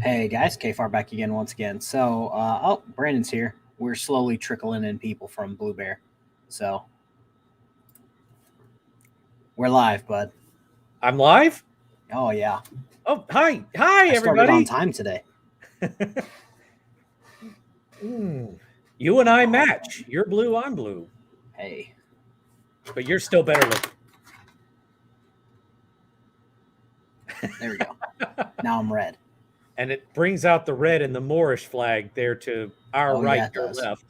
Hey guys, KFARR back again once again. Brandon's here. We're slowly trickling in people from Blue Bear. So, we're live, bud. I'm live? Oh, yeah. Oh, hi. Hi, I started on everybody. time today. You and I Oh, match. You're blue, I'm blue. hey. But you're still better looking. There we go. Now I'm red. And it brings out the red and the Moorish flag there to our Oh, right, yeah, it your does. left.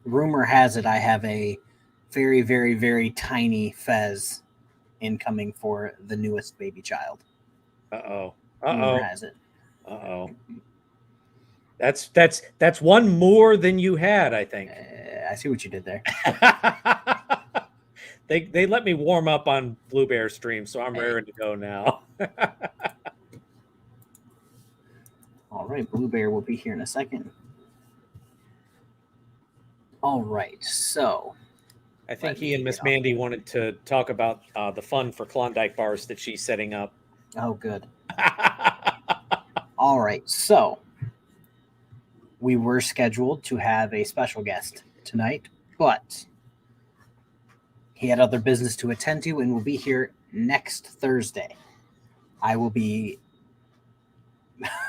Rumor has it I have a very, very, very tiny fez incoming for the newest baby child. Uh-oh. Rumor Uh-oh. has it. Uh-oh. That's one more than you had, I think. I see what you did there. They let me warm up on Blue Bear stream, so I'm Hey. raring to go now. All right, Blue Bear will be here in a second. All right, so I think he and Miss Mandy wanted to talk about the fun for Klondike bars that she's setting up. Oh, good. All right, so we were scheduled to have a special guest tonight, but he had other business to attend to and will be here next Thursday. I will be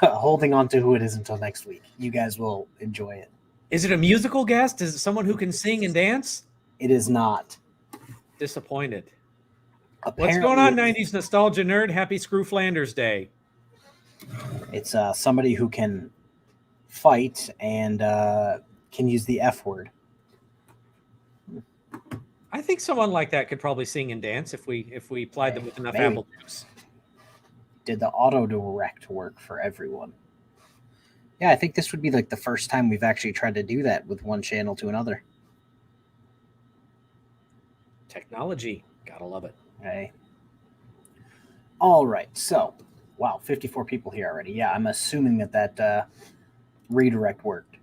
holding on to who it is until next week. You guys will enjoy it. Is it a musical guest? Is it someone who can sing and dance? It is not. Disappointed. Apparently, what's going on, 90s Nostalgia Nerd? Happy Screw Flanders Day. It's somebody who can fight and can use the F word. I think someone like that could probably sing and dance if we applied them with enough apple juice. Did the auto direct work for everyone? Yeah, I think this would be like the first time we've actually tried to do that with one channel to another. Technology. Gotta love it. Okay. All right. So, wow, 54 people here already. Yeah, I'm assuming that redirect worked.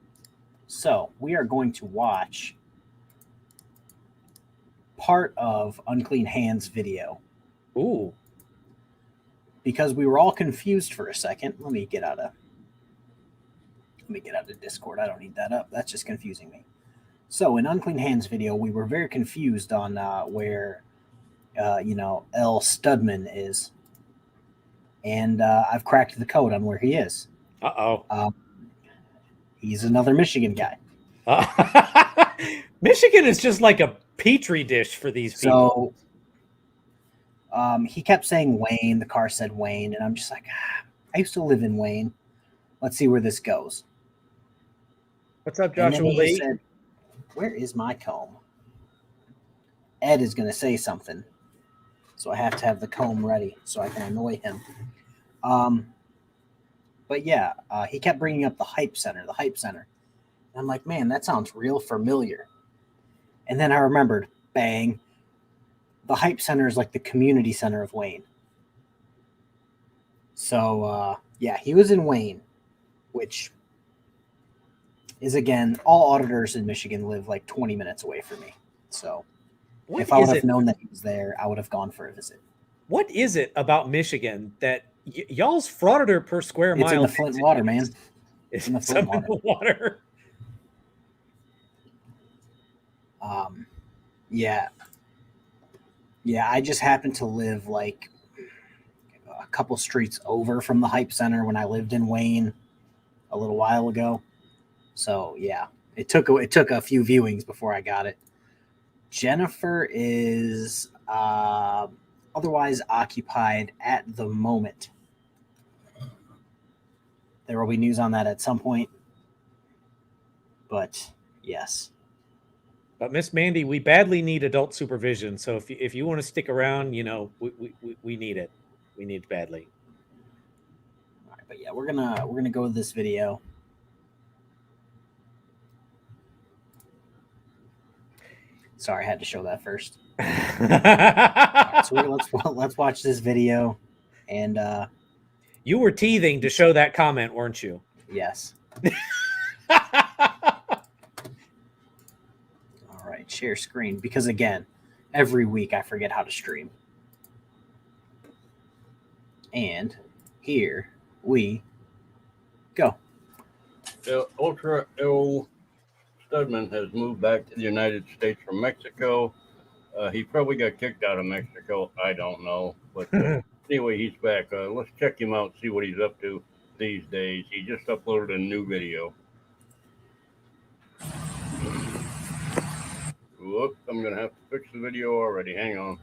So, we are going to watch part of Unclean Hands video. Ooh. Because we were all confused for a second. Let me get out of Discord. I don't need that up. That's just confusing me. So in Unclean Hands video, we were very confused on where, L. Studman is. And I've cracked the code on where he is. Uh-oh. He's another Michigan guy. Michigan is just like a petri dish for these people. So he kept saying Wayne. The car said Wayne. And I'm just like, I used to live in Wayne. Let's see where this goes. What's up, Joshua Lee? Said, where is my comb? Ed is going to say something. So I have to have the comb ready so I can annoy him. But yeah, he kept bringing up the Hype Center. And I'm like, man, that sounds real familiar. And then I remembered, bang, the Hype Center is like the community center of Wayne. So, yeah, he was in Wayne, which is, again, all auditors in Michigan live like 20 minutes away from me. So if I would have known that he was there, I would have gone for a visit. What is it about Michigan that y'all's frauditor per square mile? It's in the Flint water, man. It's in the Flint water. Yeah, I just happened to live like a couple streets over from the Hype Center when I lived in Wayne a little while ago. So yeah, it took a few viewings before I got it. Jennifer is otherwise occupied at the moment. There will be news on that at some point. But yes. But Miss Mandy, we badly need adult supervision. So if you want to stick around, we need it. We need it badly. All right, but yeah, we're gonna go with this video. Sorry, I had to show that first. Right, so let's watch this video, and you were teething to show that comment, weren't you? Yes. All right, share screen, because again, every week I forget how to stream. And here we Go. Ultra ill Studman has moved back to the United States from Mexico. He probably got kicked out of Mexico. I don't know. But anyway, he's back. Let's check him out, see what he's up to these days. He just uploaded a new video. Whoops, I'm going to have to fix the video already. Hang on.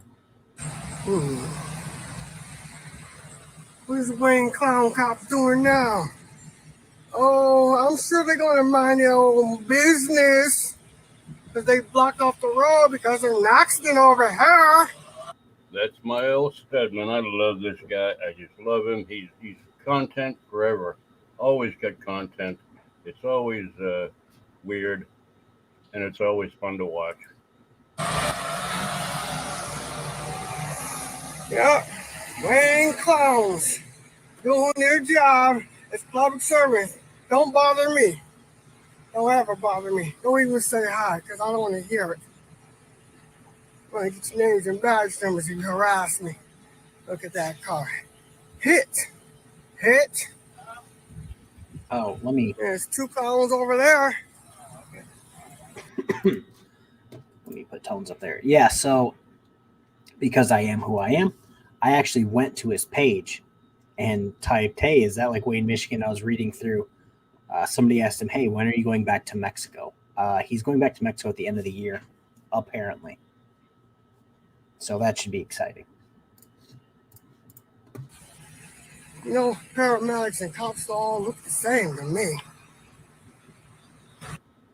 What's Wayne Clown Cops doing now? Oh, I'm sure they're going to mind their own business. Because they blocked off the road because of an accident over here. That's my old Studman. I love this guy. I just love him. He's content forever. Always got content. It's always weird. And it's always fun to watch. Yeah, Wayne Clowns doing their job as public servants. Don't bother me. Don't ever bother me. Don't even say hi, because I don't want to hear it. I want to get your names and badge numbers if you harass me. Look at that car. Hit. Oh, let me There's 2 clowns over there. put tones up there. Yeah, so because I am who I am, I actually went to his page and typed, "Hey, is that like Wayne, Michigan?" I was reading through. Somebody asked him, "Hey, when are you going back to Mexico?" He's going back to Mexico at the end of the year, apparently. So that should be exciting. You know, paramedics and cops all look the same to me.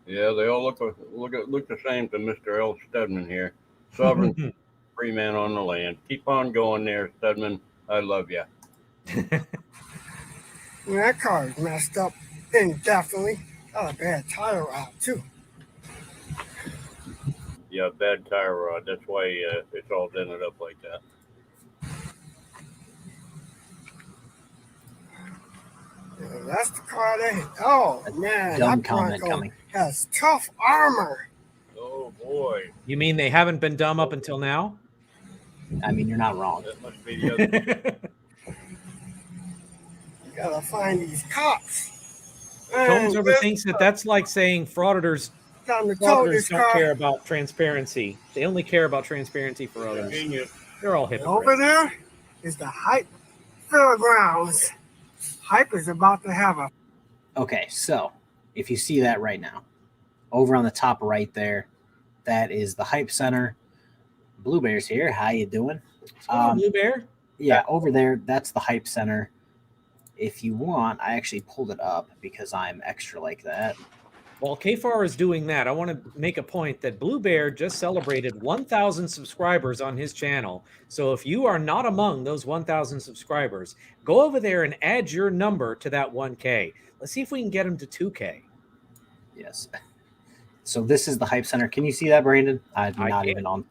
Yeah, they all look the same to Mr. L. Studman here. Sovereign free man on the land. Keep on going there, Studman. I love you. That car is messed up indefinitely. Got a bad tire out, too. Yeah, bad tire rod. That's why it's all dented up like that. Yeah, that's the car they hit. Oh, man. Dumb That comment Bronco coming. has tough armor. Oh, boy. You mean they haven't been dumb up until now? I mean, you're not wrong. That must be the other. You gotta find these cops. Combs And thinks that that's like saying frauditors time to tow don't this car. care about transparency. They only care about transparency for others. Genius. They're all Over hypocrites. there is the Hype Fairgrounds. Hype is about to have a Okay, so if you see that right now, over on the top right there, that is the Hype Center. Blue Bear's here. How you doing? What's going on, Blue Bear? Yeah, over there, that's the Hype Center. If you want, I actually pulled it up because I'm extra like that. While KFARR is doing that, I want to make a point that Blue Bear just celebrated 1,000 subscribers on his channel. So if you are not among those 1,000 subscribers, go over there and add your number to that 1K. Let's see if we can get him to 2K. Yes. So this is the Hype Center. Can you see that, Brandon? I'm I not can. even on.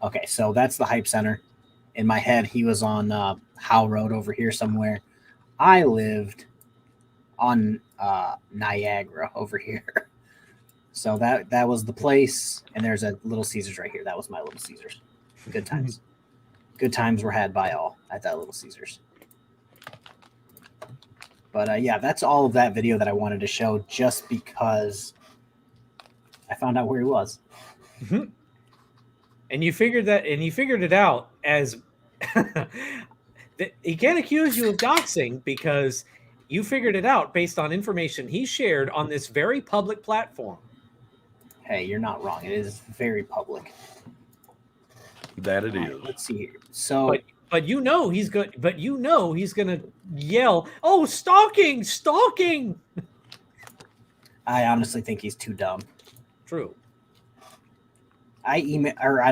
Okay, so that's the Hype Center. In my head, he was on Howe Road over here somewhere. I lived on Niagara over here. So that was the place. And there's a Little Caesars right here. That was my Little Caesars. Good times. Good times were had by all at that Little Caesars. But yeah, that's all of that video that I wanted to show just because I found out where he was. Mm-hmm. And you figured it out as he can't accuse you of doxing because you figured it out based on information he shared on this very public platform. Hey, you're not wrong. It is very public. That it is. Let's see here. So, but you know he's good. But you know he's gonna yell, "Oh, stalking, stalking!" I honestly think he's too dumb. True. I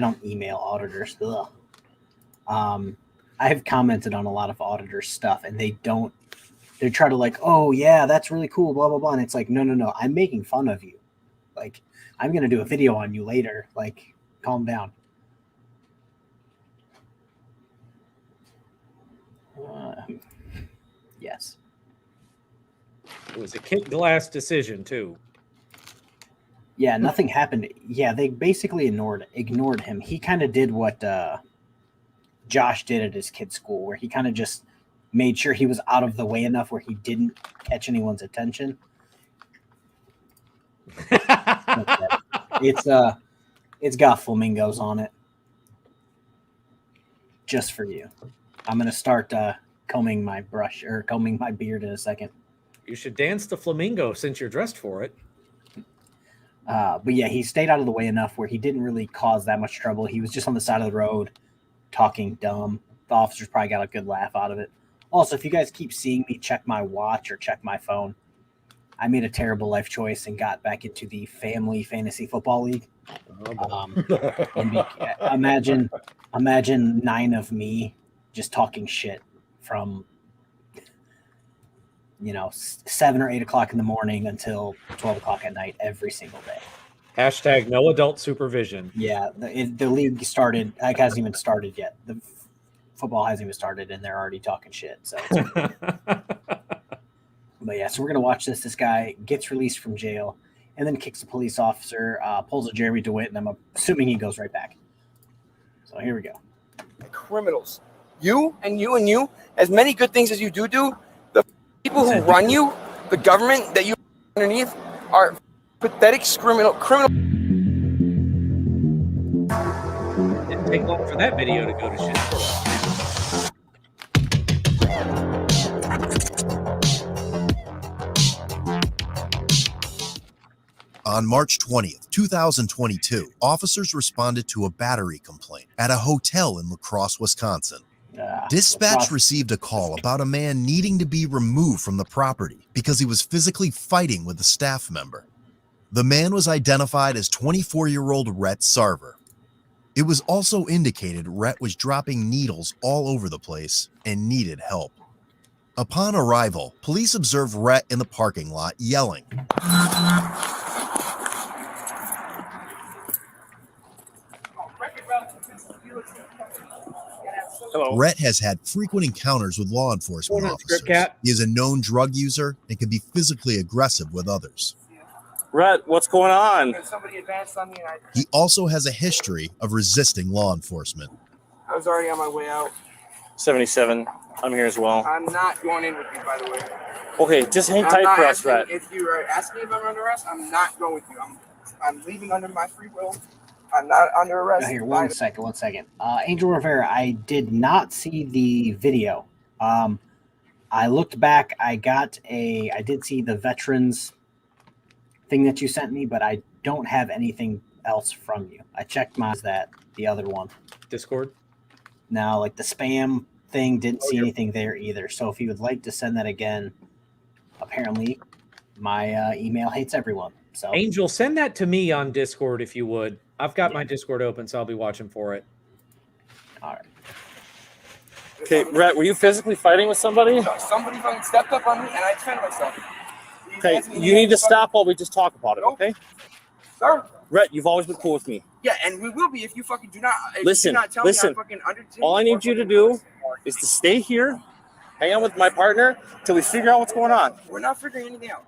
don't email auditors. Ugh. I've commented on a lot of auditor stuff, and they try to like, oh yeah, that's really cool, blah blah blah, and it's like, no, I'm making fun of you. Like, I'm gonna do a video on you later. Like, calm down. Yes. It was a kick glass decision too. Yeah, nothing happened. Yeah, they basically ignored him. He kind of did what Josh did at his kid's school, where he kind of just made sure he was out of the way enough where he didn't catch anyone's attention. It's got flamingos on it. Just for you. I'm gonna start combing my beard in a second. You should dance the flamingo since you're dressed for it. But yeah, he stayed out of the way enough where he didn't really cause that much trouble. He was just on the side of the road talking dumb. The officers probably got a good laugh out of it. Also, if you guys keep seeing me check my watch or check my phone, I made a terrible life choice and got back into the family fantasy football league. Imagine 9 of me just talking shit from 7 or 8 o'clock in the morning until 12 o'clock at night every single day. Hashtag no adult supervision. Yeah, the league started. It hasn't even started yet. The football hasn't even started, and they're already talking shit. So, but yeah, so we're gonna watch this. This guy gets released from jail, and then kicks a police officer, pulls a Jeremy DeWitt, and I'm assuming he goes right back. So here we go. Criminals. You and you and you, as many good things as you do, the people who run you, the government that you underneath, are pathetic criminal. Didn't take long for that video to go to shit. On March 20th, 2022, officers responded to a battery complaint at a hotel in La Crosse, Wisconsin. Dispatch received a call about a man needing to be removed from the property because he was physically fighting with a staff member. The man was identified as 24-year-old Rhett Sarver. It was also indicated Rhett was dropping needles all over the place and needed help. Upon arrival, police observed Rhett in the parking lot yelling. Hello. Rhett has had frequent encounters with law enforcement officers. He is a known drug user and can be physically aggressive with others. Rhett, what's going on? Somebody advanced on me. He also has a history of resisting law enforcement. I was already on my way out. 77. I'm here as well. I'm not going in with you, by the way. Okay, just hang tight for us, Rhett. If you are asking if I'm under arrest, I'm not going with you. I'm leaving under my free will. I'm not under arrest. Now here, one second. Angel Rivera, I did not see the video. I looked back. I did see the veterans thing that you sent me, but I don't have anything else from you. I checked the other one. Discord? Now, like the spam thing, didn't see anything there either. So if you would like to send that again, apparently my email hates everyone. So Angel, send that to me on Discord if you would. I've got my Discord open, so I'll be watching for it. All right. Okay, Rhett, were you physically fighting with somebody? Somebody fucking stepped up on me, and I defended myself. Okay, you need to stop while we just talk about it, okay? Sir. Rhett, you've always been cool with me. Yeah, and we will be if you fucking do not. Listen. All I need you to do is to stay here, hang out with my partner till we figure out what's going on. We're not figuring anything out.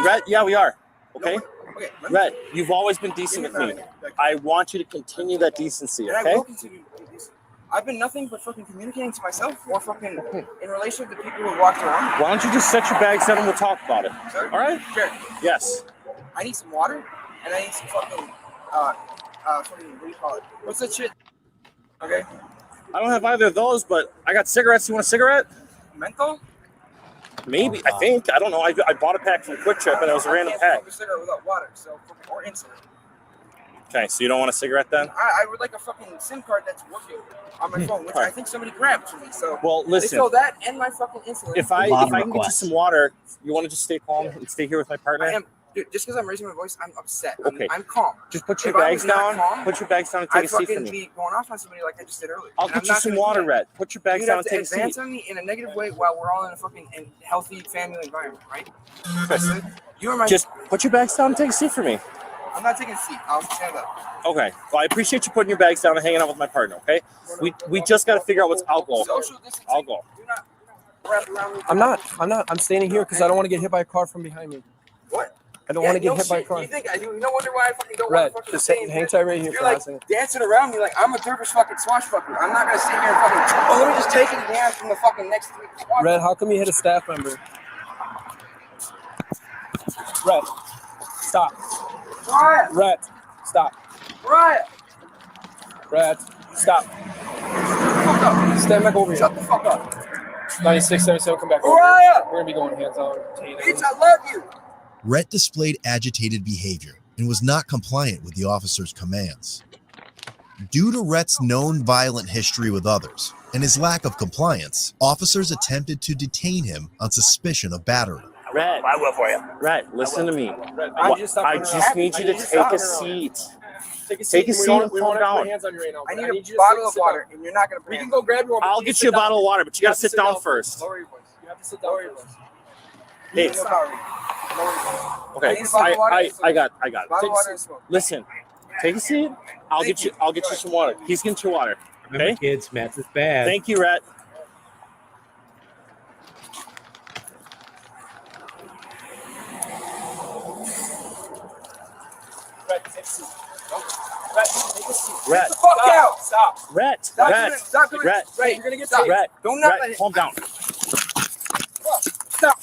Rhett, yeah, we are. Okay? Okay. Rhett, you've always been decent with me. I want you to continue that decency, okay? I will continue to be decent. I've been nothing but fucking communicating to myself or fucking in relation to the people who walked around. Why don't you just set your bags down and we'll talk about it? Sure. All right? Sure. Yes. I need some water and I need some fucking, what do you call it? What's that shit? Okay. I don't have either of those, but I got cigarettes. You want a cigarette? Menthol? Maybe. I think. I don't know. I bought a pack from Quick Trip and it was a random pack. A cigarette without water, or insulin. Okay, so you don't want a cigarette then? I would like a fucking SIM card that's working on my phone, which I think somebody grabbed from me. So well, listen. They stole that and my fucking insulin. If I can get you some water, you want to just stay calm and stay here with my partner? I am. Dude, just because I'm raising my voice, I'm upset. Okay. I'm calm. Just put your bags down. Put your bags down and take a seat for me. I'd be going off on somebody like I just did earlier. I'll get you some water, Rhett. Put your bags down and take a seat. You have to advance on me in a negative way while we're all in a fucking healthy family environment, right? You are my. Just put your bags down and take a seat for me. I'm not taking a seat. I'll stand up. Okay. Well, I appreciate you putting your bags down and hanging out with my partner. Okay. We just got to figure out what's alcohol. I'll go. I'm not. I'm standing here because I don't want to get hit by a car from behind me. What? I don't want to get hit by a car. You think you no wonder why I fucking don't Red, want to fucking just stay in hang here. tight right here. You're like dancing around me like I'm a dervish fucking swashbuckler. I'm not gonna sit here and fucking. Oh, let me just take it down from the fucking next 3. Red, how come you hit a staff member? Red, stop. Riot. Red, stop. Riot. Red, stop. Stand back over here. Shut the fuck up. 96, 77, come back over Riot. here. We're gonna be going hands on. Bitch, I love you. Rhett displayed agitated behavior and was not compliant with the officer's commands. Due to Rhett's known violent history with others and his lack of compliance, officers attempted to detain him on suspicion of battery. Rhett, I will for you. Rhett, listen to me. I just need you to take a seat. Take a seat and calm down. I need a bottle of water, and you're not gonna. We can go grab you one. I'll get you a bottle of water, but you gotta sit down first. Lower your voice. You have to sit down first. Hey, okay, I got it. Bottle of water and smoke. Listen, take a seat. I'll get you some water. He's getting you water. Remember, kids, meth is bad. Thank you, Rhett. Rhett, take a seat. Rhett, Get the fuck out! Stop! Rhett, Stop Rhett, doing it. Stop doing it. Rhett, Rhett, you're gonna get taken. Rhett, Don't not let Rhett, it. calm down. Stop.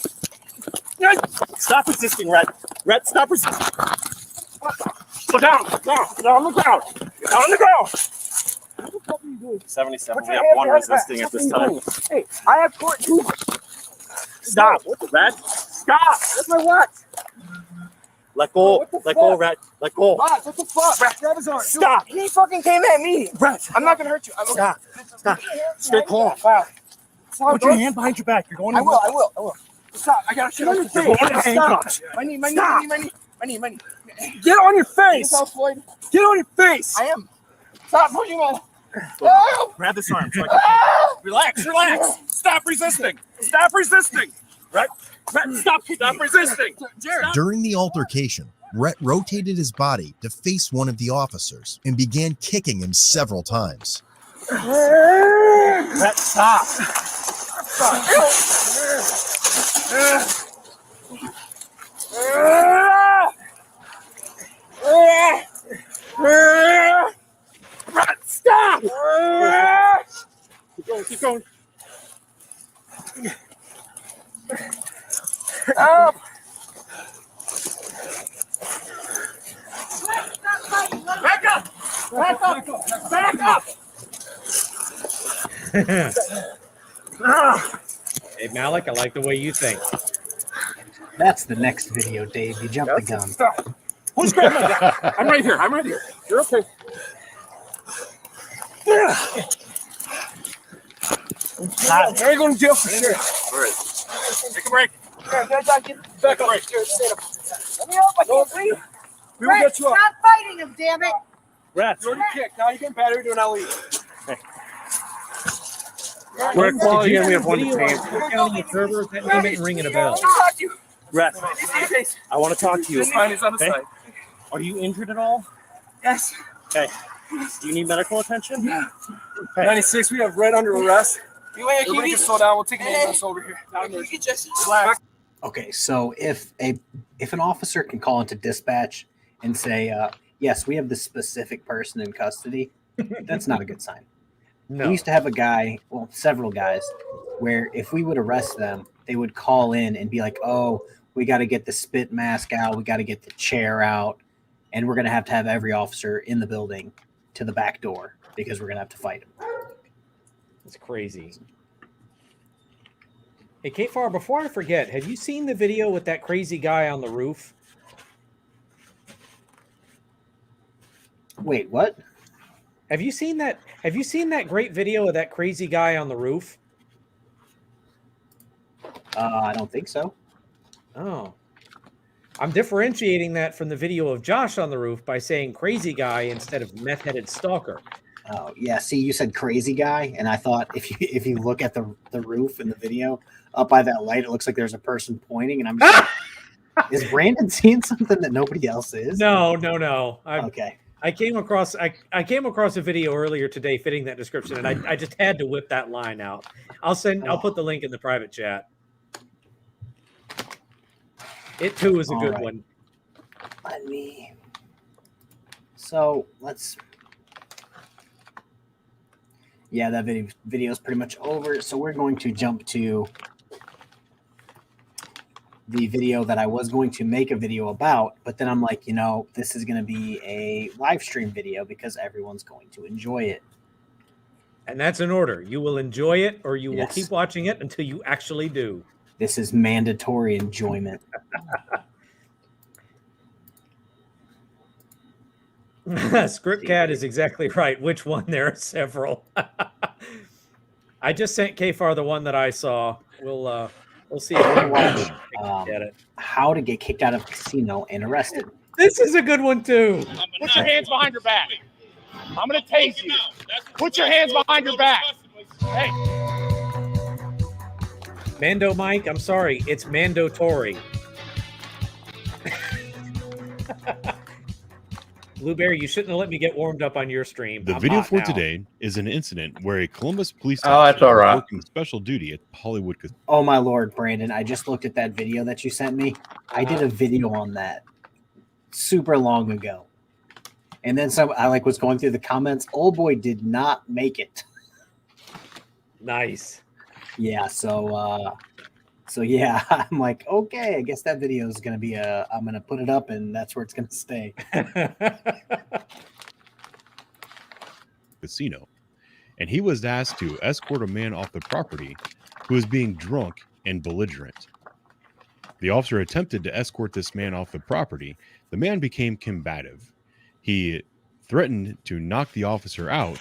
Stop resisting, Rhett. Rhett, stop resisting. Go down on the ground. Get down on the ground. 77. We have one resisting at this time. Hey, I have court too. Stop, Rhett. Stop. What's my watch? Let go. Let go, Rhett. Let go. What the fuck? Rhett, grab his arm. Stop. He fucking came at me. Rhett. I'm not gonna hurt you. Stop. Stop. Stay calm. Put your hand behind your back. You're going to I will. Stop. I gotta shit on your face. Stop. My knee. Get on your face. Get on your face. I am. Stop pushing me. Grab this arm. Relax. Stop resisting. Rhett, stop resisting. During the altercation, Rhett rotated his body to face one of the officers and began kicking him several times. Rhett, stop. Rhett, stop. Keep going. Stop. Back up. Hey, Malik, I like the way you think. That's the next video, Dave. You jumped the gun. Stop. Who's grabbing my gun? I'm right here. You're okay. You're going to jail for sure. All right. Take a break. Back up. Let me up. I can't breathe. We will get you up. Stop fighting him, damn it! Rhett. You're already kicked. Now you get battery to an LE. We're at quality and we have one Video detained. on Cook County server, that name isn't ringing a bell. Rhett, I want to talk to you. It's fine. It's on the Okay. side. Are you injured at all? Yes. Okay. Do you need medical attention? Yeah. Okay. 96. We have Red under arrest. Everybody can slow down. We'll take an ambulance over here. Relax. Okay, so if an officer can call into dispatch and say, yes, we have this specific person in custody, that's not a good sign. No. We used to have a guy, well, several guys, where if we would arrest them, they would call in and be like, oh, we got to get the spit mask out, we got to get the chair out, and we're going to have every officer in the building to the back door because we're going to have to fight him. It's crazy. Hey, KFARR, before I forget, have you seen the video with that crazy guy on the roof? Wait, what? Have you seen that? Have you seen that great video of that crazy guy on the roof? I don't think so. Oh. I'm differentiating that from the video of Josh on the roof by saying crazy guy instead of meth-headed stalker. Oh, yeah. See, you said crazy guy, and I thought if you look at the roof in the video, up by that light, it looks like there's a person pointing, and I'm just like, is Brandon seeing something that nobody else is? No. Okay. I came across a video earlier today fitting that description, and I just had to whip that line out. I'll put the link in the private chat. It too is a good one. Let me. So let's. Yeah, that video is pretty much over. So we're going to jump to the video that I was going to make a video about, but then I'm like, you know, this is going to be a live stream video because everyone's going to enjoy it. And that's an order. You will enjoy it or you will Yes. keep watching it until you actually do. This is mandatory enjoyment. Script Cat is exactly right. Which one? There are several. I just sent KFARR the one that I saw. We'll see if we can get it. How to get kicked out of a casino and arrested. This is a good one too. Put your hands behind your back. I'm gonna tase you. Put your hands behind your back. Hey. Mando Mike, I'm sorry. It's mandatory. Blueberry, you shouldn't have let me get warmed up on your stream. The I'm video hot for now. today is an incident where a Columbus police Oh, that's all right. working special duty at Hollywood Casino. Oh my Lord, Brandon, I just looked at that video that you sent me. I did a video on that super long ago. And then I was going through the comments. Old boy did not make it. Nice. Yeah, so yeah, I'm like, okay, I guess that video is gonna be I'm gonna put it up and that's where it's gonna stay. Casino, and he was asked to escort a man off the property who was being drunk and belligerent. The officer attempted to escort this man off the property. The man became combative. He threatened to knock the officer out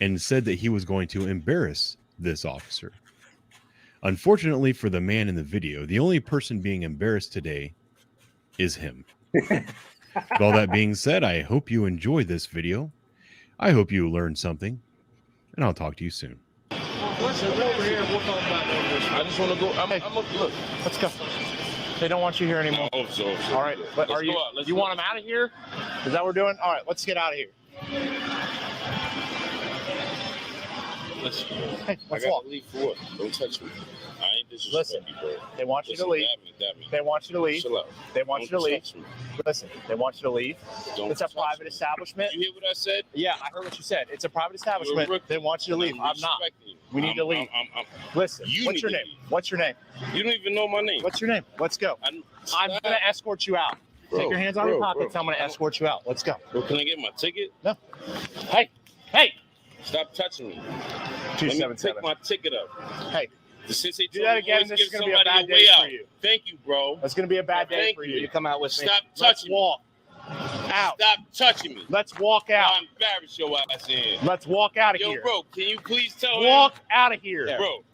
and said that he was going to embarrass this officer. Unfortunately for the man in the video, the only person being embarrassed today is him. With all that being said, I hope you enjoyed this video. I hope you learned something, and I'll talk to you soon. I just want to go. Look, let's go. They don't want you here anymore. All right, but are you? You want them out of here? Is that what we're doing? All right, let's get out of here. Listen, Hey, let's I walk. gotta leave for what? Don't touch me. I ain't disrespecting you, bro. They want you to Listen, leave. dab me. They want you to leave. Chill out. They want you to Don't leave. touch me. Listen, they want you to leave. Don't It's a touch private me. establishment. You hear what I said? Yeah, I heard what you said. It's a private establishment. You're a They want you to leave. I'm not. respecting you. We need to leave. Listen, You what's need your to name? leave. What's your name? You don't even know my name. What's your name? Let's go. I'm going to escort you out. Take your hands out of your pockets. I'm going to escort you out. Let's go. Bro, can I get my ticket? No. Hey. Stop touching me. Let me 277. pick my ticket up. Hey. Since they Do told that me again. always This give is going to be a somebody bad day way for out. you. Thank you, bro. That's going to be a bad day Thank for you. you. You come out with me. Stop Let's touching me. walk out. Stop touching me. Let's walk out. I'll embarrass your ass in here. Let's walk out of Yo, here. bro, can you please tell him? Walk out of here. Bro,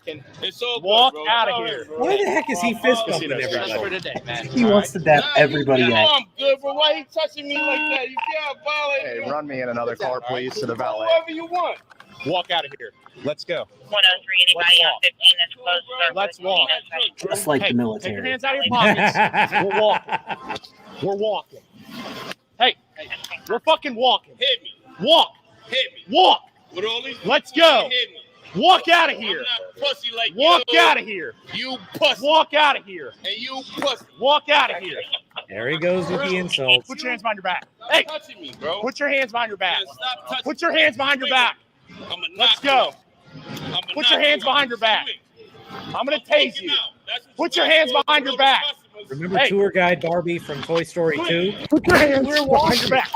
it's all Walk good, bro. out of All here. right, bro. Why the heck is he fist bumping Just for everybody? today, man. He wants to dab everybody you know out. I'm good, bro. Why you touching me like that? You can't violate me. Run me in another car, please, to the valet. Whoever you want. Walk out of here. Let's go. 103, anybody on 15 that's close to Let's walk. Just like Hey, the take your military. hands out of your pockets. We're walking. We're walking. Hey, we're fucking walking. Hit me. Walk. Hit me. Walk. With all these Let's go. hit me. Walk out of here. I'm not pussy like Walk you. out of here. You pussy. Walk out of here. And you pussy. Walk out of here. There he goes with the insults. Put your hands behind your back. Stop Hey, touching me, bro. put your hands behind your back. Stop touching Put your hands behind your back. Let's go. Put your hands behind your back. I'm going to tase you. Put your hands behind your back. Remember Hey. tour guide Barbie from Toy Story 2? Put your hands behind your back.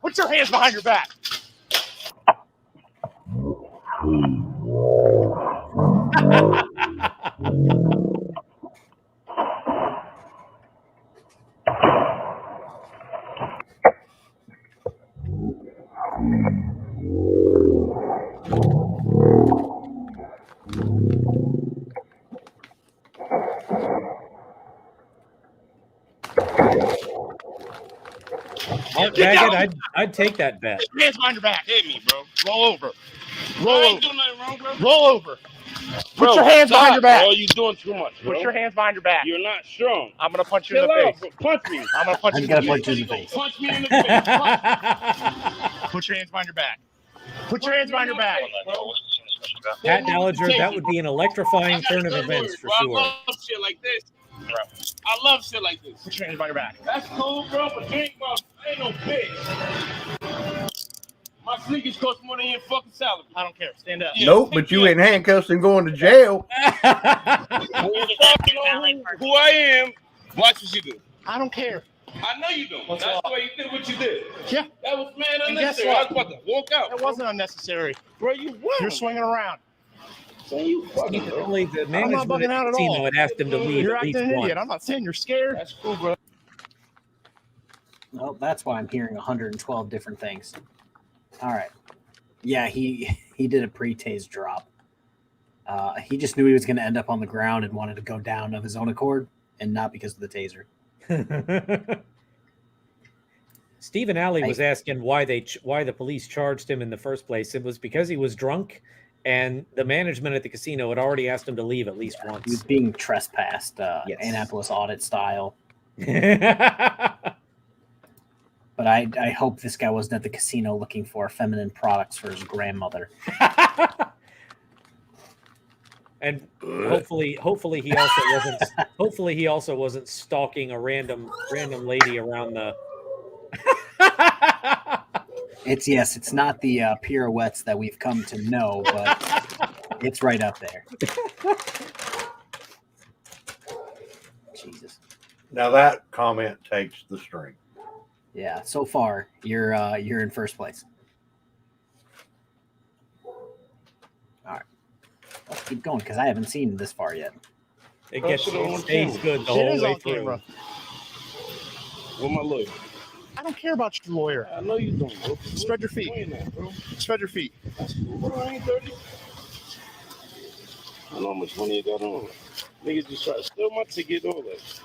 Put your hands behind your back. Mark Get down. Baggett, I'd take that bet. Put your hands behind your back. Hit me, bro. Roll over. I Roll over. ain't doing nothing wrong, bro. Roll over. Bro, Put your hands stop, behind your back. Bro, you doing too much, bro. Put your hands behind your back. You're not strong. I'm going to punch you in Chill the out, face. bro. Punch me. I'm going to punch I'm you in gonna the punch face. you in the face. Punch me in the face. Put your hands behind your back. Put your hands behind your back. Pat Dallinger, that would be an electrifying turn of events for I sure. love shit like this. I love shit like this. Put your hands by your back. That's cool, bro, but you ain't no bitch. My sneakers cost more than your fucking salary. I don't care. Stand up. Yeah, Nope, but you in handcuffs and going to jail. When you know who I am, watch what you do. I don't care. I know you don't. That's why you did what you did. Yeah. That was mad And guess unnecessary. I what? was about to walk out. That wasn't unnecessary. Bro, you won. You're swinging around. So you fucking, bro. Only the I'm not management bugging at out the at casino all. had asked him to leave You're at acting least an idiot. once. I'm not saying you're scared. That's cool, bro. Well, that's why I'm hearing 112 different things. All right. Yeah, he did a pre-tase drop. He just knew he was going to end up on the ground and wanted to go down of his own accord, and not because of the taser. Stephen Alley was asking why the police charged him in the first place. It was because he was drunk, and the management at the casino had already asked him to leave at least once. He was being trespassed, Yes. Annapolis audit style. But I hope this guy wasn't at the casino looking for feminine products for his grandmother. And hopefully he also wasn't. Hopefully he also wasn't stalking a random lady around the. It's not the pirouettes that we've come to know, but it's right up there. Jesus. Now that comment takes the string. Yeah, so far you're in first place. All right, let's keep going because I haven't seen this far yet. It stays good the whole way through. Camera. With my lawyer. I don't care about your lawyer. I know you don't, bro. Spread your feet. Spread your feet. That's cool, bro. I ain't dirty. I know how much money you got on. Niggas just try to steal my ticket, all that.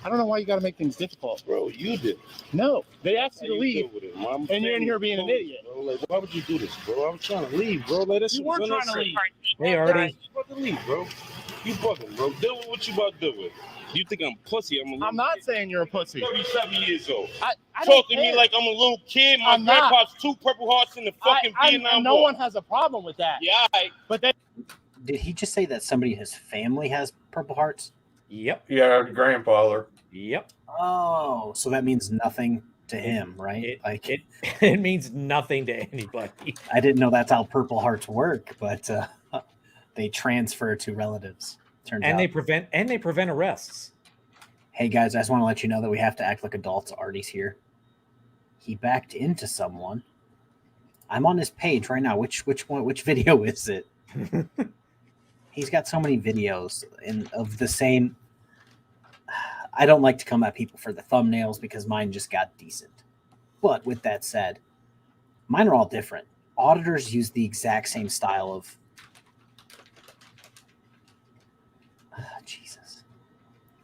I don't know why you got to make things difficult. Bro, you did. No, they asked you to leave, deal with it, Mom. and you're in here being an idiot. Bro, like, why would you do this, bro? I'm trying to leave, bro. Like, that's You weren't trying to leave. They already. You about to leave, bro. You bugging, bro. Deal with what you about to deal with. You think I'm pussy? I'm not saying you're a pussy. 37 years old. I Talk don't to me care. like I'm a little kid. My I'm not. grandpa's 2 Purple Hearts in the fucking Vietnam no War. one has a problem with that. Yeah, but they. Did he just say that somebody in his family has Purple Hearts? Yep. Yeah, the grandfather. Yep. Oh, so that means nothing to him, right? It means nothing to anybody. I didn't know that's how Purple Hearts work, but they transfer to relatives. Turns out. They prevent arrests. Hey guys, I just want to let you know that we have to act like adults. Artie's here. He backed into someone. I'm on his page right now. Which video is it? He's got so many videos of the same. I don't like to come at people for the thumbnails because mine just got decent. But with that said, mine are all different. Auditors use the exact same style of. Jesus.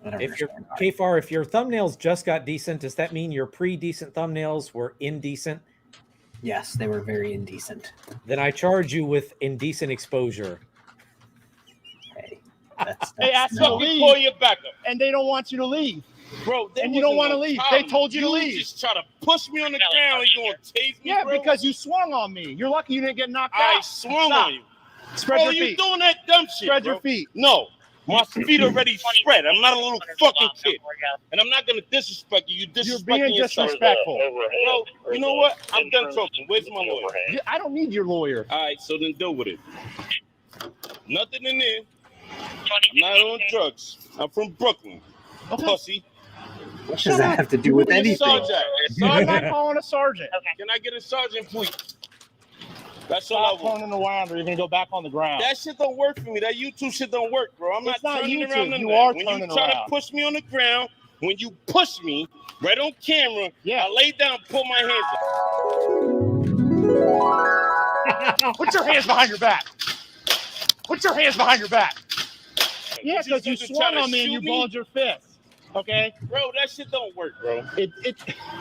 If your KFARR, if your thumbnails just got decent, does that mean your pre-decent thumbnails were indecent? Yes, they were very indecent. Then I charge you with indecent exposure. Hey, They asked you to leave, call your backup. and they don't want you to leave. Bro, and you don't want to leave. They told you to leave. You just try to push me on the ground and you going to tase me, Yeah, bro? because you swung on me. You're lucky you didn't get knocked out. I swung Stop. on you. Spread bro, your you feet. doing that dumb shit, Spread bro. your feet. No. My feet already spread. I'm not a little fucking kid. And I'm not going to disrespect you. You're disrespecting You're being yourself. disrespectful. Bro, you know what? I'm done talking. Where's my lawyer? I don't need your lawyer. All right, so then deal with it. Nothing in there. I'm not on drugs. I'm from Brooklyn. Pussy. What does that have to do with anything? I'm not calling a sergeant. Can I get a sergeant, please? That's all Stop I want. turning around or you're going to go back on the ground. That shit don't work for me. That YouTube shit don't work, bro. I'm It's not not turning YouTube. around. None You of that. are when turning you try around. to push me on the ground, when you push me right on camera, I lay down, pull my hands up. Put your hands behind your back. Put your hands behind your back. Yeah, because you swung on me and you balled your fist. Okay? Bro, that shit don't work, bro.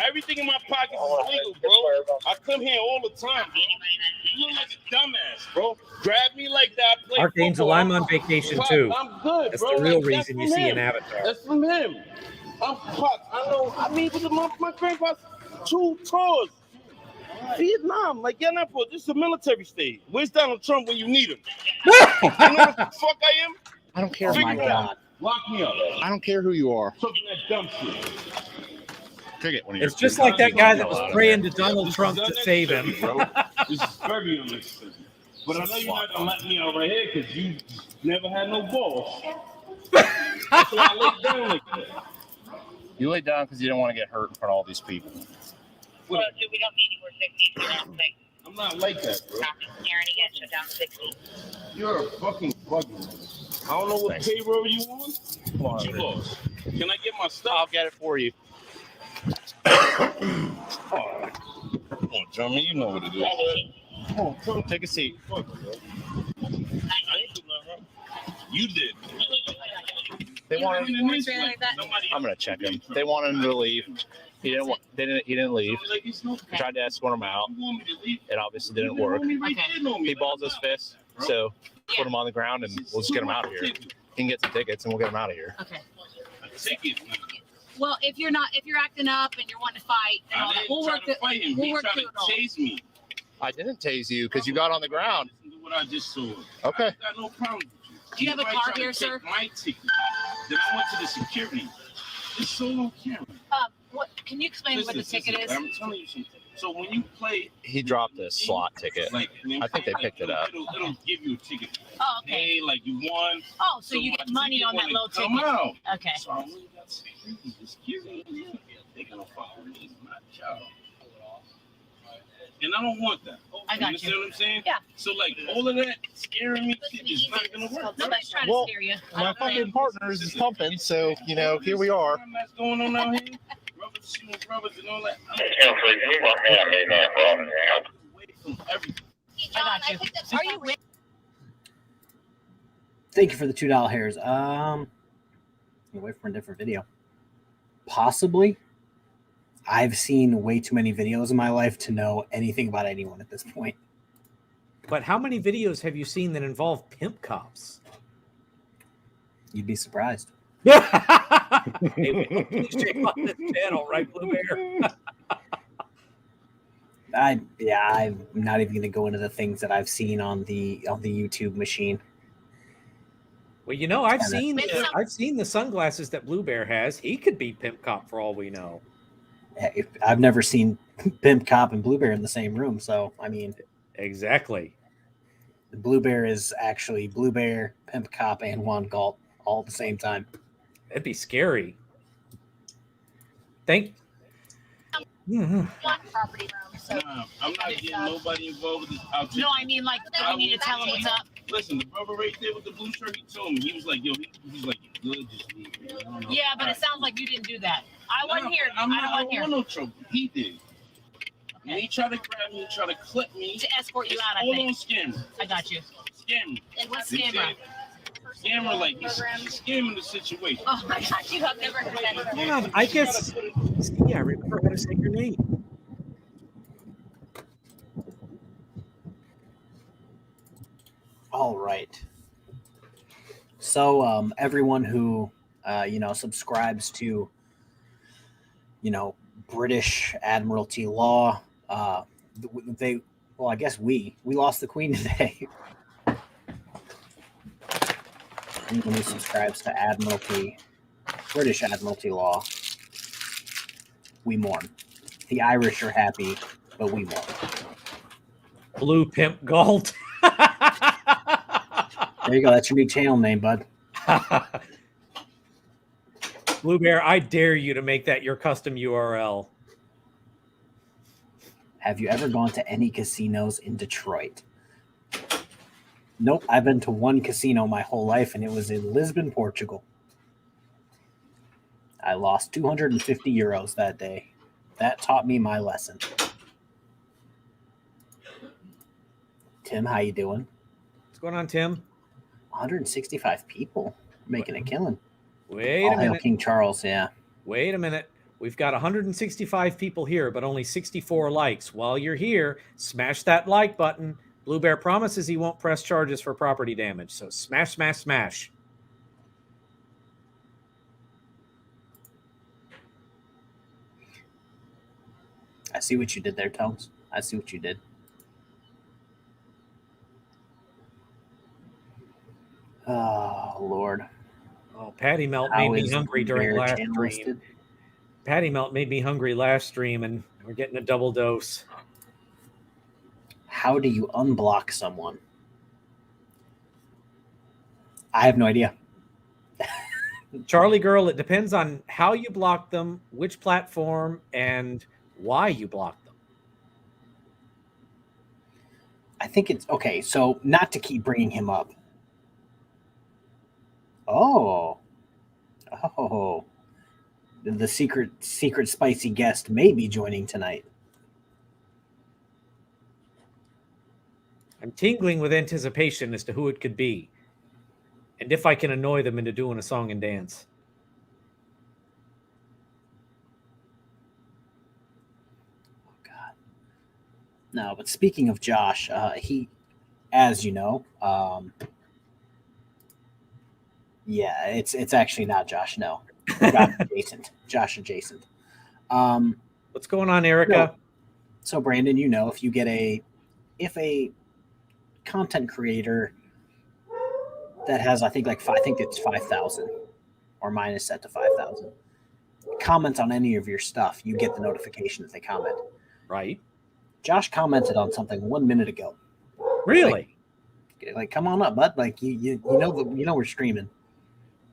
Everything in my pockets Oh, is legal, bro. I come here all the time, bro. You look like a dumbass, bro. Grab me like that. Play Archangel, football. I'm on vacation too. I'm good, That's bro. the real Like, reason you that's see from an him. avatar. That's from him. I'm fucked. I know. I mean, with my grandpa's 2 tours. Vietnam, like you're not for this is a military state. Where's Donald Trump when you need him? You know what the fuck I am? I don't care. Oh my God. Lock me up. I don't care who you are. Talking that dumb shit. Take it. It's just like that guy that was praying to Donald Trump to save him. This is very unnecessary. But I know you're not gonna let me out right here because you never had no balls. That's why I laid down like that. You laid down because you didn't want to get hurt in front of all these people. Well, dude, we don't need you. We're 60. I'm not like that, bro. Stop staring again. Shut down 60. You're a fucking bugger. I don't know what payroll you on, but you lost. Can I get my stuff? I'll get it for you. Come on, Jeremy, you know what it is. Come on, come Take a seat. I ain't do nothing wrong. You did. They wanted. Like that? I'm gonna check him. They wanted him to leave. He didn't. He didn't leave. We tried to escort him out. It obviously didn't work. He balls his fist. So put him on the ground and we'll just get him out of here. He can get some tickets and we'll get him out of here. Okay. Ticket. Well, if you're acting up and you're wanting to fight, and all that, we'll work through it all. Chase me. I didn't tase you because you got on the ground. Listen to what I just saw. Okay. I got no problem with you. Do you have a Everybody card tried here, to sir? take my ticket. Then I went to the security. It's so on camera. What? Can you explain what the ticket is? I'm telling you something. So when you play, He dropped a slot ticket. like, I think they picked it up. It'll give you a ticket. Oh, okay. Hey, like you won. Oh, so you get money on that low Come ticket. out. Okay. So I really got security. The security. They gonna fuck with me. It's not y'all. And I don't want that. I got understand you. what I'm saying? Yeah. So like all of that scaring me shit is not gonna work. Nobody's trying to scare you. My fucking partners is pumping, so here we are. That's going on out here. Brothers shooting brothers and all that. Away from everything. I got you. Are you with? Thank you for the $2 hairs. Wait for a different video. Possibly. I've seen way too many videos in my life to know anything about anyone at this point. But how many videos have you seen that involve pimp cops? You'd be surprised. Hey, please check on this channel, right, Blue Bear? I'm not even going to go into the things that I've seen on the YouTube machine. Well, you know, I've seen the sunglasses that Blue Bear has. He could be pimp cop for all we know. I've never seen Pimp Cop and Blue Bear in the same room, so I mean, exactly. The Blue Bear is actually Blue Bear, Pimp Cop, and Juan Galt all at the same time. That'd be scary. Property room, so I'm not getting nobody involved with this. no, I mean like you need to tell him what's up. Listen, the brother right there with the blue shirt, he told me, he was like, yo, he's like, you good, just leave me. Yeah, but it sounds like you didn't do that. I wasn't here. I don't here. want no trouble. He did. And he tried to grab me, tried to clip me. To escort you out, I Hold think. on, scammer. I got you. Scammer. And what's He scammer? said, Scammer, like, he's scamming the situation. Oh, I got you. I've never heard that. Hold on, I guess. Yeah, I remember how to say your name. All right. So everyone who subscribes to British Admiralty law, I guess we lost the Queen today. Anyone who subscribes to British Admiralty law, we mourn. The Irish are happy, but we mourn. Blue Pimp Galt. There you go. That's your new channel name, bud. Blue Bear, I dare you to make that your custom URL. Have you ever gone to any casinos in Detroit? Nope. I've been to one casino my whole life, and it was in Lisbon, Portugal. I lost 250 euros that day. That taught me my lesson. Tim, how you doing? What's going on, Tim? 165 people making a killing. Wait a minute. King Charles, yeah. Wait a minute. We've got 165 people here, but only 64 likes. While you're here, smash that like button. Blue Bear promises he won't press charges for property damage. So smash, smash, smash. I see what you did there, Tones. I see what you did. Oh, Lord. Oh, Patty Melt How made me is hungry during Bear last channel stream. listed? Patty Melt made me hungry last stream, and we're getting a double dose. How do you unblock someone? I have no idea. Charlie Girl, it depends on how you block them, which platform, and why you block them. I think it's okay. So not to keep bringing him up. Oh, the secret spicy guest may be joining tonight. I'm tingling with anticipation as to who it could be, and if I can annoy them into doing a song and dance. Oh God. No, but speaking of Josh, he, as you know, yeah, it's actually not Josh. No, Josh adjacent. Josh adjacent. What's going on, Erica? So Brandon, you know, if a content creator that has, I think it's 5,000 or mine is set to 5,000 comments on any of your stuff, you get the notification if they comment. Right. Josh commented on something 1 minute ago. Really? Like come on up, bud. Like you know we're streaming.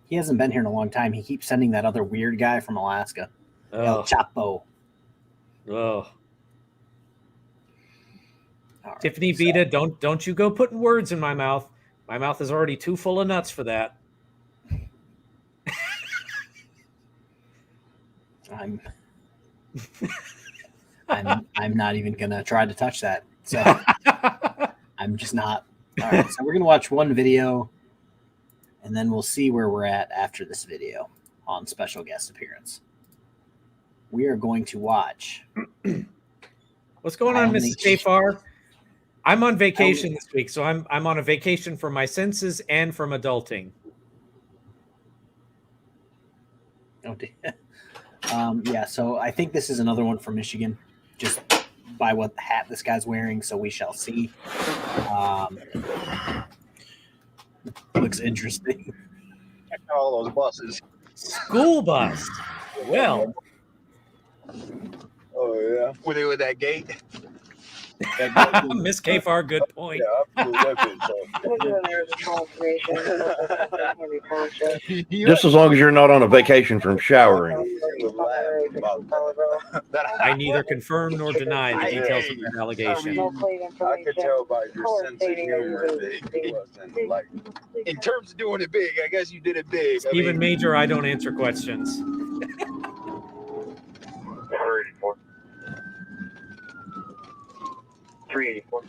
He hasn't been here in a long time. He keeps sending that other weird guy from Alaska, El Chapo. Oh. Right, Tiffany Vita, don't you go putting words in my mouth. My mouth is already too full of nuts for that. I'm not even gonna try to touch that. So I'm just not. All right, so we're gonna watch one video, and then we'll see where we're at after this video on special guest appearance. We are going to watch. What's going on, Mrs. KFARR? I'm on vacation this week, so I'm on a vacation from my senses and from adulting. Oh, dear. Yeah, so I think this is another one from Michigan, just by what hat this guy's wearing, so we shall see. Looks interesting. I call those buses. School bus. Well. Oh, yeah. Were they with that gate? Miss KFARR, good point. Just as long as you're not on a vacation from showering. I neither confirm nor deny the details of that allegation. I could tell by your sense of humor that it wasn't like. In terms of doing it big, I guess you did it big. Stephen Major, I don't answer questions. 384. 384.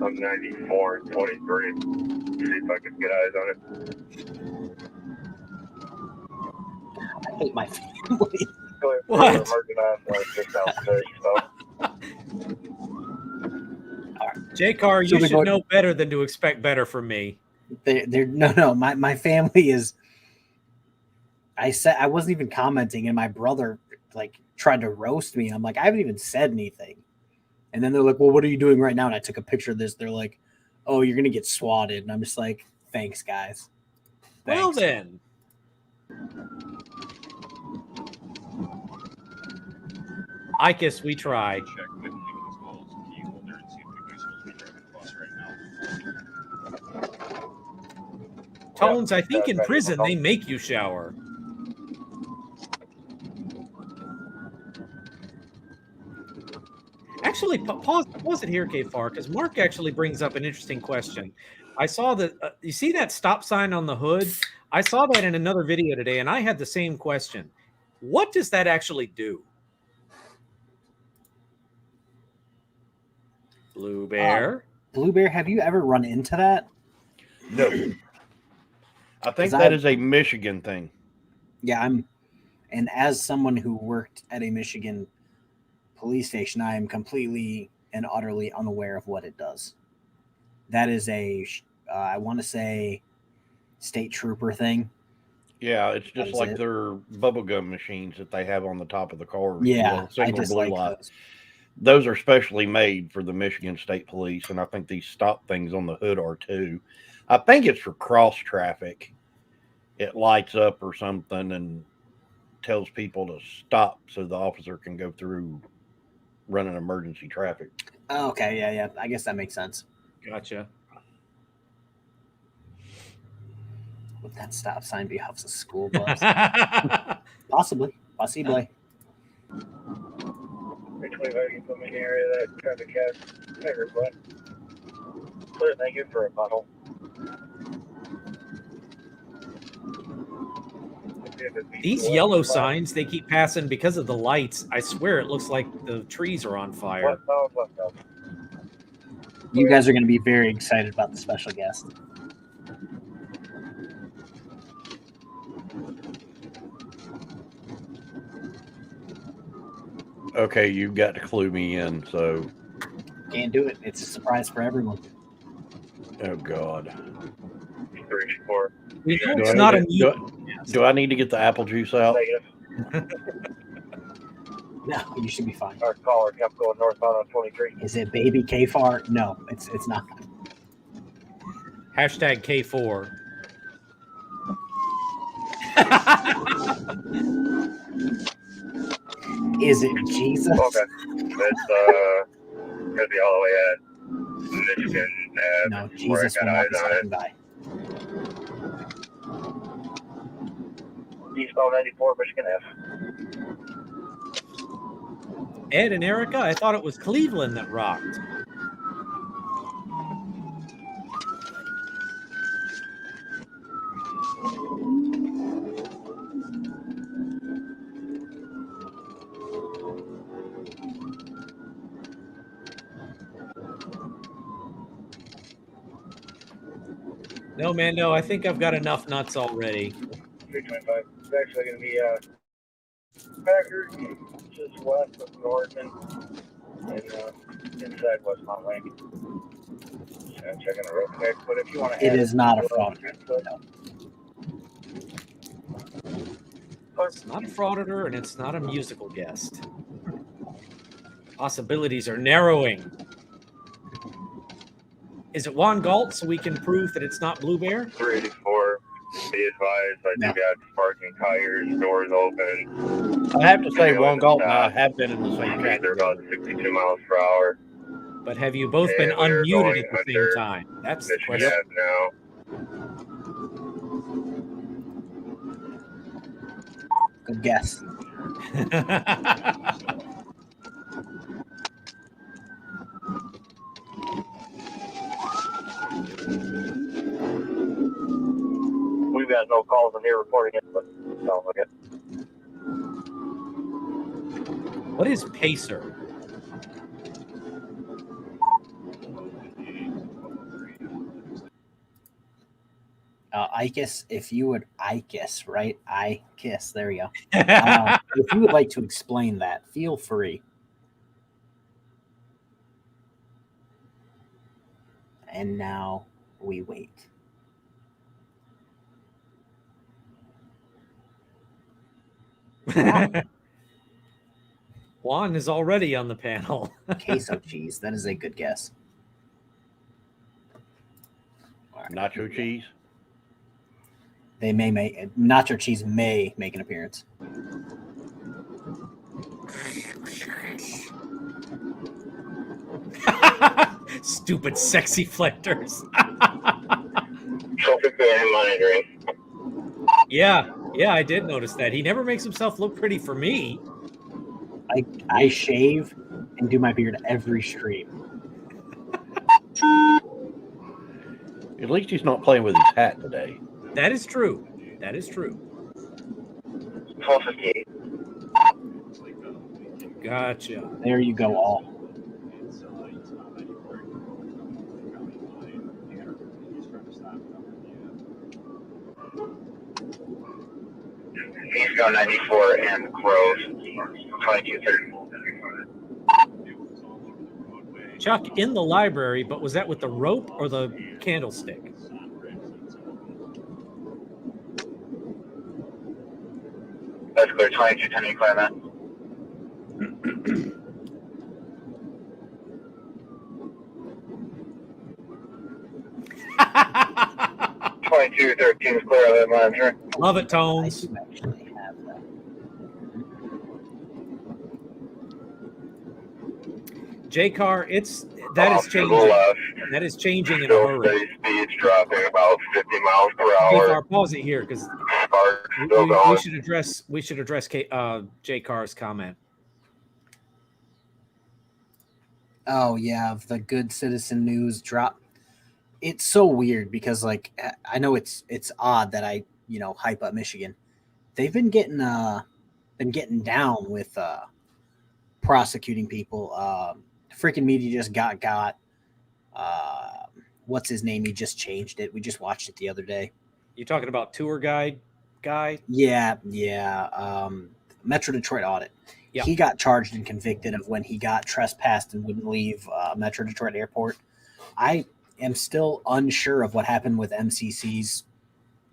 I'm 94 and 23. See if I can get eyes on it. I hate my family. What? J-Car, you should know better than to expect better from me. No. My family is. I wasn't even commenting, and my brother tried to roast me. I'm like, I haven't even said anything. And then they're like, well, what are you doing right now? And I took a picture of this. They're like, oh, you're going to get swatted. And I'm just like, thanks, guys. Thanks. Well, then. I guess we try. Tones, I think in prison they make you shower. Actually, pause it here, KFARR, because Mark actually brings up an interesting question. I saw that you see that stop sign on the hood. I saw that in another video today, and I had the same question. What does that actually do? Blue Bear. Blue Bear, have you ever run into that? No. I think that is a Michigan thing. Yeah, and as someone who worked at a Michigan police station, I am completely and utterly unaware of what it does. That is I want to say, state trooper thing. Yeah, it's just like their bubblegum machines that they have on the top of the car. Yeah, I just like those. Those are specially made for the Michigan State Police, and I think these stop things on the hood are too. I think it's for cross traffic. it lights up or something and tells people to stop so the officer can go through running emergency traffic. Oh, okay, yeah. I guess that makes sense. Gotcha. Would that stop sign be off the school bus? Possibly. 325, you put me in the area of that traffic has trigger, but clear, thank you for a bottle. These yellow signs they keep passing because of the lights. I swear it looks like the trees are on fire. You guys are going to be very excited about the special guest. Okay, you've got to clue me in, so. Can't do it. It's a surprise for everyone. Oh, God. 34. It's not a do I need to get the apple juice out? No, you should be fine. Our caller kept going northbound on 23. Is it baby KFARR? No, it's not. Hashtag K4. Is it Jesus? Okay. It's gonna be all the way at Michigan. No, Jesus will not be stopping by. Eastbound 94, Michigan F. Ed and Erica, I thought it was Cleveland that rocked. No, man, no. I think I've got enough nuts already. 325. It's actually going to be Packard, just west of Norton, and inside West Mount Lake. Checking the road quick, but if you want to it is not a frauditor. No. It's not a frauditor, and it's not a musical guest. Possibilities are narrowing. Is it Juan Galt, so we can prove that it's not Blue Bear? 384. Be advised, I do got sparking tires, doors open. I have to say, Juan Galt and I have been in the same chat. They're about 62 miles per hour. But have you both been unmuted at the same time? That's the question. Now. Good guess. We've got no calls in here reporting it, but sounds like it. What is Pacer? Icus, if you would, Icus, right? I-kiss, there you go. If you would like to explain that, feel free. And now we wait. Juan is already on the panel. Queso cheese, that is a good guess. Right. Nacho cheese? They may make nacho cheese may make an appearance. Stupid sexy flickers. Traffic van monitoring. Yeah, I did notice that. He never makes himself look pretty for me. I shave and do my beard every stream. At least he's not playing with his hat today. That is true. That is true. 1258. Gotcha. There you go, all. Eastbound 94 and Grove, 2230. Chuck, in the library, but was that with the rope or the candlestick? That's clear, 2210, clear that. #2213 is clear of Love it, Tones. I do actually have that. JCar, that is changing. That is changing in a hurry. Speed's dropping about 50 miles per hour. JCar, pause it here because we should address JCar's comment. Oh yeah, the Good Citizen News drop. It's so weird because like I know it's odd that I hype up Michigan. They've been getting down with prosecuting people. Freaking media just got what's his name? He just changed it. We just watched it the other day. You talking about tour guide guy? Yeah. Metro Detroit audit. Yep. He got charged and convicted of when he got trespassed and wouldn't leave Metro Detroit Airport. I am still unsure of what happened with MCC's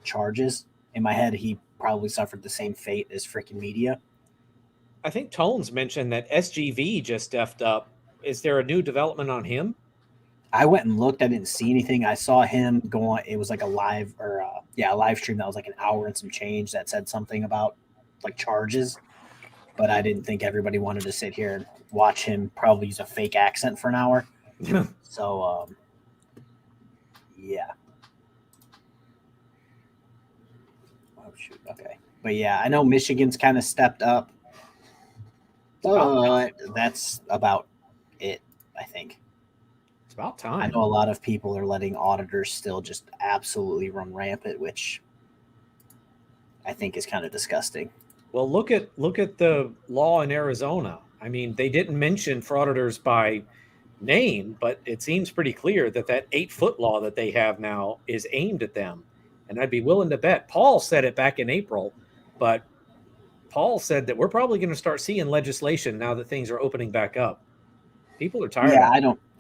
charges. In my head, he probably suffered the same fate as freaking media. I think Tones mentioned that SGV just effed up. Is there a new development on him? I went and looked. I didn't see anything. I saw him go on. It was like a live stream that was like an hour and some change that said something about like charges. But I didn't think everybody wanted to sit here and watch him probably use a fake accent for an hour. So, yeah. Oh, shoot. Okay. But yeah, I know Michigan's kind of stepped up. That's about it, I think. It's about time. I know a lot of people are letting auditors still just absolutely run rampant, which I think is kind of disgusting. Well, look at the law in Arizona. I mean, they didn't mention frauditors by name, but it seems pretty clear that 8-foot law that they have now is aimed at them. And I'd be willing to bet. Paul said it back in April, but Paul said that we're probably going to start seeing legislation now that things are opening back up. People are tired. Yeah, I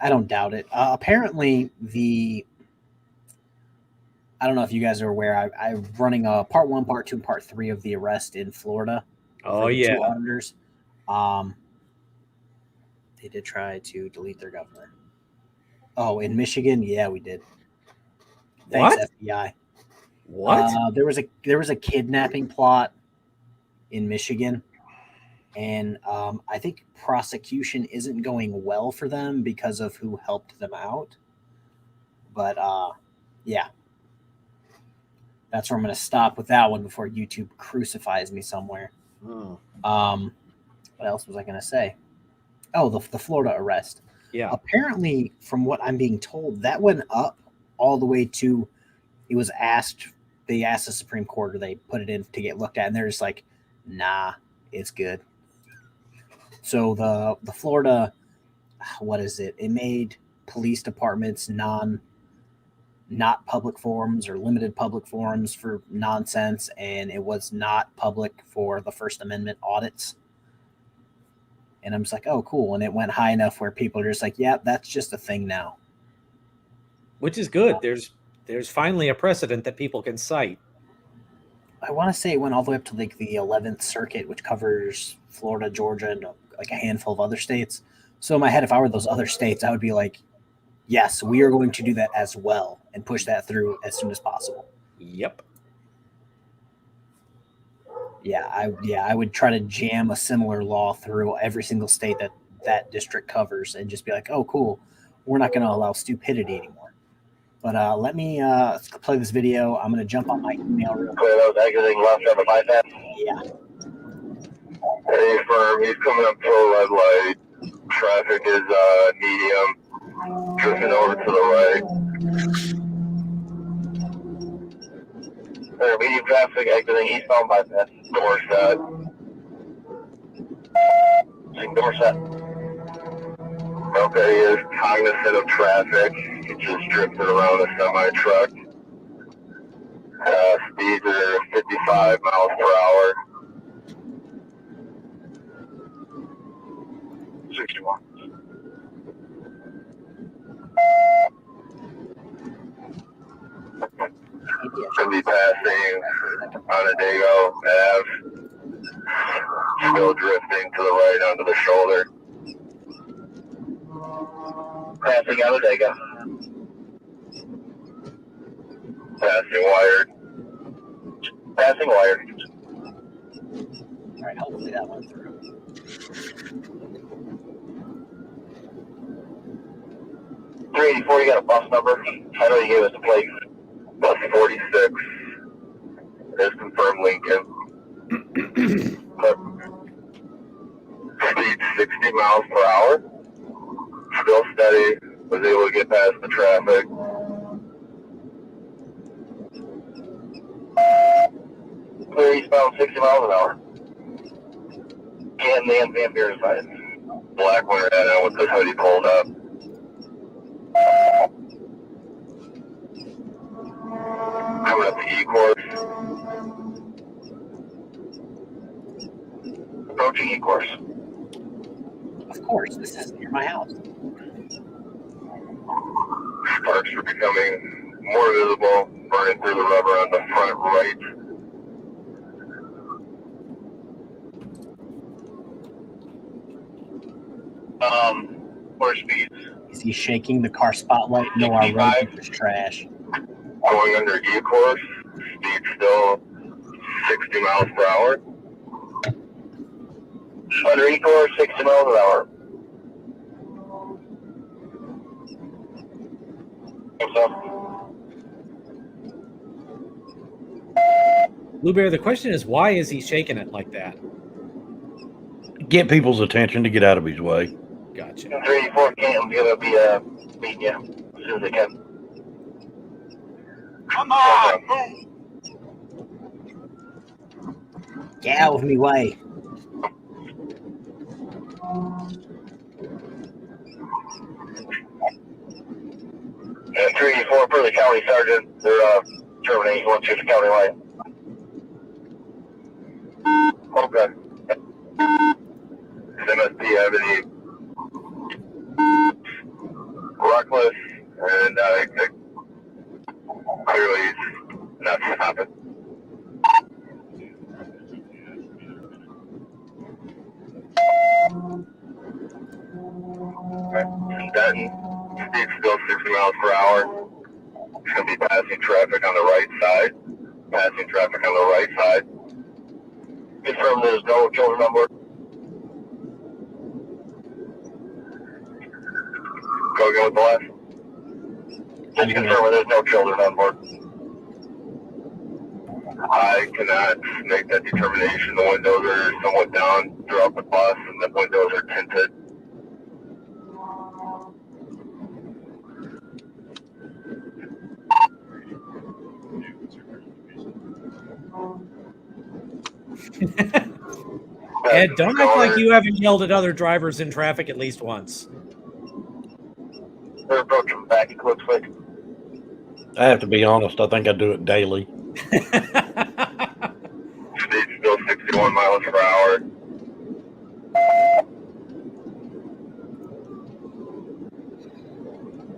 don't doubt it. Apparently, I don't know if you guys are aware. I'm running a part 1, part 2, part 3 of the arrest in Florida. Oh yeah, 2 auditors. They did try to delete their governor. Oh, in Michigan, yeah, we did. Thanks, what? FBI. What? There was a kidnapping plot in Michigan, and I think prosecution isn't going well for them because of who helped them out. But yeah, that's where I'm going to stop with that one before YouTube crucifies me somewhere. Oh. What else was I going to say? Oh, the Florida arrest. Yeah. Apparently, from what I'm being told, that went up all the way to. It was asked. They asked the Supreme Court, or they put it in to get looked at, and they're just like, "Nah, it's good." So the Florida, what is it? It made police departments not public forums or limited public forums for nonsense, and it was not public for the First Amendment audits. And I'm just like, oh, cool. And it went high enough where people are just like, yeah, that's just a thing now. Which is good. There's finally a precedent that people can cite. I want to say it went all the way up to like the 11th Circuit, which covers Florida, Georgia, and like a handful of other states. So in my head, if I were those other states, I would be like, yes, we are going to do that as well and push that through as soon as possible. Yep. I would try to jam a similar law through every single state that district covers and just be like, oh, cool. We're not going to allow stupidity anymore. But let me play this video. I'm going to jump on my email real quick. That was exiting left on the bypass? Yeah. Hey, firm. He's coming up to a red light. Traffic is medium. Drifting over to the right. Medium traffic exiting eastbound bypass. Door set. Door set. Okay, he is cognizant of traffic. He just drifted around a semi-truck. Speeds are 55 miles per hour. 61. Should be passing Onondaga Ave. Still drifting to the right onto the shoulder. Passing Onondaga. Passing Wired. Passing wire. All right, hopefully that went through. $384, you got a bus number? I know you gave us a plate. Bus 46. It is confirmed Lincoln. Speed 60 miles per hour. Still steady. Was able to get past the traffic. Clear eastbound 60 miles an hour. Canton and Van Buren side. Black winter hat on with the hoodie pulled up. Coming up to E-course. Approaching E-course. Of course, this is near my house. Sparks are becoming more visible, burning through the rubber on the front right. Horse speeds. Is he shaking the car spotlight? No, our road is trash. Going under E-course, speed still 60 miles per hour. Under E-course, 60 miles an hour. Blue Bear, the question is, why is he shaking it like that? Get people's attention to get out of his way. Gotcha. 384 Canton's gonna be meeting you as soon as they can. Come on, move. Get out of me way. And 384 for the county sergeant. They're terminating once you're the county line. Okay. Does MSP have any reckless and clearly not stopping? Okay. Denton, speed still 60 miles per hour. It's going to be passing traffic on the right side. Passing traffic on the right side. Confirm there's no children on board. Go again with the last. Just confirm there's no children on board. I cannot make that determination. The windows are somewhat down throughout the bus and the windows are tinted. Ed, don't act like you haven't yelled at other drivers in traffic at least once. They're approaching back, it looks like. I have to be honest, I think I do it daily. Speed still 61 miles per hour.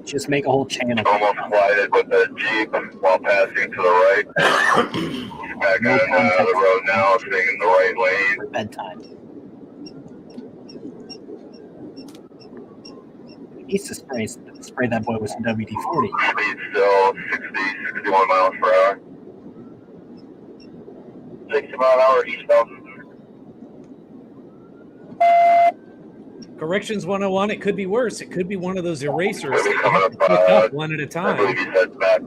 Just make a whole channel. Almost collided with a Jeep while passing to the right. Back No on context. the road now, staying in the right lane. For bedtime. He needs to spray that boy with some WD-40. Speed still 61 miles per hour. 60 mile an hour eastbound. Corrections 101, it could be worse. It could be one of those erasers that you Coming have to pick up one at a I believe time. he said back.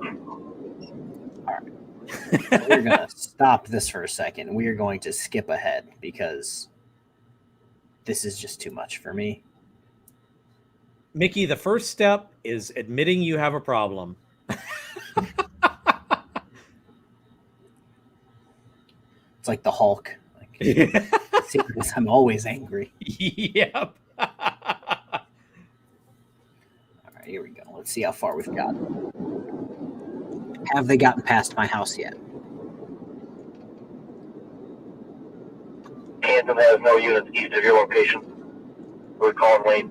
We're going to stop this for a second. We are going to skip ahead because this is just too much for me. Mickey, the first step is admitting you have a problem. It's like the Hulk. Like, secrets, I'm always angry. Yep. All right, here we go. Let's see how far we've got. Have they gotten past my house yet? Canton has no units east of your location. We're calling Wayne.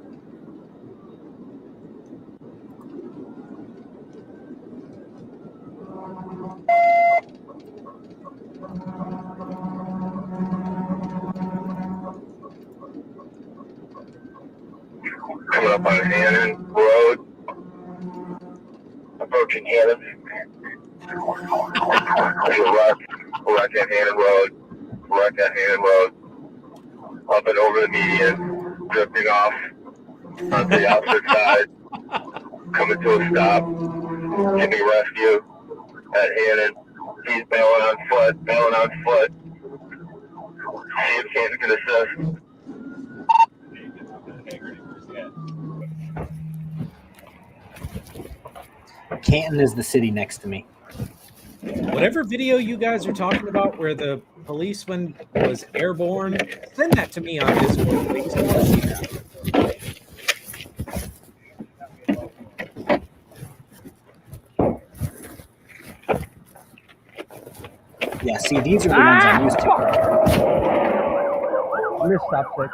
Coming up on Hannon Road. Approaching Hannon. There's a wreck at Hannon Road, up and over the median, drifting off onto the opposite side, coming to a stop, giving rescue at Hannon. He's bailing on foot. See if Canton can assist. Canton is the city next to me. Whatever video you guys are talking about where the policeman was airborne, send that to me on Discord, please. I want to see that. Yeah, see, these are the ones I'm used to. Missed stop quick.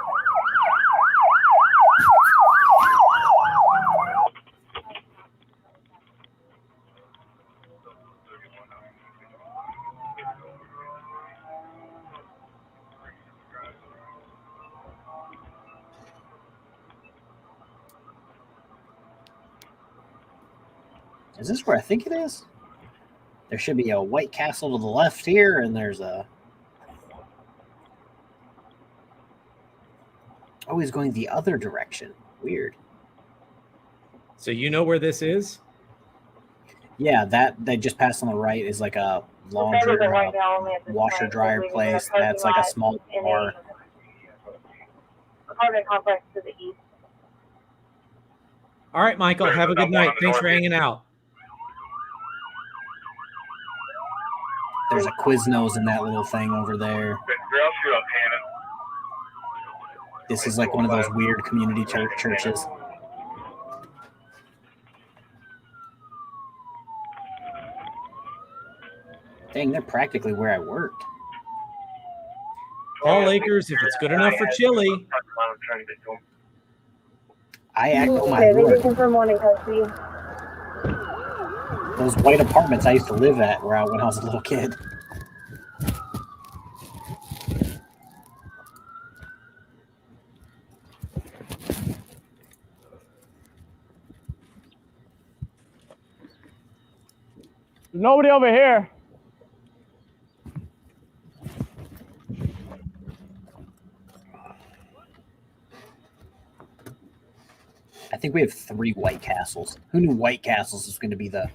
Is this where I think it is? There should be a White Castle to the left here, and there's a... Oh, he's going the other direction. Weird. So you know where this is? Yeah, that they just passed on the right is like a laundry, washer dryer place. That's like a small bar. Apartment complex to the east. All right, Michael, have a good night. Thanks for hanging out. There's a Quiznos in that little thing over there. This is like one of those weird community churches. Dang, they're practically where I worked. Paul Akers, if it's good enough for chili. I echo my word. For morning custody. Those white apartments I used to live at when I was a little kid. There's nobody over here. I think we have 3 White Castles. Who knew White Castles was going to be the...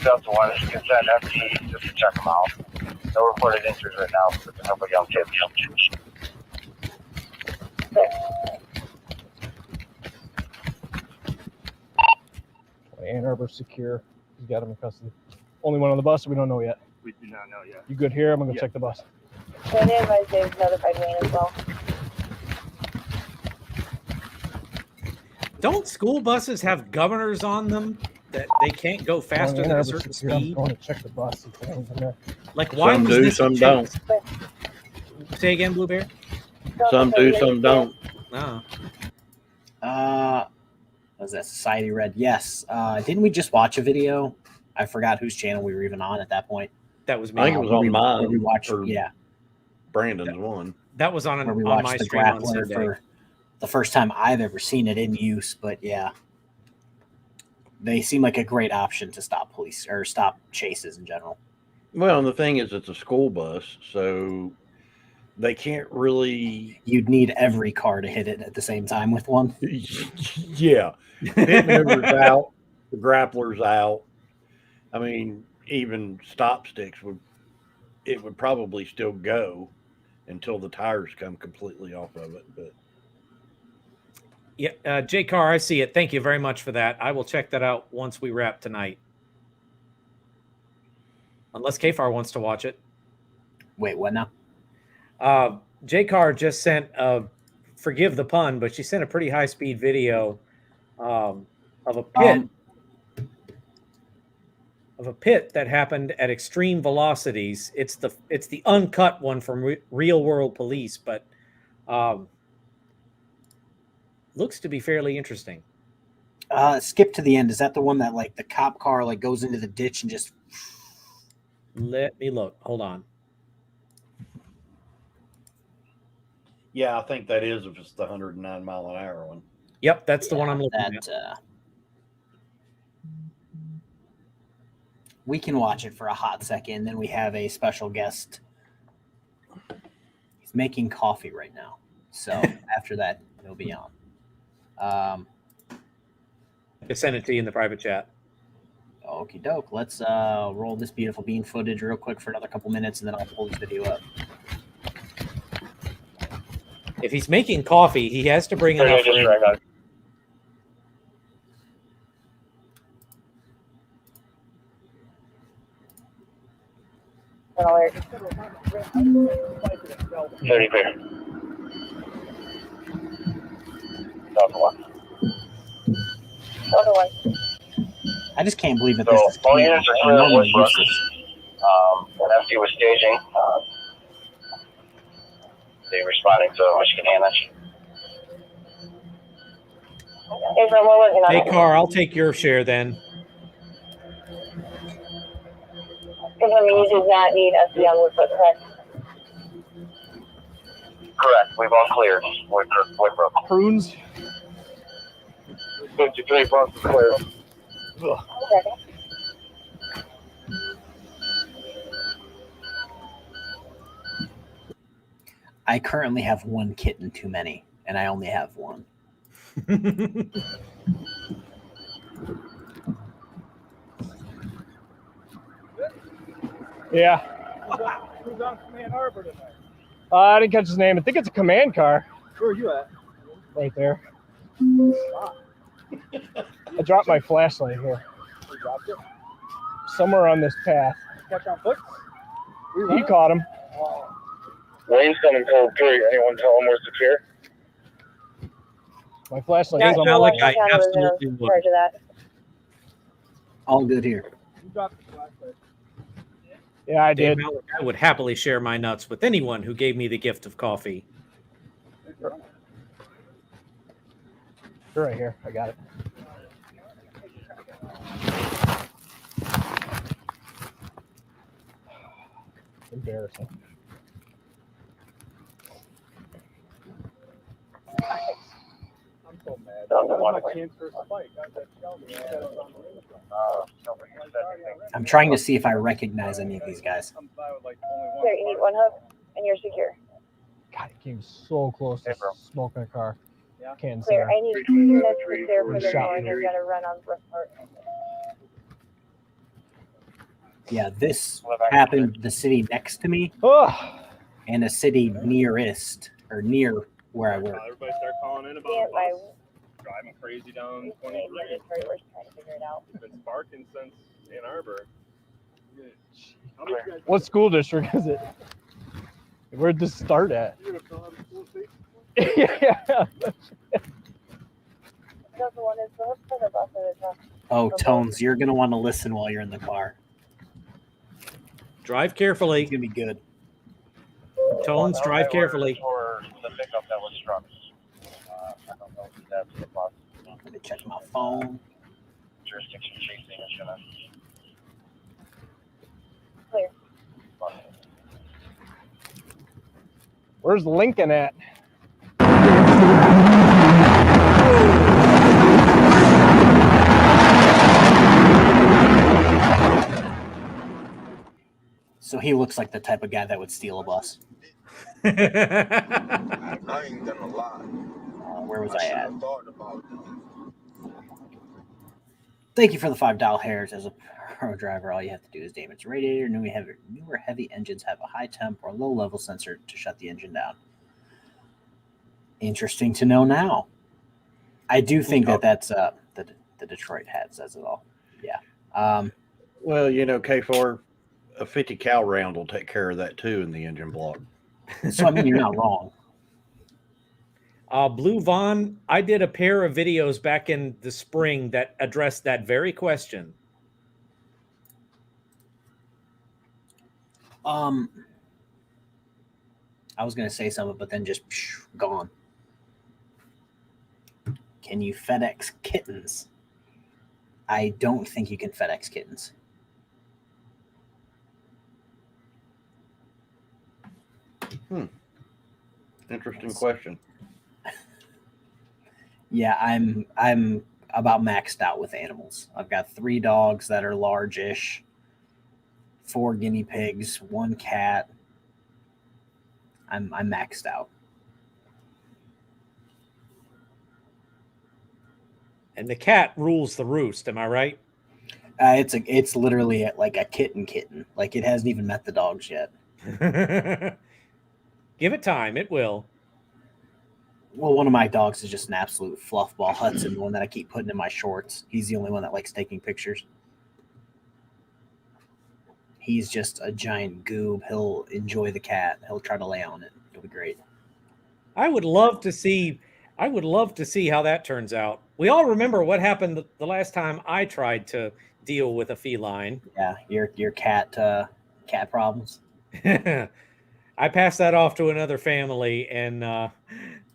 Delta 1 is consent FT just to check them out. No reported injuries right now, but there's nobody else here. Ann Arbor secure. He's got him in custody. Only one on the bus, so we don't know yet. We do not know yet. You good here? I'm gonna go check the bus. Sandy advised Dave's notified Wayne as well. Don't school buses have governors on them that they can't go faster than a certain speed? I'm going to check the bus. Like, why Some was do, this some don't. Say again, Blue Bear? Some do, some don't. No. Was that Society Red? Yes. Didn't we just watch a video? I forgot whose channel we were even on at that point. That was me. I think it was on mine. We watched, yeah. Brandon's one. That was on, where we on watched my the stream on grappler Sunday. for the first time I've ever seen it in use. But yeah, they seem like a great option to stop police or stop chases in general. Well, and the thing is, it's a school bus, so they can't really. You'd need every car to hit it at the same time with one. Yeah, pit mover's out, the grappler's out. I mean, even stop sticks would probably still go until the tires come completely off of it. But yeah, KFARR, I see it. Thank you very much for that. I will check that out once we wrap tonight. Unless KFARR wants to watch it. Wait, what now? KFARR just sent forgive the pun, but she sent a pretty high-speed video of a pit. Of a pit that happened at extreme velocities. It's the uncut one from Real World Police, but looks to be fairly interesting. Skip to the end. Is that the one that like the cop car like goes into the ditch and just? Let me look. Hold on. Yeah, I think that is if it's the 109-mile-an-hour one. Yep, that's the one I'm looking at. We can watch it for a hot second. Then we have a special guest. He's making coffee right now. So after that, he'll be on. I sent it to you in the private chat. Okie doke. Let's roll this beautiful bean footage real quick for another couple minutes, and then I'll pull this video up. If he's making coffee, he has to bring enough. I just can't believe that this is all units are clear on Westbrook. An FT was staging. They responding to Michigan Annex. Hey, Carr, I'll take your share then. You did not need us to be on Woodbrook, correct? Correct. We've all cleared. Woodbrook. Prunes. 53 bucks is clear. Okay. I currently have one kitten too many, and I only have one. Yeah. Who's on Command Harbor tonight? I didn't catch his name. I think it's a command car. Where are you at? Right there. I dropped my flashlight here. You dropped it? Somewhere on this path. Catch on foot? He caught him. Wayne's coming code 3. Anyone tell him we're secure? My flashlight Hey, is on Malik, the I absolutely would. Charge of that. All good here. You dropped the flashlight. Yeah, I Dave did. Malik, I would happily share my nuts with anyone who gave me the gift of coffee. They're right here. I got it. Embarrassing. I'm so mad. I want a chance for a spike. I'm trying to see if I recognize any of these guys. There, you need one hub, and you're secure. God, it came so close to smoking a car. Kansas Clear. Center. I need 2 minutes to clear for the Shot morning. me. I've got to run on Brookport. Yeah, this happened the city next to me and a city nearest or near where I work. Everybody start calling in about Yeah, my driving crazy down we're 23. just trying to figure it out. It's been sparking since Ann Arbor. What school district is it? Where'd this start at? Yeah. That's the one is the hook for the bus or the truck. Oh, Tones, you're going to want to listen while you're in the car. Drive carefully. It's going to be good. Tones, drive carefully. For the pickup that was struck. I don't know if that's the bus. Let me check my phone. Jurisdiction chasing is gonna. Clear. Where's Lincoln at? So he looks like the type of guy that would steal a bus. I ain't gonna lie. Where was I at? Thank you for the $5 hairs. As a pro driver, all you have to do is damage the radiator. Newer heavy engines have a high temp or low level sensor to shut the engine down. Interesting to know now. I do think that's the Detroit head says it all. Yeah. Well, you know, KFARR, a 50 cal round will take care of that too in the engine block. So I mean, you're not wrong. Blue Vaughn, I did a pair of videos back in the spring that addressed that very question. I was going to say something, but then just gone. Can you FedEx kittens? I don't think you can FedEx kittens. Interesting question. Yeah, I'm about maxed out with animals. I've got 3 dogs that are large-ish, 4 guinea pigs, 1 cat. I'm maxed out. And the cat rules the roost. Am I right? It's literally like a kitten. Like it hasn't even met the dogs yet. Give it time; it will. Well, one of my dogs is just an absolute fluffball. Hudson, the one that I keep putting in my shorts. He's the only one that likes taking pictures. He's just a giant goob. He'll enjoy the cat. He'll try to lay on it. It'll be great. I would love to see how that turns out. We all remember what happened the last time I tried to deal with a feline. Yeah, your cat problems. I passed that off to another family, and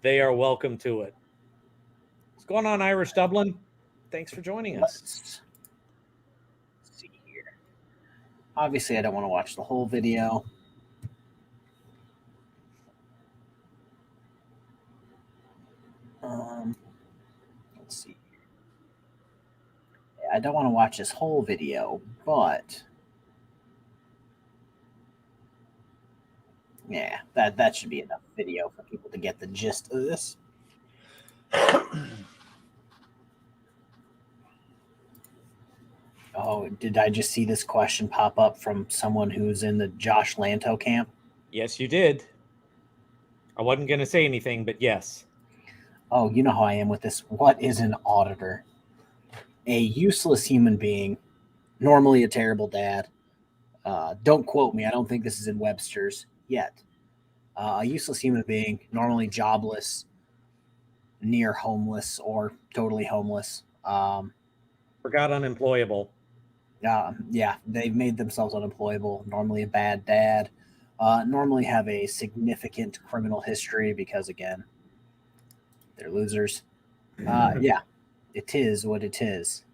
they are welcome to it. What's going on, Irish Dublin? Thanks for joining us. Let's see here. Obviously, I don't want to watch the whole video. Let's see. I don't want to watch this whole video, but yeah, that should be enough video for people to get the gist of this. Oh, did I just see this question pop up from someone who's in the Josh Lanto camp? Yes, you did. I wasn't going to say anything, but yes. Oh, you know how I am with this. What is an auditor? A useless human being, normally a terrible dad. Don't quote me. I don't think this is in Webster's yet. A useless human being, normally jobless, near homeless, or totally homeless. Forgot unemployable. Yeah, they've made themselves unemployable. Normally a bad dad. Normally have a significant criminal history because, again, they're losers. Yeah, it is what it is.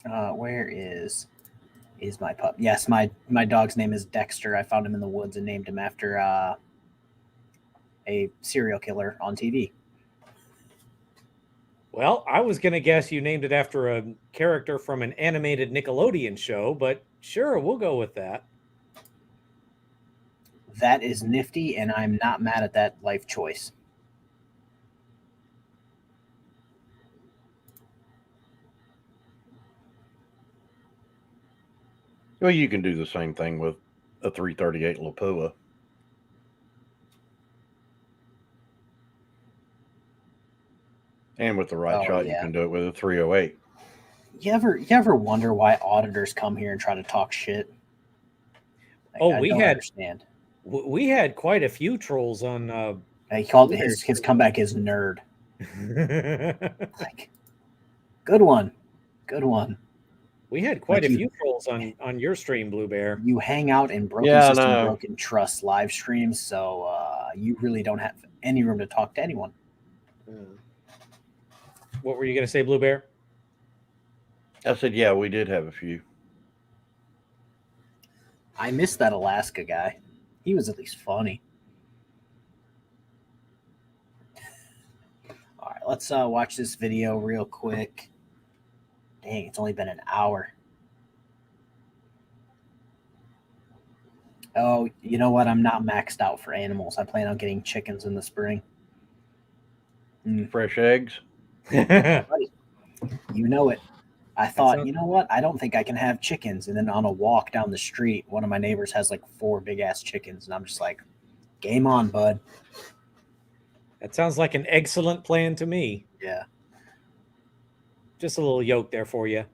Where is my pup? Yes, my dog's name is Dexter. I found him in the woods and named him after a serial killer on TV. Well, I was going to guess you named it after a character from an animated Nickelodeon show, but sure, we'll go with that. That is nifty, and I'm not mad at that life choice. Well, you can do the same thing with a 338 Lapua. And with the right shot, yeah. You can do it with a 308. You ever wonder why auditors come here and try to talk shit? Like, we had quite a few trolls on. He called his comeback is nerd. Like, good one. We had quite a few trolls on your stream, Blue Bear. You hang out in broken system, broken trust live streams, so you really don't have any room to talk to anyone. What were you going to say, Blue Bear? I said, yeah, we did have a few. I missed that Alaska guy. He was at least funny. All right, let's watch this video real quick. Dang, it's only been an hour. Oh, you know what? I'm not maxed out for animals. I plan on getting chickens in the spring. Fresh eggs? Buddy, you know it. I thought, you know what? I don't think I can have chickens. And then on a walk down the street, one of my neighbors has like 4 big-ass chickens. And I'm just like, game on, bud. That sounds like an excellent plan to me. Yeah. Just a little yoke there for you.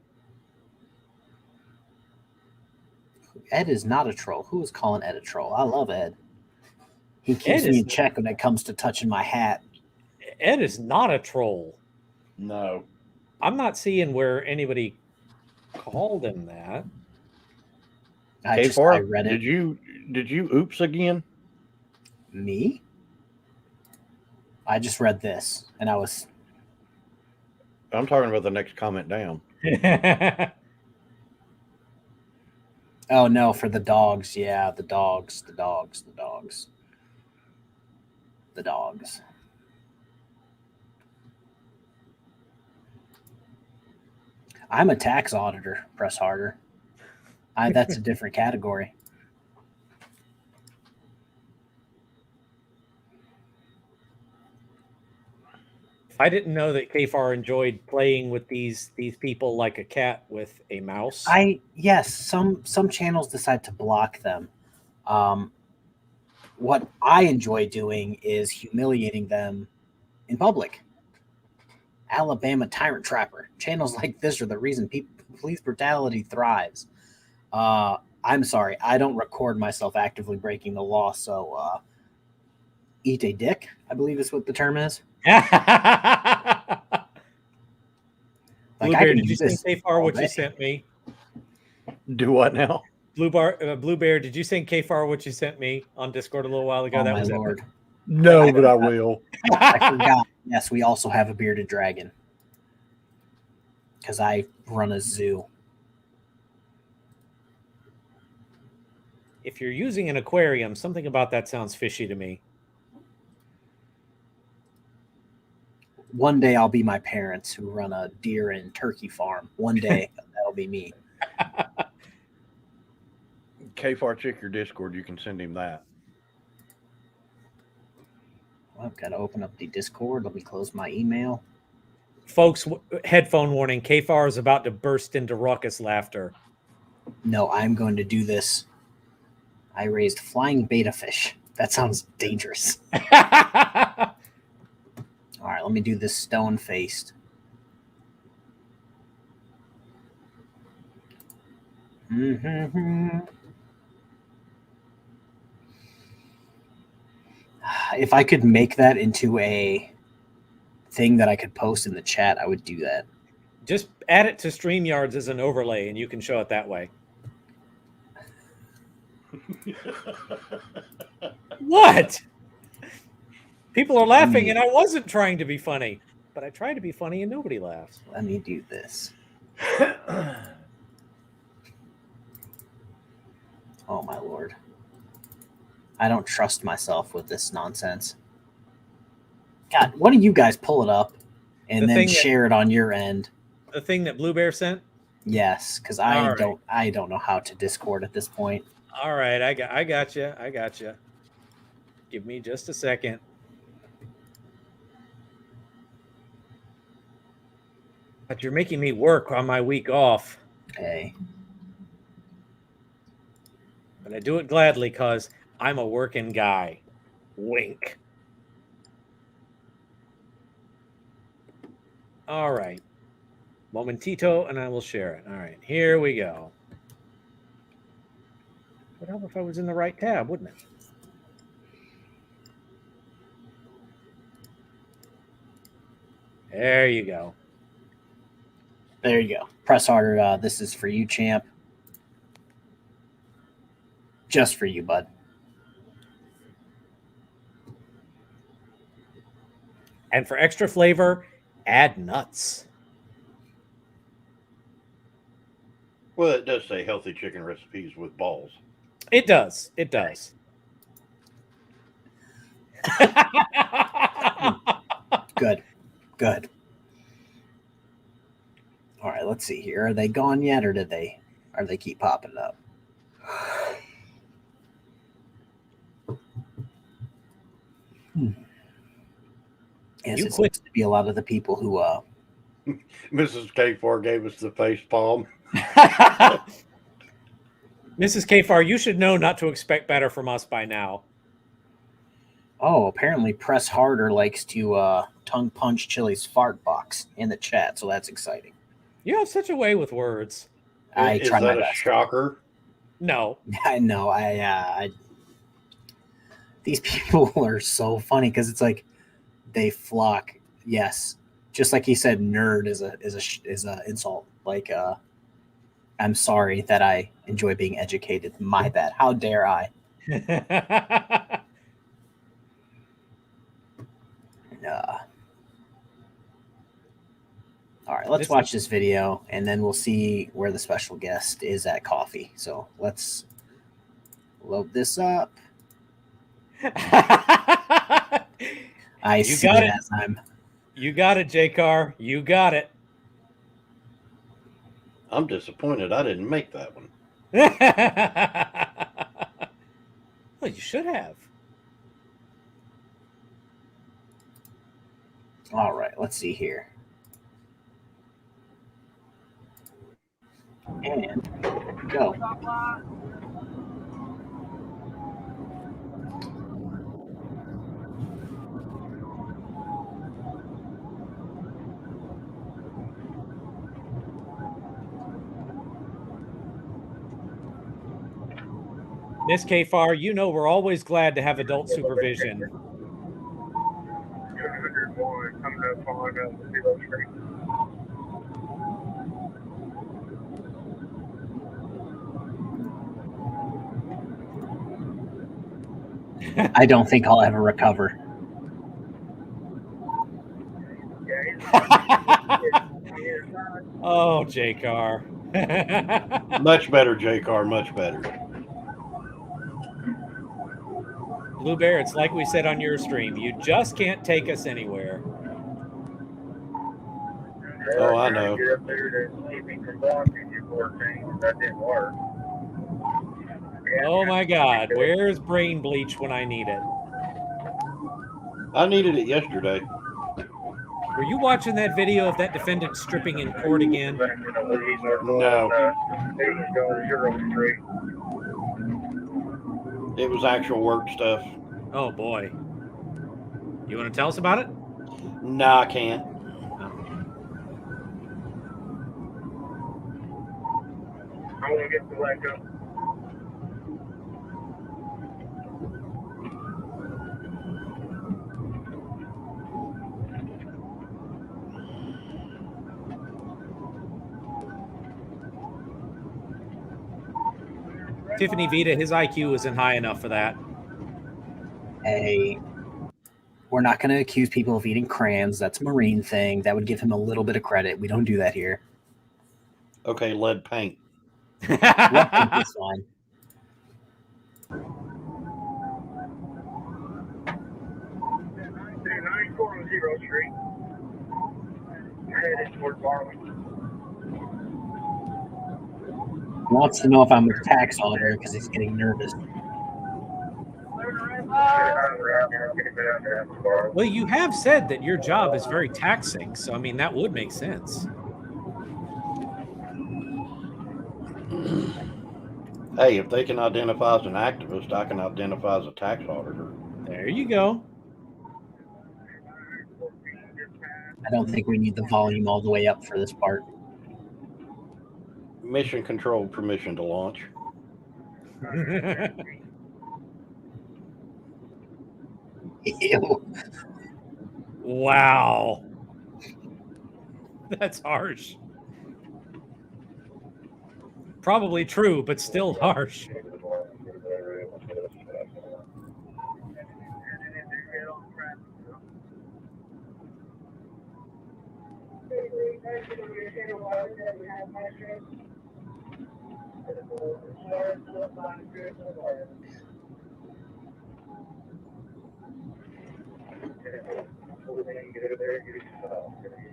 Ed is not a troll. Who is calling Ed a troll? I love Ed. He keeps me in check when it comes to touching my hat. Ed is not a troll. No. I'm not seeing where anybody called him that. KFARR, I read it. Did you oops again? Me? I just read this, and I was... I'm talking about the next comment down. Oh no, for the dogs. Yeah, the dogs. I'm a tax auditor. Press harder. That's a different category. I didn't know that KFAR enjoyed playing with these people like a cat with a mouse. Yes, some channels decide to block them. What I enjoy doing is humiliating them in public. Alabama Tyrant Trapper. Channels like this are the reason police brutality thrives. I'm sorry, I don't record myself actively breaking the law, so eat a dick, I believe is what the term is. Bluebear, did you send KFAR what you sent me? Do what now? Bluebear, did you send KFAR what you sent me on Discord a little while ago? Oh, that my was lord. epic. No, but I will. I forgot. Yes, we also have a bearded dragon. Because I run a zoo. If you're using an aquarium, something about that sounds fishy to me. One day I'll be my parents who run a deer and turkey farm. One day that'll be me. KFAR, check your Discord. You can send him that. Well, I've got to open up the Discord. Let me close my email. Folks, headphone warning. KFAR is about to burst into raucous laughter. No, I'm going to do this. I raised flying beta fish. That sounds dangerous. All right, let me do this stone-faced. If I could make that into a thing that I could post in the chat, I would do that. Just add it to StreamYards as an overlay, and you can show it that way. What? People are laughing, and I wasn't trying to be funny. But I try to be funny, and nobody laughs. Let me do this. Oh, my lord. I don't trust myself with this nonsense. God, why don't you guys pull it up and then share it on your end? The thing that Bluebear sent? Yes, because I don't know how to Discord at this point. All right, I got you. I got you. Give me just a second. But you're making me work on my week off. Okay. But I do it gladly because I'm a working guy. Wink. All right. Momentito, and I will share it. All right, here we go. Would help if I was in the right tab, wouldn't it? There you go. There you go. Press harder. This is for you, champ. Just for you, bud. And for extra flavor, add nuts. Well, it does say healthy chicken recipes with balls. It does. It does. Good. Good. All right, let's see here. Are they gone yet, or are they keep popping up? Yes, it seems to be a lot of the people who Mrs. KFAR gave us the face palm. Mrs. KFAR, you should know not to expect better from us by now. Oh, apparently Press Harder likes to tongue punch Chili's fart box in the chat, so that's exciting. You have such a way with words. I try my best. Is that a shocker? No. I know. I these people are so funny because it's like they flock. Yes, just like he said, nerd is a insult. Like, I'm sorry that I enjoy being educated. My bad. How dare I? All All right, let's watch this video, and then we'll see where the special guest is at coffee. So let's load this up. I see it as I'm. You got it, JCar. You got it. I'm disappointed I didn't make that one. Well, you should have. All right, let's see here. And go. Miss KFARR, you know we're always glad to have adult supervision. 201 coming up on 0 Street. I don't think I'll ever recover. Oh, JCar. Much better, JCar, much better. Blue Bear, it's like we said on your stream. You just can't take us anywhere. Oh, I know. Get up there to keep me from blocking you 14. That didn't work. Oh my God, where's brain bleach when I need it? I needed it yesterday. Were you watching that video of that defendant stripping in court again? No. It was actual work stuff. Oh boy. You want to tell us about it? No, I can't. I want to get the leg up. Tiffany Vita, his IQ isn't high enough for that. Hey, we're not going to accuse people of eating crayons. That's a Marine thing. That would give him a little bit of credit. We don't do that here. Okay, lead paint. Lead paint is fine. 94 on 0 Street. Headed toward Barley. He wants to know if I'm a tax auditor because he's getting nervous. Well, you have said that your job is very taxing, so I mean that would make sense. Hey, if they can identify as an activist, I can identify as a tax auditor. There you go. I don't think we need the volume all the way up for this part. Mission control permission to launch. Ew. Wow. That's harsh. Probably true, but still harsh.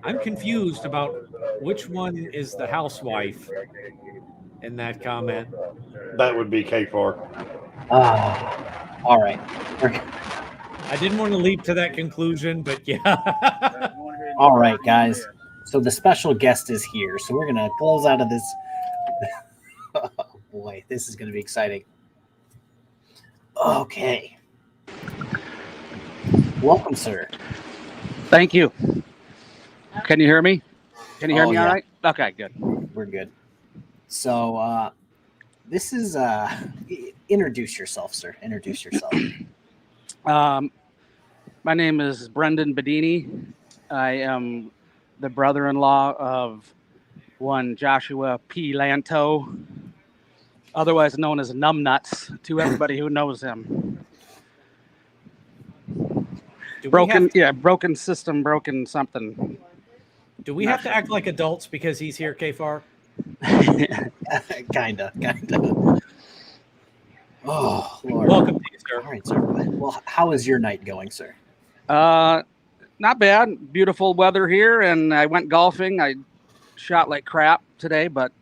I'm confused about which one is the housewife in that comment. That would be KFARR. All right. I didn't want to leap to that conclusion, but yeah. All right, guys. So the special guest is here. So we're going to close out of this. Oh, boy, this is going to be exciting. Okay. Welcome, sir. Thank you. Can you hear me? Can you hear me all yeah. right? Okay, good. We're good. So this is introduce yourself, sir. Introduce yourself. My name is Brendan Bedini. I am the brother-in-law of one Joshua P. Lanto, otherwise known as Numbnuts to everybody who knows him. Broken system, broken something. Do we have to act like adults because he's here, KFARR? Kinda. Oh, Lord. Welcome to you, sir. All right, sir. Well, how is your night going, sir? Not bad. Beautiful weather here, and I went golfing. I shot like crap today, but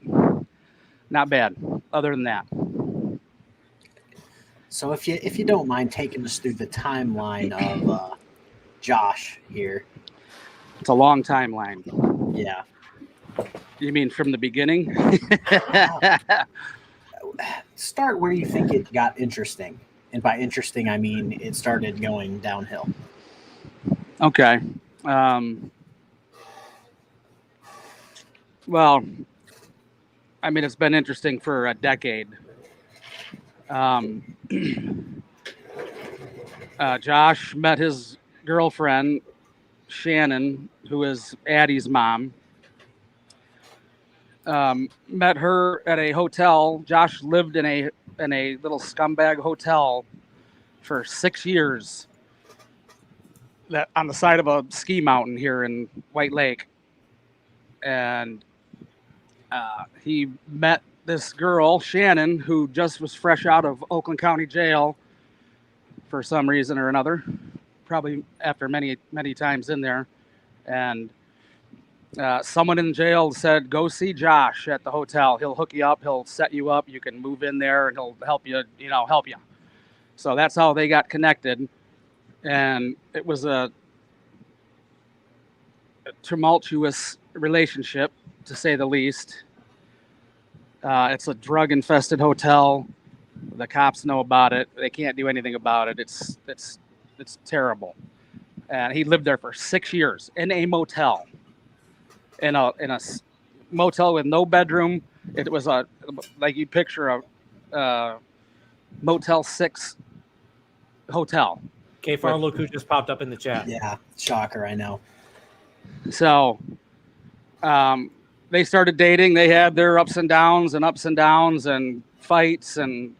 not bad. Other than that. So if you don't mind taking us through the timeline of Josh here. It's a long timeline. Yeah. You mean from the beginning? Start where you think it got interesting. And by interesting, I mean it started going downhill. Okay. Well, I mean, it's been interesting for a decade. Josh met his girlfriend, Shannon, who is Addie's mom. Met her at a hotel. Josh lived in a little scumbag hotel for 6 years. That on the side of a ski mountain here in White Lake, and he met this girl, Shannon, who just was fresh out of Oakland County Jail for some reason or another, probably after many times in there, and someone in jail said, "Go see Josh at the hotel. He'll hook you up. He'll set you up. You can move in there, and he'll help you. Help you." So that's how they got connected. And it was a tumultuous relationship, to say the least. It's a drug-infested hotel. The cops know about it. They can't do anything about it. It's terrible. And he lived there for 6 years in a motel, in a motel with no bedroom. It was like you picture a Motel 6 hotel. KFARR, look who just popped up in the chat. Yeah, shocker, I know. So they started dating. They had their ups and downs and fights and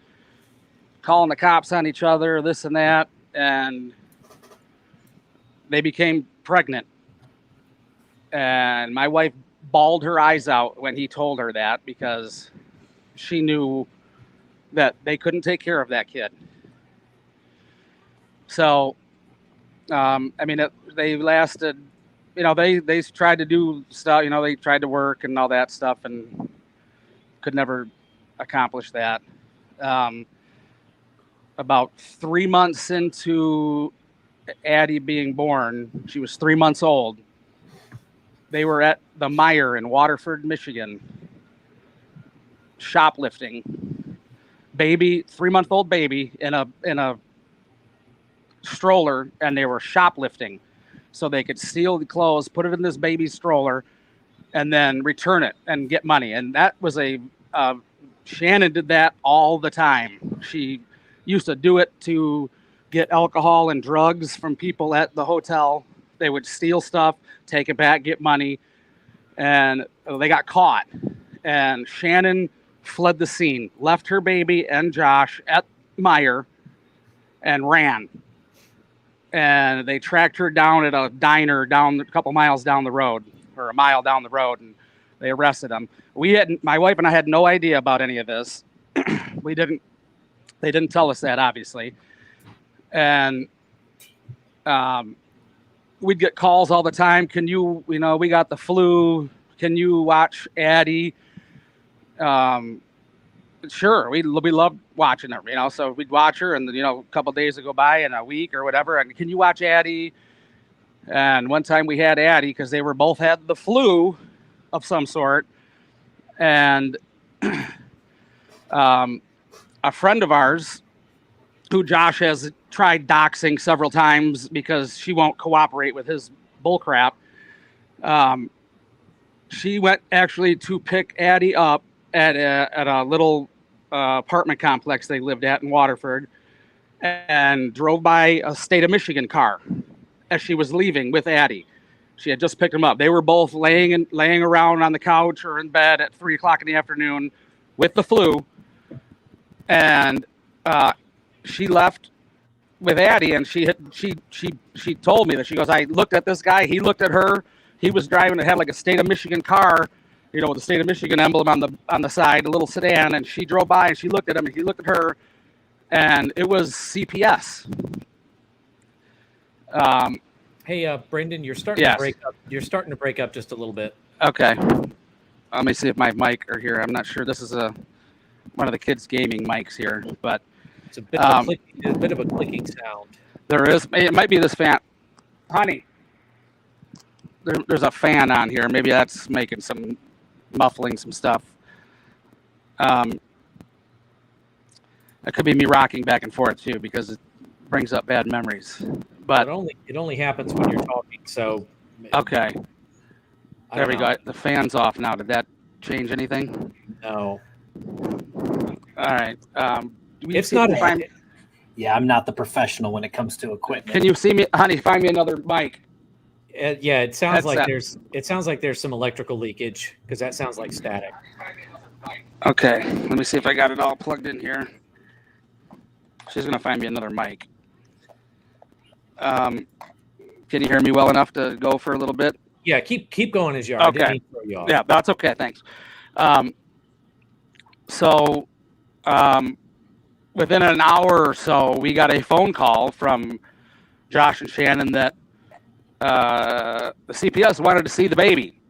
calling the cops on each other, this and that. And they became pregnant. And my wife bawled her eyes out when he told her that, because she knew that they couldn't take care of that kid. So, they lasted, they tried to do stuff, they tried to work and all that stuff and could never accomplish that. About 3 months into Addie being born, she was 3 months old. They were at the Meijer in Waterford, Michigan, shoplifting. Baby, 3-month-old baby in a stroller, and they were shoplifting so they could steal the clothes, put it in this baby's stroller, and then return it and get money. And that was Shannon did that all the time. She used to do it to get alcohol and drugs from people at the hotel. They would steal stuff, take it back, get money, and they got caught. And Shannon fled the scene, left her baby and Josh at Meijer, and ran. And they tracked her down at a diner a couple miles down the road, or a mile down the road, and they arrested him. My wife and I had no idea about any of this. They didn't tell us that, obviously. And we'd get calls all the time. Can you, we got the flu. Can you watch Addie? Sure, we loved watching her, so we'd watch her, and a couple of days would go by, and a week or whatever, and can you watch Addie? And one time we had Addie because they both had the flu of some sort, and a friend of ours, who Josh has tried doxing several times because she won't cooperate with his bullcrap, she went actually to pick Addie up at a little apartment complex they lived at in Waterford, and drove by a state of Michigan car as she was leaving with Addie. She had just picked him up. They were both laying around on the couch or in bed at 3:00 in the afternoon with the flu, and she left with Addie, and she told me that, she goes, I looked at this guy, he looked at her, he was driving. It had like a state of Michigan car, you know, with the state of Michigan emblem on the side, a little sedan, and she drove by and she looked at him and he looked at her, and it was CPS. Hey, Brendan, you're starting to break up. You're starting to break up just a little bit. Okay. Let me see if my mic are here. I'm not sure. This is one of the kids' gaming mics here, but it's a bit of a clicking sound. There is. It might be this fan. Honey, there's a fan on here. Maybe that's making some muffling some stuff. It could be me rocking back and forth too, because it brings up bad memories. But it only happens when you're talking. So okay. There we go. The fan's off now. Did that change anything? No. All right. It's not. Yeah, I'm not the professional when it comes to equipment. Can you see me, honey? Find me another mic. Yeah, it sounds like there's some electrical leakage because that sounds like static. Okay, let me see if I got it all plugged in here. She's gonna find me another mic. Can you hear me well enough to go for a little bit? Yeah, keep going as you are. Okay. I didn't mean to throw you off. Yeah, that's okay. Thanks. Within an hour or so, we got a phone call from Josh and Shannon that the CPS wanted to see the baby,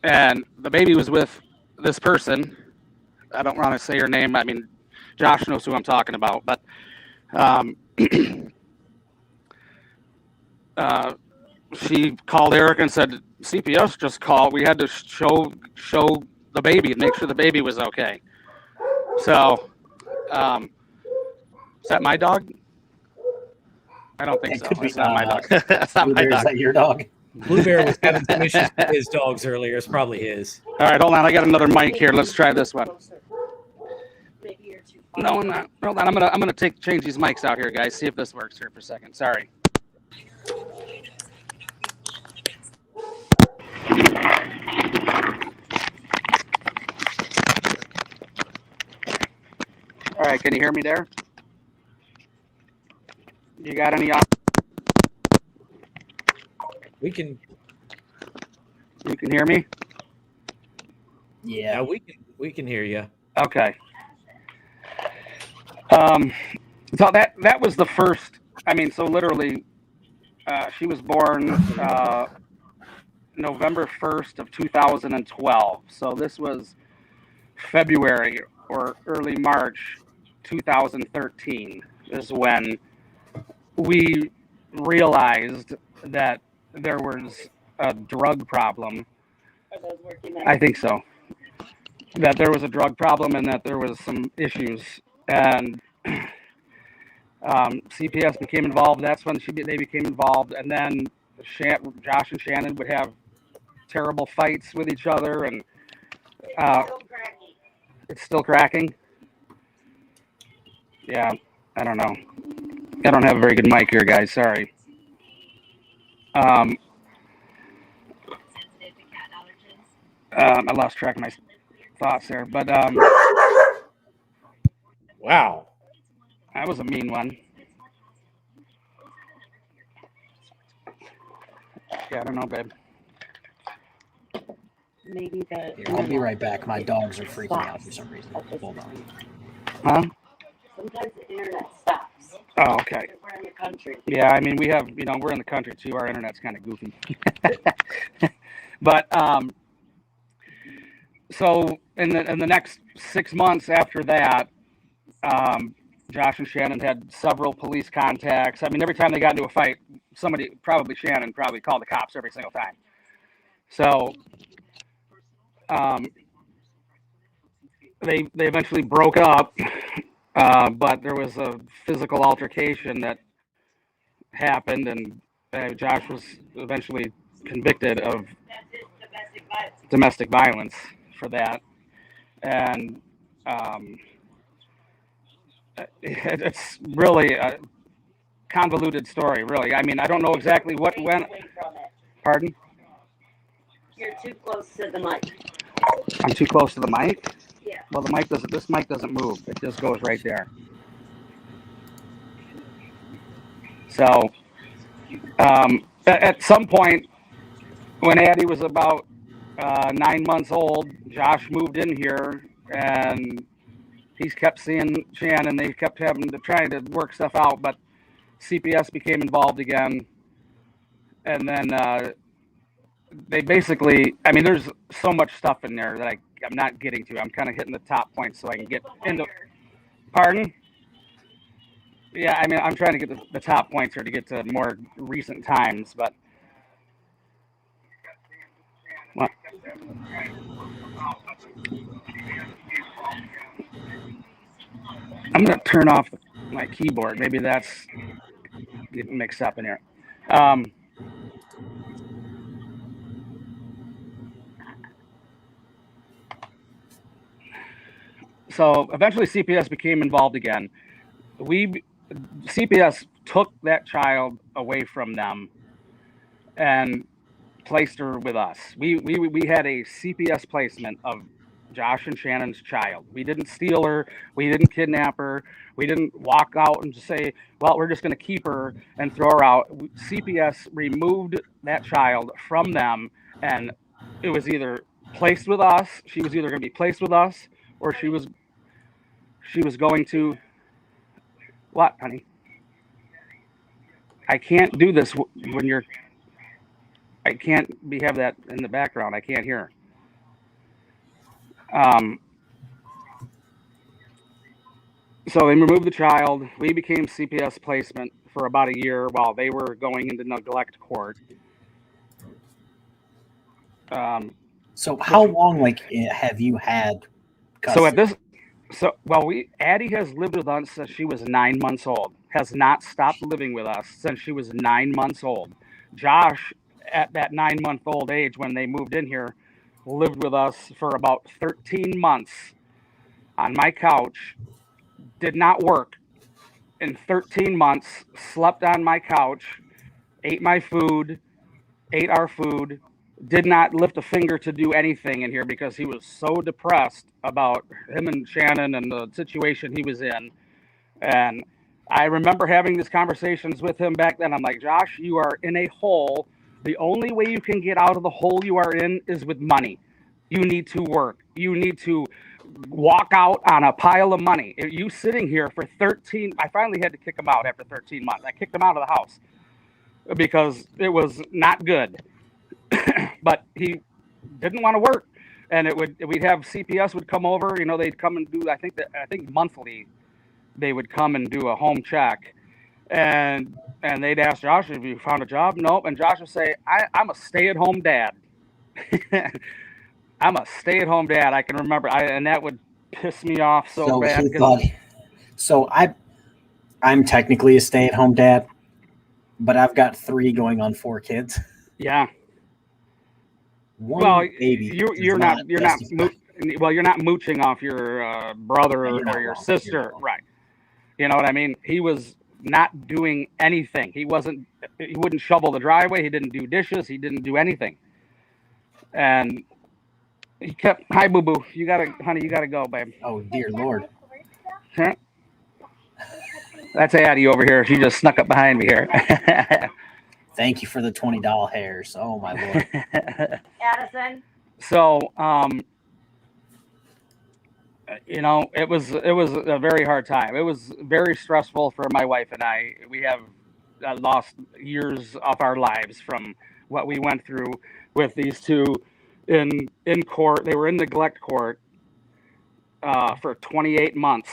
and the baby was with this person. I don't want to say her name. I mean, Josh knows who I'm talking about, but she called Eric and said, CPS just called. We had to show the baby and make sure the baby was okay. So, is that my dog? I don't think so. It's not my dog. That's not my dog. Is that your dog? Blue Bear was having some issues with his dogs earlier. It's probably his. All right, hold on. I got another mic here. Let's try this one. No, I'm not. Hold on. I'm gonna change these mics out here, guys. See if this works here for a second. Sorry. All right, can you hear me there? You got any? We can. You can hear me? Yeah, we can hear you. Okay. So that was the first. I mean, so literally, she was born November 1st of 2012. So this was February or early March 2013 is when we realized that there was a drug problem. Are those working? I think so. That there was a drug problem and that there was some issues, and CPS became involved. That's when they became involved, and then Josh and Shannon would have terrible fights with each other, and it's still cracking. Yeah, I don't know. I don't have a very good mic here, guys. Sorry. I lost track of my thoughts there, but wow, that was a mean one. Yeah, I don't know, babe. Maybe that. Here, I'll be right back. My dogs are freaking out for some reason. Hold on. Huh? Sometimes the internet stops. Oh, okay. We're in the country. Yeah, I mean, we have, we're in the country too. Our internet's kind of goofy. But so in the next 6 months after that, Josh and Shannon had several police contacts. I mean, every time they got into a fight, Shannon called the cops every single time. So they eventually broke up, but there was a physical altercation that happened, and Josh was eventually convicted of domestic violence for that. And it's really a convoluted story, really. I mean, I don't know exactly what went. Pardon? You're too close to the mic. I'm too close to the mic? Yeah. Well, this mic doesn't move. It just goes right there. So, at some point, when Addie was about 9 months old, Josh moved in here, and he's kept seeing Shannon. They kept having to try to work stuff out, but CPS became involved again. And then they basically, I mean, there's so much stuff in there that I'm not getting to. I'm kind of hitting the top points so I can get into. Pardon? Yeah, I mean, I'm trying to get the top points here to get to more recent times, but. What? I'm going to turn off my keyboard. Maybe that's getting mixed up in here. So eventually CPS became involved again. CPS took that child away from them and placed her with us. We had a CPS placement of Josh and Shannon's child. We didn't steal her. We didn't kidnap her. We didn't walk out and just say, well, we're just going to keep her and throw her out. CPS removed that child from them, and it was either placed with us. She was either going to be placed with us, or she was going to. What, honey? I can't do this when you're. I can't have that in the background. I can't hear. So they removed the child. We became CPS placement for about a year while they were going into neglect court. So how long, have you had custody? Addie has lived with us since she was 9 months old. Has not stopped living with us since she was 9 months old. Josh, at that 9-month-old age when they moved in here, lived with us for about 13 months on my couch. Did not work in 13 months, slept on my couch, ate my food, ate our food, did not lift a finger to do anything in here because he was so depressed about him and Shannon and the situation he was in. And I remember having these conversations with him back then. I'm like, Josh, you are in a hole. The only way you can get out of the hole you are in is with money. You need to work. You need to walk out on a pile of money. You sitting here for 13, I finally had to kick him out after 13 months. I kicked him out of the house because it was not good. But he didn't want to work. And we'd have CPS would come over, they'd come and do, I think monthly, they would come and do a home check. And they'd ask Josh, have you found a job? Nope. And Josh would say, I'm a stay-at-home dad. I'm a stay-at-home dad. I can remember, and that would piss me off so bad. So I'm technically a stay-at-home dad, but I've got 3 going on 4 kids. Yeah. Baby. You're not mooching off your brother or your sister, right? You know what I mean? He was not doing anything. He wouldn't shovel the driveway. He didn't do dishes. He didn't do anything. And he kept, hi, boo-boo. Honey, you gotta go, babe. Oh, dear Lord. Huh? That's Addie over here. She just snuck up behind me here. Thank you for the $20 hairs. Oh, my Lord. Addison. So, it was a very hard time. It was very stressful for my wife and I. We have lost years of our lives from what we went through with these two in court. They were in neglect court for 28 months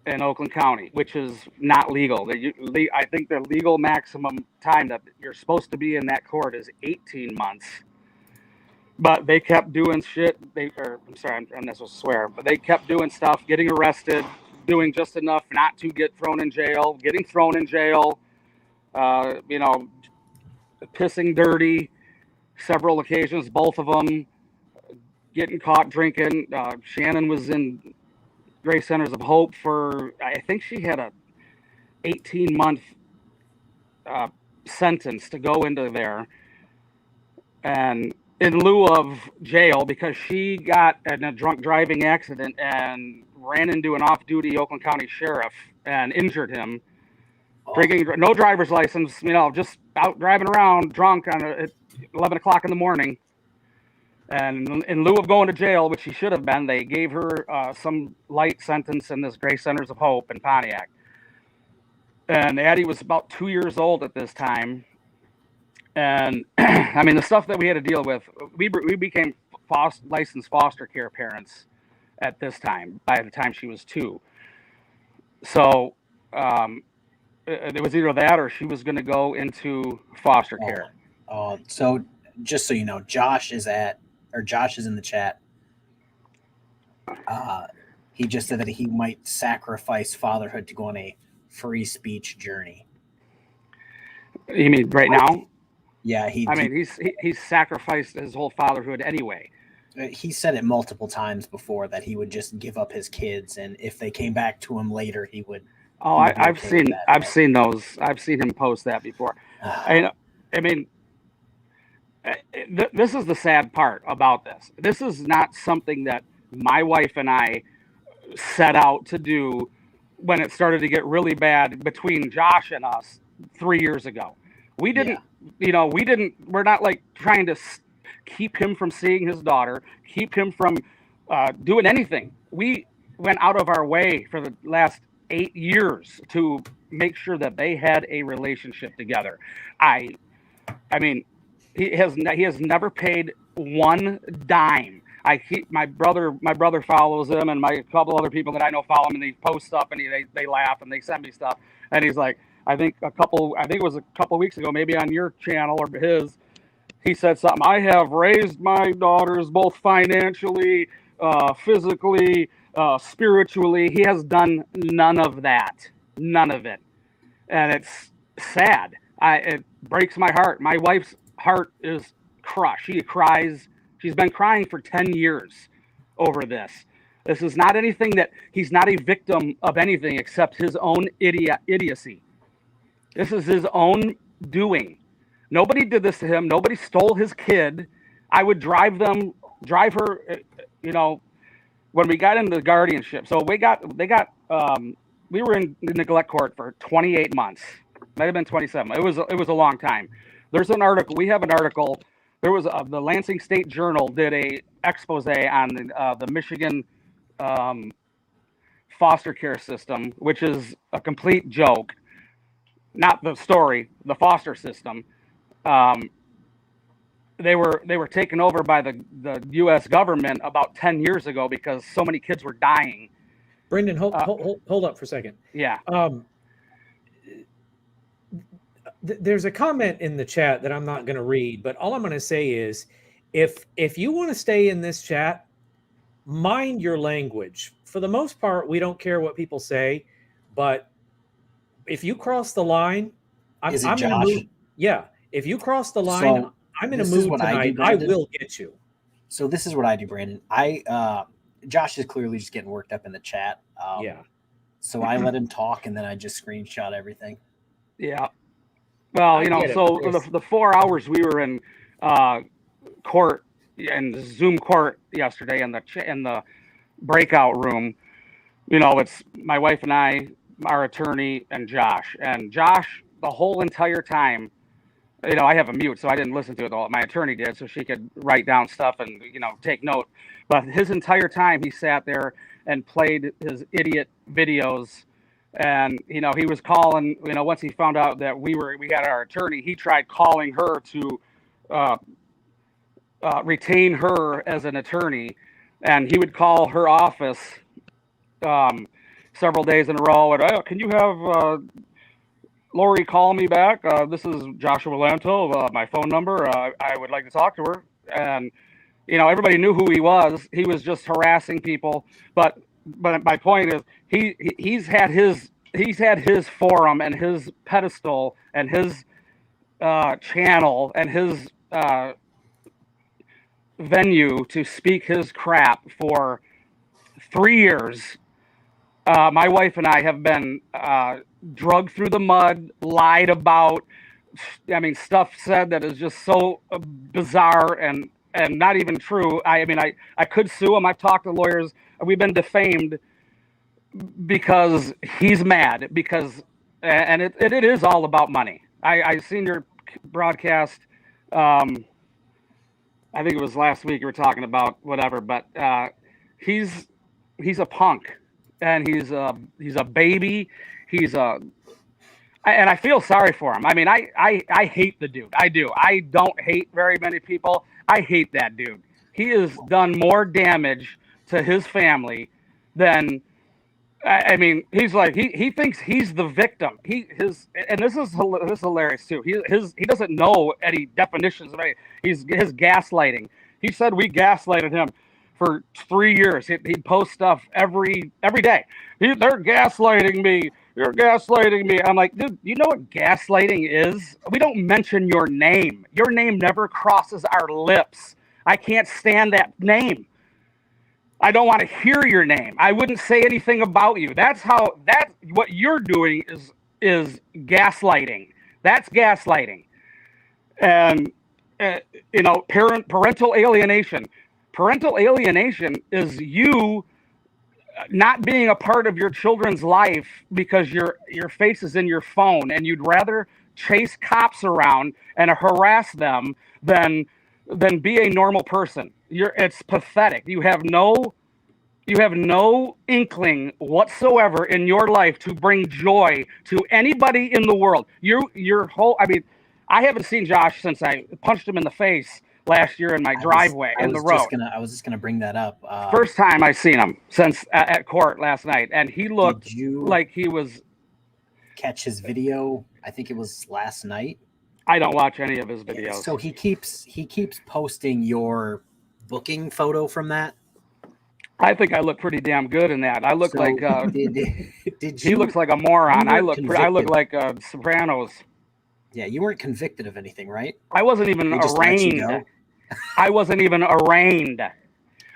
in Oakland County, which is not legal. I think the legal maximum time that you're supposed to be in that court is 18 months. But they kept doing shit. I'm sorry, I'm not supposed to swear, but they kept doing stuff, getting arrested, doing just enough not to get thrown in jail, getting thrown in jail, pissing dirty, several occasions, both of them, getting caught drinking. Shannon was in Grace Centers of Hope for, I think she had a 18-month sentence to go into there. And in lieu of jail, because she got in a drunk driving accident and ran into an off-duty Oakland County sheriff and injured him, drinking, no driver's license, just out driving around drunk at 11 o'clock in the morning. And in lieu of going to jail, which she should have been, they gave her some light sentence in this Grace Centers of Hope in Pontiac. And Addie was about 2 years old at this time. And I mean, the stuff that we had to deal with, we became licensed foster care parents at this time, by the time she was 2. So it was either that or she was going to go into foster care. So just so you know, Josh is in the chat. He just said that he might sacrifice fatherhood to go on a free speech journey. You mean right now? Yeah, he's sacrificed his whole fatherhood anyway. He said it multiple times before that he would just give up his kids, and if they came back to him later, he would. Oh, I've seen those. I've seen him post that before. I mean, this is the sad part about this. This is not something that my wife and I set out to do when it started to get really bad between Josh and us 3 years ago. We didn't, we're not like trying to keep him from seeing his daughter, keep him from doing anything. We went out of our way for the last 8 years to make sure that they had a relationship together. I mean, he has never paid one dime. My brother follows him, and a couple other people that I know follow him, and they post stuff, and they laugh, and they send me stuff, and he's like, I think it was a couple weeks ago, maybe on your channel or his, he said something. I have raised my daughters both financially, physically, spiritually. He has done none of that, none of it, and it's sad. It breaks my heart. My wife's heart is crushed. She cries. She's been crying for 10 years over this. This is not anything that he's not a victim of anything except his own idiocy. This is his own doing. Nobody did this to him. Nobody stole his kid. I would drive her, when we got into the guardianship. So we were in neglect court for 28 months. Might have been 27. It was a long time. There's an article. We have an article. There was the Lansing State Journal did a expose on the Michigan foster care system, which is a complete joke. Not the story, the foster system. They were taken over by the U.S. government about 10 years ago because so many kids were dying. Brendan, hold up for a second. Yeah. There's a comment in the chat that I'm not going to read, but all I'm going to say is, if you want to stay in this chat, mind your language. For the most part, we don't care what people say, but if you cross the line, I'm in a mood. Yeah, if you cross the line, I'm in a mood tonight. I will get you. So this is what I do, Brandon. Josh is clearly just getting worked up in the chat. Yeah. So I let him talk, and then I just screenshot everything. Yeah. Well, the 4 hours we were in court and Zoom court yesterday in the breakout room, it's my wife and I, our attorney, and Josh. And Josh, the whole entire time, I have a mute, so I didn't listen to it all. My attorney did, so she could write down stuff and, take note. But his entire time, he sat there and played his idiot videos. And, he was calling, once he found out that we had our attorney, he tried calling her to retain her as an attorney. And he would call her office several days in a row. And, can you have Lori call me back? This is Joshua Lanto, my phone number. I would like to talk to her. And, everybody knew who he was. He was just harassing people. But my point is, he's had his forum and his pedestal and his channel and his venue to speak his crap for 3 years. My wife and I have been drugged through the mud, lied about. Stuff said that is just so bizarre and not even true. I could sue him. I've talked to lawyers. We've been defamed because he's mad, because and it is all about money. I seen your broadcast. I think it was last week you were talking about whatever, but he's a punk, and he's a baby. And I feel sorry for him. I mean, I hate the dude. I do. I don't hate very many people. I hate that dude. He has done more damage to his family than, I mean, he's like, he thinks he's the victim. And this is hilarious too. He doesn't know any definitions of any. His gaslighting. He said we gaslighted him for 3 years. He'd post stuff every day. They're gaslighting me. You're gaslighting me. I'm like, dude, you know what gaslighting is? We don't mention your name. Your name never crosses our lips. I can't stand that name. I don't want to hear your name. I wouldn't say anything about you. What you're doing is gaslighting. That's gaslighting. And parental alienation. Parental alienation is you not being a part of your children's life because your face is in your phone, and you'd rather chase cops around and harass them than be a normal person. It's pathetic. You have no inkling whatsoever in your life to bring joy to anybody in the world. I haven't seen Josh since I punched him in the face last year in my driveway in the road. I was just gonna bring that up. First time I seen him since at court last night, and he looked like he was. Catch his video? I think it was last night. I don't watch any of his videos. So he keeps posting your booking photo from that. I think I look pretty damn good in that. I look like did he looks like a moron. I look like Sopranos. Yeah, you weren't convicted of anything, right? I wasn't even arraigned. I wasn't even arraigned.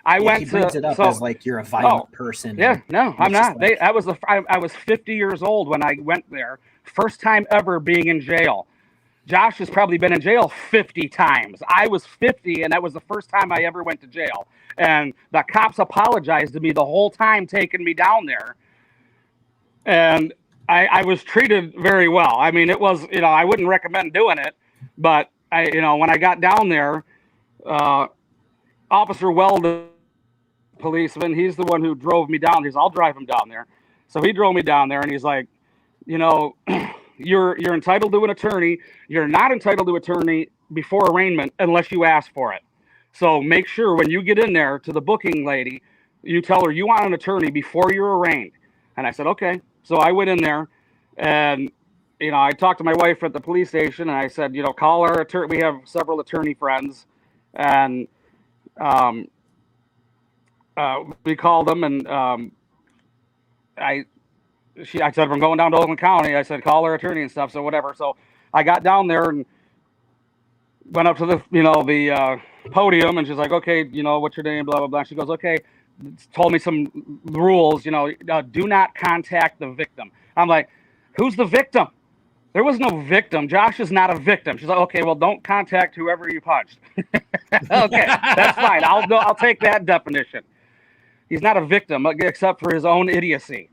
He brings it up as like you're a violent person. Yeah, no, I'm not. I was 50 years old when I went there. First time ever being in jail. Josh has probably been in jail 50 times. I was 50, and that was the first time I ever went to jail. And the cops apologized to me the whole time taking me down there. And I was treated very well. I mean, it was, I wouldn't recommend doing it, but when I got down there, Officer Weldon, policeman, he's the one who drove me down. He says, I'll drive him down there. So he drove me down there, and he's like, you're entitled to an attorney. You're not entitled to an attorney before arraignment unless you ask for it. So make sure when you get in there to the booking lady, you tell her you want an attorney before you're arraigned. And I said, okay. So I went in there, and I talked to my wife at the police station, and I said, call our attorney. We have several attorney friends, and we called them, and I said, I'm going down to Oakland County. I said, call our attorney and stuff. So whatever. So I got down there and went up to the podium, and she's like, okay, what's your name? Blah, blah, blah. She goes, okay. Told me some rules, do not contact the victim. I'm like, who's the victim? There was no victim. Josh is not a victim. She's like, okay, well, don't contact whoever you punched. Okay, that's fine. I'll take that definition. He's not a victim except for his own idiocy.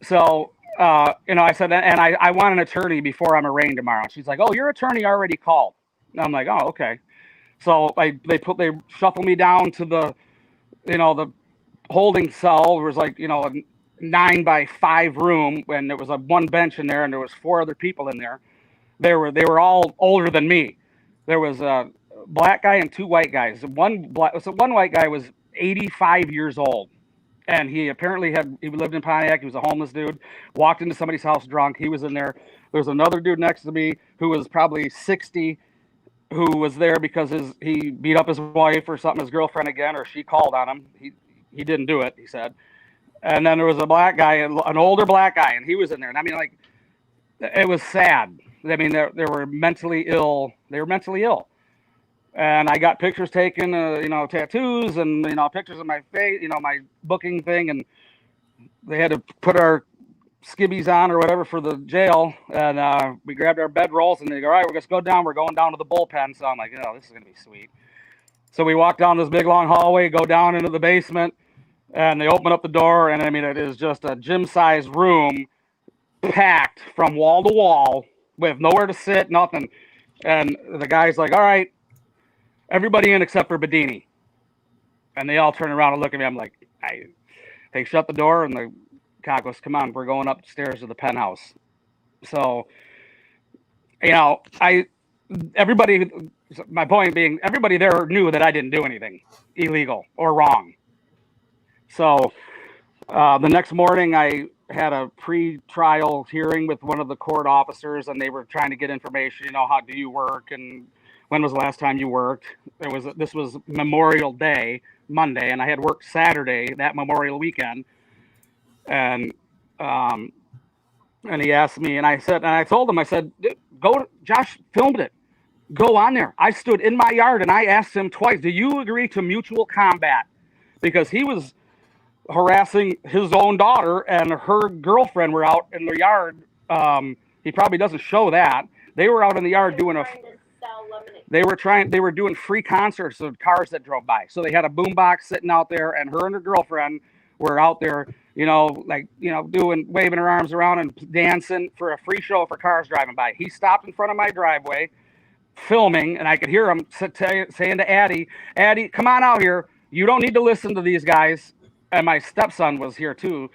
So, I said, and I want an attorney before I'm arraigned tomorrow. She's like, oh, your attorney already called. And I'm like, oh, okay. So they shuffle me down to the holding cell. It was like, a 9-by-5 room, and there was one bench in there, and there was 4 other people in there. They were all older than me. There was a black guy and 2 white guys. One white guy was 85 years old, and he apparently lived in Pontiac. He was a homeless dude. Walked into somebody's house drunk. He was in there. There's another dude next to me who was probably 60, who was there because he beat up his wife or something, his girlfriend again, or she called on him. He didn't do it, he said. And then there was a black guy, an older black guy, and he was in there. And I mean, like, it was sad. I mean, they were mentally ill. They were mentally ill. And I got pictures taken, tattoos and, pictures of my face, my booking thing. And they had to put our skibbies on or whatever for the jail. And we grabbed our bedrolls, and they go, all right, we're going to go down. We're going down to the bullpen. So I'm like, this is going to be sweet. So we walk down this big long hallway, go down into the basement, and they open up the door. And I mean, it is just a gym-sized room packed from wall to wall with nowhere to sit, nothing. And the guy's like, all right, everybody in except for Bedini. And they all turn around and look at me. I'm like, they shut the door, and the cop goes, come on, we're going upstairs to the penthouse. So, my point being, everybody there knew that I didn't do anything illegal or wrong. So the next morning, I had a pre-trial hearing with one of the court officers, and they were trying to get information, how do you work, and when was the last time you worked? This was Memorial Day, Monday, and I had worked Saturday, that Memorial weekend. And he asked me, and I told him, I said, Josh filmed it. Go on there. I stood in my yard and I asked him twice, do you agree to mutual combat? Because he was harassing his own daughter, and her girlfriend were out in the yard. He probably doesn't show that. They were out in the yard doing they were doing free concerts of cars that drove by. So they had a boombox sitting out there, and her girlfriend were out there, waving her arms around and dancing for a free show for cars driving by. He stopped in front of my driveway filming, and I could hear him saying to Addie, come on out here. You don't need to listen to these guys. And my stepson was here too.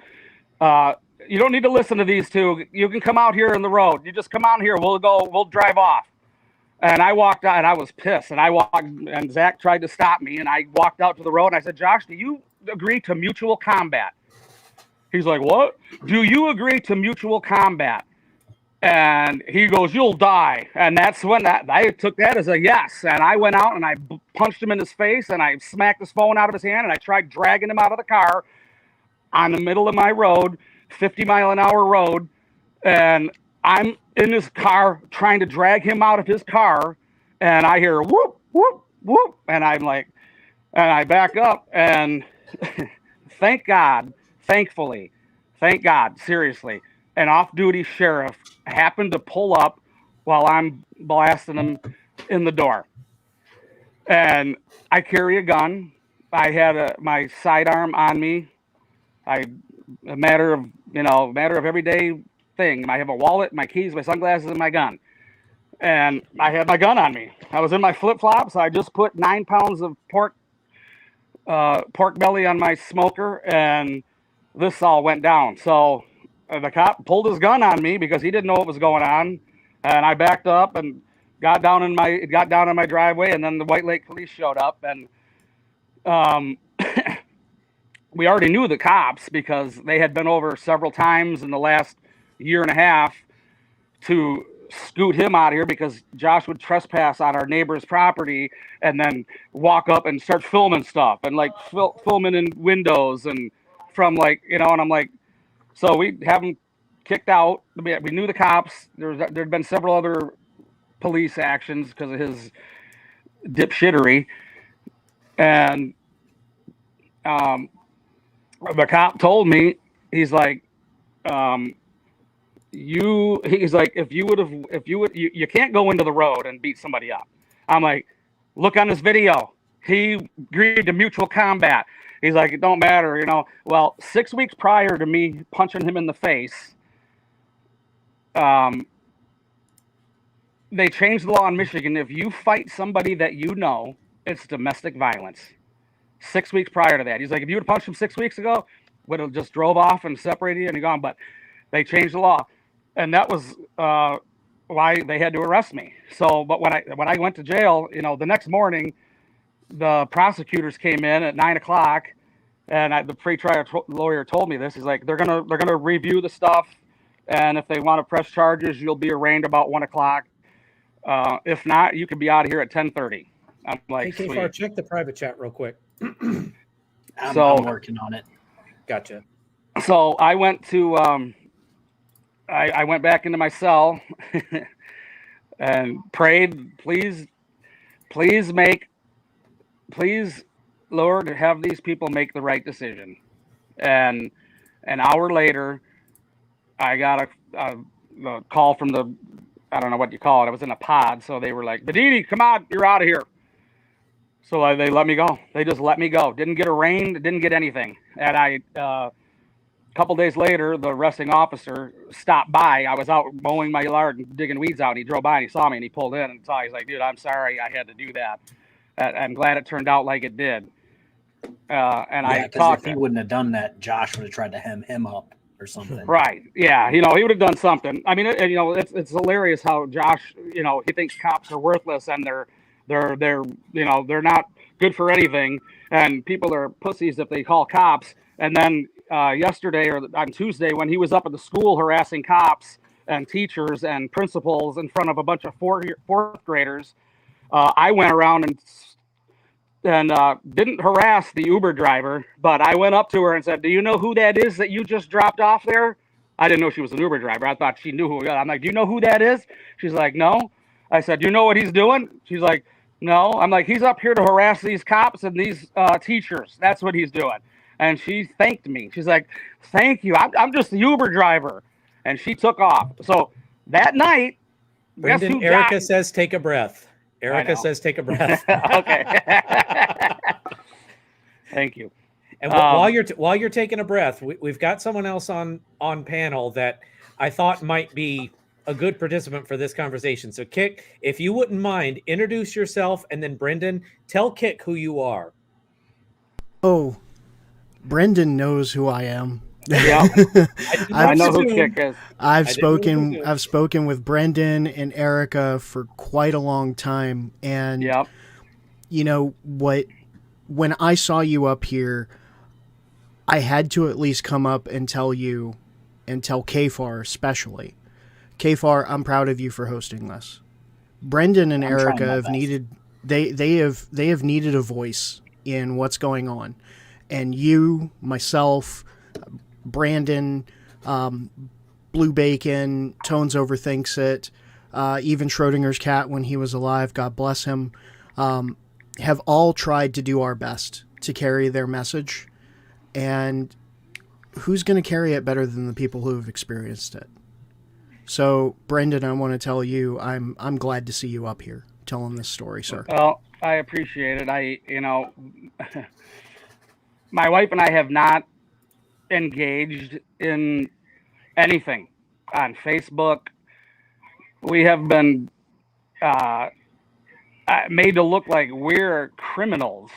You don't need to listen to these two. You can come out here in the road. You just come out here. We'll drive off. And I walked out, and I was pissed. And Zach tried to stop me, and I walked out to the road, and I said, Josh, do you agree to mutual combat? He's like, what? Do you agree to mutual combat? And he goes, you'll die. And that's when I took that as a yes. And I went out and I punched him in his face, and I smacked his phone out of his hand, and I tried dragging him out of the car on the middle of my road, 50-mile-an-hour road. And I'm in his car trying to drag him out of his car, and I hear whoop, whoop, whoop. And I'm like, and I back up, and thank God, seriously, an off-duty sheriff happened to pull up while I'm blasting him in the door. And I carry a gun. I had my sidearm on me. A matter of everyday thing. I have a wallet, my keys, my sunglasses, and my gun. And I had my gun on me. I was in my flip-flops. I just put 9 pounds of pork belly on my smoker, and this all went down. So the cop pulled his gun on me because he didn't know what was going on, and I backed up and got down in my driveway, and then the White Lake police showed up, and we already knew the cops because they had been over several times in the last year and a half to scoot him out of here because Josh would trespass on our neighbor's property and then walk up and start filming stuff and filming in windows and and I'm like, so we have him kicked out. We knew the cops. There'd been several other police actions because of his dipshittery. And the cop told me, he's like, you can't go into the road and beat somebody up. I'm like, look on this video. He agreed to mutual combat. He's like, it don't matter, Well, 6 weeks prior to me punching him in the face, they changed the law in Michigan. If you fight somebody that it's domestic violence. 6 weeks prior to that. He's like, if you would have punched him 6 weeks ago, would have just drove off and separated you and you're gone. But they changed the law. And that was why they had to arrest me. So, but when I went to jail, the next morning, the prosecutors came in at 9 o'clock, and the pre-trial lawyer told me this. He's like, they're gonna review the stuff, and if they want to press charges, you'll be arraigned about 1 o'clock. If not, you could be out of here at 10:30. I'm like, hey, KFARR, check the private chat real quick. I'm working on it. Gotcha. So I went to I went back into my cell and prayed, please, Lord, have these people make the right decision. And an hour later, I got a call from I don't know what you call it. I was in a pod. So they were like, Bedini, come on, you're out of here. So they let me go. They just let me go. Didn't get arraigned. Didn't get anything. And I couple days later, the arresting officer stopped by. I was out mowing my yard and digging weeds out, and he drove by and he saw me and he pulled in and saw. He's like, "Dude, I'm sorry I had to do that. I'm glad it turned out like it did." And I talked. If he wouldn't have done that, Josh would have tried to hem him up or something. Right? Yeah. You know, he would have done something. I mean, you know, it's hilarious how Josh, you know, he thinks cops are worthless and they're you know, they're not good for anything, and people are pussies if they call cops. And then yesterday or on Tuesday, when he was up at the school harassing cops and teachers and principals in front of a bunch of fourth graders, I went around and didn't harass the Uber driver, but I went up to her and said, "Do you know who that is that you just dropped off there?" I didn't know she was an Uber driver. I thought she knew who it was. I'm like, "Do you know who that is?" She's like, "No." I said, "Do you know what he's doing?" She's like, "No." I'm like, "He's up here to harass these cops and these teachers. That's what he's doing." And she thanked me. She's like, "Thank you. I'm just the Uber driver." And she took off. So that night, Brendan, Erica says, "Take a breath." Erica says, "Take a breath." Okay. Thank you. And while you're taking a breath, we've got someone else on panel that I thought might be a good participant for this conversation. So, Kick, if you wouldn't mind, introduce yourself, and then Brendan, tell Kick who you are. Oh, Brendan knows who I am. Yeah, I know who Kick is. I've spoken with Brendan and Erica for quite a long time, and you know what? When I saw you up here, I had to at least come up and tell you, and tell KFARR especially. KFARR, I'm proud of you for hosting this. Brendan and Erica have needed they have needed a voice in what's going on, and you, myself, Brandon, Blue Bacon, Tones Overthinks It, even Schrodinger's cat when he was alive, God bless him, have all tried to do our best to carry their message, and who's going to carry it better than the people who have experienced it? So, Brendan, I want to tell you, I'm glad to see you up here telling this story, sir. Well, I appreciate it. You know, my wife and I have not engaged in anything on Facebook. We have been made to look like we're criminals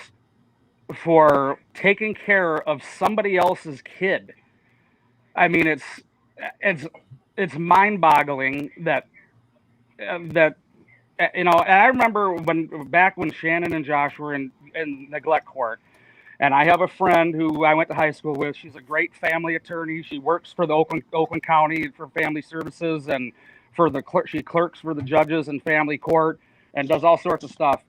for taking care of somebody else's kid. I mean, it's mind-boggling that you know. And I remember back when Shannon and Josh were in neglect court, and I have a friend who I went to high school with. She's a great family attorney. She works for the Oakland County for Family Services, and she clerks for the judges in family court and does all sorts of stuff.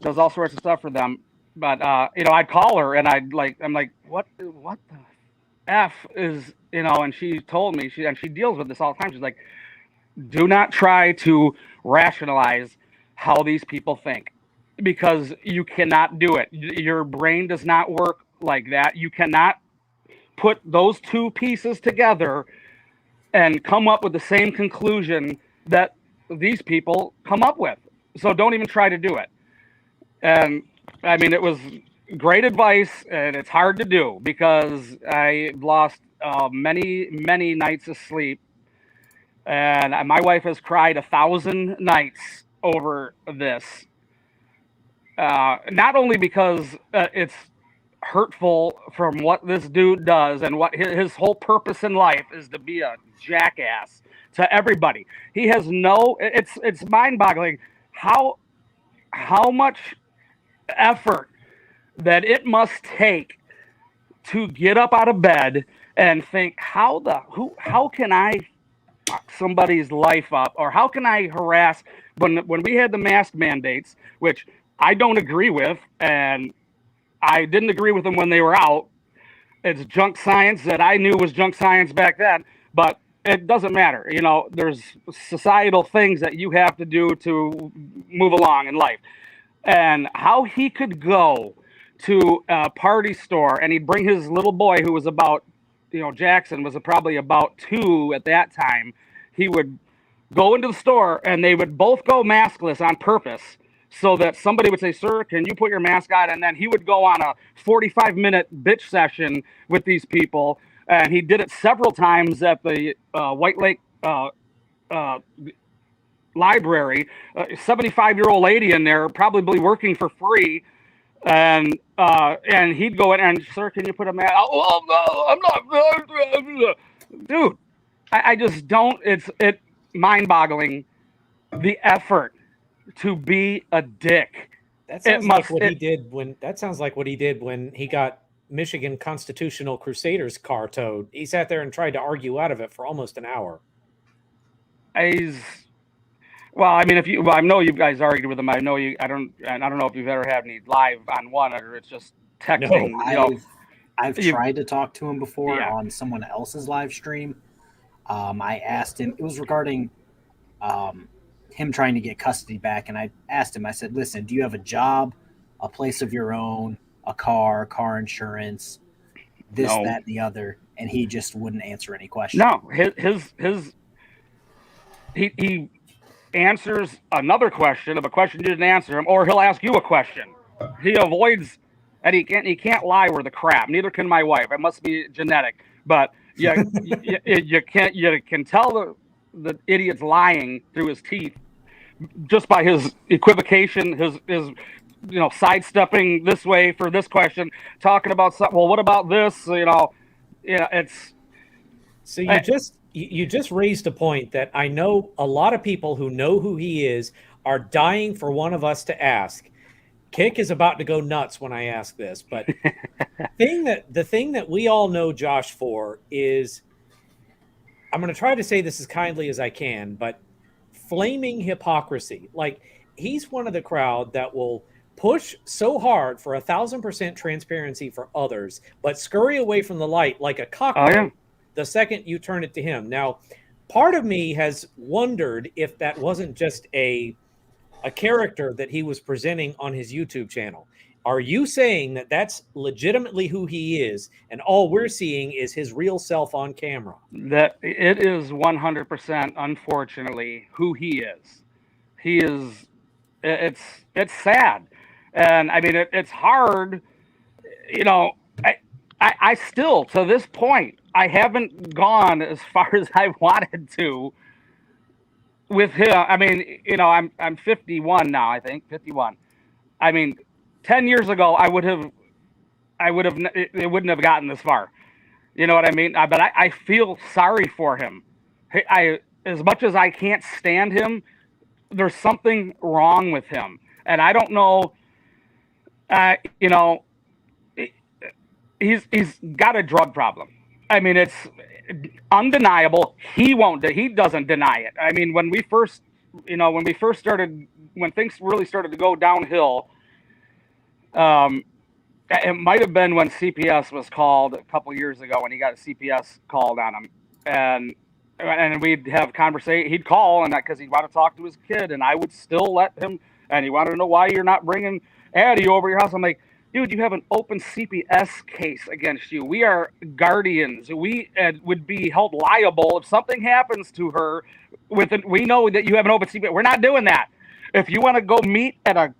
For them. But you know, I'd call her and I'm like, what the F is, you know? And she told me, she deals with this all the time. She's like, do not try to rationalize how these people think, because you cannot do it. Your brain does not work like that. You cannot put those two pieces together and come up with the same conclusion that these people come up with. So don't even try to do it. And I mean, it was great advice, and it's hard to do because I lost many nights of sleep, and my wife has cried 1,000 nights over this. Not only because it's hurtful from what this dude does, and what his whole purpose in life is to be a jackass to everybody. He has it's mind-boggling how much effort that it must take to get up out of bed and think, how can I fuck somebody's life up, or how can I harass when we had the mask mandates, which I don't agree with, and I didn't agree with them when they were out. It's junk science that I knew was junk science back then, but it doesn't matter. You know, there's societal things that you have to do to move along in life. And how he could go to a party store and he'd bring his little boy, who was about, you know, Jackson was probably about 2 at that time. He would go into the store and they would both go maskless on purpose so that somebody would say, "Sir, can you put your mask on?" And then he would go on a 45-minute bitch session with these people and he did it several times at the White Lake library. 75-year-old lady in there, probably working for free, and he'd go in and, sir, can you put a mask? Oh no, I'm not, dude. I just don't. It's mind-boggling the effort to be a dick. That sounds like what he did when. That sounds like what he did when he got Michigan Constitutional Crusaders car towed. He sat there and tried to argue out of it for almost an hour. Well, I mean, I know you guys argued with him. I know you. I don't know if you've ever had any live on one, or it's just texting. No, I've tried to talk to him before on someone else's live stream. I asked him. It was regarding him trying to get custody back, and I asked him. I said, "Listen, do you have a job, a place of your own, a car insurance, this, that, and the other?" And he just wouldn't answer any questions. No, he answers another question of a question you didn't answer him, or he'll ask you a question. He avoids, and he can't lie worth a crap. Neither can my wife. It must be genetic. But you can tell the idiot's lying through his teeth just by his equivocation, his sidestepping this way for this question, talking about something. Well, what about this? It's. So you just raised a point that I know a lot of people who know who he is are dying for one of us to ask. Kick is about to go nuts when I ask this, but the thing that we all know Josh for is, I'm going to try to say this as kindly as I can, but flaming hypocrisy. Like, he's one of the crowd that will push so hard for 1,000% transparency for others, but scurry away from the light like a cockroach the second you turn it to him. Now, part of me has wondered if that wasn't just a character that he was presenting on his YouTube channel. Are you saying that that's legitimately who he is, and all we're seeing is his real self on camera? That it is 100%, unfortunately, who he is. He is. It's sad, and I mean it's hard. I still, to this point, I haven't gone as far as I wanted to with him. I mean, I'm 51 now, I think 51. I mean, 10 years ago, it wouldn't have gotten this far. You know what I mean? But I feel sorry for him. As much as I can't stand him, there's something wrong with him. And I don't know, he's got a drug problem. I mean, it's undeniable. He doesn't deny it. I mean, when things really started to go downhill, it might have been when CPS was called a couple years ago, when he got a CPS called on him, and we'd have conversation. He'd call, and because he'd want to talk to his kid, and I would still let him. And he wanted to know why you're not bringing Addie over your house. I'm like, dude, you have an open CPS case against you. We are guardians. We would be held liable if something happens to her. We know that you have an open CPS. We're not doing that. If you want to go meet at a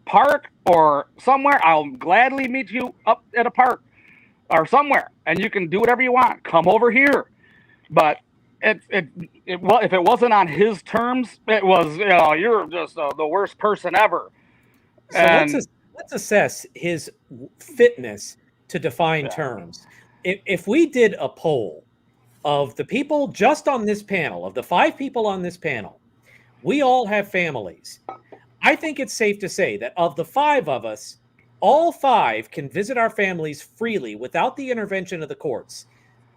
park or somewhere, I'll gladly meet you up at a park or somewhere, and you can do whatever you want. Come over here. But if it wasn't on his terms, it was, you're just the worst person ever. So let's assess his fitness to define terms. If we did a poll of the people just on this panel, of the 5 people on this panel, we all have families. I think it's safe to say that of the 5 of us, all 5 can visit our families freely without the intervention of the courts.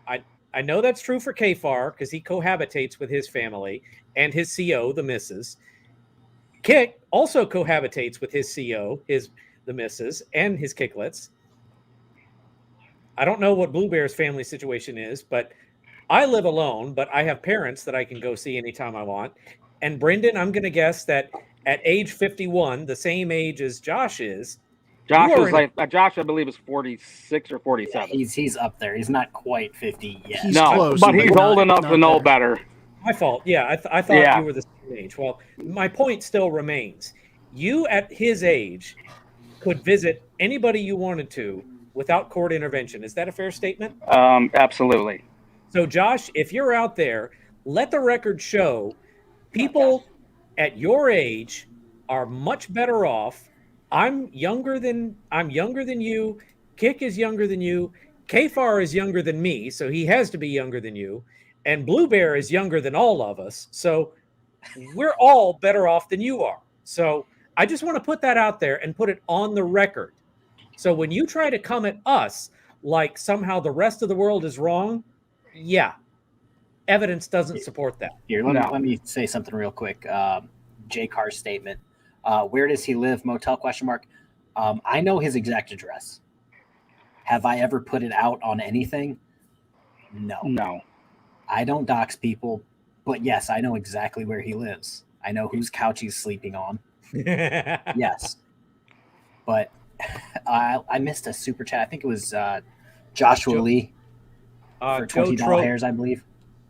I know that's true for KFARR because he cohabitates with his family and his CO, the missus. Kick also cohabitates with his CO, the missus, and his kicklets. I don't know what Blue Bear's family situation is, but I live alone, but I have parents that I can go see anytime I want. And Brendan, I'm going to guess that at age 51, the same age as Josh is, Josh, I believe, is 46 or 47. Yeah, he's up there. He's not quite 50 yet. He's close, but he's old enough to know better. My fault. Yeah, I thought you were the same age. Well, my point still remains. You, at his age, could visit anybody you wanted to without court intervention. Is that a fair statement? Absolutely. So, Josh, if you're out there, let the record show people at your age are much better off. I'm younger than you. Kick is younger than you. KFARR is younger than me, so he has to be younger than you. And Blue Bear is younger than all of us. So we're all better off than you are. So I just want to put that out there and put it on the record. So when you try to come at us like somehow the rest of the world is wrong, yeah, evidence doesn't support that. Here, let me say something real quick. J. Carr's statement. Where does he live? Motel ? I know his exact address. Have I ever put it out on anything? No. I don't dox people, but yes, I know exactly where he lives. I know whose couch he's sleeping on. Yes. But I missed a super chat. I think it was Joshua Lee for $20 hairs, I believe.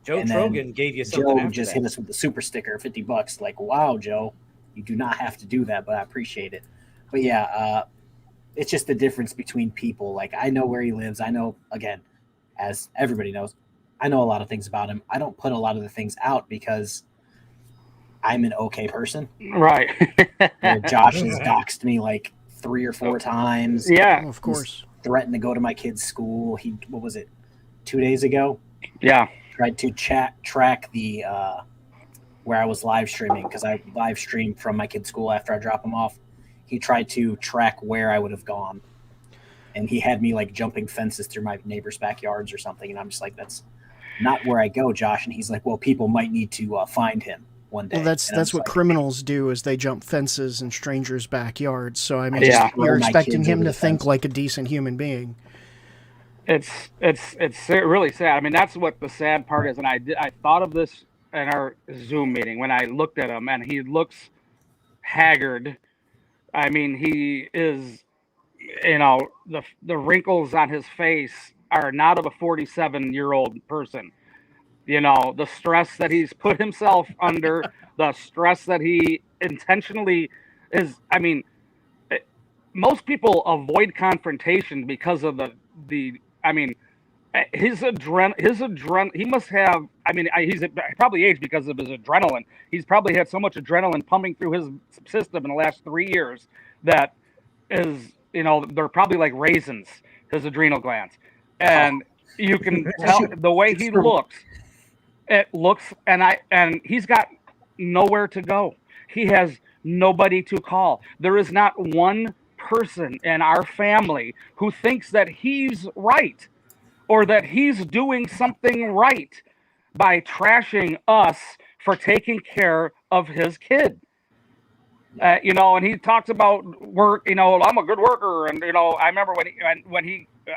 Joe Trogan gave you something Joe after just that. hit us with the super sticker, $50. Like, wow, Joe, you do not have to do that, but I appreciate it. But yeah, it's just the difference between people. Like, I know where he lives. I know, again, as everybody knows, I know a lot of things about him. I don't put a lot of the things out because I'm an okay person. Right. Josh has doxed me like 3 or 4 times. Yeah. Of course. He's threatened to go to my kid's school. What was it, 2 days ago? Yeah. Tried to track the where I was live streaming, because I live stream from my kid's school after I drop him off. He tried to track where I would have gone, and he had me like jumping fences through my neighbors' backyards or something. And I'm just like, that's not where I go, Josh. And he's like, well, people might need to find him one day. Well, that's what like, criminals do, is they jump fences in strangers' backyards. So I mean, Yeah. you're my expecting kids him over to the think fence. like a decent human being. It's really sad. I mean, that's what the sad part is. And I thought of this in our Zoom meeting when I looked at him, and he looks haggard. I mean, he is, the wrinkles on his face are not of a 47-year-old person. The stress that he's put himself under, the stress that he intentionally is. I mean, most people avoid confrontation because of his adrenaline. He must have. I mean, he's probably aged because of his adrenaline. He's probably had so much adrenaline pumping through his system in the last 3 years that is, they're probably like raisins, his adrenal glands, and you can tell the way he looks. It looks, and he's got nowhere to go. He has nobody to call. There is not one person in our family who thinks that he's right, or that he's doing something right by trashing us for taking care of his kid. And he talks about work, I'm a good worker. And, I remember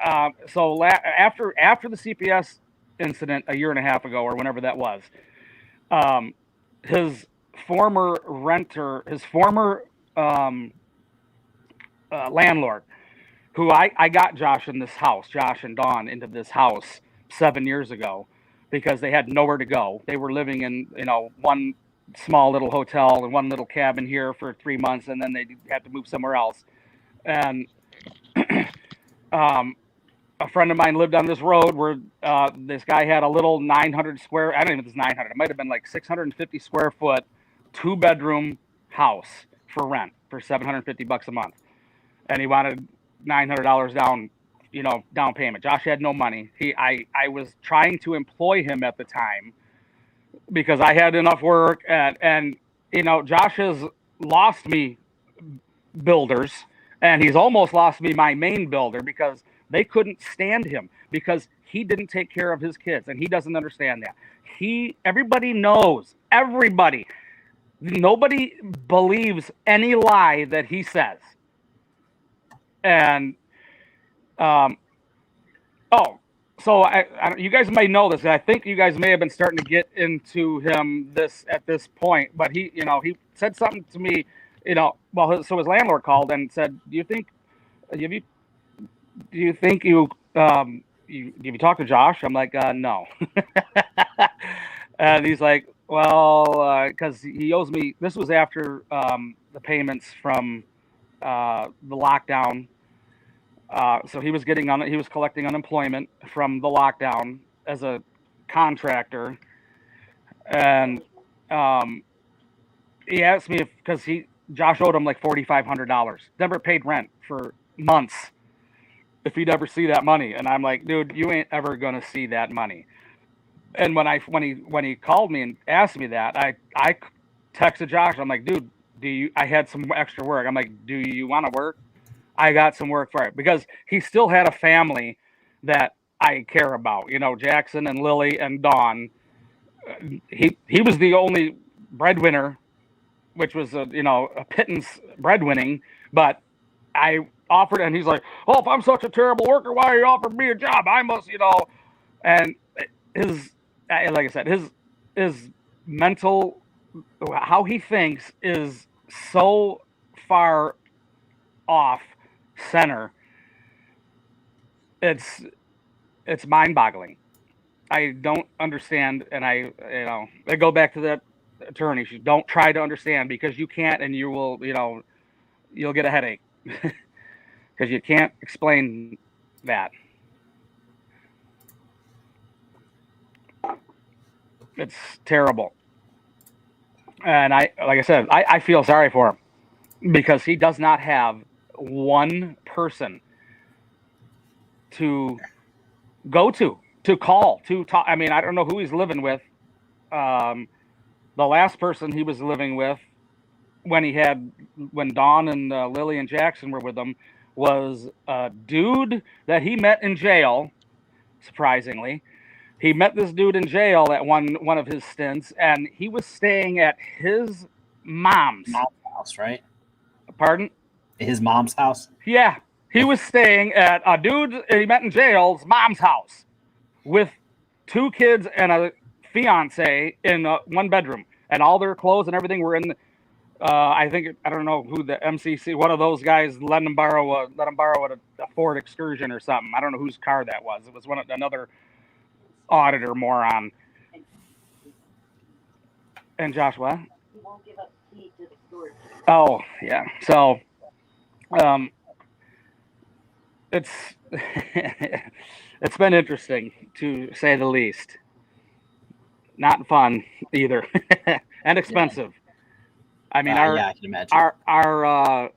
after the CPS incident a year and a half ago, or whenever that was, his former renter, his former landlord, who I got Josh and Dawn into this house 7 years ago because they had nowhere to go. They were living in, one small little hotel and one little cabin here for 3 months, and then they had to move somewhere else. And a friend of mine lived on this road where this guy had a little 900 square, I don't even know if it's 900, it might have been like 650 square foot, 2-bedroom house for rent for $750 a month. And he wanted $900 down payment. Josh had no money. I was trying to employ him at the time because I had enough work, and Josh has lost me builders, and he's almost lost me my main builder because they couldn't stand him because he didn't take care of his kids, and he doesn't understand that. Everybody knows, nobody believes any lie that he says. And so you guys may know this. I think you guys may have been starting to get into him at this point, but he said something to me, so his landlord called and said, have you talked to Josh? I'm like, no. And he's like, well, because he owes me. This was after the payments from the lockdown. So he was collecting unemployment from the lockdown as a contractor, and he asked me because Josh owed him like $4,500. Never paid rent for months. If he'd ever see that money, and I'm like, dude, you ain't ever gonna see that money. And when he called me and asked me that, I texted Josh. I'm like, dude, I had some extra work. I'm like, do you want to work? I got some work for it, because he still had a family that I care about. You know, Jackson and Lily and Dawn. He was the only breadwinner, which was a pittance breadwinning, but I offered, and he's like, oh, if I'm such a terrible worker, why are you offering me a job? I must, and like I said, his mental, how he thinks is so far off center. It's mind-boggling. I don't understand, and I go back to that attorney. Don't try to understand, because you can't, and you will, you'll get a headache because you can't explain that. It's terrible. And like I said, I feel sorry for him, because he does not have one person to go to call, to talk. I mean, I don't know who he's living with. The last person he was living with when Dawn and Lily and Jackson were with him was a dude that he met in jail. Surprisingly, he met this dude in jail at one of his stints, and he was staying at his mom's house, right? Pardon? His mom's house? Yeah. He was staying at a dude he met in jail's mom's house with 2 kids and a fiance in one bedroom, and all their clothes and everything were in. I don't know who the MCC, one of those guys, let him borrow a Ford Excursion or something. I don't know whose car that was. It was another auditor moron. And Josh, what? He won't give up key to the storage. Oh yeah. So, it's it's been interesting, to say the least. Not fun either, and expensive. Yeah. I mean, I can imagine. Our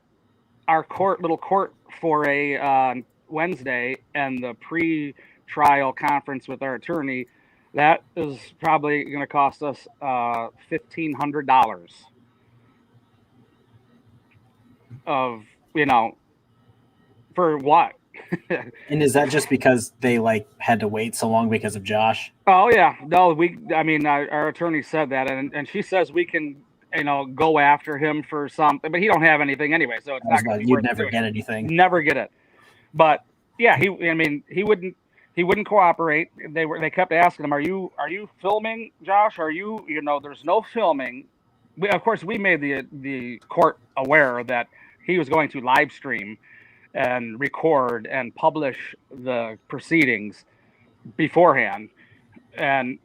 little court foray on Wednesday, and the pre-trial conference with our attorney, that is probably going to cost us $1,500 of, for what? And is that just because they had to wait so long because of Josh? Oh yeah, no, our attorney said that, and she says we can, go after him for something, but he don't have anything anyway, so it's not going to be you'd never get anything. Never get it. But yeah, he wouldn't cooperate. They kept asking him, "Are you filming, Josh? Are you? There's no filming." Of course, we made the court aware that he was going to live stream and record and publish the proceedings beforehand, and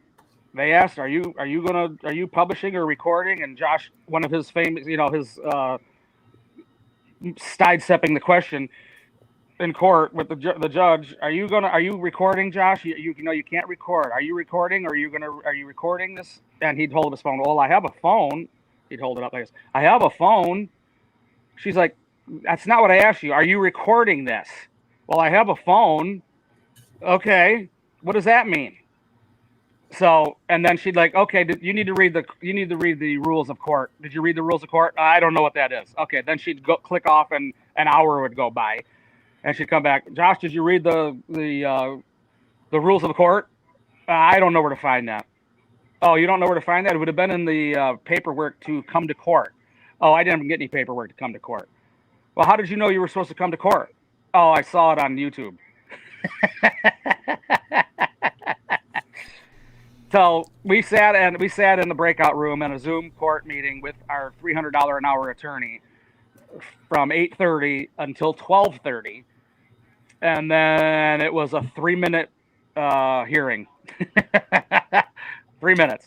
they asked, "Are you publishing or recording?" And Josh, one of his famous, his sidestepping the question in court with the judge, are you recording, Josh? You can't record. Are you recording? Or are you recording this? And he'd hold up his phone. Well, I have a phone. He'd hold it up like this. I have a phone. She's like, that's not what I asked you. Are you recording this? Well, I have a phone. Okay. What does that mean? So, and then she'd like, okay, you need to read the rules of court. Did you read the rules of court? I don't know what that is. Okay. Then she'd click off, and an hour would go by, and she'd come back. Josh, did you read the rules of the court? I don't know where to find that. Oh, you don't know where to find that? It would have been in the paperwork to come to court. Oh, I didn't get any paperwork to come to court. Well, how did you know you were supposed to come to court? Oh, I saw it on YouTube. So we sat in the breakout room in a Zoom court meeting with our $300 an hour attorney from 8:30 until 12:30, and then it was a 3-minute hearing. 3 minutes.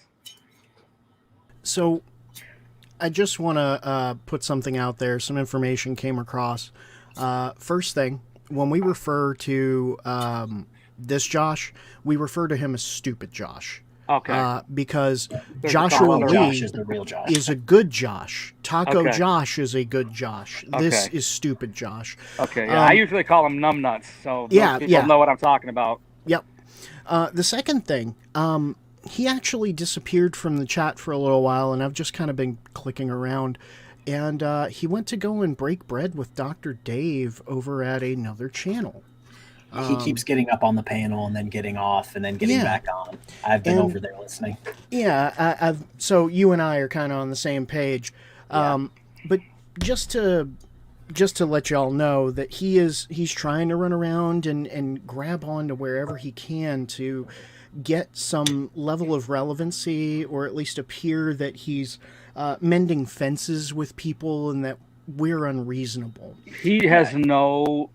So I just want to put something out there. Some information came across. First thing, when we refer to this Josh, we refer to him as Stupid Josh. Okay. Because There's Joshua Lee Josh is the real Josh. is a good Josh. Taco Okay. Josh is a good Josh. This Okay. is Stupid Josh. Okay. Yeah, I usually call him numbnuts, so yeah, people know what I'm talking about. Yep. The second thing, he actually disappeared from the chat for a little while, and I've just kind of been clicking around. And he went to go and break bread with Dr. Dave over at another channel. He keeps getting up on the panel and then getting off and then getting back on. I've been over there listening. Yeah, so you and I are kind of on the same page. But just to let y'all know that he's trying to run around and grab onto wherever he can to get some level of relevancy, or at least appear that he's mending fences with people and that we're unreasonable. He has no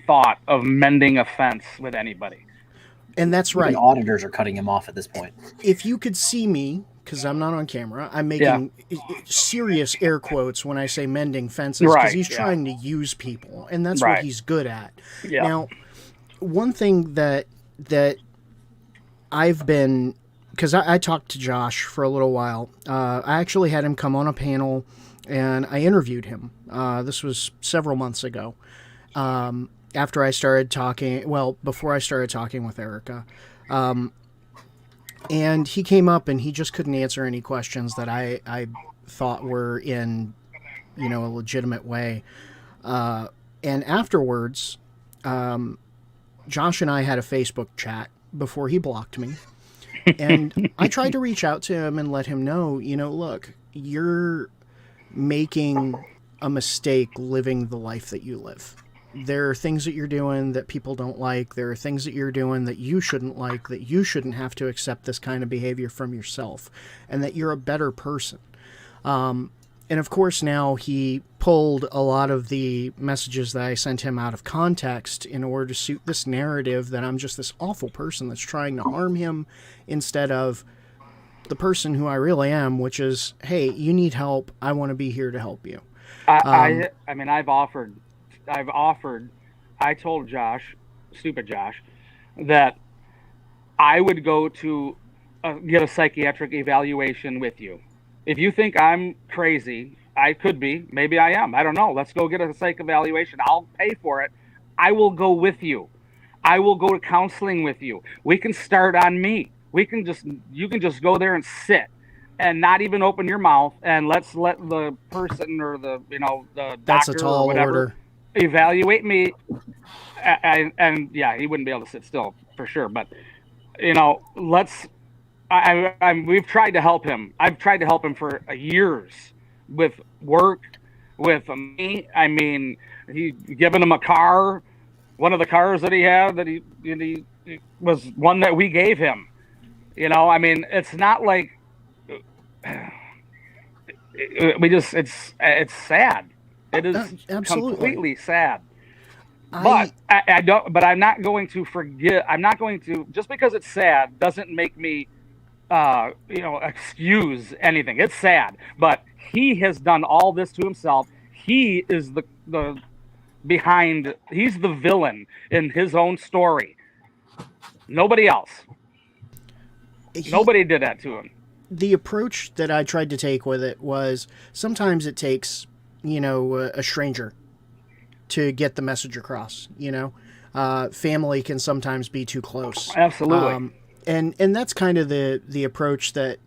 thought of mending a fence with anybody. And that's right. Even auditors are cutting him off at this point. If you could see me, because I'm not on camera, I'm making serious air quotes when I say mending fences, because he's trying to use people, and that's what he's good at. Yeah. Now, one thing that I've been, because I talked to Josh for a little while. I actually had him come on a panel, and I interviewed him. This was several months ago. After I started talking, before I started talking with Erica. And he came up and he just couldn't answer any questions that I thought were in, a legitimate way. And afterwards, Josh and I had a Facebook chat before he blocked me. And I tried to reach out to him and let him know, look, you're making a mistake living the life that you live. There are things that you're doing that people don't like. There are things that you're doing that you shouldn't like, that you shouldn't have to accept this kind of behavior from yourself, and that you're a better person. And of course, now he pulled a lot of the messages that I sent him out of context in order to suit this narrative that I'm just this awful person that's trying to harm him, instead of the person who I really am, which is, hey, you need help. I want to be here to help you. I mean, I've offered. I told Josh, Stupid Josh, that I would go to get a psychiatric evaluation with you. If you think I'm crazy, I could be. Maybe I am. I don't know. Let's go get a psych evaluation. I'll pay for it. I will go with you. I will go to counseling with you. We can start on me. You can just go there and sit and not even open your mouth, and let's let the person or the That's a doctor tall or whatever order. Evaluate me. And yeah, he wouldn't be able to sit still for sure. But we've tried to help him. I've tried to help him for years with work, with me. I mean, he given him a car. One of the cars that he had that he was one that we gave him. I mean, it's not like it's sad. It is absolutely completely sad. But I don't. But I'm not going to forget. I'm not going to, just because it's sad doesn't make me, excuse anything. It's sad, but he has done all this to himself. He is the behind. He's the villain in his own story. Nobody else. Nobody did that to him. The approach that I tried to take with it was, sometimes it takes, a stranger to get the message across. Family can sometimes be too close. Absolutely. And that's kind of the approach that,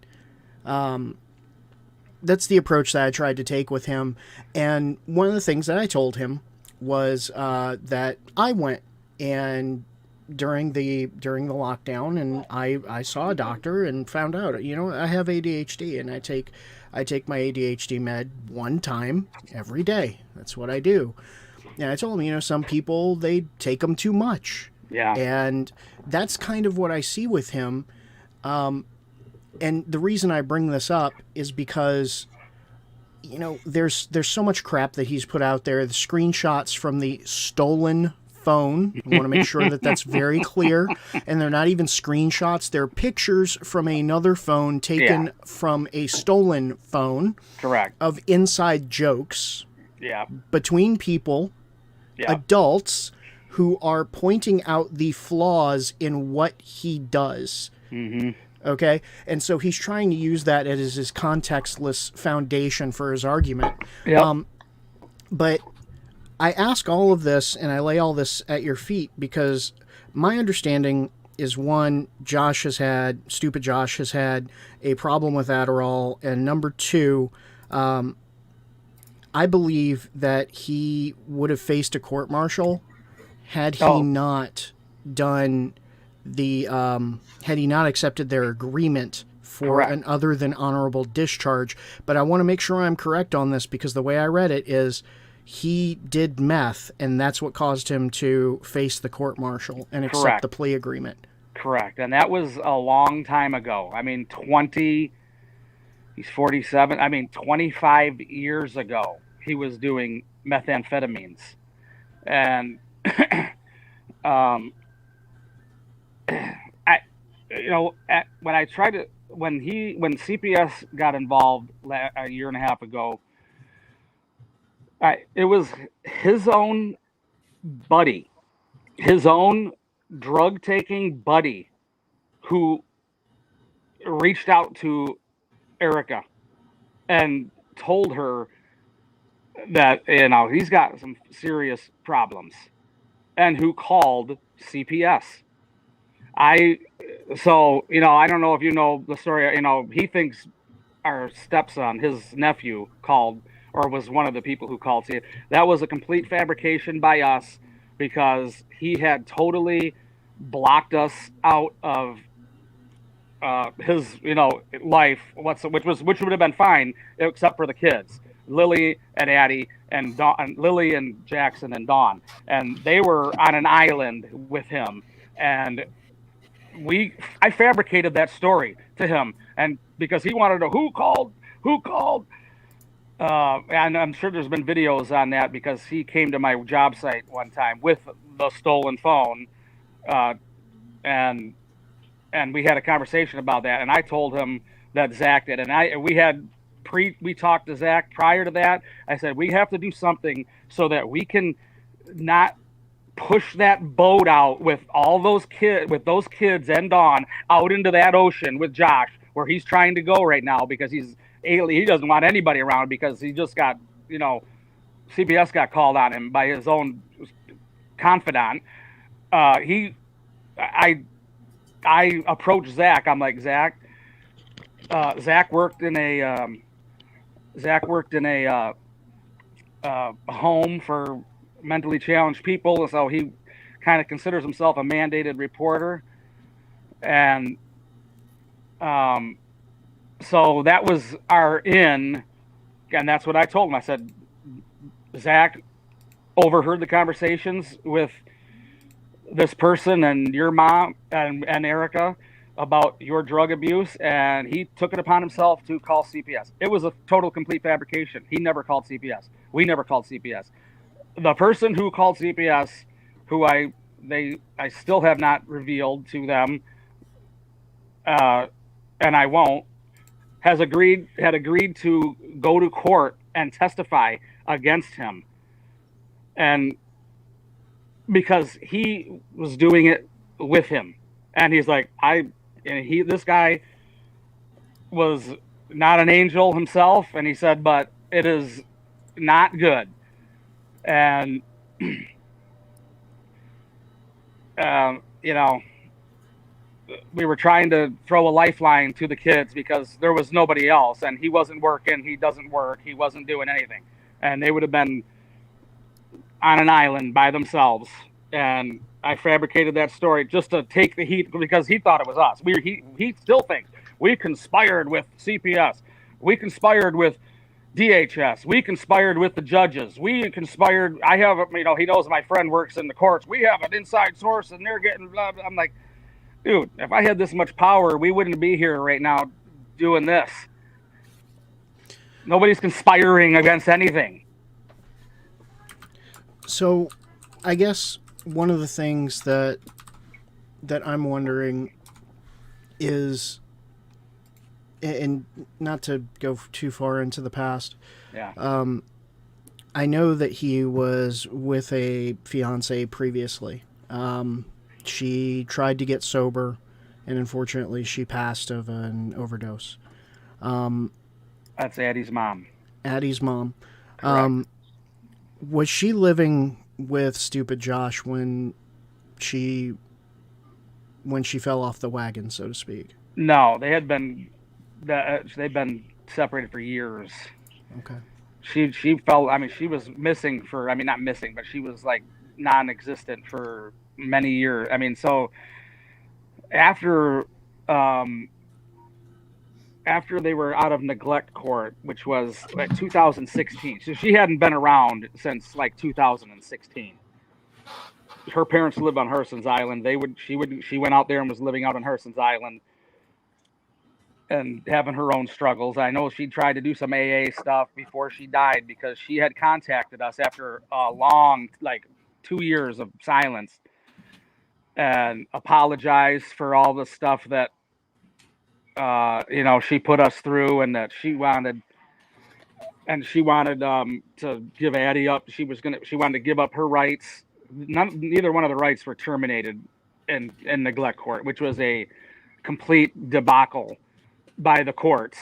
that's the approach that I tried to take with him. And one of the things that I told him was that I went and during the lockdown, and I saw a doctor and found out, I have ADHD, and I take my ADHD med one time every day. That's what I do. And I told him, some people, they take them too much. Yeah. And that's kind of what I see with him. And the reason I bring this up is because, there's so much crap that he's put out there. The screenshots from the stolen phone. I want to make sure that that's very clear. And they're not even screenshots. They're pictures from another phone taken from a stolen phone. Correct. Of inside jokes. Yeah. Between people adults who are pointing out the flaws in what he does. Mm-hmm. Okay? And so he's trying to use that as his contextless foundation for his argument. Yep. But I ask all of this and I lay all this at your feet because my understanding is, one, Stupid Josh has had a problem with Adderall. And number two, I believe that he would have faced a court-martial had he not done the had he not accepted their agreement for an other than honorable discharge. But I want to make sure I'm correct on this, because the way I read it is he did meth, and that's what caused him to face the court-martial and accept the plea agreement. Correct. And that was a long time ago. I mean, he's 47. I mean, 25 years ago, he was doing methamphetamines. And when CPS got involved a year and a half ago, it was his own buddy, his own drug-taking buddy, who reached out to Erica and told her that, he's got some serious problems, and who called CPS. I don't know if you know the story. He thinks our stepson, his nephew, called, or was one of the people who called. See, that was a complete fabrication by us, because he had totally blocked us out of his life, which would have been fine except for the kids, Lily and Addie and Dawn, Lily and Jackson and Dawn, and they were on an island with him, and I fabricated that story to him, and because he wanted to know who called, and I'm sure there's been videos on that, because he came to my job site one time with the stolen phone, and we had a conversation about that, and I told him that Zach did, and we talked to Zach prior to that. I said, we have to do something so that we can not push that boat out with all those kids and Dawn out into that ocean with Josh, where he's trying to go right now, because he doesn't want anybody around, because he just got, CPS got called on him by his own confidant. I approached Zach. I'm like, Zach worked in a home for mentally challenged people, so he kind of considers himself a mandated reporter, and so that was our in, and that's what I told him. I said, Zach overheard the conversations with this person and your mom and Erica about your drug abuse, and he took it upon himself to call CPS. It was a total, complete fabrication. He never called CPS. We never called CPS. The person who called CPS, who I still have not revealed to them, and I won't, had agreed to go to court and testify against him, and because he was doing it with him, and he's like, this guy was not an angel himself, and he said, but it is not good. And we were trying to throw a lifeline to the kids, because there was nobody else, and he wasn't working, he doesn't work, he wasn't doing anything, and they would have been on an island by themselves. And I fabricated that story just to take the heat, because he thought it was us. He still thinks we conspired with CPS, we conspired with DHS, we conspired with the judges, we conspired. I have, he knows my friend works in the courts. We have an inside source, and they're getting blah, blah. I'm like, dude, if I had this much power, we wouldn't be here right now doing this. Nobody's conspiring against anything. So, I guess one of the things that I'm wondering is, and not to go too far into the past, I know that he was with a fiance previously. She tried to get sober, and unfortunately, she passed of an overdose. That's Addie's mom. Addie's mom. Correct. Was she living with Stupid Josh when she fell off the wagon, so to speak? No, they've been separated for years. Okay. She fell. I mean, she was missing for. I mean, not missing, but she was like non-existent for many years. I mean, so after they were out of neglect court, which was like 2016, so she hadn't been around since like 2016. Her parents lived on Herson's Island. She went out there and was living out on Herson's Island and having her own struggles. I know she tried to do some AA stuff before she died because she had contacted us after a long, like 2 years of silence, and apologized for all the stuff that, she put us through, and that she wanted to give Addie up. She wanted to give up her rights. Neither one of the rights were terminated in neglect court, which was a complete debacle by the courts.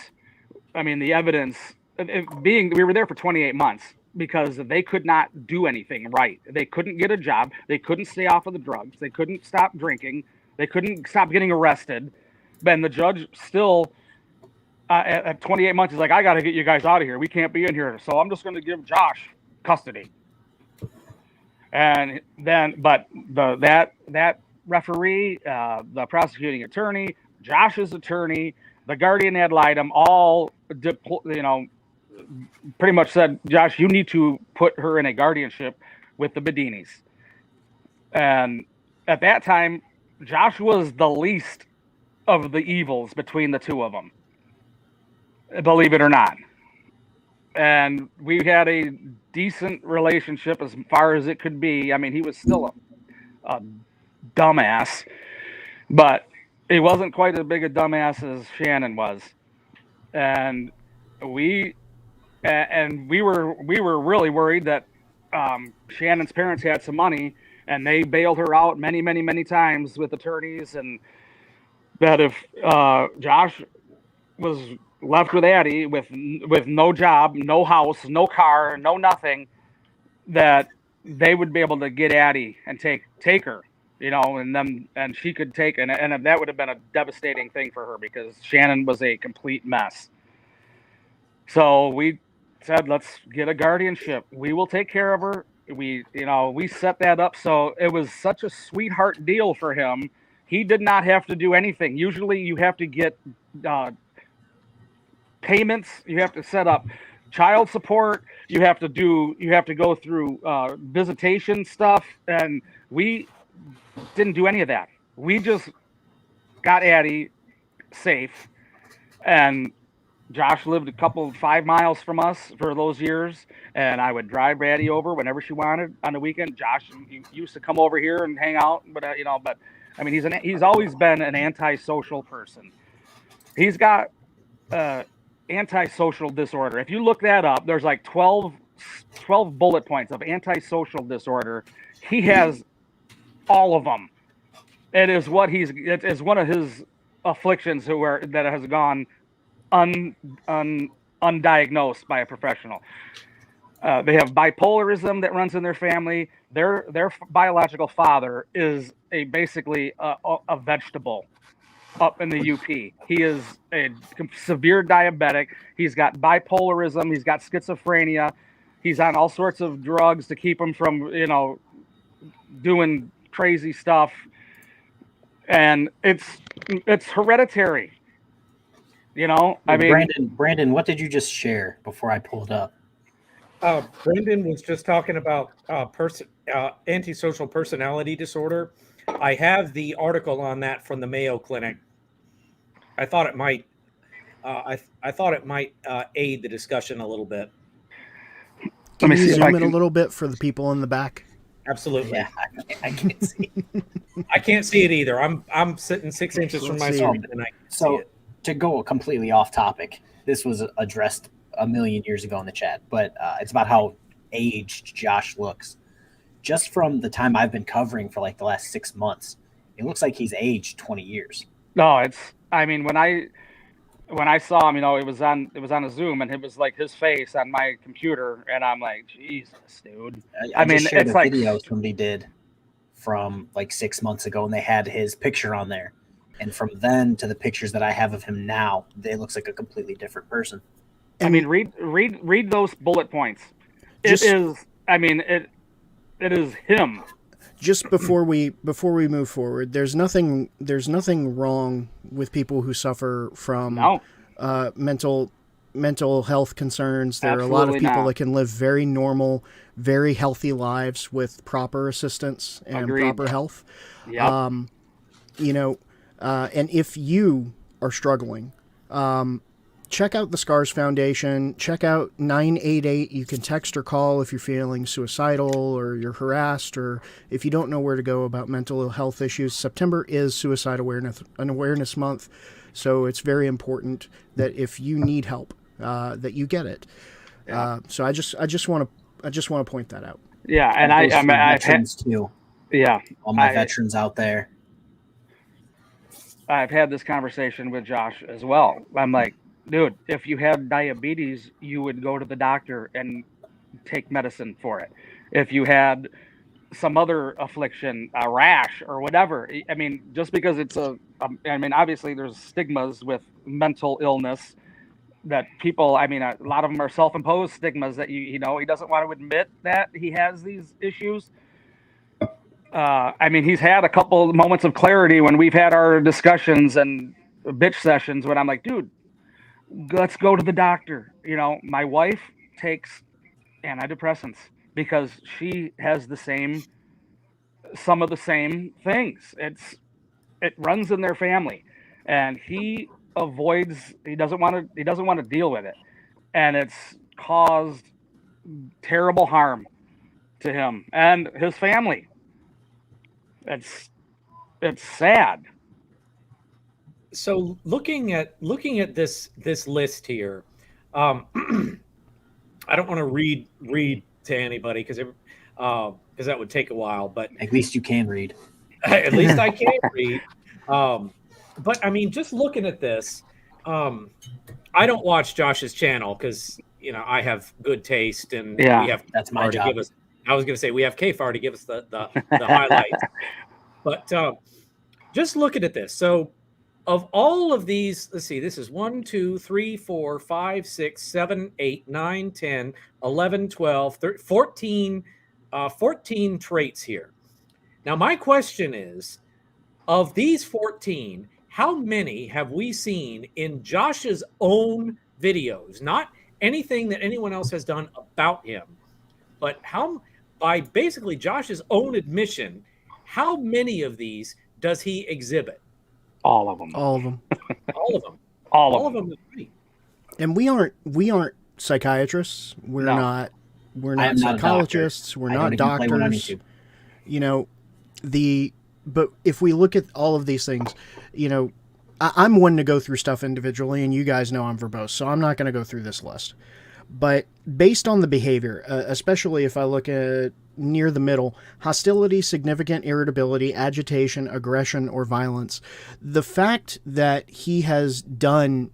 I mean, the evidence we were there for 28 months because they could not do anything right. They couldn't get a job. They couldn't stay off of the drugs. They couldn't stop drinking. They couldn't stop getting arrested. And the judge still, at 28 months, is like, I got to get you guys out of here. We can't be in here. So I'm just going to give Josh custody. And then, but that referee, the prosecuting attorney, Josh's attorney, the guardian ad litem, all, pretty much said, Josh, you need to put her in a guardianship with the Bedinis. And at that time, Josh was the least of the evils between the two of them, believe it or not. And we had a decent relationship as far as it could be. I mean, he was still a dumbass, but he wasn't quite as big a dumbass as Shannon was. And we were really worried that Shannon's parents had some money, and they bailed her out many, many, many times with attorneys, and that if Josh was left with Addie with no job, no house, no car, no nothing, that they would be able to get Addie and take her, and she could take, and that would have been a devastating thing for her because Shannon was a complete mess. So we said, let's get a guardianship. We will take care of her. We set that up. So it was such a sweetheart deal for him. He did not have to do anything. Usually you have to get payments. You have to set up child support. You have to go through visitation stuff. And we didn't do any of that. We just got Addie safe. And Josh lived 5 miles from us for those years. And I would drive Addie over whenever she wanted on the weekend. Josh used to come over here and hang out, but I mean, he's always been an antisocial person. He's got antisocial disorder. If you look that up, there's like 12 bullet points of antisocial disorder. He has all of them. It is one of his afflictions that has gone undiagnosed by a professional. They have bipolarism that runs in their family. Their biological father is basically a vegetable up in the UP. He is a severe diabetic. He's got bipolarism. He's got schizophrenia. He's on all sorts of drugs to keep him from, doing crazy stuff. And it's hereditary. I mean, Brandon, what did you just share before I pulled up? Brendan was just talking about antisocial personality disorder. I have the article on that from the Mayo Clinic. I thought it might aid the discussion a little bit. Can you zoom in a little bit for the people in the back? Absolutely. Yeah, I can't see. I can't see it either. I'm sitting 6 inches from my screen, and I can't see it. To go completely off topic, this was addressed a million years ago in the chat, but it's about how aged Josh looks. Just from the time I've been covering for like the last 6 months, it looks like he's aged 20 years. No, I mean, when I saw him, it was on a Zoom, and it was like his face on my computer, and I'm like, Jesus, dude. I mean, just shared a video somebody did from like 6 months ago, and they had his picture on there. And from then to the pictures that I have of him now, it looks like a completely different person. I mean, read those bullet points. It is him. Just before we move forward, there's nothing wrong with people who suffer from mental health concerns. There are a lot of people that can live very normal, very healthy lives with proper assistance and proper health. Yep. And if you are struggling, check out the Scars Foundation. Check out 988. You can text or call if you're feeling suicidal or you're harassed, or if you don't know where to go about mental health issues. September is Suicide Awareness Month, so it's very important that if you need help, that you get it. So I just want to point that out. Yeah, and I'm veterans too. Yeah, all my veterans out there. I've had this conversation with Josh as well. I'm like, dude, if you had diabetes, you would go to the doctor and take medicine for it. If you had some other affliction, a rash or whatever, I mean, just because it's obviously there's stigmas with mental illness that people, a lot of them are self-imposed stigmas that he doesn't want to admit that he has these issues. He's had a couple of moments of clarity when we've had our discussions and bitch sessions when I'm like, dude, let's go to the doctor. My wife takes antidepressants because she has some of the same things. It runs in their family, and he doesn't want to deal with it, and it's caused terrible harm to him and his family. It's sad. So looking at this list here, I don't want to read to anybody because that would take a while. But at least you can read. At least I can read. But just looking at this, I don't watch Josh's channel because I have good taste, and we have that's my job. I was going to say we have KFARR to give us the highlights. But just looking at this, so of all of these, let's see, this is 1, 2, 3, 4, 5, 6, 7, 8, 9, 10, 11, 12, 13, 14 traits here. Now, my question is, of these 14, how many have we seen in Josh's own videos? Not anything that anyone else has done about him, but by basically Josh's own admission, how many of these does he exhibit? All of them. All of them. All of them. All of them. And we aren't psychiatrists. We're not psychologists. We're not doctors. But if we look at all of these things, I'm one to go through stuff individually, and you guys know I'm verbose, so I'm not going to go through this list. But based on the behavior, especially if I look at near the middle, hostility, significant irritability, agitation, aggression, or violence, the fact that he has done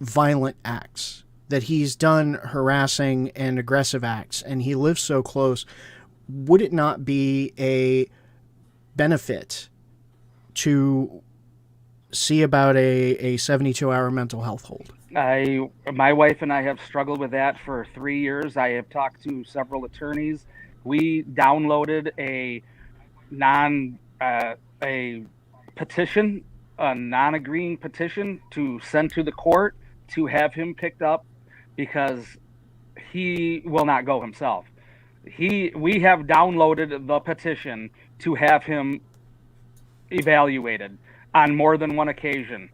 violent acts, that he's done harassing and aggressive acts, and he lives so close, would it not be a benefit to see about a 72-hour mental health hold? My wife and I have struggled with that for 3 years. I have talked to several attorneys. We downloaded a petition, a non-agreeing petition to send to the court to have him picked up because he will not go himself. We have downloaded the petition to have him evaluated on more than one occasion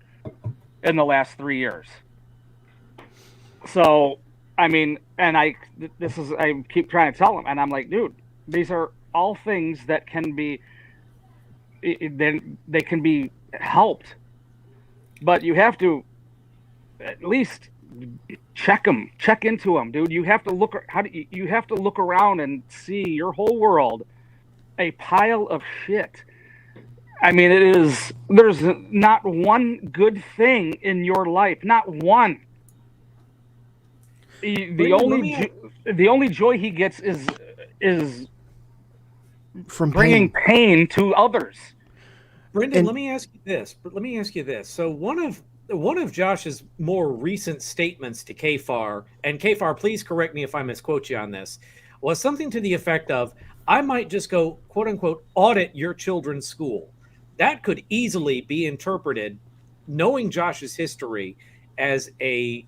in the last 3 years. So, I keep trying to tell him, and I'm like, dude, these are all things that can be, they can be helped, but you have to at least check into them, dude. You have to look. You have to look around and see your whole world a pile of shit. I mean, there's not one good thing in your life, not one. The only joy he gets is from bringing pain to others. Brendan, let me ask you this. So one of Josh's more recent statements to KFARR, and KFARR, please correct me if I misquote you on this, was something to the effect of, I might just go, quote unquote, audit your children's school. That could easily be interpreted, knowing Josh's history, as I'm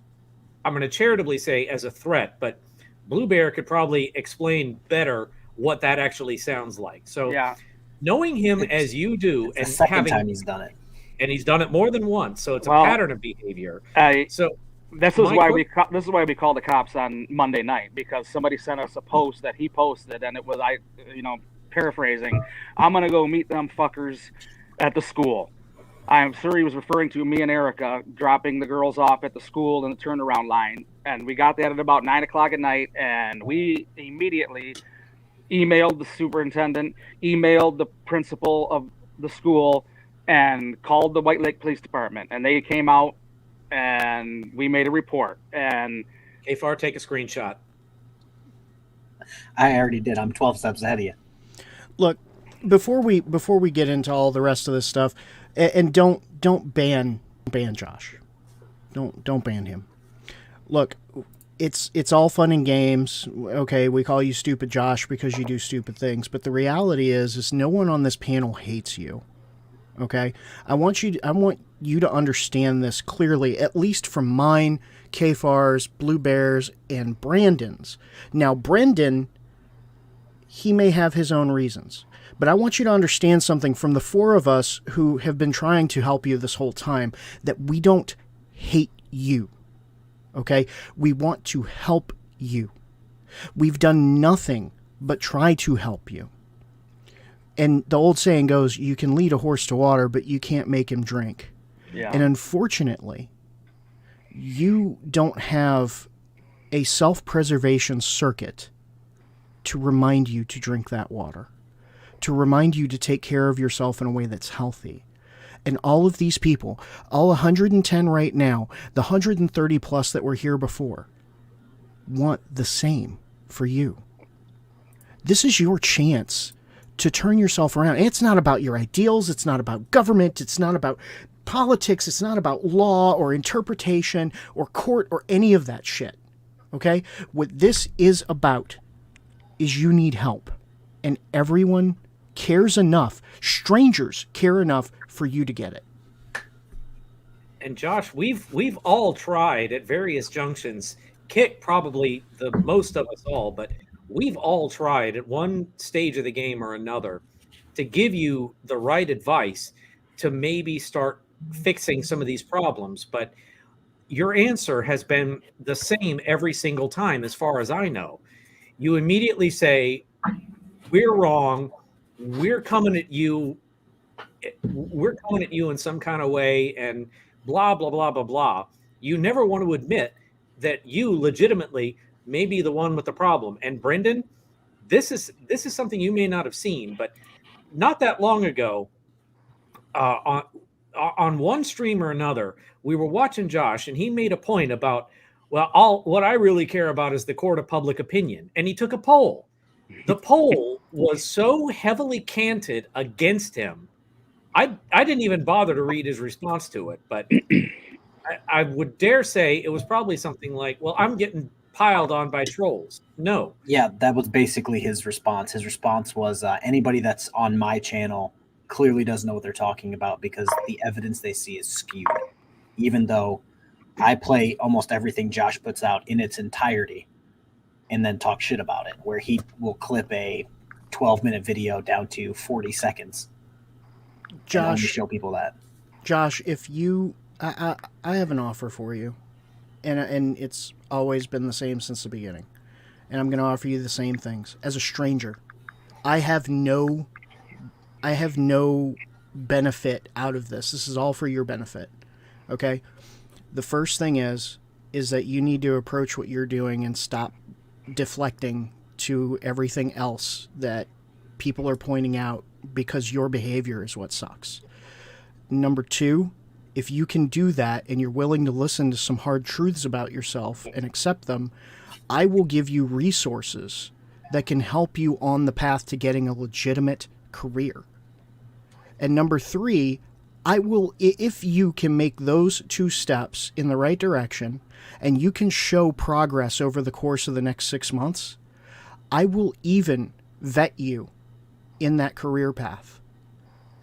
going to charitably say as a threat, but Blue Bear could probably explain better what that actually sounds like. So knowing him as you do, and the second time he's done it. And he's done it more than once, so it's a pattern of behavior. So this is why we called the cops on Monday night, because somebody sent us a post that he posted, and it was paraphrasing, I'm gonna go meet them fuckers at the school. I'm sure he was referring to me and Erica dropping the girls off at the school in the turnaround line, and we got that at about 9 o'clock at night, and we immediately emailed the superintendent, emailed the principal of the school, and called the White Lake Police Department, and they came out and we made a report. And KFARR, take a screenshot. I already did. I'm 12 steps ahead of you. Look, before we get into all the rest of this stuff, and don't ban Josh. Don't ban him. Look, it's all fun and games. Okay, we call you Stupid Josh because you do stupid things, but the reality is no one on this panel hates you. Okay, I want you to understand this clearly, at least from mine, KFARR's, Blue Bear's, and Brandon's. Now, Brendan, he may have his own reasons, but I want you to understand something from the four of us who have been trying to help you this whole time, that we don't hate you. Okay, we want to help you. We've done nothing but try to help you. And the old saying goes, you can lead a horse to water, but you can't make him drink. Yeah. And unfortunately, you don't have a self-preservation circuit to remind you to drink that water, to remind you to take care of yourself in a way that's healthy. And all of these people, all 110 right now, the 130 plus that were here before, want the same for you. This is your chance to turn yourself around. And it's not about your ideals. It's not about government. It's not about politics. It's not about law or interpretation or court or any of that shit. Okay? What this is about is you need help. And everyone cares enough, strangers care enough for you to get it. And Josh, we've all tried at various junctions, Kick probably the most of us all, but we've all tried at one stage of the game or another to give you the right advice to maybe start fixing some of these problems. But your answer has been the same every single time, as far as I know. You immediately say, we're wrong. We're coming at you. We're coming at you in some kind of way, and blah, blah, blah, blah, blah. You never want to admit that you legitimately may be the one with the problem. And Brendan, this is something you may not have seen, but not that long ago, on one stream or another, we were watching Josh, and he made a point about, well, what I really care about is the court of public opinion. And he took a poll. The poll was so heavily canted against him. I didn't even bother to read his response to it, but I would dare say it was probably something like, well, I'm getting piled on by trolls. No. Yeah, that was basically his response. His response was, anybody that's on my channel clearly doesn't know what they're talking about because the evidence they see is skewed. Even though I play almost everything Josh puts out in its entirety and then talk shit about it, where he will clip a 12-minute video down to 40 seconds. Josh, and only show people that. Josh, if you, I have an offer for you, and it's always been the same since the beginning, and I'm going to offer you the same things. As a stranger, I have no benefit out of this. This is all for your benefit. Okay? The first thing is, is that you need to approach what you're doing and stop deflecting to everything else that people are pointing out because your behavior is what sucks. Number 2, if you can do that and you're willing to listen to some hard truths about yourself and accept them, I will give you resources that can help you on the path to getting a legitimate career. And number 3, I will, if you can make those 2 steps in the right direction and you can show progress over the course of the next 6 months, I will even vet you in that career path.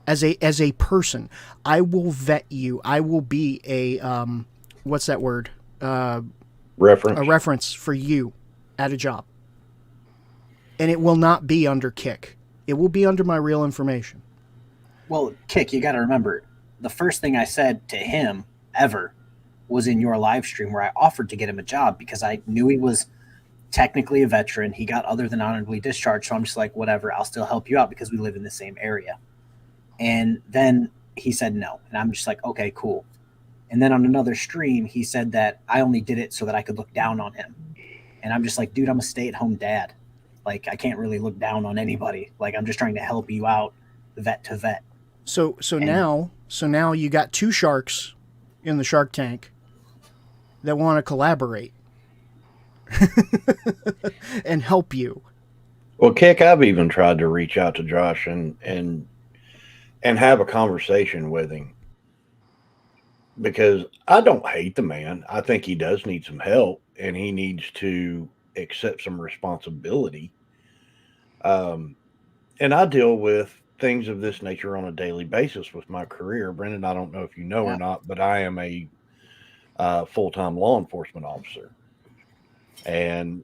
As a person, I will vet you. I will be a, what's that word? Reference. A reference for you at a job. And it will not be under Kick. It will be under my real information. Well, Kick, you got to remember, the first thing I said to him ever was in your live stream where I offered to get him a job because I knew he was technically a veteran. He got other than honorably discharged. So I'm just like, whatever, I'll still help you out because we live in the same area. And then he said no. And I'm just like, okay, cool. And then on another stream, he said that I only did it so that I could look down on him. And I'm just like, dude, I'm a stay-at-home dad. Like, I can't really look down on anybody. Like, I'm just trying to help you out vet to vet. So now you got 2 sharks in the Shark Tank that want to collaborate and help you. Well, Kick, I've even tried to reach out to Josh and have a conversation with him because I don't hate the man. I think he does need some help and he needs to accept some responsibility. And I deal with things of this nature on a daily basis with my career. Brendan, I don't know if you know or not, but I am a full-time law enforcement officer. And,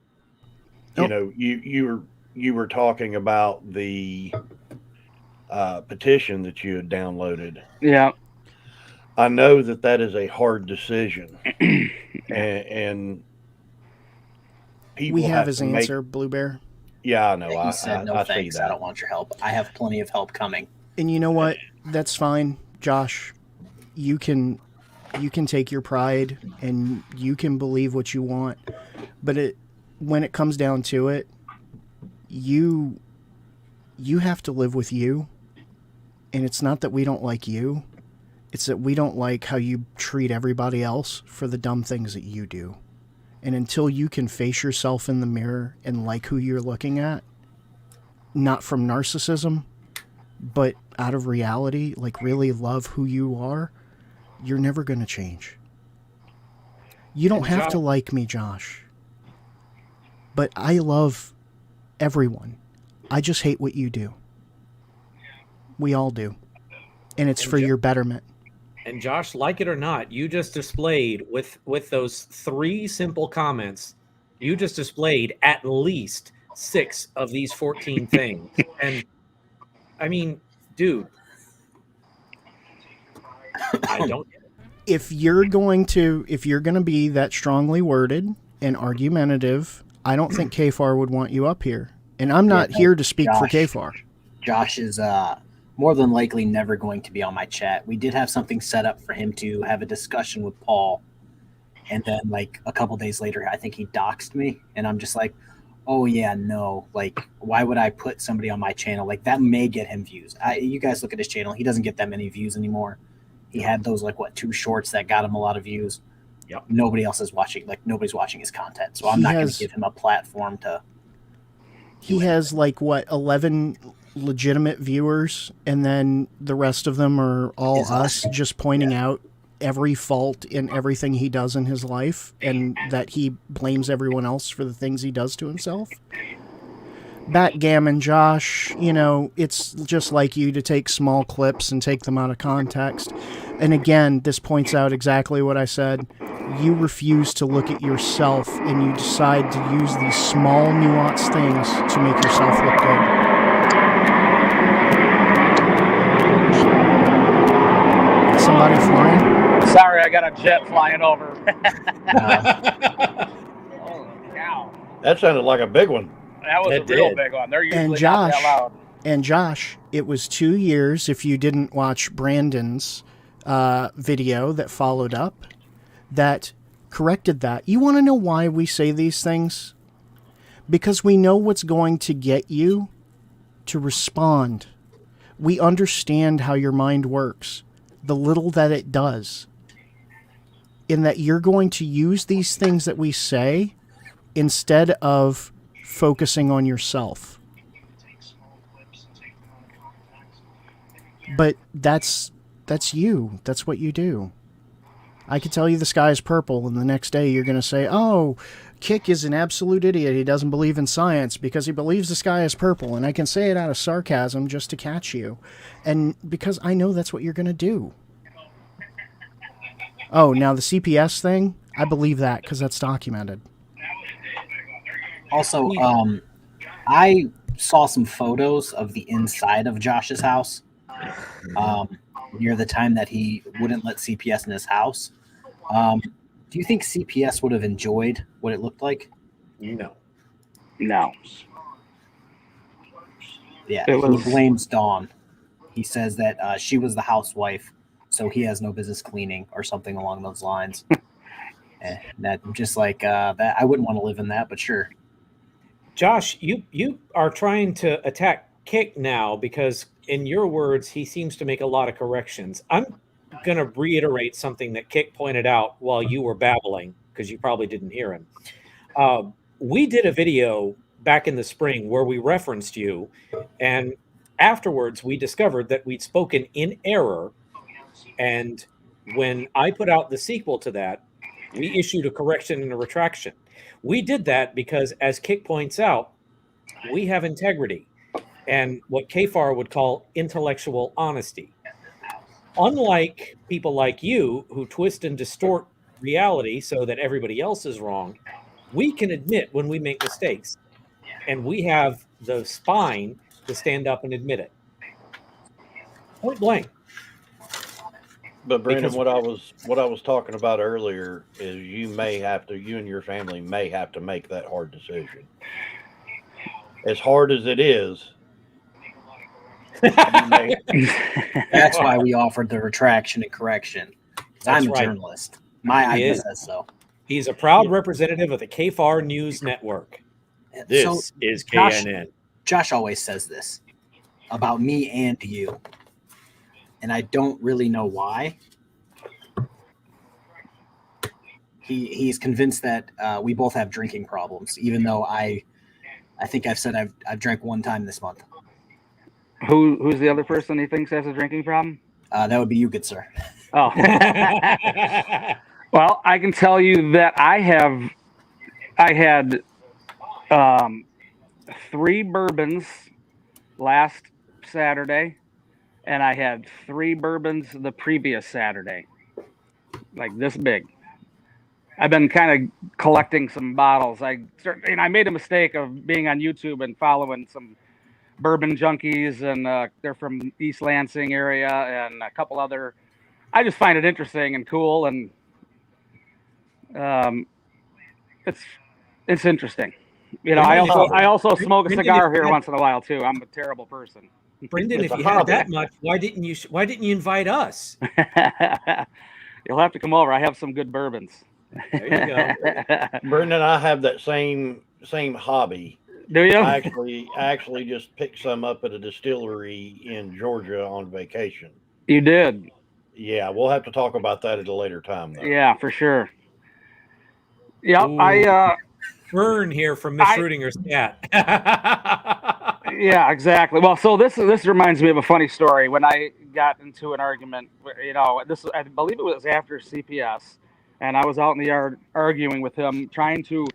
you know, you were talking about the petition that you had downloaded. Yeah. I know that is a hard decision. and people we have his answer, Blue Bear. Yeah, I know. He said, no thanks, I don't want your help. I have plenty of help coming. And you know what? That's fine, Josh. You can take your pride and you can believe what you want. But when it comes down to it, you have to live with you. And it's not that we don't like you. It's that we don't like how you treat everybody else for the dumb things that you do. And until you can face yourself in the mirror and like who you're looking at, not from narcissism, but out of reality, like really love who you are, you're never going to change. You don't have to like me, Josh. But I love everyone. I just hate what you do. We all do. And it's for your betterment. And Josh, like it or not, you just displayed with those 3 simple comments, you just displayed at least 6 of these 14 things. And I mean, dude, I don't get it. If you're going to be that strongly worded and argumentative, I don't think KFARR would want you up here. And I'm not here to speak for KFARR. Josh is more than likely never going to be on my chat. We did have something set up for him to have a discussion with Paul. And then like a couple days later, I think he doxed me. And I'm just like, oh yeah, no. Like, why would I put somebody on my channel? Like that may get him views. You guys look at his channel. He doesn't get that many views anymore. He had those 2 shorts that got him a lot of views. Yep. Nobody else is watching. Like nobody's watching his content. So I'm not going to give him a platform to. He has 11 legitimate viewers, and then the rest of them are all us just pointing out every fault in everything he does in his life, and that he blames everyone else for the things he does to himself. Backgammon, Josh, it's just like you to take small clips and take them out of context. And again, this points out exactly what I said. You refuse to look at yourself, and you decide to use these small, nuanced things to make yourself look good. Somebody flying? Sorry, I got a jet flying over. Holy cow. That sounded like a big one. That was a real big one. They're usually not that loud. And Josh, it was 2 years, if you didn't watch Brandon's video that followed up, that corrected that. You want to know why we say these things? Because we know what's going to get you to respond. We understand how your mind works, the little that it does, in that you're going to use these things that we say instead of focusing on yourself. But that's you. That's what you do. I could tell you the sky is purple, and the next day you're going to say, oh, Kick is an absolute idiot. He doesn't believe in science because he believes the sky is purple. And I can say it out of sarcasm just to catch you. And because I know that's what you're going to do. Oh, now the CPS thing, I believe that because that's documented. Also, I saw some photos of the inside of Josh's house near the time that he wouldn't let CPS in his house. Do you think CPS would have enjoyed what it looked like? No. Yeah, It was- he blames Dawn. He says that she was the housewife, so he has no business cleaning or something along those lines. And that just like that, I wouldn't want to live in that, but sure. Josh, you are trying to attack Kick now because, in your words, he seems to make a lot of corrections. I'm going to reiterate something that Kick pointed out while you were babbling, because you probably didn't hear him. We did a video back in the spring where we referenced you, and afterwards we discovered that we'd spoken in error. And when I put out the sequel to that, we issued a correction and a retraction. We did that because, as Kick points out, we have integrity and what KFARR would call intellectual honesty. Unlike people like you who twist and distort reality so that everybody else is wrong, we can admit when we make mistakes, and we have the spine to stand up and admit it. Point blank. But Brandon, Because- what I was talking about earlier is you and your family may have to make that hard decision. As hard as it is, That's why we offered the retraction and correction. 'Cause I'm a That's right. journalist. My He ID is. says so. He's a proud representative of the KFAR News Network. This is KNN. Josh always says this about me and you, and I don't really know why. He's convinced that we both have drinking problems, even though I think I've said I've drank one time this month. Who's the other person he thinks has a drinking problem? That would be you, good sir. Oh. Well, I can tell you that I had 3 bourbons last Saturday, and I had 3 bourbons the previous Saturday, like this big. I've been kind of collecting some bottles. I made a mistake of being on YouTube and following some bourbon junkies, and they're from East Lansing area and a couple other. I just find it interesting and cool, and it's interesting. You know, I also smoke a cigar here once in a while too. I'm a terrible person. Brendan, if you had that much, why didn't you invite us? You'll have to come over. I have some good bourbons. There you go. Brendan, I have that same hobby. Do you? I actually just picked some up at a distillery in Georgia on vacation. You did? Yeah, we'll have to talk about that at a later time, though. Yeah, for sure. Yep, Ooh. Fern here from Miss Rudinger's cat. Yeah, exactly. Well, so this reminds me of a funny story. When I got into an argument, I believe it was after CPS, and I was out in the yard arguing with him, trying to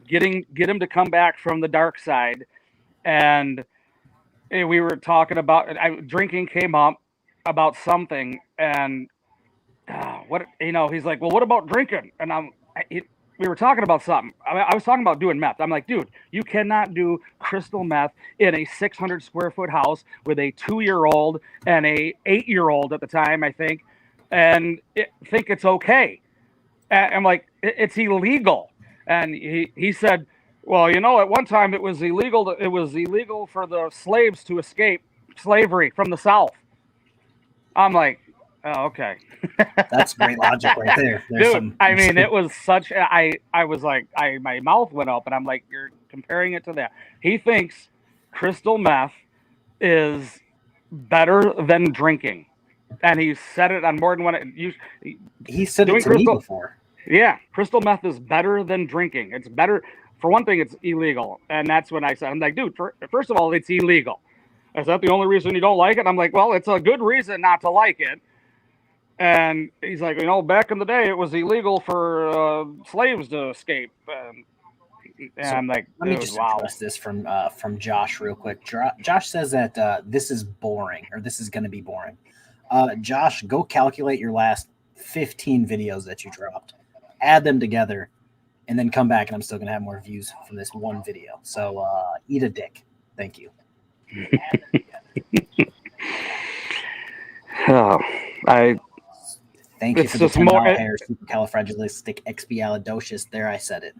get him to come back from the dark side, and we were talking about drinking came up about something, and he's like, well, what about drinking? And we were talking about something. I was talking about doing meth. I'm like, dude, you cannot do crystal meth in a 600 square foot house with a 2-year-old and a 8-year-old at the time, I think, and think it's okay. And I'm like, it's illegal. And he said, well, at one time it was illegal. It was illegal for the slaves to escape slavery from the South. I'm like, Oh, okay. That's great logic right there. Dude, I mean, it was such. I was like, my mouth went open. I'm like, you're comparing it to that. He thinks crystal meth is better than drinking, and he said it on more than one. He said it to me before. Yeah, crystal meth is better than drinking. It's better. For one thing, it's illegal, and that's when I said, I'm like, dude. First of all, it's illegal. Is that the only reason you don't like it? I'm like, well, it's a good reason not to like it. And he's like, back in the day, it was illegal for slaves to escape. And I'm like, let me just address this from Josh real quick. Josh says that this is boring, or this is going to be boring. Josh, go calculate your last 15 videos that you dropped, add them together, and then come back, and I'm still going to have more views from this one video. So eat a dick. Thank you. Thank you for the $10 hair, supercalifragilisticexpialidocious. There, I said it.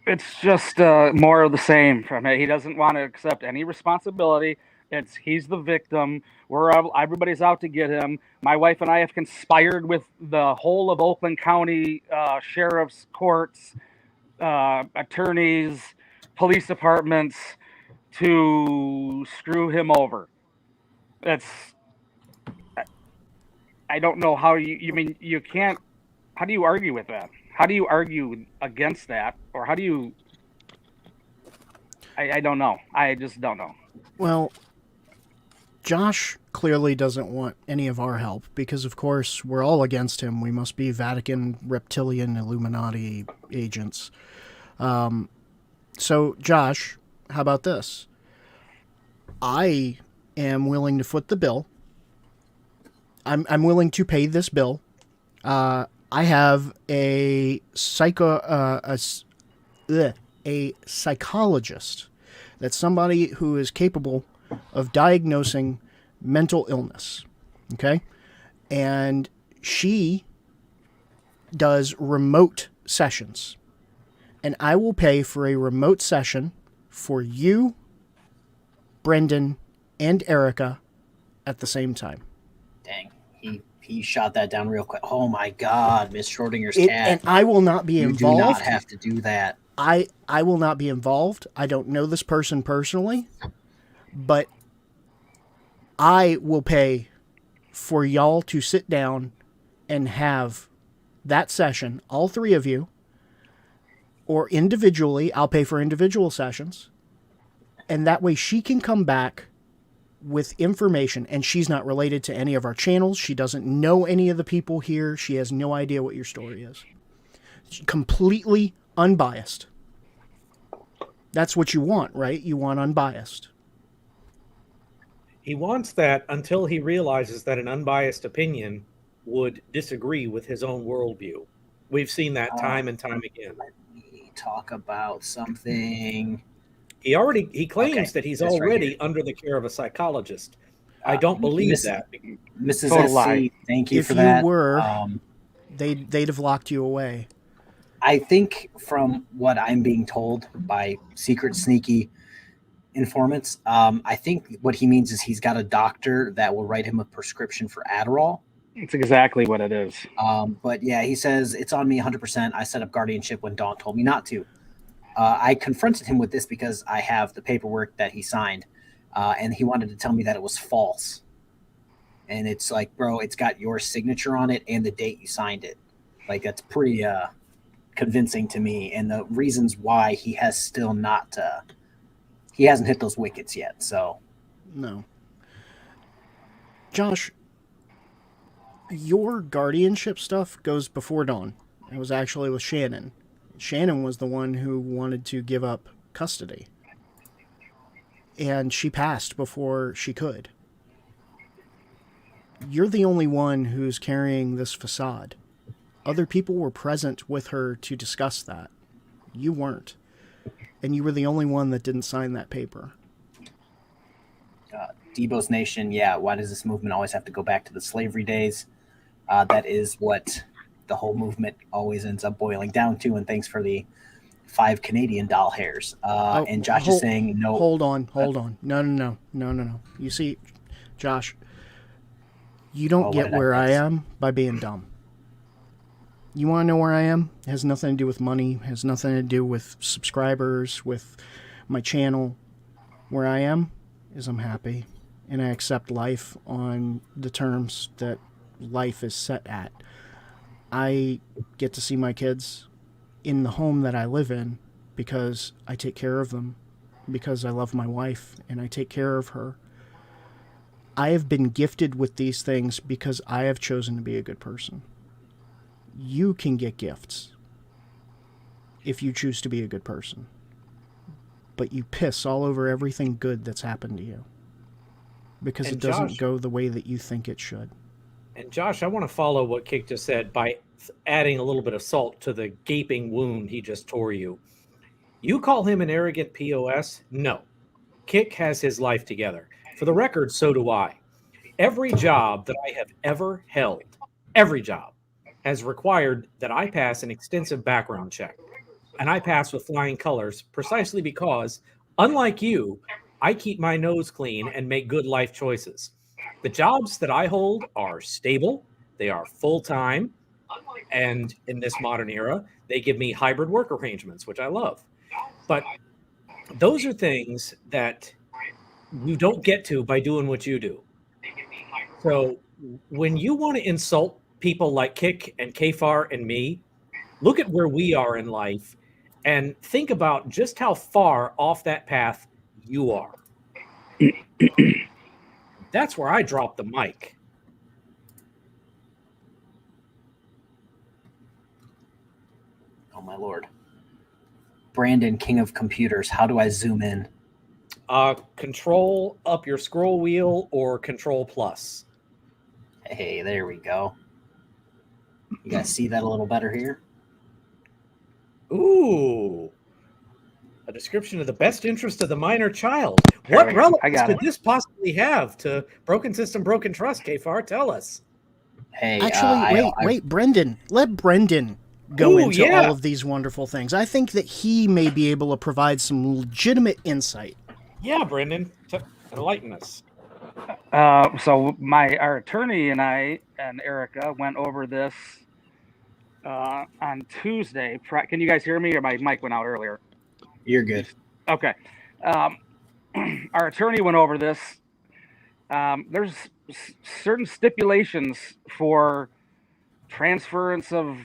It's just more of the same from it. He doesn't want to accept any responsibility. He's the victim. Everybody's out to get him. My wife and I have conspired with the whole of Oakland County sheriff's courts, attorneys, police departments to screw him over. I don't know how you can't. How do you argue with that? How do you argue against that? Or how do you? I don't know. I just don't know. Well, Josh clearly doesn't want any of our help because, of course, we're all against him. We must be Vatican, reptilian, Illuminati agents. So, Josh, how about this? I am willing to foot the bill. I'm willing to pay this bill. I have a psychologist. That's somebody who is capable of diagnosing mental illness. Okay? And she does remote sessions. And I will pay for a remote session for you, Brendan, and Erica at the same time. Dang. He shot that down real quick. Oh my God, Miss Schrodinger's cat. And I will not be involved. You do not have to do that. I will not be involved. I don't know this person personally, but I will pay for y'all to sit down and have that session, all three of you, or individually. I'll pay for individual sessions, and that way she can come back with information, and she's not related to any of our channels. She doesn't know any of the people here. She has no idea what your story is. She's completely unbiased. That's what you want, right? You want unbiased. He wants that until he realizes that an unbiased opinion would disagree with his own worldview. We've seen that time and time again. Let me talk about something. He claims that he's already right under the care of a psychologist. I don't believe that. Mrs. Total SC, lie. thank you if for that. If you were, they'd have locked you away. I think from what I'm being told by secret sneaky informants, I think what he means is he's got a doctor that will write him a prescription for Adderall. It's exactly what it is. But yeah, he says it's on me 100%. I set up guardianship when Dawn told me not to. I confronted him with this because I have the paperwork that he signed, and he wanted to tell me that it was false. And it's like, bro, it's got your signature on it and the date you signed it. Like, that's pretty convincing to me. And the reasons why he has still not, he hasn't hit those wickets yet. So, no. Josh, your guardianship stuff goes before Dawn. It was actually with Shannon. Shannon was the one who wanted to give up custody. And she passed before she could. You're the only one who's carrying this facade. Other people were present with her to discuss that. You weren't. And you were the only one that didn't sign that paper. Debo's Nation, yeah, why does this movement always have to go back to the slavery days? That is what the whole movement always ends up boiling down to. And thanks for the 5 Canadian doll hairs. And Josh is saying no. Hold on. No. You see, Josh, You don't what get did I where I miss? am by being dumb. You want to know where I am? It has nothing to do with money. It has nothing to do with subscribers, with my channel. Where I am is I'm happy, and I accept life on the terms that life is set at. I get to see my kids in the home that I live in because I take care of them, because I love my wife and I take care of her. I have been gifted with these things because I have chosen to be a good person. You can get gifts if you choose to be a good person, but you piss all over everything good that's happened to you because And it doesn't Josh- go the way that you think it should. And Josh, I want to follow what Kick just said by adding a little bit of salt to the gaping wound he just tore you. You call him an arrogant POS? No. Kick has his life together. For the record, so do I. Every job that I have ever held, every job, has required that I pass an extensive background check. And I pass with flying colors precisely because, unlike you, I keep my nose clean and make good life choices. The jobs that I hold are stable, they are full-time, and in this modern era, they give me hybrid work arrangements, which I love. But those are things that you don't get to by doing what you do. So when you want to insult people like Kick and KFARR and me, look at where we are in life and think about just how far off that path you are. That's where I drop the mic. Oh my lord. Brandon, king of computers, how do I zoom in? Control up your scroll wheel or Control plus. Hey, there we go. You guys see that a little better here? Ooh. A description of the best interest of the minor child. What I relevance got could it. this possibly have to Broken System, Broken Trust, KFARR? Tell us. Hey, Actually, wait, Brendan. Let Brendan go Ooh, into yeah. all of these wonderful things. I think that he may be able to provide some legitimate insight. Yeah, Brendan, enlighten us. So our attorney and I and Erica went over this on Tuesday. Can you guys hear me, or my mic went out earlier? You're good. Okay. Our attorney went over this. There's certain stipulations for transference of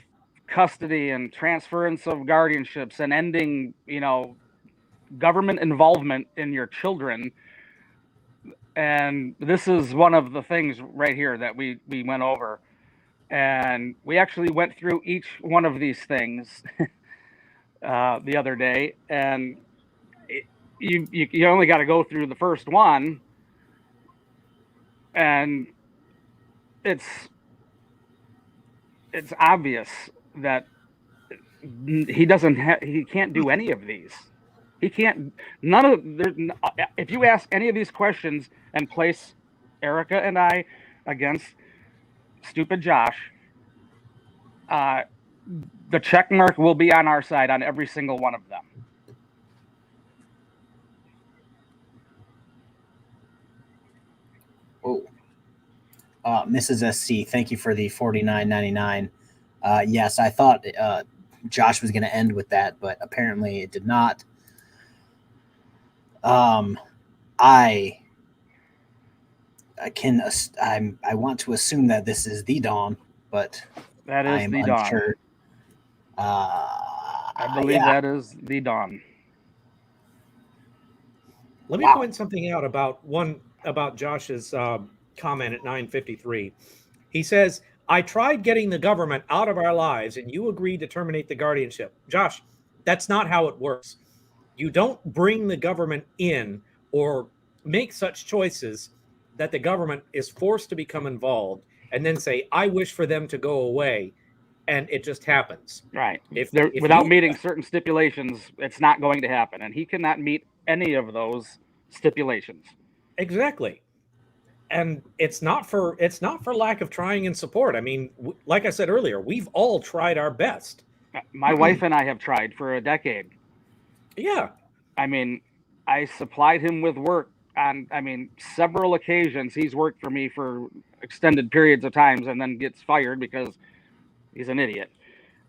custody and transference of guardianships and ending, government involvement in your children. And this is one of the things right here that we went over. And we actually went through each one of these things the other day. And you only got to go through the first one. And it's obvious that he can't do any of these. He can't. If you ask any of these questions and place Erica and I against stupid Josh, the check mark will be on our side on every single one of them. Oh, Mrs. SC, thank you for the $49.99. Yes, I thought Josh was going to end with that, but apparently it did not. I want to assume that this is the Dawn, but that is I'm the unsure. I believe that is the Dawn. Let me point something out about Josh's comment at 9:53. He says, "I tried getting the government out of our lives, and you agreed to terminate the guardianship." Josh, that's not how it works. You don't bring the government in or make such choices that the government is forced to become involved and then say, "I wish for them to go away," and it just happens. Right. If without meeting certain stipulations, it's not going to happen, and he cannot meet any of those stipulations. Exactly. And it's not for lack of trying and support. I mean, like I said earlier, we've all tried our best. My wife and I have tried for a decade. Yeah. I mean, I supplied him with work. on, several occasions he's worked for me for extended periods of times and then gets fired because he's an idiot.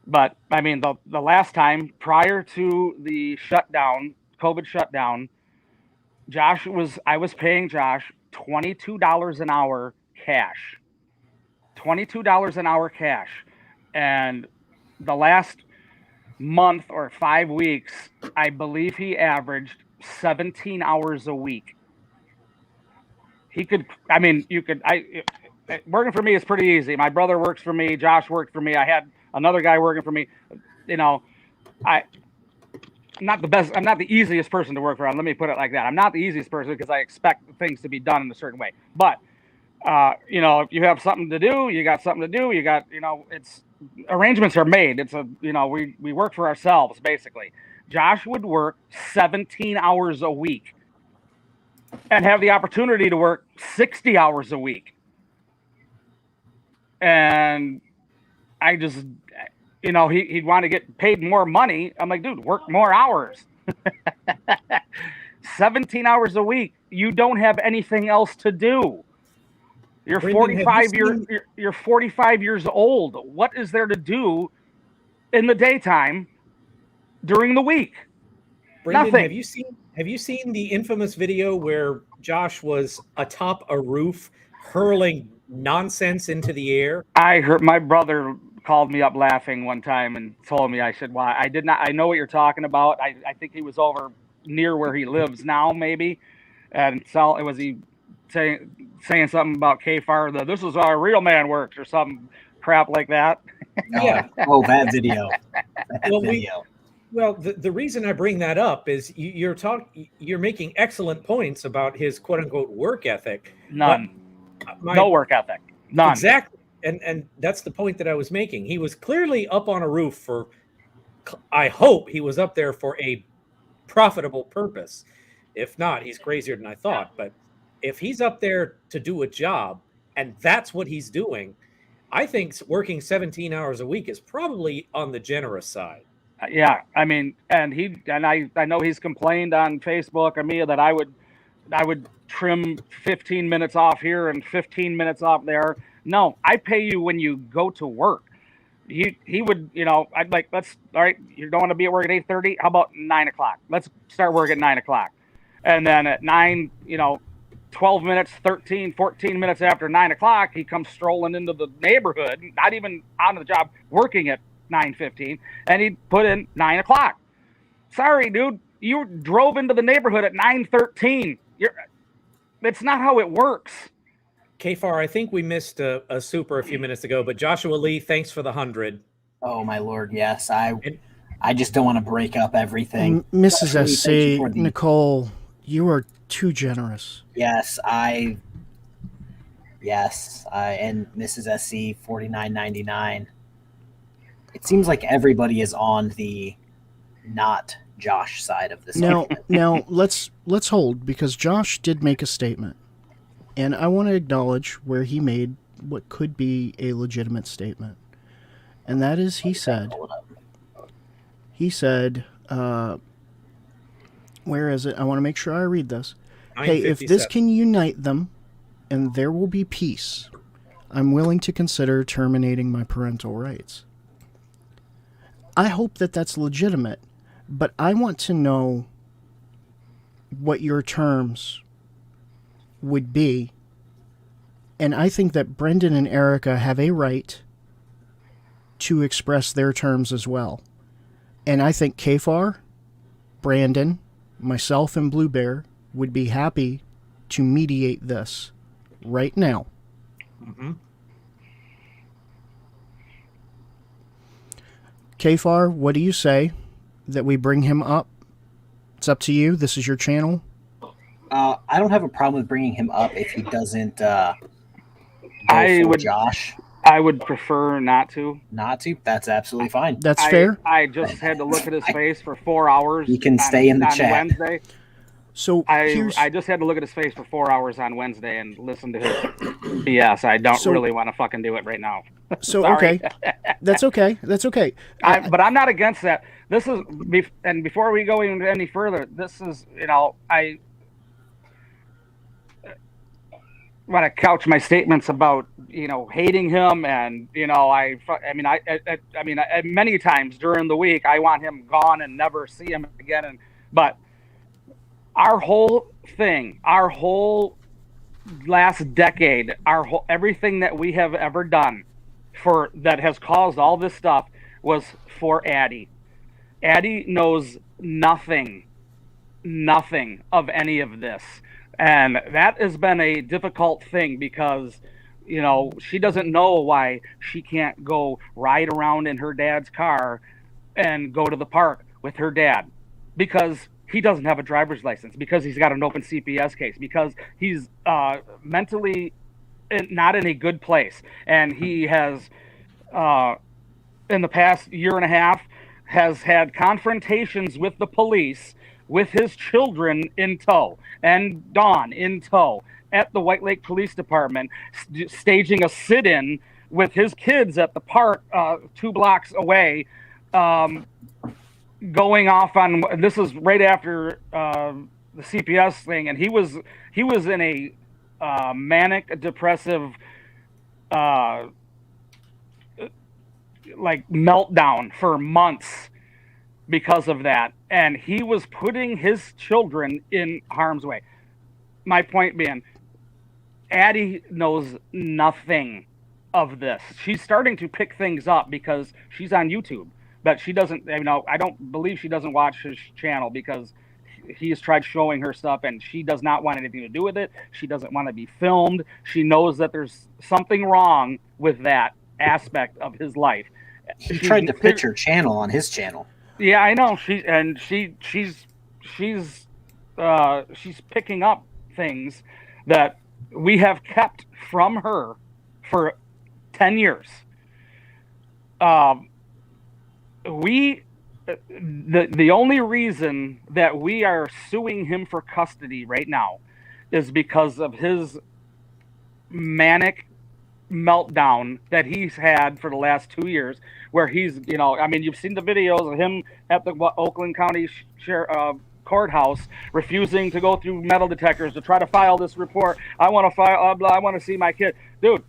But the last time prior to the shutdown, COVID shutdown, I was paying Josh $22 an hour cash. $22 an hour cash. And the last month or 5 weeks, I believe he averaged 17 hours a week. Working for me is pretty easy. My brother works for me. Josh worked for me. I had another guy working for me. I'm not the best. I'm not the easiest person to work for. Let me put it like that. I'm not the easiest person because I expect things to be done in a certain way. But, if you have something to do, you got something to do. You got, it's arrangements are made. It's we work for ourselves, basically. Josh would work 17 hours a week and have the opportunity to work 60 hours a week. And I just, he'd want to get paid more money. I'm like, dude, work more hours. 17 hours a week. You don't have anything else to do. You're 45 you're 45 years old. What is there to do in the daytime during the week? Brendan, Nothing. Have you seen the infamous video where Josh was atop a roof hurling nonsense into the air? I heard my brother called me up laughing one time and told me, I said, why? I know what you're talking about. I think he was over near where he lives now, maybe. And so was he saying something about KFARR, this is how a real man works or some crap like that. Yeah. Oh, that video. The reason I bring that up is you're making excellent points about his quote unquote work ethic. None. No work ethic. None. Exactly. And that's the point that I was making. He was clearly up on a roof I hope he was up there for a profitable purpose. If not, he's crazier than I thought. But if he's up there to do a job and that's what he's doing, I think working 17 hours a week is probably on the generous side. Yeah, and I know he's complained on Facebook of me that I would trim 15 minutes off here and 15 minutes off there. No, I pay you when you go to work. He would, I'd like, all right, you're going to be at work at 8:30. How about 9 o'clock? Let's start work at 9 o'clock. And then at 9, 12 minutes, 13, 14 minutes after 9 o'clock, he comes strolling into the neighborhood, not even on the job, working at 9:15, and he put in 9 o'clock. Sorry, dude, you drove into the neighborhood at 9:13. It's not how it works. KFARR, I think we missed a super a few minutes ago, but Joshua Lee, thanks for the 100. Oh my Lord, yes. I just don't want to break up everything. Mrs. SC, Nicole, you are too generous. Yes, and Mrs. SC 49.99. It seems like everybody is on the not Josh side of this. Now let's hold, because Josh did make a statement, and I want to acknowledge where he made what could be a legitimate statement, and that is he said, where is it? I want to make sure I read this. Hey, if this can unite them and there will be peace, I'm willing to consider terminating my parental rights. I hope that that's legitimate, but I want to know what your terms would be. And I think that Brendan and Erica have a right to express their terms as well. And I think KFARR, Brandon, myself, and Blue Bear would be happy to mediate this right now. Mm-hmm. KFARR, what do you say that we bring him up? It's up to you. This is your channel. I don't have a problem with bringing him up if he doesn't Josh. I would prefer not to. Not to? That's absolutely fine. That's fair. I just had to look at his face for 4 hours. You can stay in the chat. Wednesday. So I just had to look at his face for 4 hours on Wednesday and listen to his BS. I don't really want to fucking do it right now. So okay, that's okay. That's okay. But I'm not against that. This is, and before we go into any further, this is, want to couch my statements about, hating him, and many times during the week I want him gone and never see him again. But our whole thing, our whole last decade, everything that we have ever done that has caused all this stuff was for Addie. Addie knows nothing of any of this. And that has been a difficult thing because, she doesn't know why she can't go ride around in her dad's car and go to the park with her dad, because he doesn't have a driver's license, because he's got an open CPS case, because he's mentally not in a good place. And he has, in the past year and a half, has had confrontations with the police with his children in tow and Dawn in tow at the White Lake Police Department, staging a sit-in with his kids at the park 2 blocks away, going off on, this is right after the CPS thing, and he was in a manic depressive meltdown for months because of that, and he was putting his children in harm's way. My point being, Addie knows nothing of this. She's starting to pick things up because she's on YouTube, but she doesn't, I don't believe she doesn't watch his channel because he has tried showing her stuff and she does not want anything to do with it. She doesn't want to be filmed. She knows that there's something wrong with that aspect of his life. He tried to pitch her channel on his channel. Yeah, I know. She's picking up things that we have kept from her for 10 years. The only reason that we are suing him for custody right now is because of his manic meltdown that he's had for the last 2 years, where he's, you've seen the videos of him at the Oakland County courthouse refusing to go through metal detectors to try to file this report. I want to file, I want to see my kid. Dude,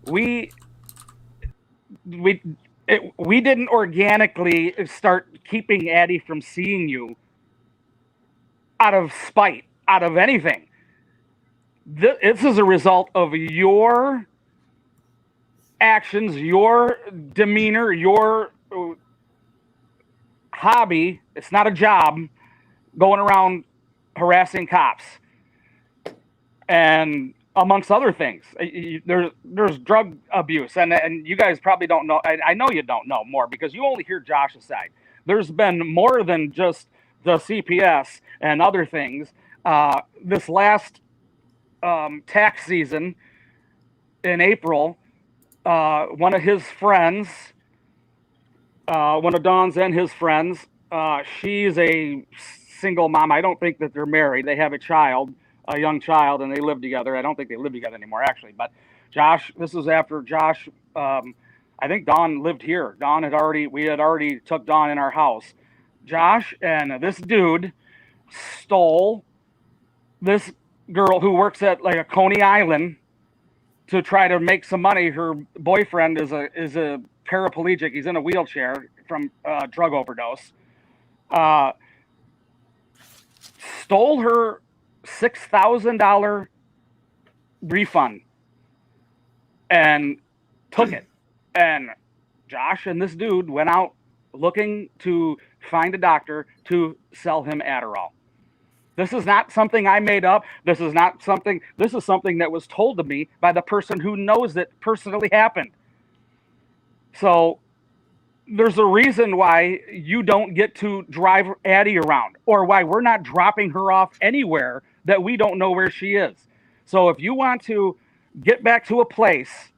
we didn't organically start keeping Addie from seeing you out of spite, out of anything. This is a result of your actions, your demeanor, your hobby. It's not a job, going around harassing cops and amongst other things. There's drug abuse, and you guys probably don't know. I know you don't know more because you only hear Josh's side. There's been more than just the CPS and other things. This last tax season in April, one of his friends, one of Don's and his friends, she's a single mom. I don't think that they're married. They have a child, a young child, and they live together. I don't think they live together anymore, actually. But Josh, this was after Josh, I think Dawn lived here. We had already took Dawn in our house. Josh and this dude stole this girl who works at like a Coney Island to try to make some money. Her boyfriend is a paraplegic. He's in a wheelchair from drug overdose. Stole her $6,000 refund and took it. And Josh and this dude went out looking to find a doctor to sell him Adderall. This is not something I made up. This is something that was told to me by the person who knows it personally happened. So there's a reason why you don't get to drive Addie around, or why we're not dropping her off anywhere that we don't know where she is. So if you want to get back to a place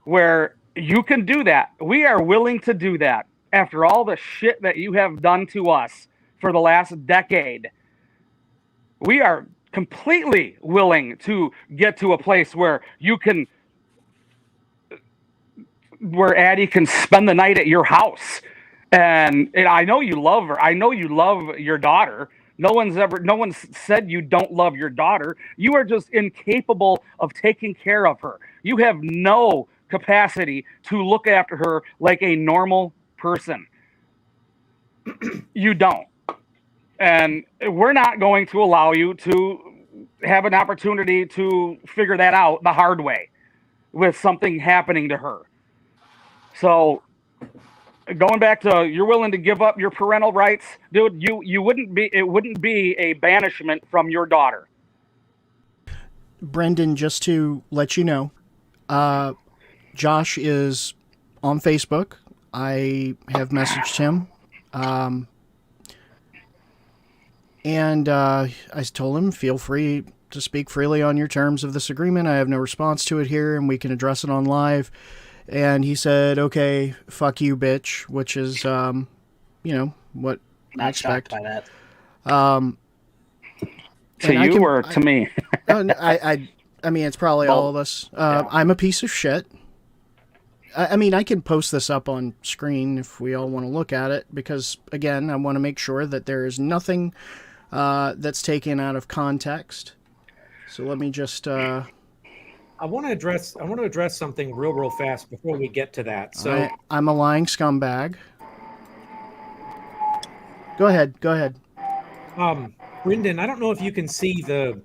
where you can do that, we are willing to do that. After all the shit that you have done to us for the last decade, we are completely willing to get to a place where where Addie can spend the night at your house. And I know you love her. I know you love your daughter. No one's said you don't love your daughter. You are just incapable of taking care of her. You have no capacity to look after her like a normal person. You don't. And we're not going to allow you to have an opportunity to figure that out the hard way with something happening to her. So going back to, you're willing to give up your parental rights, dude, it wouldn't be a banishment from your daughter. Brendan, just to let you know, Josh is on Facebook. I have messaged him. And I told him, feel free to speak freely on your terms of this agreement. I have no response to it here, and we can address it on live. And he said, okay, fuck you, bitch, which is, what I expect. By that. To you or to me? I mean, it's probably all of us. I'm a piece of shit. I mean, I can post this up on screen if we all want to look at it, because, again, I want to make sure that there is nothing that's taken out of context. So let me just... I want to address something real fast before we get to that. So I'm a lying scumbag. Go ahead. Brendan, I don't know if you can see the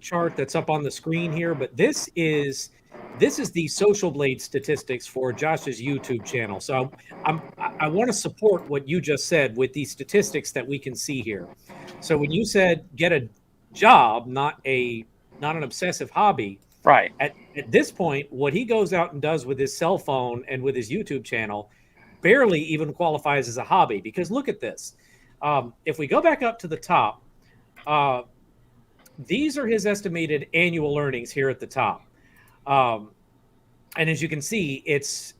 chart that's up on the screen here, but this is the Social Blade statistics for Josh's YouTube channel. So I want to support what you just said with these statistics that we can see here. So when you said get a job, not an obsessive hobby, right? At this point, what he goes out and does with his cell phone and with his YouTube channel barely even qualifies as a hobby, because look at this. If we go back up to the top, these are his estimated annual earnings here at the top. And as you can see, it's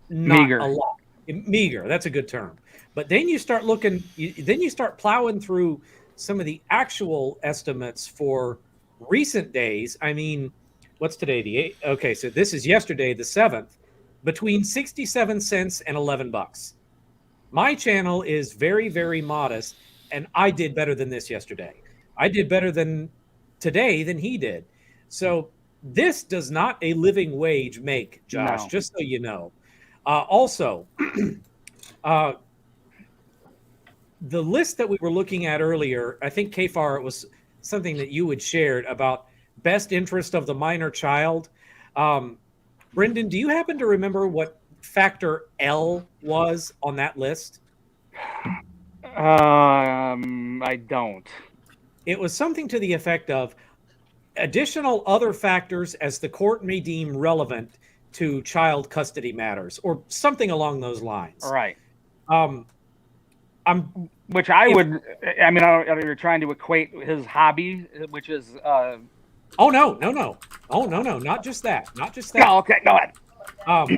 not meager. A lot. Meager, that's a good term. But then you start looking, then you start plowing through some of the actual estimates for recent days. I mean, what's today? The 8th? Okay, so this is yesterday, the 7th, between 67 cents and $11. My channel is very, very modest, and I did better than this yesterday. I did better than today than he did. So this does not a living wage make, Josh, No. just so you know. Also, the list that we were looking at earlier, I think KFARR, it was something that you had shared about best interest of the minor child. Brendan, do you happen to remember what factor L was on that list? I don't. It was something to the effect of additional other factors as the court may deem relevant to child custody matters, or something along those lines. Right. I mean, you're trying to equate his hobby, which is. Oh no, not just that. No, okay, go ahead.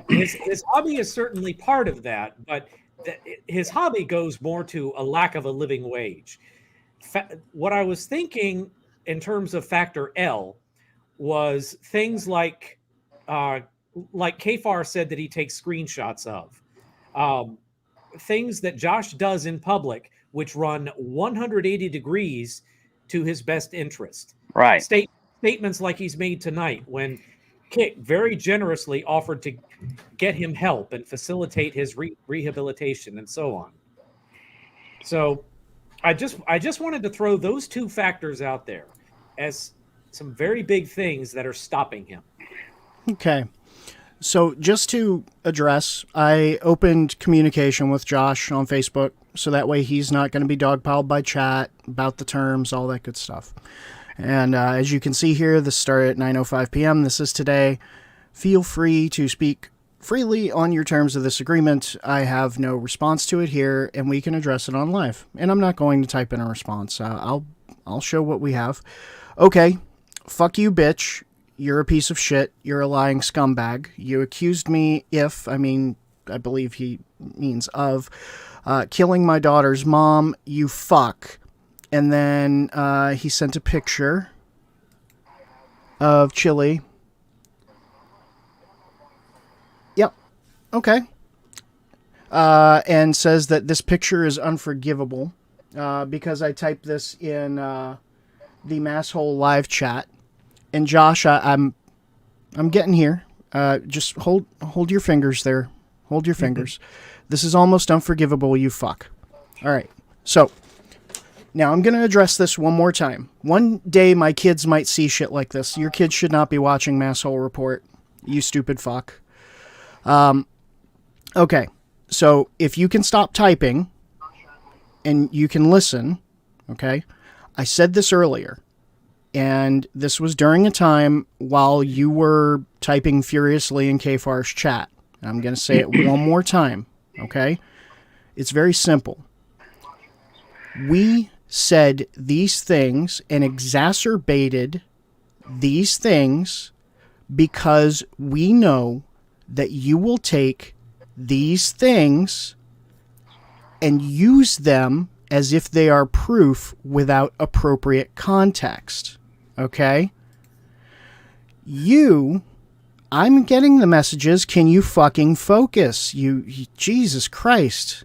His hobby is certainly part of that, but his hobby goes more to a lack of a living wage. What I was thinking in terms of factor L was things like KFARR said that he takes screenshots of, things that Josh does in public, which run 180 degrees to his best interest. Right. Statements like he's made tonight, when Kit very generously offered to get him help and facilitate his rehabilitation and so on. So I just wanted to throw those two factors out there as some very big things that are stopping him. Okay. So just to address, I opened communication with Josh on Facebook, so that way he's not going to be dogpiled by chat about the terms, all that good stuff. And as you can see here, this started at 9:05 p.m. This is today. Feel free to speak freely on your terms of this agreement. I have no response to it here, and we can address it on live. And I'm not going to type in a response. I'll show what we have. Okay, fuck you, bitch. You're a piece of shit. You're a lying scumbag. You accused me I believe he means of, killing my daughter's mom. You fuck. And then he sent a picture of Chili. Yep. Okay. And says that this picture is unforgivable. because I typed this in the Masshole live chat. And Josh, I'm getting here. Just hold your fingers there. Hold your fingers. This is almost unforgivable, you fuck. All right. So now I'm going to address this one more time. One day my kids might see shit like this. Your kids should not be watching Masshole Report. You stupid fuck. Okay. So if you can stop typing and you can listen, okay? I said this earlier, and this was during a time while you were typing furiously in KFARR's chat. I'm going to say it one more time, okay? It's very simple. We said these things and exacerbated these things because we know that you will take these things and use them as if they are proof without appropriate context. Okay? I'm getting the messages. Can you fucking focus? You Jesus Christ.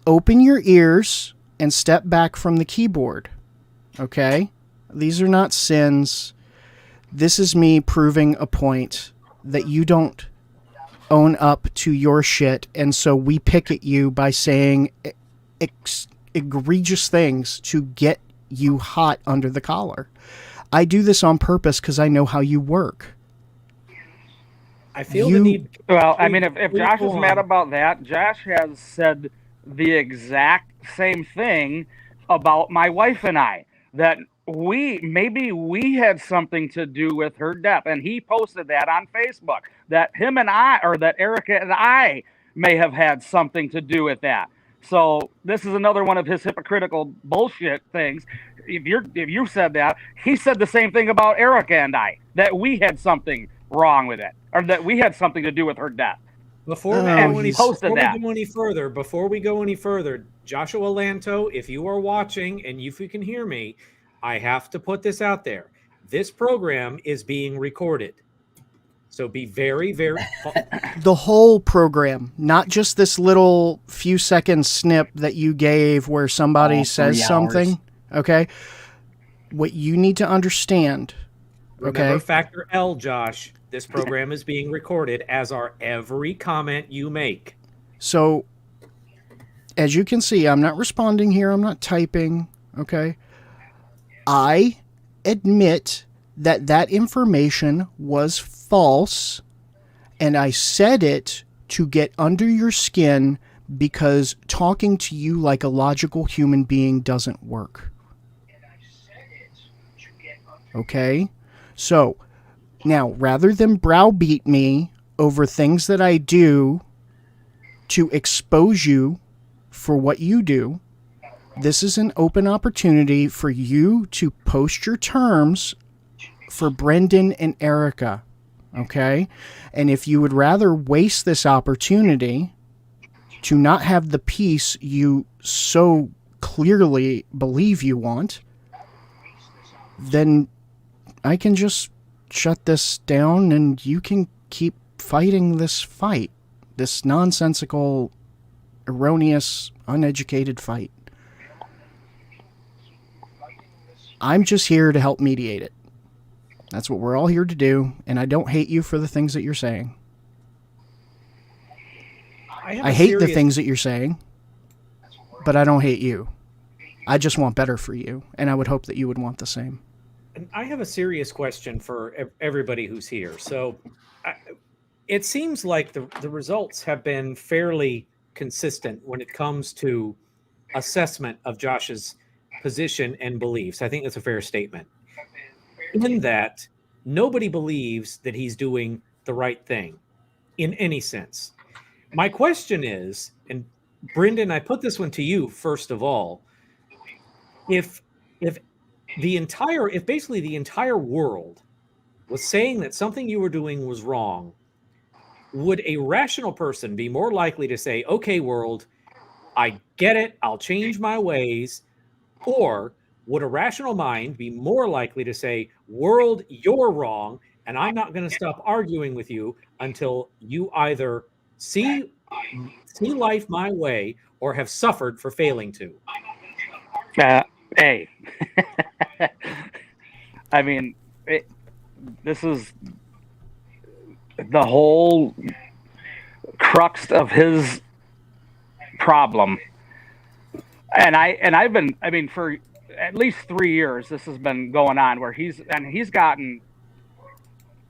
Open your ears and step back from the keyboard. Okay? These are not sins. This is me proving a point that you don't own up to your shit, and so we pick at you by saying egregious things to get you hot under the collar. I do this on purpose because I know how you work. I feel the need. Well, I mean, if Josh is mad about that, Josh has said the exact same thing about my wife and I, that maybe we had something to do with her death, and he posted that on Facebook, that him and I, or that Erica and I may have had something to do with that. So this is another one of his hypocritical bullshit things. If you said that, he said the same thing about Erica and I, that we had something wrong with it, or that we had something to do with her death. Before we go any further, Joshua Lanto, if you are watching and if you can hear me, I have to put this out there. This program is being recorded. So be very, very... The whole program, not just this little few second snip that you gave where somebody says something. Okay? What you need to understand... Remember factor L, Josh. This program is being recorded, as are every comment you make. So, as you can see, I'm not responding here. I'm not typing. Okay? I admit that information was false, and I said it to get under your skin because talking to you like a logical human being doesn't work. Okay? So, now, rather than browbeat me over things that I do to expose you for what you do, this is an open opportunity for you to post your terms for Brendan and Erica, okay? And if you would rather waste this opportunity to not have the peace you so clearly believe you want, then I can just shut this down and you can keep fighting this fight, this nonsensical, erroneous, uneducated fight. I'm just here to help mediate it. That's what we're all here to do, and I don't hate you for the things that you're saying. I hate the things that you're saying, but I don't hate you. I just want better for you, and I would hope that you would want the same. And I have a serious question for everybody who's here. So it seems like the results have been fairly consistent when it comes to assessment of Josh's position and beliefs. I think that's a fair statement. In that, nobody believes that he's doing the right thing in any sense. My question is, and Brendan, I put this one to you first of all, if basically the entire world was saying that something you were doing was wrong, would a rational person be more likely to say, okay, world, I get it, I'll change my ways? Or would a rational mind be more likely to say, world, you're wrong, and I'm not going to stop arguing with you until you either see life my way or have suffered for failing to? Hey, I mean, this is the whole crux of his problem. And I've been, I mean, for at least 3 years, this has been going on where he's gotten,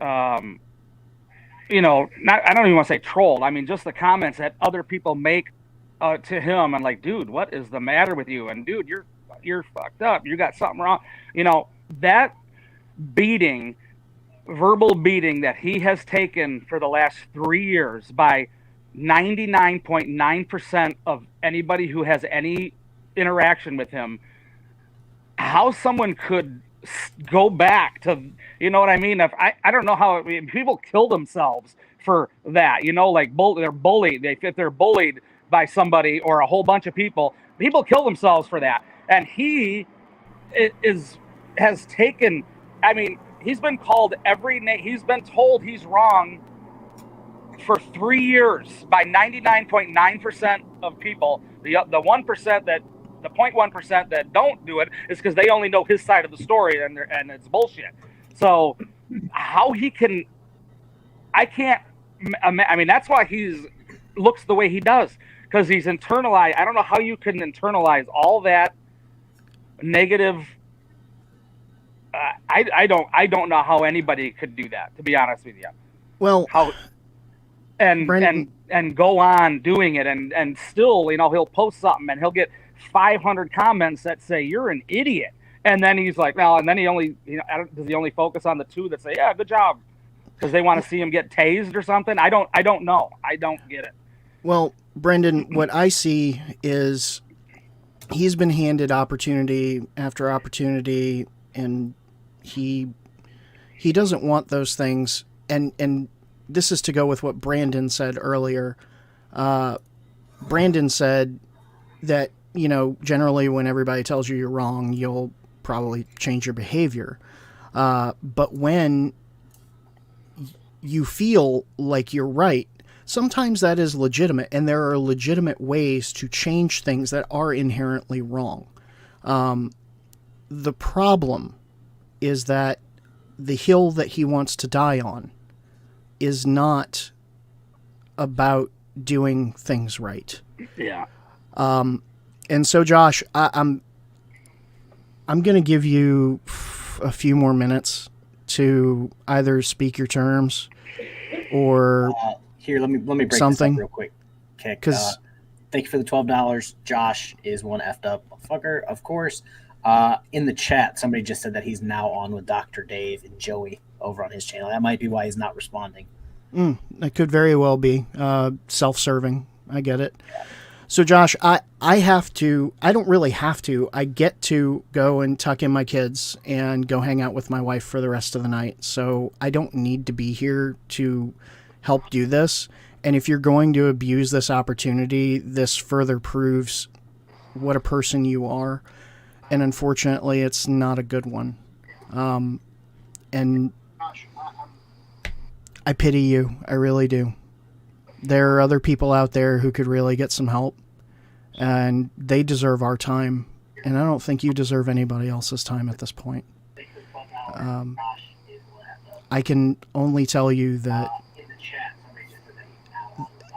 you know, I don't even want to say trolled. I mean, just the comments that other people make to him, and like, dude, what is the matter with you? And dude, you're fucked up. You got something wrong. You know, that beating, verbal beating that he has taken for the last 3 years by 99.9% of anybody who has any interaction with him, how someone could go back to, you know what I mean? If I don't know how, I mean, people kill themselves for that, you know, like they're bullied. If they're bullied by somebody or a whole bunch of people kill themselves for that. And he has taken, I mean, he's been called every name. He's been told he's wrong for 3 years by 99.9% of people. The 1% that, the 0.1% that don't do it is because they only know his side of the story, and it's bullshit. So how he can, I can't, I mean, that's why he's looks the way he does, because he's internalized. I don't know how you can internalize all that negative. I don't know how anybody could do that, to be honest with you. Well, how and go on doing it, and still, you know, he'll post something and he'll get 500 comments that say you're an idiot, and then he's like, well, and then he only, you know, does he only focus on the 2 that say, yeah, good job, because they want to see him get tased or something? I don't know. I don't get it. Well, Brendan, what I see is he's been handed opportunity after opportunity, and he doesn't want those things. And this is to go with what Brandon said earlier. Brandon said that, you know, generally when everybody tells you you're wrong, you'll probably change your behavior. But when you feel like you're right, sometimes that is legitimate, and there are legitimate ways to change things that are inherently wrong. The problem is that the hill that he wants to die on is not about doing things right. Yeah. And so, Josh, I'm going to give you a few more minutes to either speak your terms or here. Let me break something this up real quick. Okay, because thank you for the $12. Josh is one effed up fucker, of course. In the chat, somebody just said that he's now on with Dr. Dave and Joey over on his channel. That might be why he's not responding. That could very well be self-serving. I get it. So, Josh, I don't really have to. I get to go and tuck in my kids and go hang out with my wife for the rest of the night. So I don't need to be here to help do this. And if you're going to abuse this opportunity, this further proves what a person you are. And unfortunately, it's not a good one. And I pity you. I really do. There are other people out there who could really get some help, and they deserve our time. And I don't think you deserve anybody else's time at this point. I can only tell you that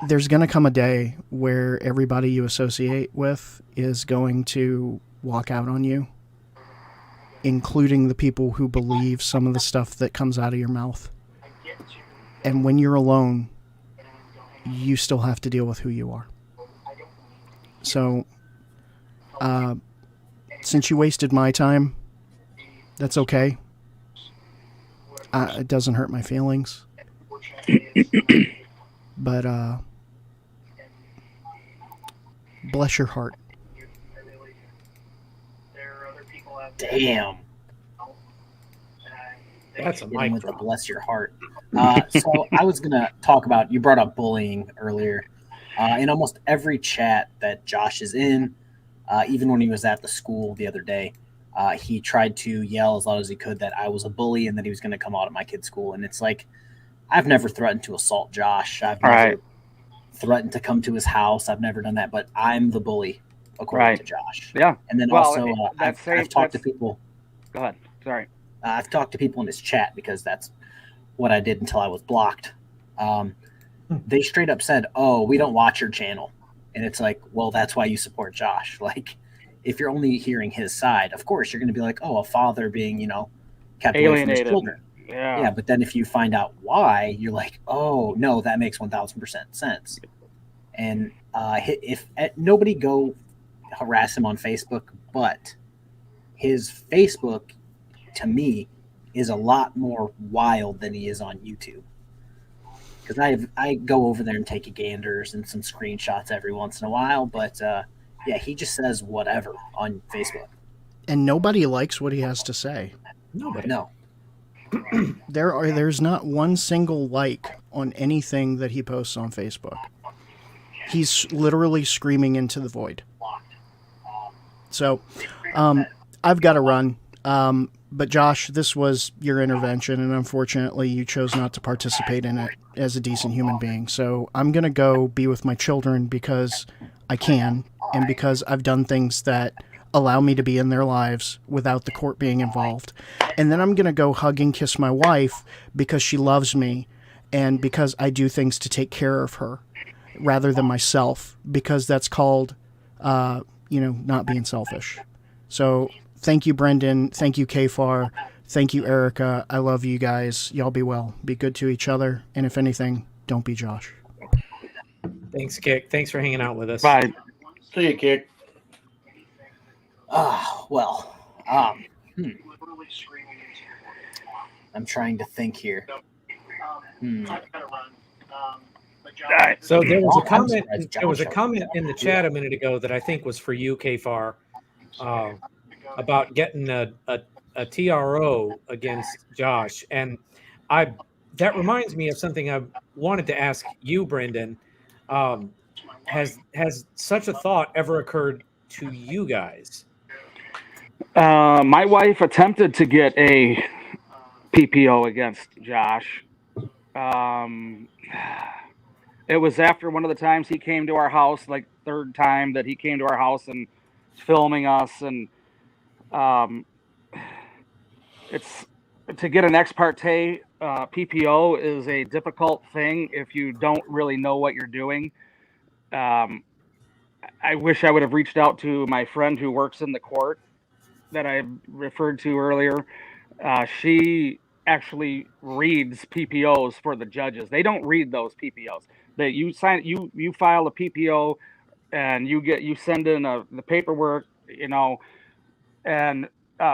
there's going to come a day where everybody you associate with is going to walk out on you, including the people who believe some of the stuff that comes out of your mouth. And when you're alone, you still have to deal with who you are. So, since you wasted my time, that's okay. It doesn't hurt my feelings. But, bless your heart. Damn. That's a mic mic drop. Bless your heart. So I was going to talk about, you brought up bullying earlier. In almost every chat that Josh is in, even when he was at the school the other day, he tried to yell as loud as he could that I was a bully and that he was going to come out at my kid's school. And it's like, I've never threatened to assault Josh. I've never threatened to come to his house. I've never done that, but I'm the bully, according to Josh. Yeah. And then Well, also, I've talked to people. Go ahead. Sorry. I've talked to people in his chat because that's what I did until I was blocked. They straight up said, "Oh, we don't watch your channel," and it's like, well, that's why you support Josh. Like, if you're only hearing his side, of course you're going to be like, "Oh, a father being, kept away from his children." Yeah, but then if you find out why, you're like, "Oh no, that makes 1000% sense." And if nobody go harass him on Facebook, but his Facebook, to me, is a lot more wild than he is on YouTube. Because I go over there and take ganders and some screenshots every once in a while, but yeah, he just says whatever on Facebook. And nobody likes what he has to say. Nobody. No. There's not one single like on anything that he posts on Facebook. He's literally screaming into the void. So, I've got to run. But Josh, this was your intervention, and unfortunately you chose not to participate in it as a decent human being. So I'm going to go be with my children because I can, and because I've done things that allow me to be in their lives without the court being involved. And then I'm going to go hug and kiss my wife because she loves me and because I do things to take care of her rather than myself, because that's called, not being selfish. So thank you, Brendan. Thank you, KFARR. Thank you, Erica. I love you guys. Y'all be well. Be good to each other. And if anything, don't be Josh. Thanks, Kick. Thanks for hanging out with us. Bye. See you, Kick. Well, I'm trying to think here. So there was a comment. There was a comment in the chat a minute ago that I think was for you, KFARR, about getting a TRO against Josh, and that reminds me of something I wanted to ask you, Brendan. Has such a thought ever occurred to you guys? My wife attempted to get a PPO against Josh. It was after one of the times he came to our house, like third time that he came to our house and filming us, and it's to get an ex parte PPO is a difficult thing if you don't really know what you're doing. I wish I would have reached out to my friend who works in the court that I referred to earlier. She actually reads PPOs for the judges. They don't read those PPOs. You file a PPO and you send in the paperwork, and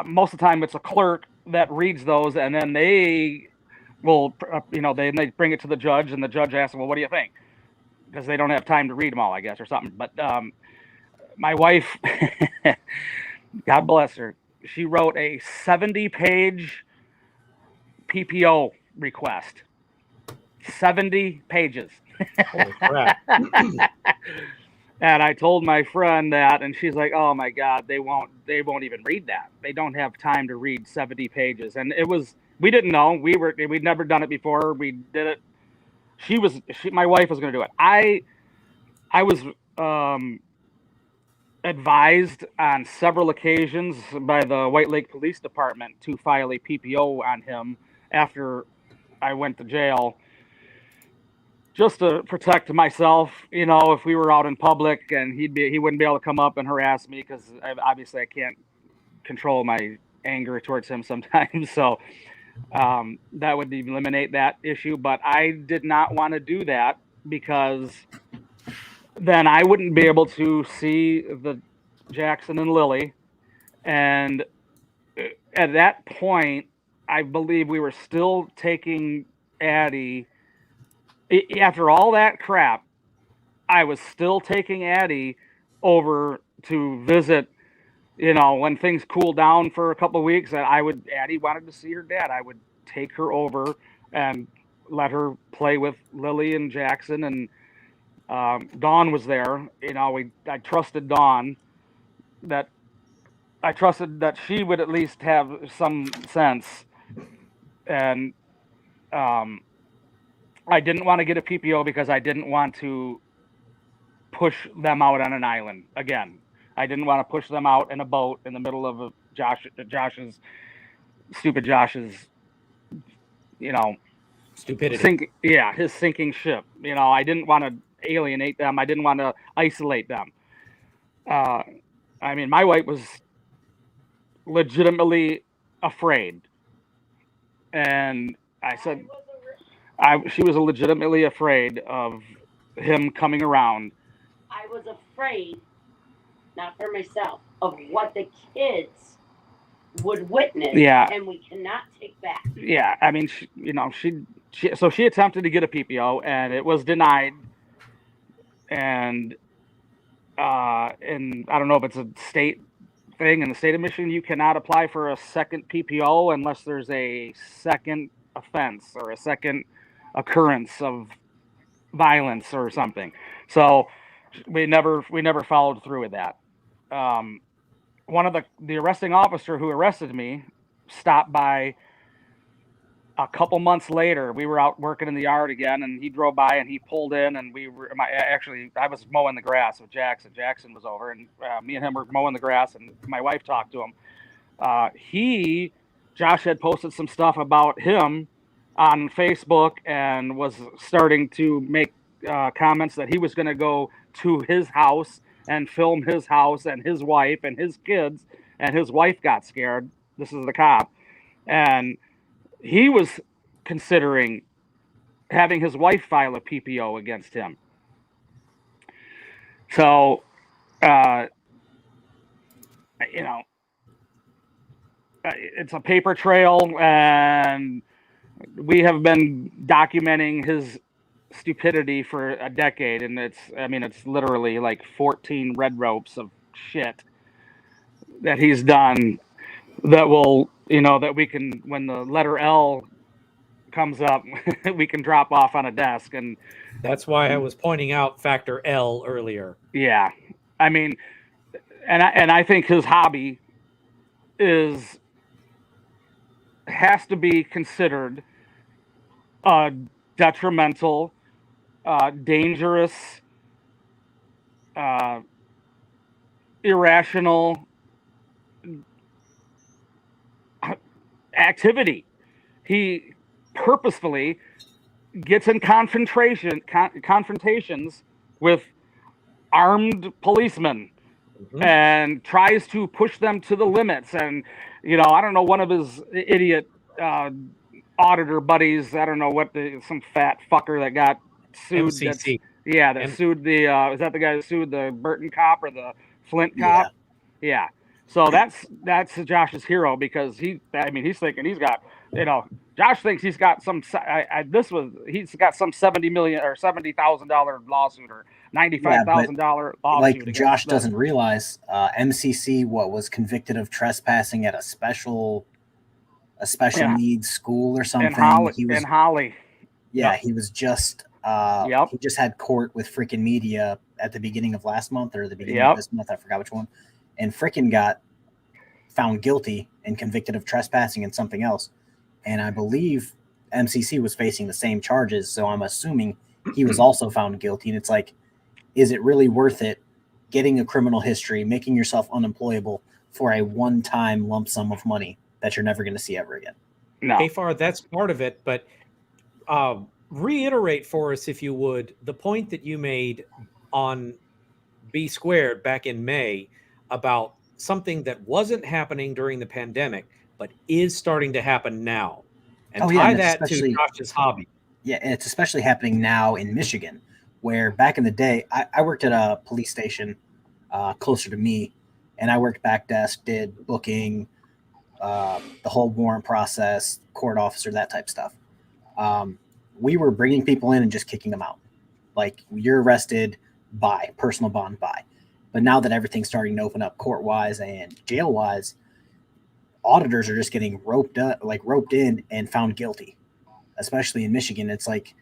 most of the time it's a clerk that reads those, and then they will, they bring it to the judge, and the judge asks them, well, what do you think? Because they don't have time to read them all, I guess, or something. But my wife, God bless her, she wrote a 70-page PPO request. 70 pages. Holy crap. And I told my friend that, and she's like, "Oh my God, they won't even read that. They don't have time to read 70 pages." And we didn't know. We'd never done it before. We did it. My wife was going to do it. I was advised on several occasions by the White Lake Police Department to file a PPO on him after I went to jail, just to protect myself, if we were out in public and he wouldn't be able to come up and harass me, because obviously I can't control my anger towards him sometimes. So that would eliminate that issue. But I did not want to do that, because then I wouldn't be able to see the Jackson and Lily. And at that point, I believe we were still taking Addie. After all that crap, I was still taking Addie over to visit, when things cooled down for a couple of weeks. Addie wanted to see her dad. I would take her over and let her play with Lily and Jackson, and Dawn was there. I trusted Dawn, that I trusted that she would at least have some sense. And I didn't want to get a PPO because I didn't want to push them out on an island again. I didn't want to push them out in a boat in the middle of Josh's stupidity. His sinking ship. I didn't want to alienate them. I didn't want to isolate them. My wife was legitimately afraid, and I said she was legitimately afraid of him coming around. I was afraid, not for myself, of what the kids would witness. Yeah. And we cannot take back. Yeah, she attempted to get a PPO and it was denied. And I don't know if it's a state thing in the state of Michigan, you cannot apply for a second PPO unless there's a second offense or a second occurrence of violence or something. So we never followed through with that. One of the arresting officer who arrested me stopped by a couple months later. We were out working in the yard again, and he drove by and he pulled in, and I was mowing the grass with Jackson. Jackson was over, and me and him were mowing the grass, and my wife talked to him. Josh had posted some stuff about him on Facebook and was starting to make comments that he was going to go to his house and film his house and his wife and his kids, and his wife got scared. This is the cop. And he was considering having his wife file a PPO against him. So, it's a paper trail, and we have been documenting his stupidity for a decade, and it's literally like 14 red ropes of shit that he's done that will, that we can, when the letter L comes up, we can drop off on a desk. And that's why I was pointing out factor L earlier. Yeah. And I think his hobby has to be considered detrimental, dangerous, irrational activity. He purposefully gets in confrontations with armed policemen and tries to push them to the limits. And, I don't know, one of his idiot auditor buddies, I don't know some fat fucker that got sued. MCC. Sued the, is that the guy that sued the Burton cop or the Flint cop? Yeah. So that's Josh's hero, because he's thinking he's got, Josh thinks he's got some, he's got some $70 million or $70,000 lawsuit or $95,000 lawsuit. Like Josh doesn't realize, MCC was convicted of trespassing at a special needs school or something. In Holly. Yeah, he was just he just had court with freaking media at the beginning of last month or the beginning of this month. I forgot which one. And frickin' got found guilty and convicted of trespassing and something else. And I believe MCC was facing the same charges. So I'm assuming he was also found guilty. And it's like, is it really worth it getting a criminal history, making yourself unemployable for a one-time lump sum of money that you're never going to see ever again? No. KFARR, that's part of it. But reiterate for us, if you would, the point that you made on B Squared back in May about something that wasn't happening during the pandemic, but is starting to happen now. And tie that to Josh's hobby. Yeah, and it's especially happening now in Michigan, where back in the day, I worked at a police station closer to me, and I worked back desk, did booking, the whole warrant process, court officer, that type of stuff. We were bringing people in and just kicking them out. Like, you're arrested, bye, personal bond, bye. But now that everything's starting to open up court-wise and jail-wise, auditors are just getting roped in and found guilty. Especially in Michigan, it's like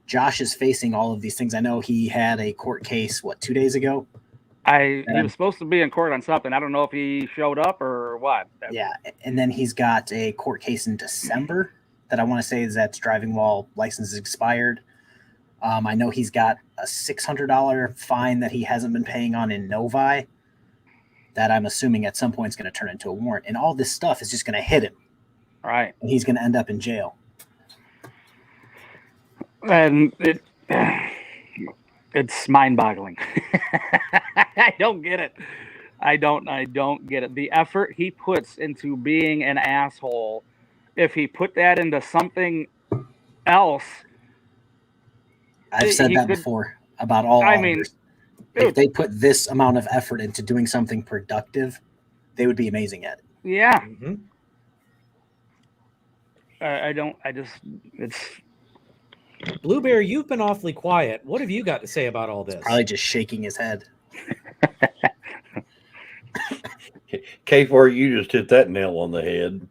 Josh is facing all of these things. I know he had a court case, 2 days ago? He was supposed to be in court on something. I don't know if he showed up or what. Yeah, and then he's got a court case in December that I want to say is that's driving while license is expired. I know he's got a $600 fine that he hasn't been paying on in Novi that I'm assuming at some point is going to turn into a warrant. And all this stuff is just going to hit him. Right. And he's going to end up in jail. And it's mind-boggling. I don't get it. I don't get it. The effort he puts into being an asshole, if he put that into something else. I've said that before about all auditors. If they put this amount of effort into doing something productive, they would be amazing at it. Yeah. Mm-hmm. It's Blue Bear, you've been awfully quiet. What have you got to say about all this? Probably just shaking his head. KFARR, you just hit that nail on the head.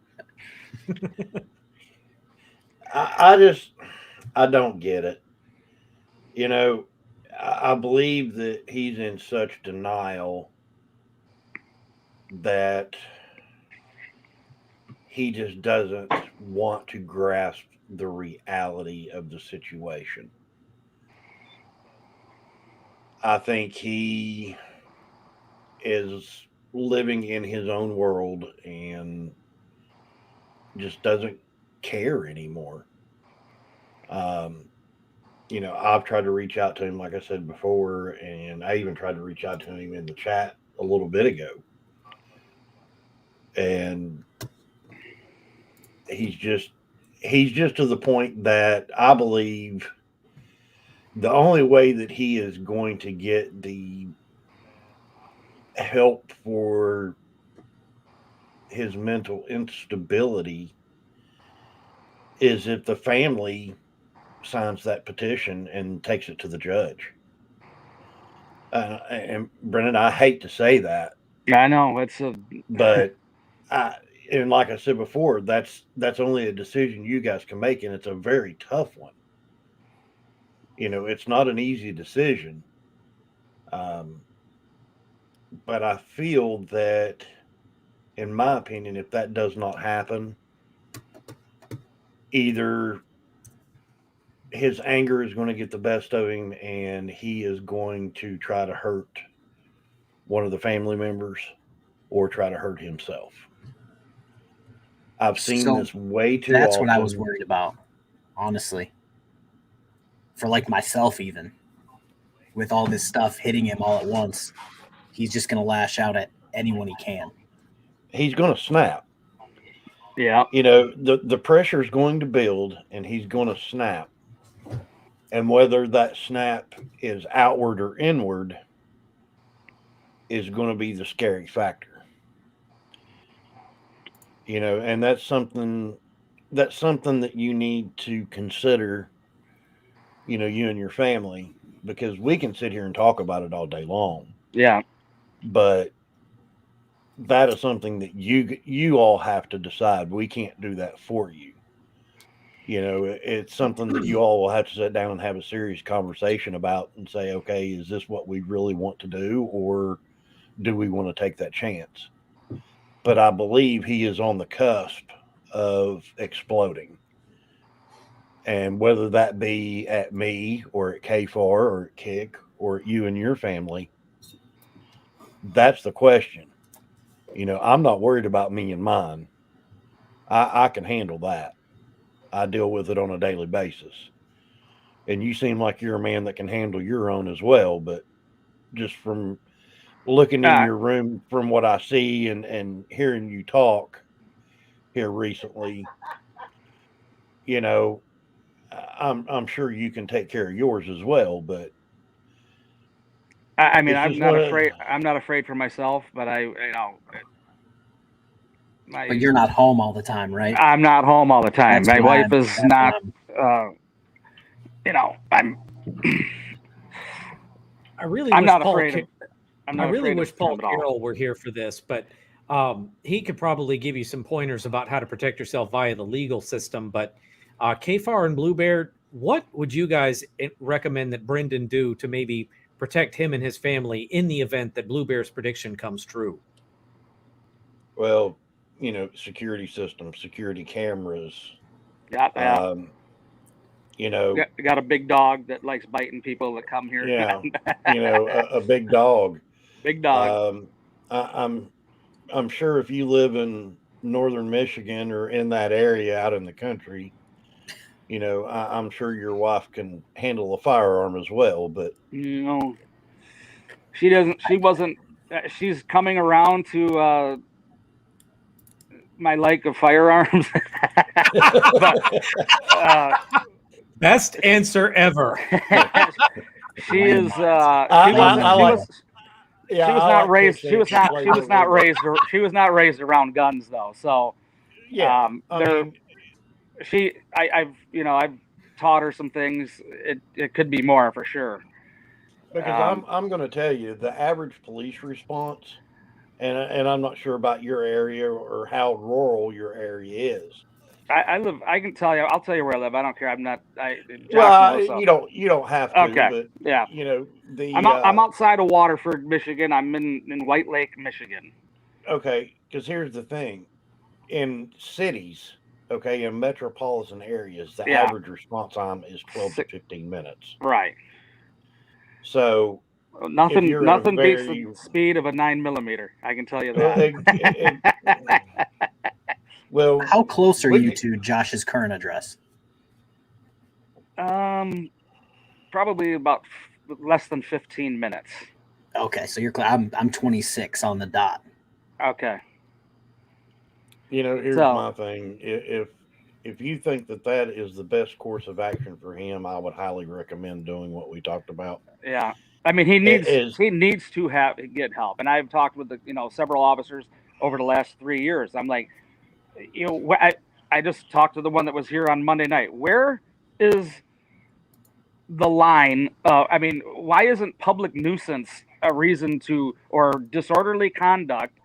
I don't get it. You know, I believe that he's in such denial that he just doesn't want to grasp the reality of the situation. I think he is living in his own world and just doesn't care anymore. You know, I've tried to reach out to him, like I said before, and I even tried to reach out to him in the chat a little bit ago. And he's just to the point that I believe the only way that he is going to get the help for his mental instability is if the family signs that petition and takes it to the judge. And Brennan, I hate to say that. I know but and like I said before, that's only a decision you guys can make, and it's a very tough one. You know, it's not an easy decision. But I feel that, in my opinion, if that does not happen, either his anger is going to get the best of him and he is going to try to hurt one of the family members or try to hurt himself. I've seen this way too often. That's what I was worried about, honestly. For like myself, even with all this stuff hitting him all at once, he's just going to lash out at anyone he can. He's going to snap. Yeah. You know, the pressure is going to build and he's going to snap. And whether that snap is outward or inward is going to be the scary factor. You know, and that's something that you need to consider, you know, you and your family, because we can sit here and talk about it all day long. Yeah. But that is something that you all have to decide. We can't do that for you. You know, it's something that you all will have to sit down and have a serious conversation about and say, okay, is this what we really want to do, or do we want to take that chance? But I believe he is on the cusp of exploding. And whether that be at me or at KFARR or at Kick or at you and your family, that's the question. You know, I'm not worried about me and mine. I can handle that. I deal with it on a daily basis. And you seem like you're a man that can handle your own as well. But just from looking in your room, from what I see and hearing you talk here recently, you know, I'm sure you can take care of yours as well. But I mean, I'm not afraid. I'm not afraid for myself, but but you're not home all the time, right? I'm not home all the time. My wife is not. You know, I'm not afraid. I really wish Paul Carroll were here for this, but he could probably give you some pointers about how to protect yourself via the legal system. But KFARR and Blue Bear, what would you guys recommend that Brendan do to maybe protect him and his family in the event that Blue Bear's prediction comes true? Well, you know, security systems, security cameras. Yeah. You know, got a big dog that likes biting people that come here. Yeah, you know, a big dog. Big dog. I'm sure if you live in northern Michigan or in that area out in the country, you know, I'm sure your wife can handle a firearm as well. But she doesn't. She wasn't. She's coming around to my like of firearms. But best answer ever. She is. She was not raised. She was not raised around guns though. So yeah, I've taught her some things. It could be more for sure. Because I'm going to tell you the average police response, and I'm not sure about your area or how rural your area is. I live. I can tell you. I'll tell you where I live. I don't care. I'm not. You don't have to. Okay. But, yeah. You know I'm outside of Waterford, Michigan. I'm in White Lake, Michigan. Okay, because here's the thing, in cities, okay, in metropolitan areas, the average response time is 12 to 15 minutes. Right. So nothing beats the speed of a 9mm. I can tell you that. Well, how close are you to Josh's current address? Probably about less than 15 minutes. Okay, so you're. I'm 26 on the dot. Okay. You know, here's my thing. If you think that is the best course of action for him, I would highly recommend doing what we talked about. Yeah. I mean, he needs to get help. And I've talked with several officers over the last 3 years. I'm like, I just talked to the one that was here on Monday night. Where is the line? I mean, why isn't public nuisance a reason or disorderly conduct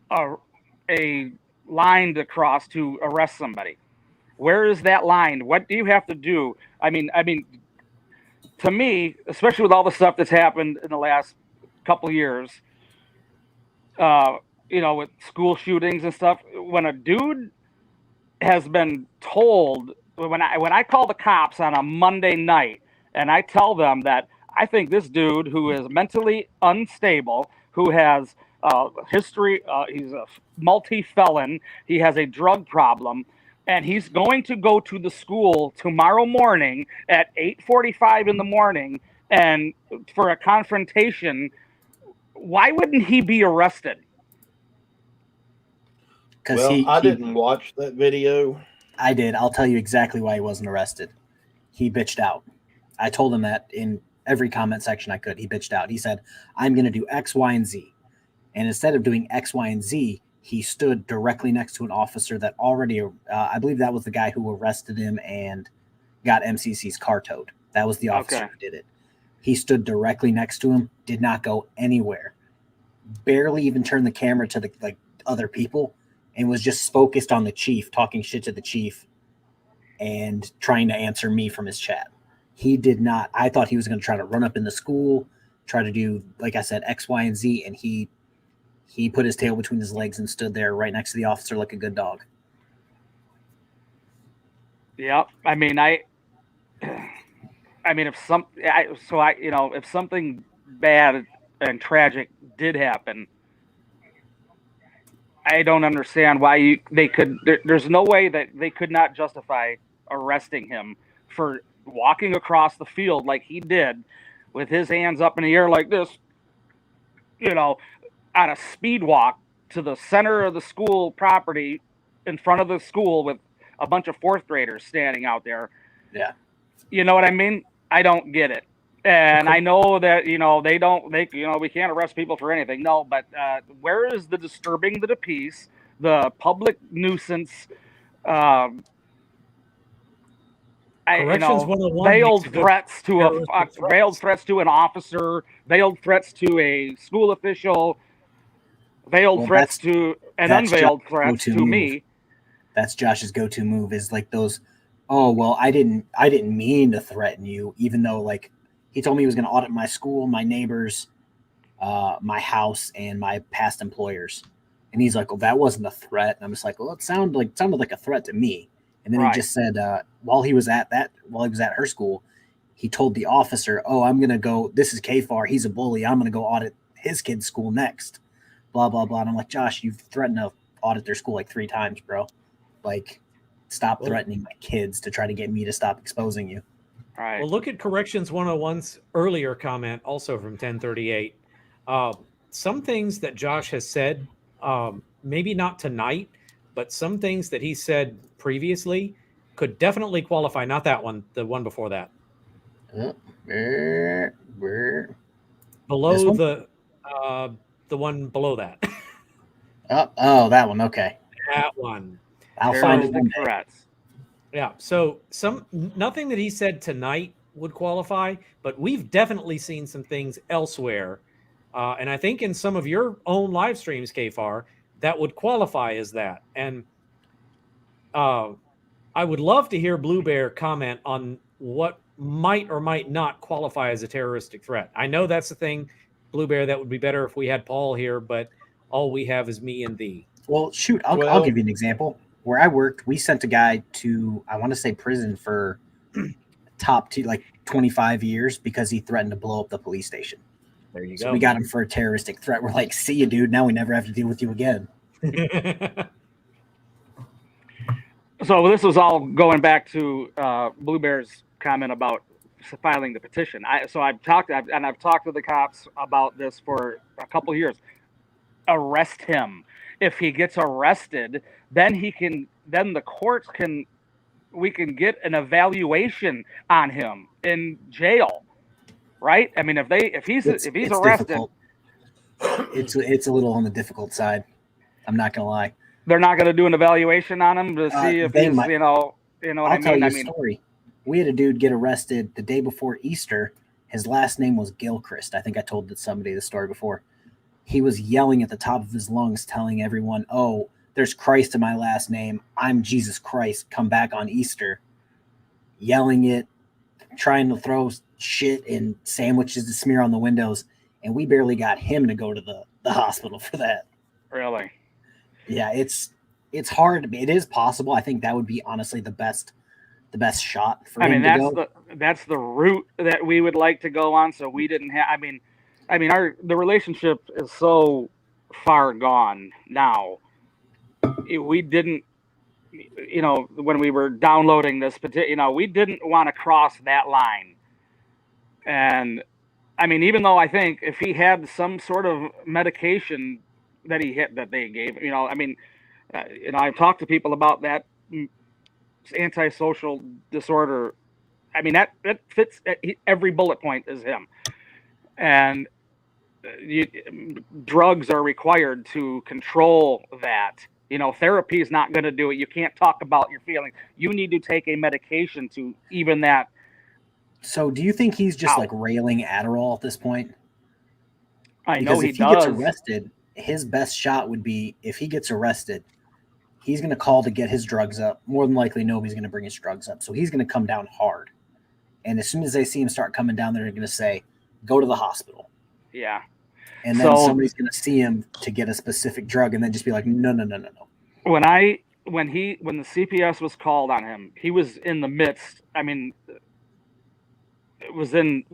a line to cross to arrest somebody? Where is that line? What do you have to do? I mean, to me, especially with all the stuff that's happened in the last couple of years, with school shootings and stuff, when a dude has been told, when I call the cops on a Monday night and I tell them that I think this dude who is mentally unstable, who has history, he's a multi-felon, he has a drug problem, and he's going to go to the school tomorrow morning at 8:45 in the morning and for a confrontation, why wouldn't he be arrested? Well, I didn't watch that video. I did. I'll tell you exactly why he wasn't arrested. He bitched out. I told him that in every comment section I could. He bitched out. He said, I'm going to do X, Y, and Z. And instead of doing X, Y, and Z, he stood directly next to an officer that already, I believe that was the guy who arrested him and got MCC's car towed. That was the officer who did it. He stood directly next to him, did not go anywhere, barely even turned the camera to the other people, and was just focused on the chief, talking shit to the chief and trying to answer me from his chat. He did not. I thought he was going to try to run up in the school, try to do, like I said, X, Y, and Z, and he put his tail between his legs and stood there right next to the officer like a good dog. Yeah, I mean, if something bad and tragic did happen, I don't understand why there's no way that they could not justify arresting him for walking across the field like he did with his hands up in the air like this, on a speed walk to the center of the school property in front of the school with a bunch of fourth graders standing out there. Yeah. You know what I mean? I don't get it. And I know that, we can't arrest people for anything. No, but where is the disturbing the peace, the public nuisance, veiled threats to veiled threats to an officer, veiled threats to a school official, veiled threats to an unveiled threats to me. That's Josh's go-to move is like those, oh, well, I didn't mean to threaten you, even though he told me he was going to audit my school, my neighbors, my house, and my past employers. And he's like, well, that wasn't a threat. And I'm just like, well, it sounded like a threat to me. And then he just said, while he was at her school, he told the officer, "Oh, I'm gonna go. This is KFARR. He's a bully. I'm gonna go audit his kid's school next." Blah blah blah. And I'm like, Josh, you've threatened to audit their school like 3 times, bro. Like, stop threatening my kids to try to get me to stop exposing you. All right. Well, look at Corrections 101's earlier comment, also from 1038. Some things that Josh has said, maybe not tonight, but some things that he said previously could definitely qualify. Not that one, the one before that. Below the one below that. Oh, that one. Okay. That one. I'll find it one day. Threats. Yeah. So nothing that he said tonight would qualify, but we've definitely seen some things elsewhere. And I think in some of your own live streams, KFARR, that would qualify as that. And I would love to hear Blue Bear comment on what might or might not qualify as a terroristic threat. I know that's the thing, Blue Bear, that would be better if we had Paul here, but all we have is me and thee. Well, shoot, I'll give you an example. Where I worked, we sent a guy to, I want to say, prison for top 25 years because he threatened to blow up the police station. There you So go. we got him for a terroristic threat. We're like, see you, dude. Now we never have to deal with you again. So this was all going back to Blue Bear's comment about filing the petition. I've talked to the cops about this for a couple of years. Arrest him. If he gets arrested, then the courts we can get an evaluation on him in jail, right? I mean, if he's arrested, difficult. It's a little on the difficult side. I'm not gonna lie. They're not going to do an evaluation on him to see if he's, you know what I'll tell you a story. We had a dude get arrested the day before Easter. His last name was Gilchrist. I think I told somebody the story before. He was yelling at the top of his lungs, telling everyone, "Oh, there's Christ in my last name. I'm Jesus Christ. Come back on Easter." Yelling it, trying to throw shit and sandwiches to smear on the windows. And we barely got him to go to the hospital for that. Really? Yeah, it's hard. It is possible. I think that would be honestly the best shot for him to go. That's the route that we would like to go on. So we didn't have. The relationship is so far gone now. We didn't, when we were downloading this, we didn't want to cross that line. And I mean, even though I think if he had some sort of medication that they gave, I've talked to people about that antisocial disorder. I mean, that fits every bullet point is him. And drugs are required to control that. Therapy is not going to do it. You can't talk about your feelings. You need to take a medication to even that. So do you think he's just like railing Adderall at this point? I know he does. If he gets arrested, his best shot would be, if he gets arrested, he's going to call to get his drugs up. More than likely, nobody's going to bring his drugs up. So he's going to come down hard. And as soon as they see him start coming down, they're going to say, go to the hospital. Yeah. And then somebody's going to see him to get a specific drug and then just be like, no. When the CPS was called on him, he was in the midst. I mean, it was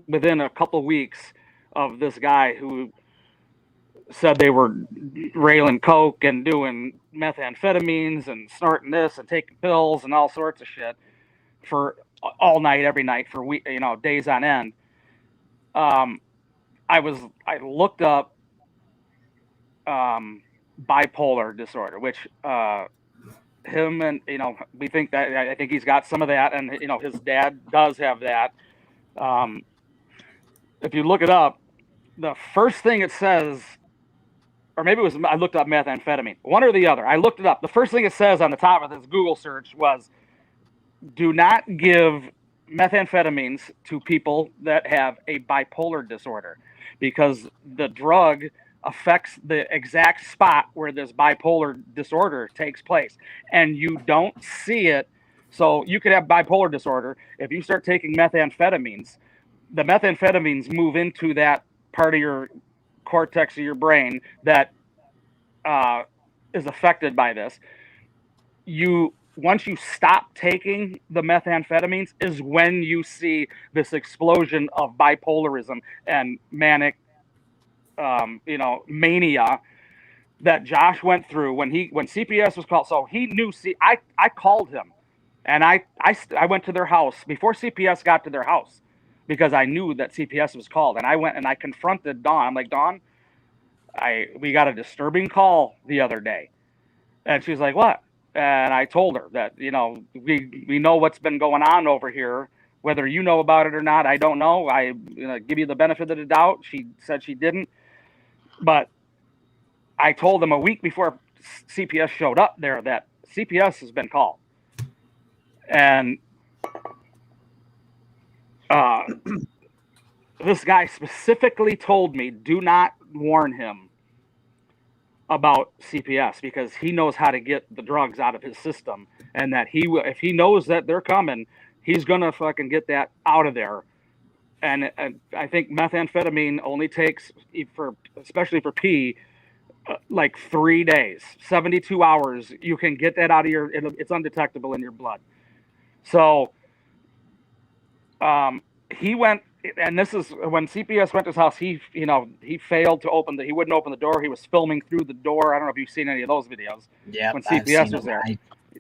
within a couple of weeks of this guy who said they were railing coke and doing methamphetamines and snorting this and taking pills and all sorts of shit for all night, every night for days on end. I looked up bipolar disorder, which him and we think that I think he's got some of that, and his dad does have that. If you look it up, the first thing it says, or maybe it was, I looked up methamphetamine, one or the other. I looked it up. The first thing it says on the top of this Google search was, do not give methamphetamines to people that have a bipolar disorder, because the drug affects the exact spot where this bipolar disorder takes place, and you don't see it. So you could have bipolar disorder. If you start taking methamphetamines, the methamphetamines move into that part of your cortex of your brain that is affected by this. You once you stop taking the methamphetamines is when you see this explosion of bipolarism and manic, mania that Josh went through when CPS was called. So he knew. I called him, and I went to their house before CPS got to their house because I knew that CPS was called, and I went and I confronted Dawn. I'm like, Dawn, we got a disturbing call the other day, and she's like, what? And I told her that we know what's been going on over here. Whether you know about it or not, I don't know. I give you the benefit of the doubt. She said she didn't, but I told them a week before CPS showed up there that CPS has been called. And this guy specifically told me, do not warn him about CPS because he knows how to get the drugs out of his system, and that if he knows that they're coming, he's going to fucking get that out of there. And I think methamphetamine only takes, especially for P, like 3 days, 72 hours. You can get that out of it's undetectable in your blood. So he went, and this is when CPS went to his house. He failed to he wouldn't open the door. He was filming through the door. I don't know if you've seen any of those videos. Yeah, when CPS was there.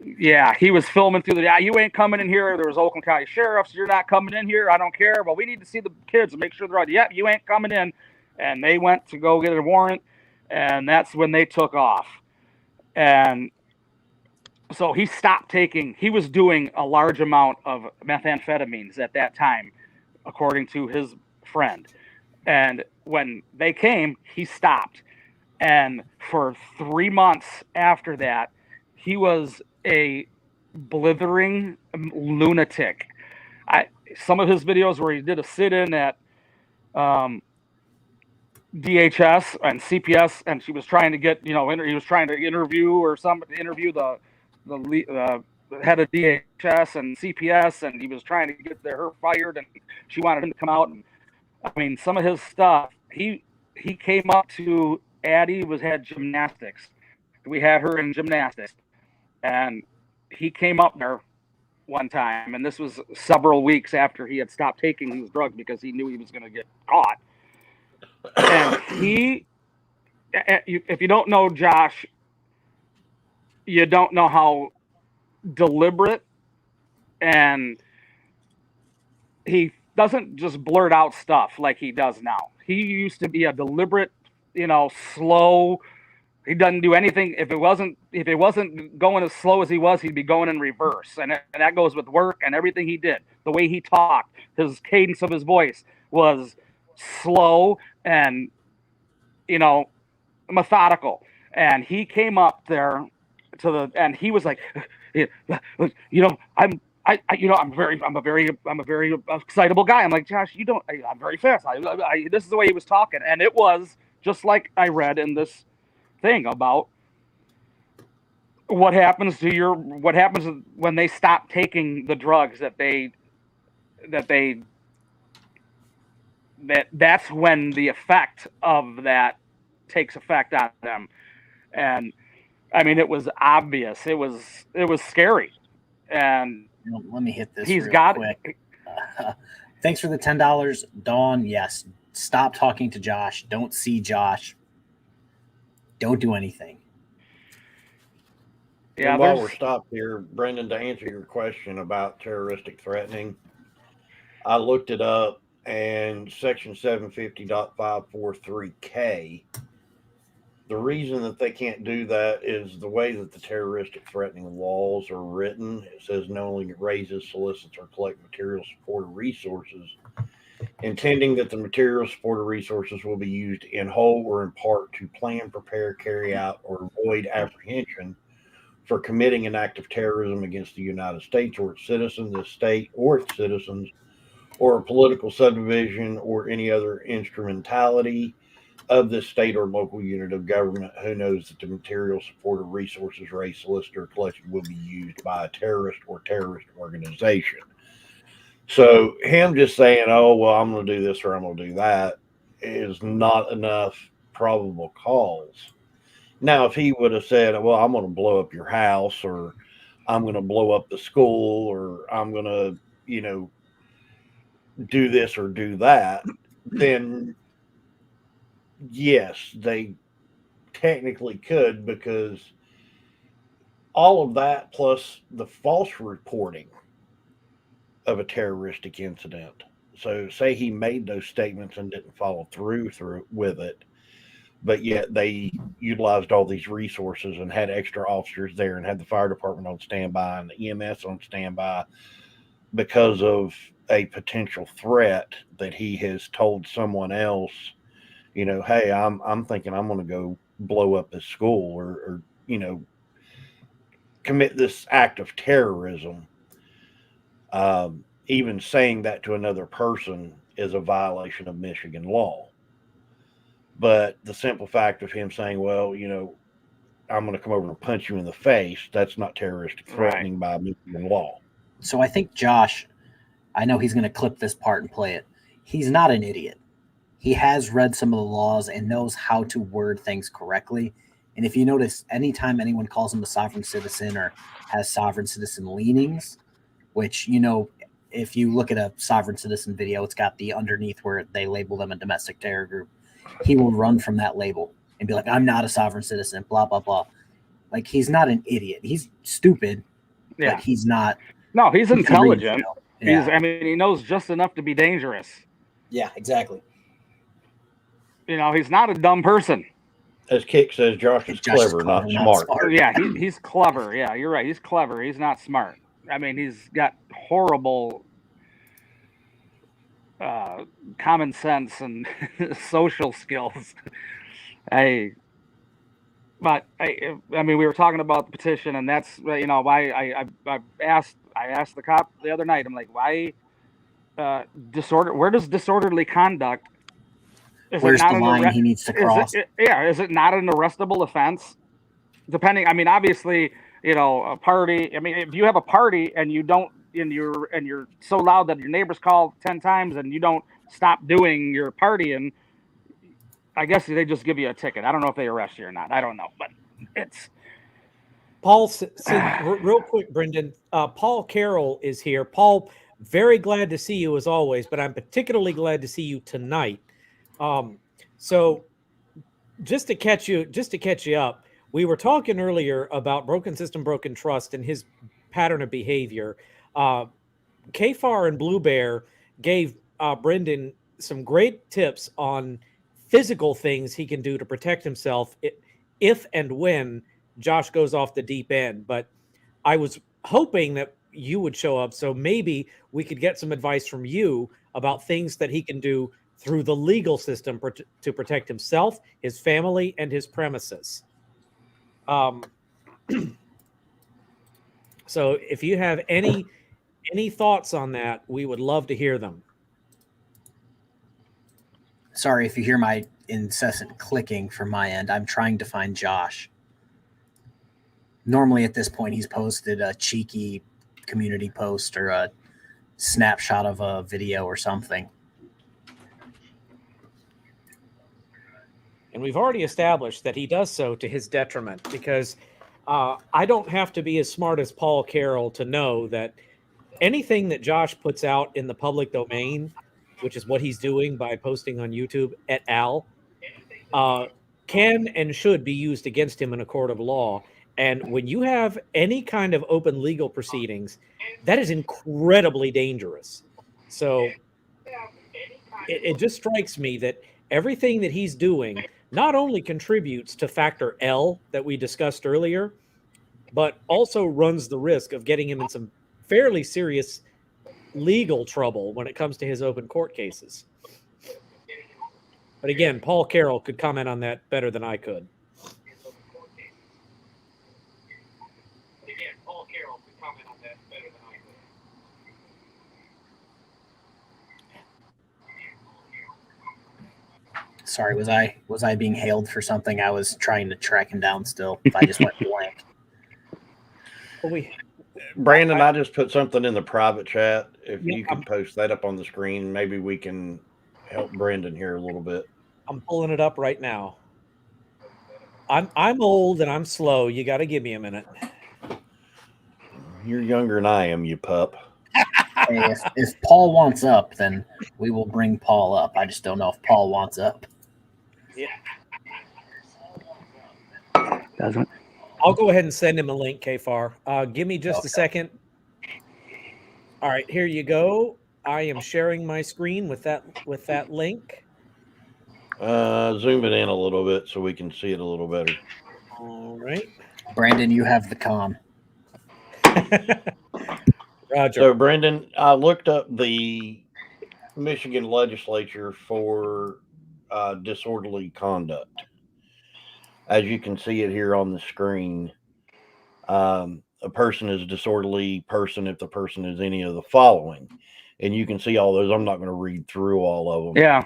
Yeah, he was filming through you ain't coming in here. There was Oakland County Sheriffs. You're not coming in here. I don't care. Well, we need to see the kids and make sure they're right. Yep, you ain't coming in. And they went to go get a warrant, and that's when they took off. And so he stopped taking. He was doing a large amount of methamphetamines at that time, according to his friend. And when they came, he stopped. And for 3 months after that, he was a blithering lunatic. Some of his videos where he did a sit-in at DHS and CPS, and she was trying to get, he was trying to interview the head of DHS and CPS, and he was trying to get her fired, and she wanted him to come out. And I mean, some of his stuff, he came up to Addie had gymnastics. We had her in gymnastics, and he came up there one time, and this was several weeks after he had stopped taking his drugs because he knew he was going to get caught. And if you don't know Josh, you don't know how deliberate, and he doesn't just blurt out stuff like he does now. He used to be a deliberate, slow. He doesn't do anything. If it wasn't going as slow as he was, he'd be going in reverse. And that goes with work and everything he did. The way he talked, his cadence of his voice was slow and, methodical. And he came up there and he was like, I'm a very excitable guy. I'm like, Josh, I'm very fast. This is the way he was talking. And it was just like I read in this thing about what happens when they stop taking the drugs that's when the effect of that takes effect on them. And I mean, it was obvious. It was scary. And let me hit this. He's real got quick. Thanks for the $10, Dawn. Yes, stop talking to Josh. Don't see Josh. Don't do anything. Yeah. And while we're stopped here, Brendan, to answer your question about terroristic threatening, I looked it up, and Section 750.543K. The reason that they can't do that is the way that the terroristic threatening laws are written. It says not only raises, solicits, or collect material, support, or resources, intending that the material, support, or resources will be used in whole or in part to plan, prepare, carry out, or avoid apprehension for committing an act of terrorism against the United States or its citizens, the state or its citizens, or a political subdivision or any other instrumentality of the state or local unit of government who knows that the material, support, or resources raised, solicited, or collected will be used by a terrorist or terrorist organization. So him just saying, oh, well, I'm going to do this or I'm going to do that is not enough probable cause. Now, if he would have said, well, I'm going to blow up your house, or I'm going to blow up the school, or I'm going to, do this or do that, then yes, they technically could, because all of that plus the false reporting of a terroristic incident. So say he made those statements and didn't follow through with it, but yet they utilized all these resources and had extra officers there and had the fire department on standby and the EMS on standby because of a potential threat that he has told someone else, hey, I'm thinking I'm going to go blow up this school, or commit this act of terrorism. Even saying that to another person is a violation of Michigan law. But the simple fact of him saying, well, I'm going to come over and punch you in the face, that's not terroristic threatening by Michigan law. So I think Josh, I know he's going to clip this part and play it. He's not an idiot. He has read some of the laws and knows how to word things correctly. And if you notice, anytime anyone calls him a sovereign citizen or has sovereign citizen leanings, which, if you look at a sovereign citizen video, it's got the underneath where they label them a domestic terror group. He will run from that label and be like, I'm not a sovereign citizen, blah, blah, blah. Like, he's not an idiot. He's stupid, but he's not. No, he's intelligent. Yeah. He knows just enough to be dangerous. Yeah, exactly. He's not a dumb person. As Kick says, Josh is clever, not smart. Yeah, he's clever. Yeah, you're right. He's clever. He's not smart. He's got horrible common sense and social skills. We were talking about the petition, and that's why I asked the cop the other night. I'm like, why where does disorderly conduct? Where's the line he needs to cross? Is it not an arrestable offense? Depending, obviously, a party. If you have a party and you don't, and you're so loud that your neighbors call 10 times and you don't stop doing your partying, I guess they just give you a ticket. I don't know if they arrest you or not. I don't know, but it's. Paul, real quick, Brendan. Paul Carroll is here. Paul, very glad to see you as always, but I'm particularly glad to see you tonight. So just to catch you up, we were talking earlier about broken system, broken trust, and his pattern of behavior. KFARR and Blue Bear gave Brendan some great tips on physical things he can do to protect himself if and when Josh goes off the deep end. But I was hoping that you would show up, so maybe we could get some advice from you about things that he can do through the legal system to protect himself, his family, and his premises. So if you have any thoughts on that, we would love to hear them. Sorry if you hear my incessant clicking from my end. I'm trying to find Josh. Normally at this point, he's posted a cheeky community post or a snapshot of a video or something. And we've already established that he does so to his detriment, because I don't have to be as smart as Paul Carroll to know that anything that Josh puts out in the public domain, which is what he's doing by posting on YouTube et al., can and should be used against him in a court of law. And when you have any kind of open legal proceedings, that is incredibly dangerous. So it just strikes me that everything that he's doing not only contributes to factor L that we discussed earlier, but also runs the risk of getting him in some fairly serious legal trouble when it comes to his open court cases. But again, Paul Carroll could comment on that better than I could. Sorry, was I being hailed for something? I was trying to track him down still. If I just went blank. Brandon, I just put something in the private chat. If you can post that up on the screen, maybe we can help Brendan here a little bit. I'm pulling it up right now. I'm old and I'm slow. You got to give me a minute. You're younger than I am, you pup. Hey, if Paul wants up, then we will bring Paul up. I just don't know if Paul wants up. Yeah. Doesn't. I'll go ahead and send him a link, KFARR. Give me just a second. All right, here you go. I am sharing my screen with that link. Zoom it in a little bit so we can see it a little better. All right. Brandon, you have the com. Roger. So, Brendan, I looked up the Michigan legislature for disorderly conduct. As you can see it here on the screen, a person is a disorderly person if the person is any of the following. And you can see all those. I'm not going to read through all of them. Yeah.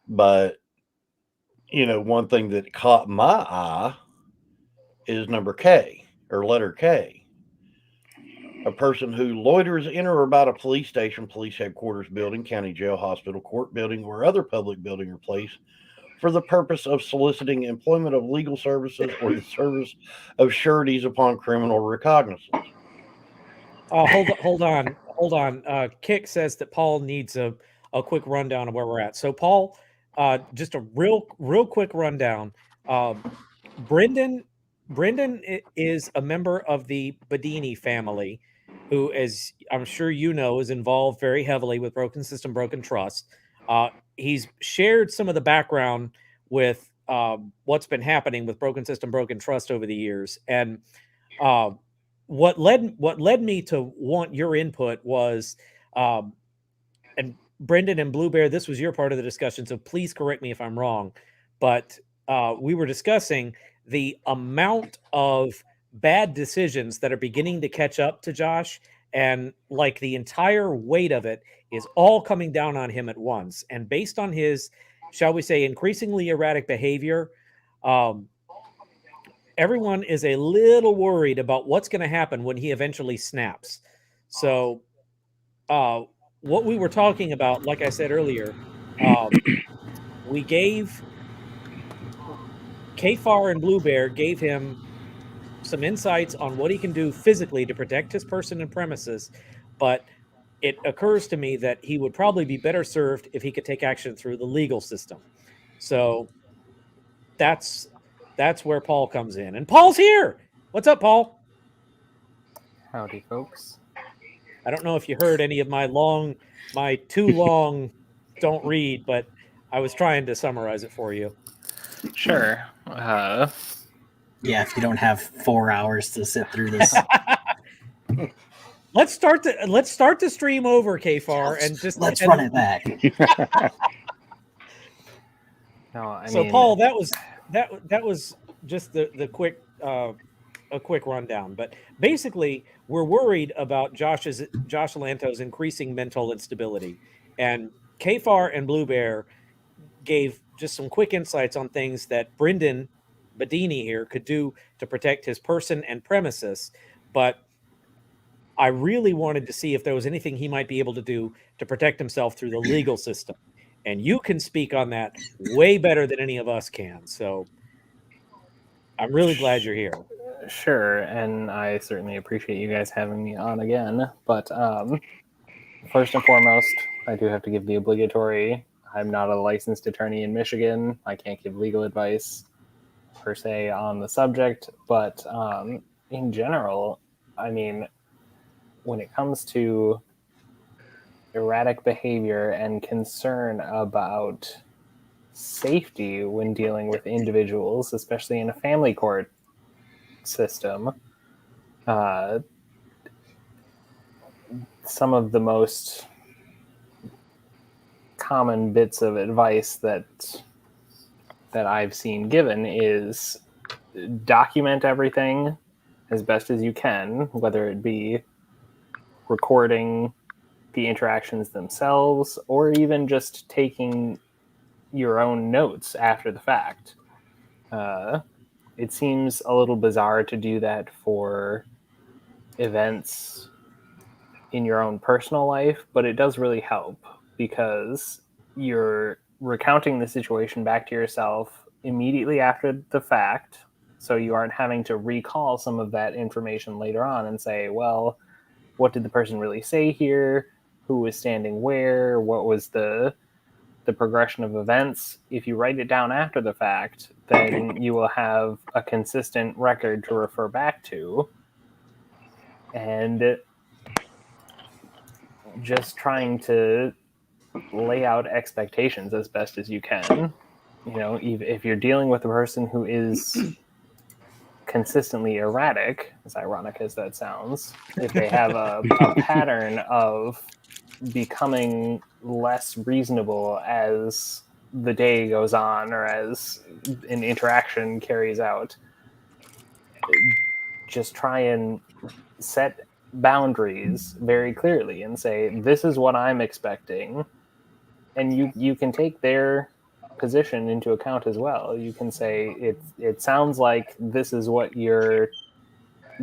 But, you know, one thing that caught my eye is number K, or letter K. A person who loiters in or about a police station, police headquarters building, county jail, hospital, court building, or other public building or place for the purpose of soliciting employment of legal services or the service of sureties upon criminal recognizance. Oh, hold on. Kick says that Paul needs a quick rundown of where we're at. So, Paul, just a real quick rundown. Brendan is a member of the Bedini family, who, as I'm sure you know, is involved very heavily with Broken System, Broken Trust. He's shared some of the background with what's been happening with Broken System, Broken Trust over the years. And what led me to want your input was, and Brendan and Blue Bear, this was your part of the discussion, so please correct me if I'm wrong, but we were discussing the amount of bad decisions that are beginning to catch up to Josh, and like the entire weight of it is all coming down on him at once. And based on his, shall we say, increasingly erratic behavior, everyone is a little worried about what's going to happen when he eventually snaps. So what we were talking about, like I said earlier, we gave KFARR and Blue Bear gave him some insights on what he can do physically to protect his person and premises, but it occurs to me that he would probably be better served if he could take action through the legal system. So that's where Paul comes in. And Paul's here. What's up, Paul? Howdy, folks. I don't know if you heard any of my too long don't read, but I was trying to summarize it for you. Sure. Yeah, if you don't have 4 hours to sit through this. Let's start the stream over, KFARR, and just let's run it back. No, I so mean, Paul, that was just the quick a quick rundown. But basically, we're worried about Josh Lanto's increasing mental instability, and KFARR and Blue Bear gave just some quick insights on things that Brendan Bedini here could do to protect his person and premises. But I really wanted to see if there was anything he might be able to do to protect himself through the legal system. And you can speak on that way better than any of us can. So I'm really glad you're here. Sure, and I certainly appreciate you guys having me on again. But first and foremost, I do have to give the obligatory, I'm not a licensed attorney in Michigan. I can't give legal advice per se on the subject. But in general, I mean, when it comes to erratic behavior and concern about safety when dealing with individuals, especially in a family court system, some of the most common bits of advice that I've seen given is document everything as best as you can, whether it be recording the interactions themselves or even just taking your own notes after the fact. It seems a little bizarre to do that for events in your own personal life, but it does really help because you're recounting the situation back to yourself immediately after the fact, So you aren't having to recall some of that information later on and say, well, what did the person really say here? Who was standing where? What was the progression of events? If you write it down after the fact, then you will have a consistent record to refer back to. And just trying to lay out expectations as best as you can. You know, if you're dealing with a person who is consistently erratic, as ironic as that sounds, if they have a pattern of becoming less reasonable as the day goes on or as an interaction carries out, just try and set boundaries very clearly and say, this is what I'm expecting. And you can take their position into account as well. You can say, it sounds like this is what your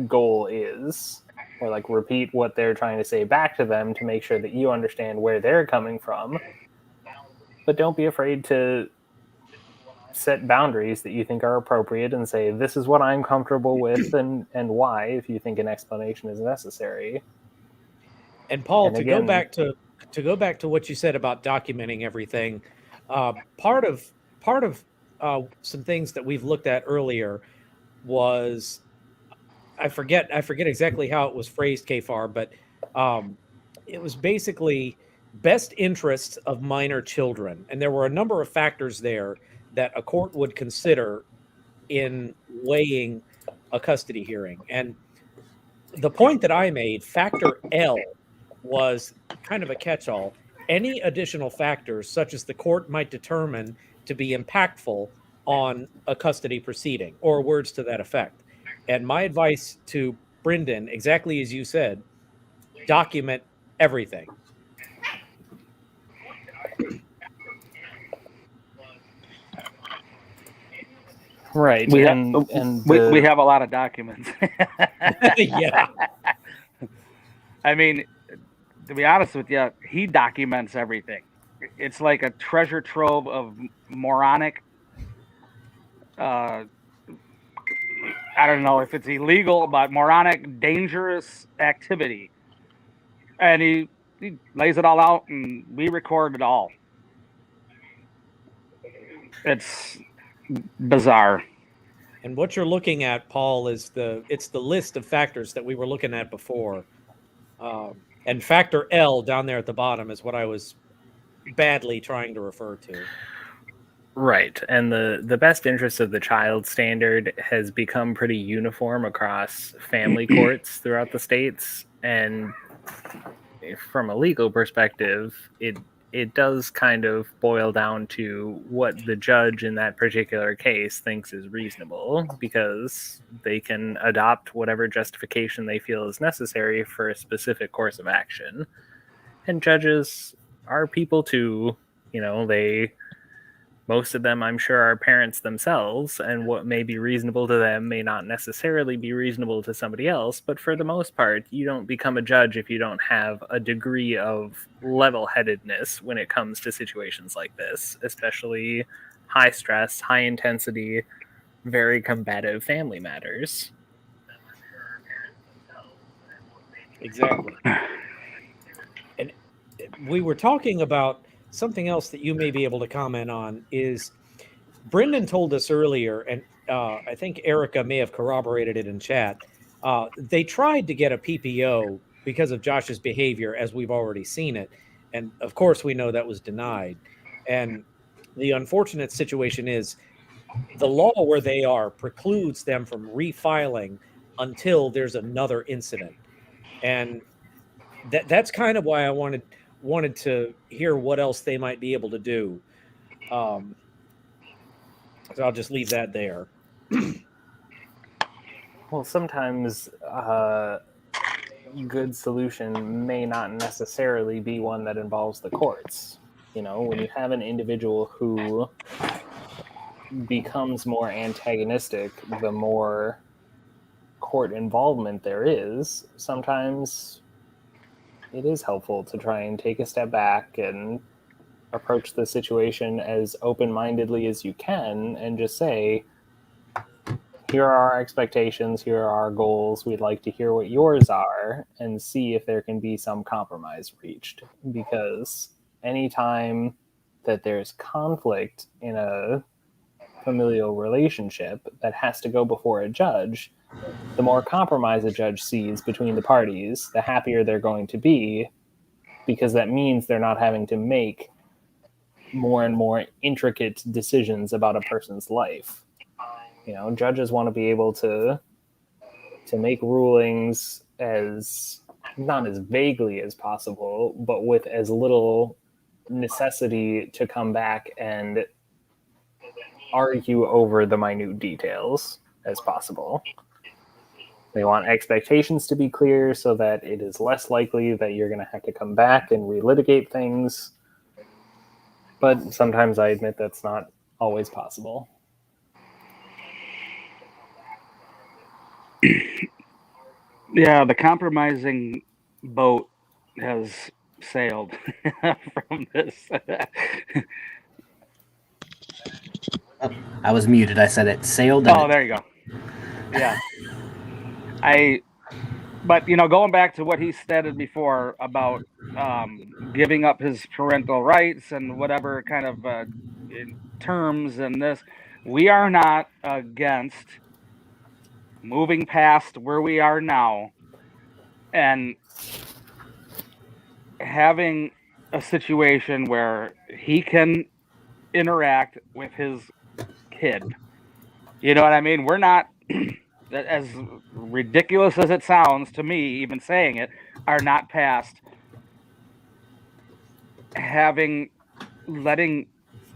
goal is, or like repeat what they're trying to say back to them to make sure that you understand where they're coming from. But don't be afraid to set boundaries that you think are appropriate and say, this is what I'm comfortable with and why, if you think an explanation is necessary. And Paul, And to again, go back to what you said about documenting everything, part of some things that we've looked at earlier was, I forget exactly how it was phrased, KFARR, but it was basically best interests of minor children, and there were a number of factors there that a court would consider in weighing a custody hearing. And the point that I made, factor L, was kind of a catch-all. Any additional factors, such as the court might determine to be impactful on a custody proceeding, or words to that effect. And my advice to Brendan, exactly as you said, document everything. right. We and we have a lot of documents. Yeah. I mean, to be honest with you, he documents everything. It's like a treasure trove of moronic, I don't know if it's illegal, but moronic, dangerous activity. And he lays it all out, and we record it all. It's bizarre. And what you're looking at, Paul, is it's the list of factors that we were looking at before. And factor L down there at the bottom is what I was badly trying to refer to. Right. And the best interest of the child standard has become pretty uniform across family courts throughout the states. And from a legal perspective, it does kind of boil down to what the judge in that particular case thinks is reasonable, because they can adopt whatever justification they feel is necessary for a specific course of action. And judges are people too. You know, most of them, I'm sure, are parents themselves, and what may be reasonable to them may not necessarily be reasonable to somebody else. But for the most part, you don't become a judge if you don't have a degree of level-headedness when it comes to situations like this, especially high stress, high intensity, very combative family matters. Exactly. And we were talking about something else that you may be able to comment on. Is Brendan told us earlier, and I think Erica may have corroborated it in chat, they tried to get a PPO because of Josh's behavior, as we've already seen it. And of course, we know that was denied. And the unfortunate situation is the law where they are precludes them from refiling until there's another incident. And that's kind of why I wanted to hear what else they might be able to do. So I'll just leave that there. Well, sometimes a good solution may not necessarily be one that involves the courts. You know, when you have an individual who becomes more antagonistic, the more court involvement there is, sometimes it is helpful to try and take a step back and approach the situation as open-mindedly as you can and just say, here are our expectations, here are our goals, we'd like to hear what yours are and see if there can be some compromise reached. Because anytime that there's conflict in a familial relationship that has to go before a judge, the more compromise a judge sees between the parties, the happier they're going to be, because that means they're not having to make more and more intricate decisions about a person's life. You know, judges want to be able to make rulings as not as vaguely as possible, but with as little necessity to come back and argue over the minute details as possible. They want expectations to be clear so that it is less likely that you're going to have to come back and relitigate things. But sometimes I admit that's not always possible. Yeah, the compromising boat has sailed from this. Oh, I was muted. I said it sailed. And there you go. Yeah. But you know, going back to what he stated before about giving up his parental rights and whatever kind of in terms in this, we are not against moving past where we are now and having a situation where he can interact with his kid. You know what I mean? We're not, as ridiculous as it sounds to me, even saying it, are not past letting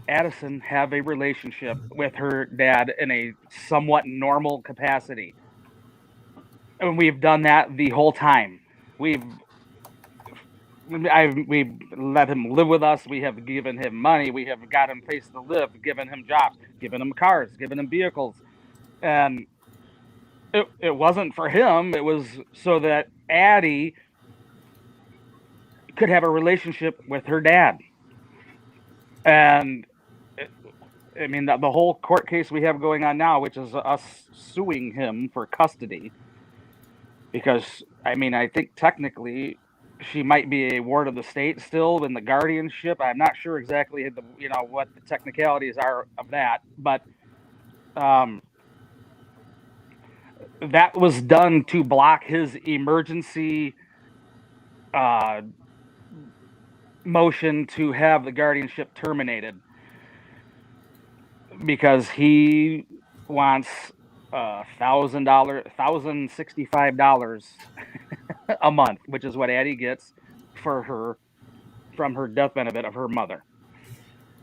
Addison have a relationship with her dad in a somewhat normal capacity. And we've done that the whole time. We've let him live with us. We have given him money. We have got him place to live, given him jobs, given him cars, given him vehicles. And it wasn't for him. It was so that Addie could have a relationship with her dad. And I mean, the whole court case we have going on now, which is us suing him for custody, because I mean, I think technically she might be a ward of the state still in the guardianship. I'm not sure exactly what the technicalities are of that, but that was done to block his emergency motion to have the guardianship terminated, because he wants $1,065 a month, which is what Addie gets from her death benefit of her mother.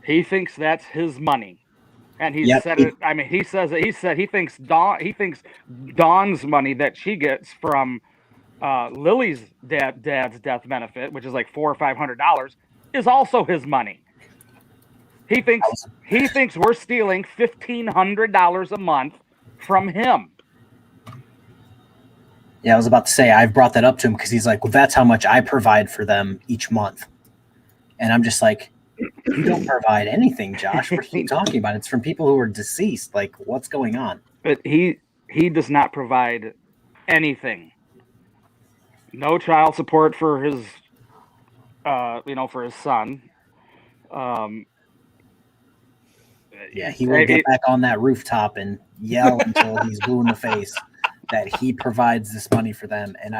He thinks that's his money, and he said it. I mean, he says that he thinks Dawn's money that she gets from Lily's dad's death benefit, which is like $400 or $500, is also his money. He thinks we're stealing $1,500 a month from him. Yeah, I was about to say, I've brought that up to him because he's like, well, that's how much I provide for them each month. And I'm just like, you don't provide anything, Josh. What are you talking about? It's from people who are deceased. Like, what's going on? But he does not provide anything. No child support for his, for his son. Yeah, he will get back on that rooftop and yell until he's blue in the face that he provides this money for them. And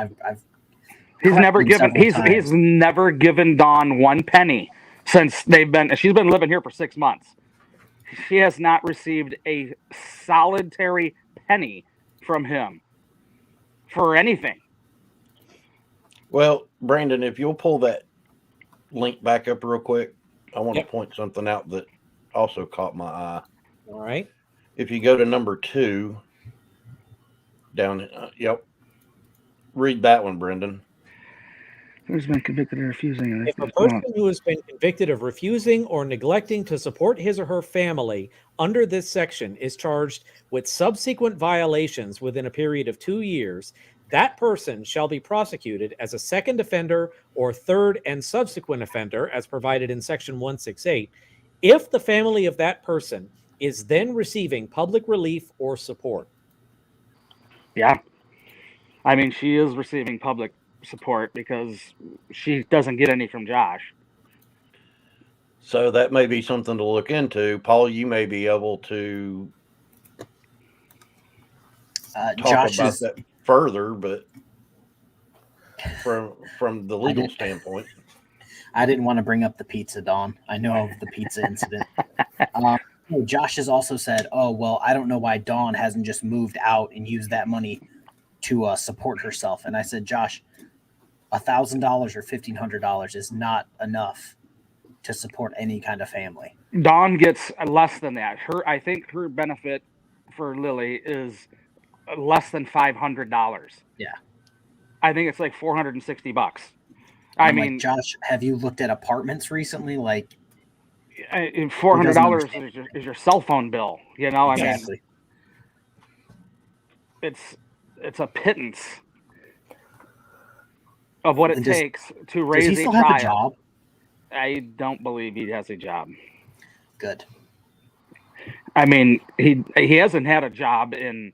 he's never given Dawn one penny since she's been living here for 6 months. She has not received a solitary penny from him for anything. Well, Brandon, if you'll pull that link back up real quick, I want to point something out that also caught my eye. All right. If you go to number 2, down, read that one, Brendan. Who's been convicted of refusing? If a person who has been convicted of refusing or neglecting to support his or her family under this section is charged with subsequent violations within a period of 2 years, that person shall be prosecuted as a second offender or third and subsequent offender, as provided in Section 168, if the family of that person is then receiving public relief or support. Yeah. I mean, she is receiving public support because she doesn't get any from Josh. So that may be something to look into. Paul, you may be able to talk about that further, but from the legal standpoint. I didn't want to bring up the pizza, Dawn. I know of the pizza incident. Josh has also said, oh, well, I don't know why Dawn hasn't just moved out and used that money to support herself. And I said, Josh, $1,000 or $1,500 is not enough to support any kind of family. Dawn gets less than that. I think her benefit for Lily is less than $500. Yeah. I think it's like $460. I mean, Josh, have you looked at apartments recently? Like, $400 is your cell phone bill. You know, exactly. I mean, it's a pittance of what it takes to raise does he still a child. have a job? I don't believe he has a job. Good. I mean, he hasn't had a job in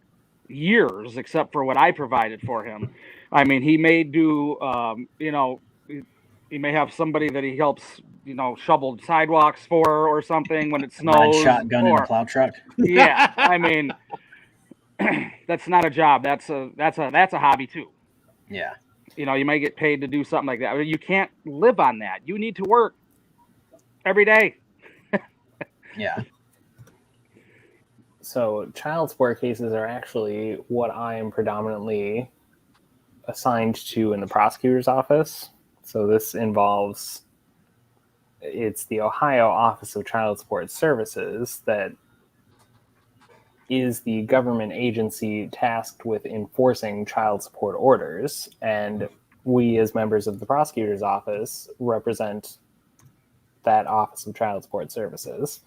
years, except for what I provided for him. I mean, he may do, he may have somebody that he helps, shovel sidewalks for or something when it snows. Shotgun in a plow truck. Yeah, I mean, that's not a job. That's a hobby too. Yeah. You might get paid to do something like that. You can't live on that. You need to work every day. Yeah. So child support cases are actually what I am predominantly assigned to in the prosecutor's office. So this involves, it's the Ohio Office of Child Support Services that is the government agency tasked with enforcing child support orders. And we, as members of the prosecutor's office, represent that Office of Child Support Services.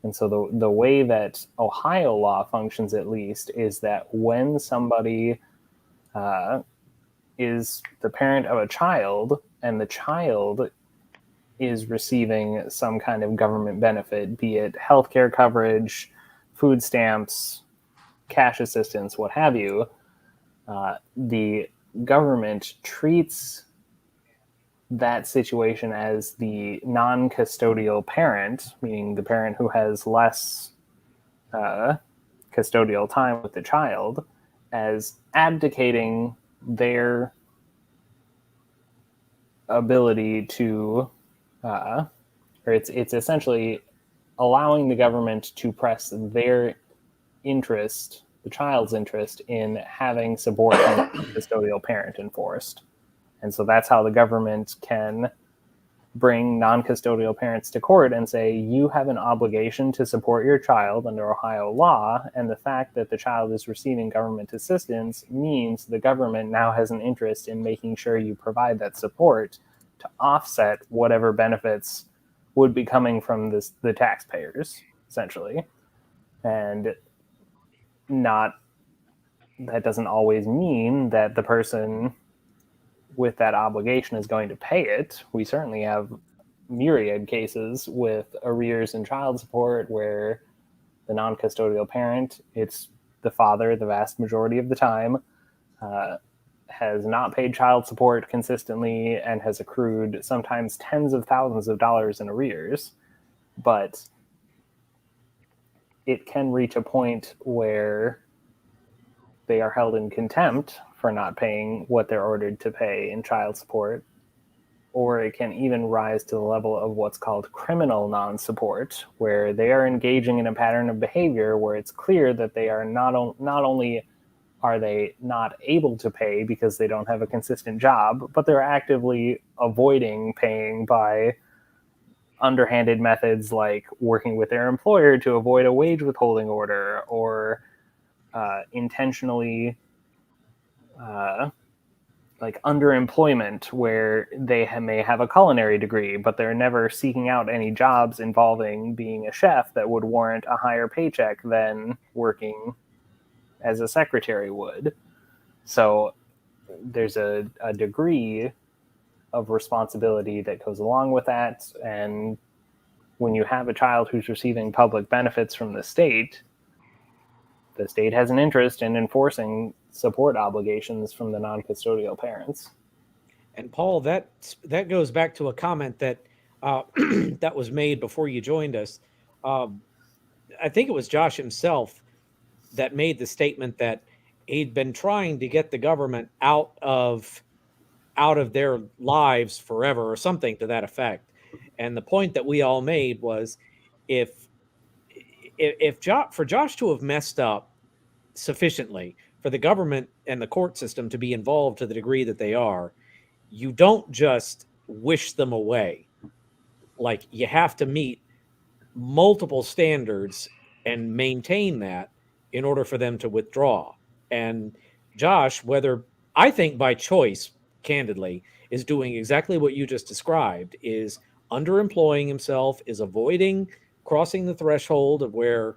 And so the way that Ohio law functions, at least, is that when somebody is the parent of a child and the child is receiving some kind of government benefit, be it healthcare coverage, food stamps, cash assistance, what have you, the government treats that situation as the non-custodial parent, meaning the parent who has less custodial time with the child, as abdicating their ability to, or it's essentially allowing the government to press their interest, the child's interest, in having support from the custodial parent enforced. And so that's how the government can bring non-custodial parents to court and say, you have an obligation to support your child under Ohio law, and the fact that the child is receiving government assistance means the government now has an interest in making sure you provide that support to offset whatever benefits would be coming from the taxpayers, essentially. And that doesn't always mean that the person with that obligation is going to pay it. We certainly have myriad cases with arrears in child support where the non-custodial parent, it's the father the vast majority of the time, has not paid child support consistently and has accrued sometimes tens of thousands of dollars in arrears. But it can reach a point where they are held in contempt for not paying what they're ordered to pay in child support, or it can even rise to the level of what's called criminal non-support, where they are engaging in a pattern of behavior where it's clear that they are not only are they not able to pay because they don't have a consistent job, but they're actively avoiding paying by underhanded methods like working with their employer to avoid a wage withholding order, or intentionally like underemployment, where they may have a culinary degree, but they're never seeking out any jobs involving being a chef that would warrant a higher paycheck than working as a secretary would. So there's a degree of responsibility that goes along with that. And when you have a child who's receiving public benefits from the state, the state has an interest in enforcing support obligations from the non-custodial parents. And Paul, that goes back to a comment that that was made before you joined us. I think it was Josh himself that made the statement that he'd been trying to get the government out of their lives forever, or something to that effect. And the point that we all made was, for Josh to have messed up sufficiently for the government and the court system to be involved to the degree that they are, you don't just wish them away. Like, you have to meet multiple standards and maintain that in order for them to withdraw. And Josh, whether I think by choice, candidly, is doing exactly what you just described, is underemploying himself, is avoiding crossing the threshold of where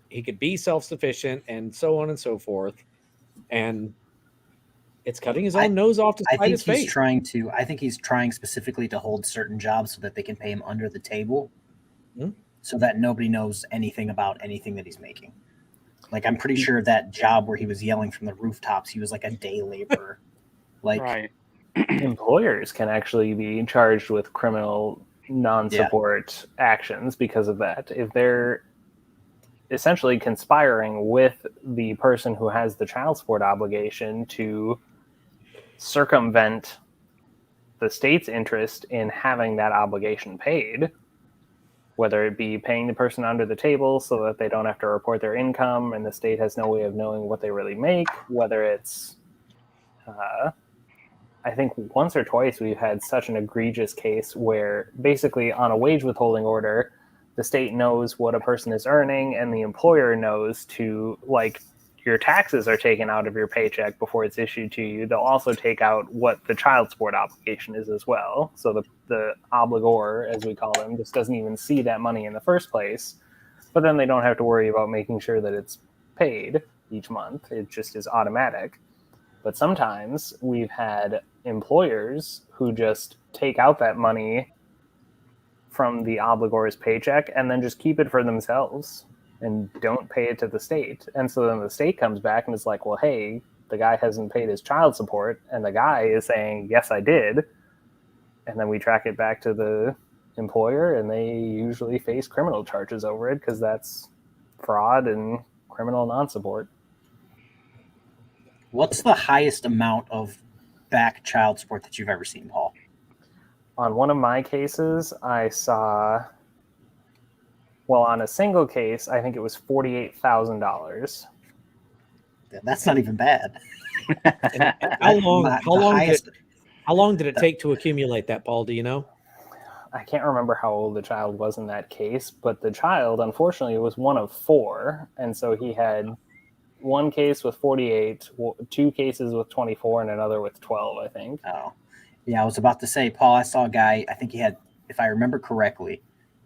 he could be self-sufficient, and so on and so forth. And it's cutting his own nose off to spite his face. I think he's trying specifically to hold certain jobs so that they can pay him under the table, so that nobody knows anything about anything that he's making. Like, I'm pretty sure that job where he was yelling from the rooftops, he was like a day laborer. Like, right. Employers can actually be charged with criminal non-support actions because of that. If they're essentially conspiring with the person who has the child support obligation to circumvent the state's interest in having that obligation paid, whether it be paying the person under the table so that they don't have to report their income and the state has no way of knowing what they really make, whether it's I think once or twice we've had such an egregious case where basically on a wage withholding order, the state knows what a person is earning and the employer knows to, like, your taxes are taken out of your paycheck before it's issued to you. They'll also take out what the child support obligation is as well. So the obligor, as we call them, just doesn't even see that money in the first place. But then they don't have to worry about making sure that it's paid each month. It just is automatic. But sometimes we've had employers who just take out that money from the obligor's paycheck and then just keep it for themselves and don't pay it to the state. And so then the state comes back and is like, well, hey, the guy hasn't paid his child support. And the guy is saying, yes, I did. And then we track it back to the employer and they usually face criminal charges over it because that's fraud and criminal non-support. What's the highest amount of back child support that you've ever seen, Paul? On one of my cases, I saw, well, on a single case, I think it was $48,000. That's not even bad. How long did it take to accumulate that, Paul? Do you know? I can't remember how old the child was in that case, but the child, unfortunately, was one of 4. And so he had one case with 48, 2 cases with 24, and another with 12, I think. Oh, yeah, I was about to say, Paul, I saw a guy, I think he had, if I remember correctly,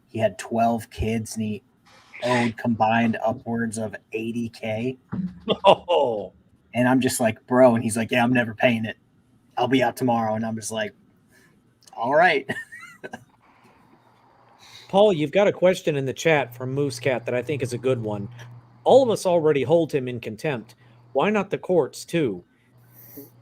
he had 12 kids and he owed combined upwards of $80K. Oh. And I'm just like, bro, and he's like, yeah, I'm never paying it. I'll be out tomorrow. And I'm just like, all right. Paul, you've got a question in the chat from Moose Cat that I think is a good one. All of us already hold him in contempt. Why not the courts too?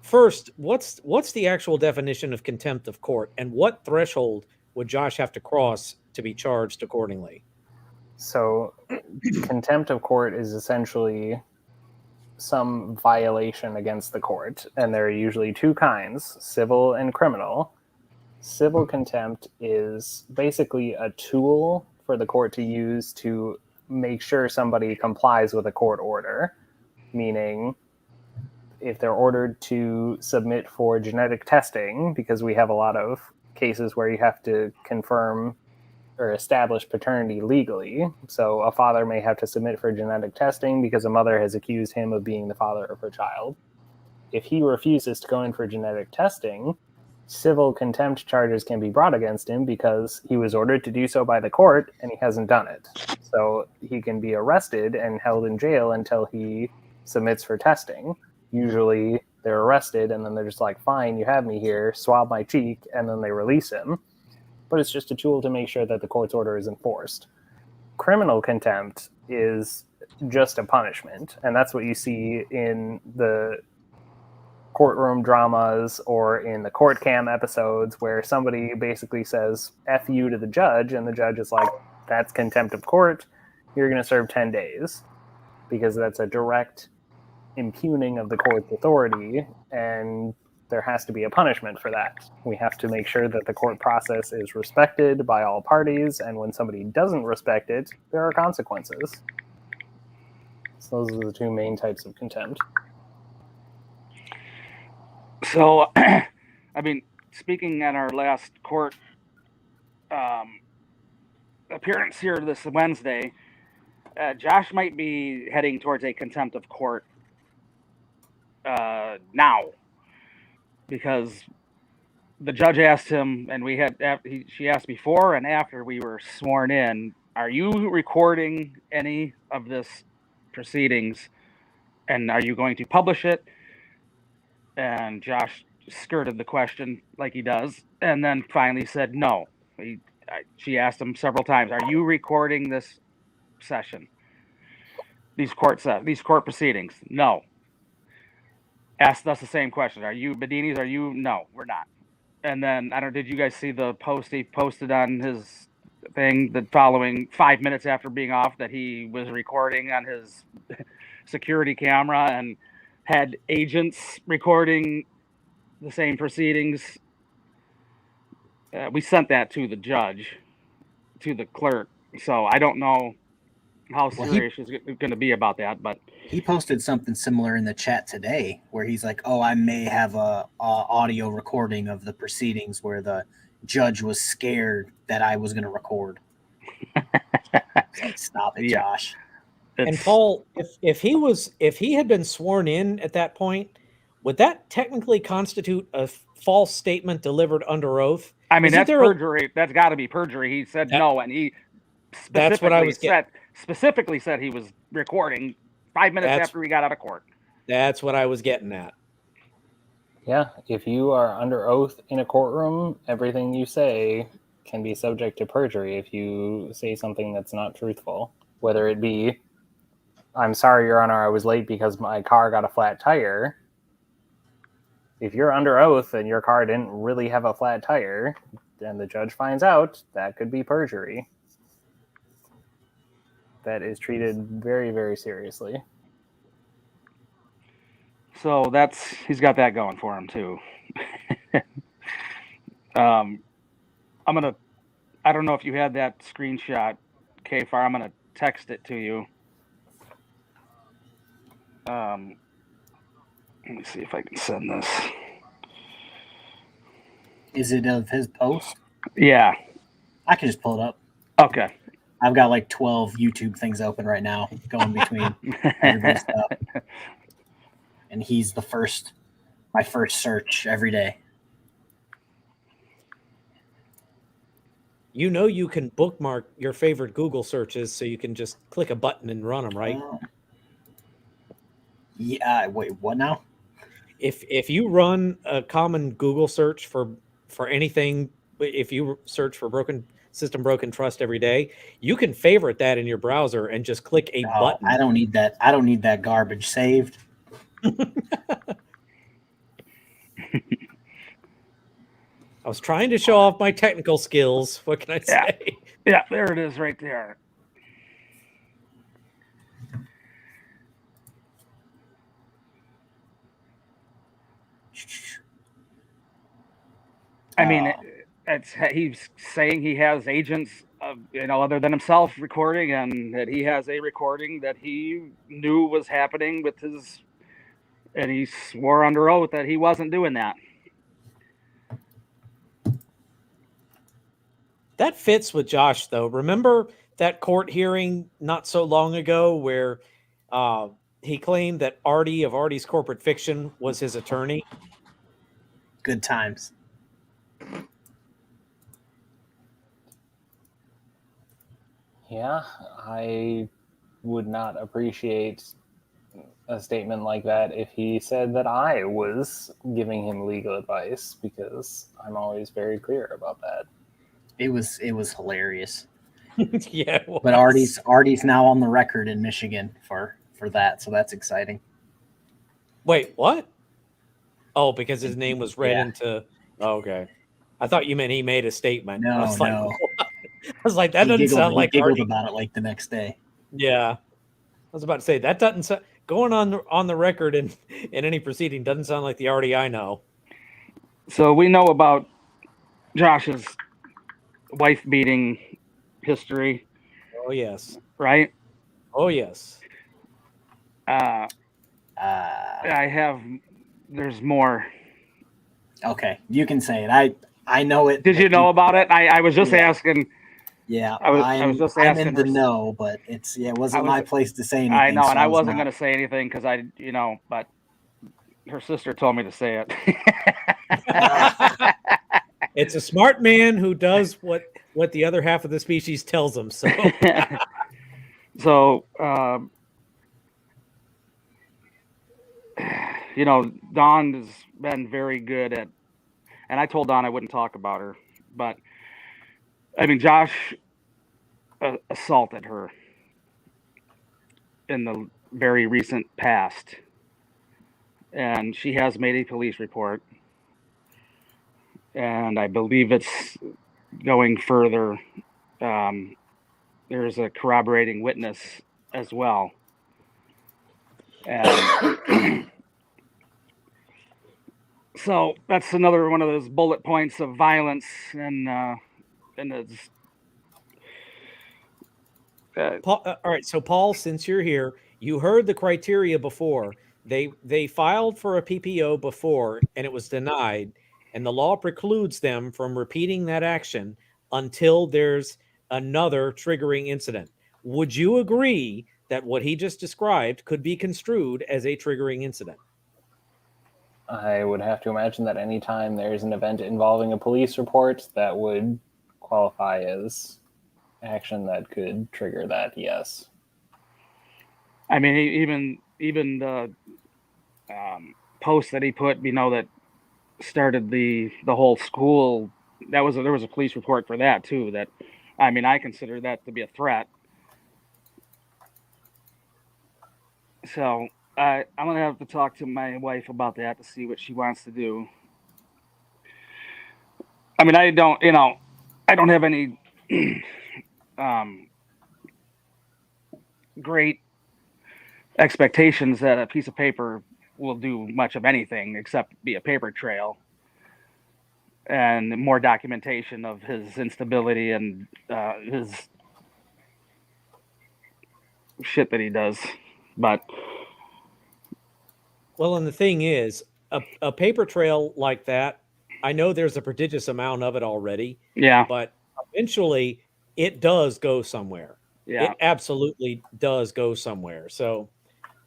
First, what's the actual definition of contempt of court, and what threshold would Josh have to cross to be charged accordingly? So contempt of court is essentially some violation against the court, and there are usually 2 kinds, civil and criminal. Civil contempt is basically a tool for the court to use to make sure somebody complies with a court order, meaning if they're ordered to submit for genetic testing, because we have a lot of cases where you have to confirm or establish paternity legally. So a father may have to submit for genetic testing because a mother has accused him of being the father of her child. If he refuses to go in for genetic testing, civil contempt charges can be brought against him because he was ordered to do so by the court and he hasn't done it. So he can be arrested and held in jail until he submits for testing. Usually they're arrested and then they're just like, fine, you have me here, swab my cheek, and then they release him. But it's just a tool to make sure that the court's order is enforced. criminal contempt is just a punishment, and that's what you see in the courtroom dramas or in the court cam episodes where somebody basically says F you to the judge, and the judge is like, that's contempt of court, you're going to serve 10 days, because that's a direct impugning of the court's authority, and there has to be a punishment for that. We have to make sure that the court process is respected by all parties, and when somebody doesn't respect it, there are consequences. So those are the two main types of contempt. So, I mean, speaking at our last court appearance here this Wednesday, Josh might be heading towards a contempt of court now, because the judge asked him, and she asked before and after we were sworn in, are you recording any of this proceedings, and are you going to publish it? And Josh skirted the question like he does, and then finally said no. She asked him several times, are you recording this session, these court proceedings? No. Asked us the same question. Are you Bedini's? Are you? No, we're not. And then, I don't know, did you guys see the post he posted on his thing the following 5 minutes after being off, that he was recording on his security camera and had agents recording the same proceedings? We sent that to the judge, to the clerk. So I don't know how serious he's going to be about that, but he posted something similar in the chat today where he's like, oh, I may have a audio recording of the proceedings where the judge was scared that I was going to record. Like, stop it, Josh. And Paul, if he had been sworn in at that point, would that technically constitute a false statement delivered under oath? I mean, that's perjury. That's got to be perjury. He said no, and he that's what I was specifically said he was recording 5 minutes after we got out of court. That's what I was getting at. Yeah, if you are under oath in a courtroom, everything you say can be subject to perjury if you say something that's not truthful. Whether it be, I'm sorry, Your Honor, I was late because my car got a flat tire. If you're under oath and your car didn't really have a flat tire, and the judge finds out, that could be perjury. That is treated very, very seriously. So he's got that going for him too. I don't know if you had that screenshot, KFARR. I'm gonna text it to you. Let me see if I can send this. Is it of his post? Yeah. I can just pull it up. Okay. I've got like 12 YouTube things open right now, going between everybody's stuff. And he's my first search every day. You know, you can bookmark your favorite Google searches, so you can just click a button and run them, right? Yeah. Wait, what now? If you run a common Google search for anything, if you search for broken trust every day, you can favorite that in your browser and just click a button. I don't need that. I don't need that garbage saved. I was trying to show off my technical skills. What can I say? Yeah, there it is right there. I mean, he's saying he has agents, other than himself recording, and that he has a recording that he knew was happening with his, and he swore under oath that he wasn't doing that. That fits with Josh, though. Remember that court hearing not so long ago where he claimed that Artie of Artie's Corporate Fiction was his attorney? Good times. Yeah, I would not appreciate a statement like that if he said that I was giving him legal advice, because I'm always very clear about that. It was hilarious. Yeah, but Artie's now on the record in Michigan for that, so that's exciting. Wait, what? Oh, because his name was read Yeah. into. Oh, okay, I thought you meant he made a statement. I No, was like, no. what? I was like, that doesn't sound like he giggled Artie. about it like the next day. Yeah, I was about to say that doesn't sound, going on the record in any proceeding doesn't sound like the Artie I know. So we know about Josh's wife beating history. Oh yes. Right. Oh yes. I have. There's more. Okay, you can say it. I know it. Did you know about it? I was just asking. Yeah, I was just I'm asking. in the know, but it wasn't my place to say anything. I know, so and I wasn't not- going to say anything because but her sister told me to say it. It's a smart man who does what the other half of the species tells him. So, so Dawn has been very good at, and I told Dawn I wouldn't talk about her, but I mean Josh assaulted her in the very recent past, and she has made a police report, and I believe it's going further. There's a corroborating witness as well, and so that's another one of those bullet points of violence, and it's. Paul, all right, so Paul, since you're here, you heard the criteria before. They filed for a PPO before, and it was denied, and the law precludes them from repeating that action until there's another triggering incident. Would you agree that what he just described could be construed as a triggering incident? I would have to imagine that anytime there's an event involving a police report, that would qualify as action that could trigger that. Yes. I mean, even the post that he put, that started the whole school. There was a police report for that too. That, I mean, I consider that to be a threat. So I'm gonna have to talk to my wife about that to see what she wants to do. I mean, I don't have any great expectations that a piece of paper will do much of anything except be a paper trail and more documentation of his instability and his shit that he does. But well, and the thing is, a paper trail like that, I know there's a prodigious amount of it already. Yeah. But eventually it does go somewhere. Yeah. It absolutely does go somewhere. So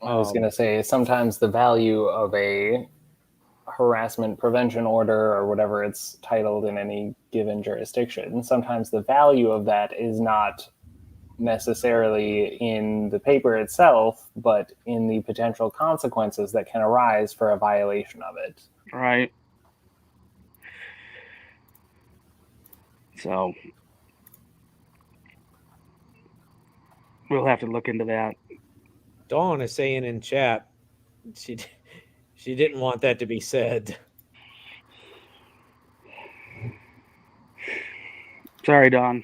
I was going to say, sometimes the value of a harassment prevention order, or whatever it's titled in any given jurisdiction, sometimes the value of that is not necessarily in the paper itself, but in the potential consequences that can arise for a violation of it. Right. So we'll have to look into that. Dawn is saying in chat she didn't want that to be said. Sorry, Dawn.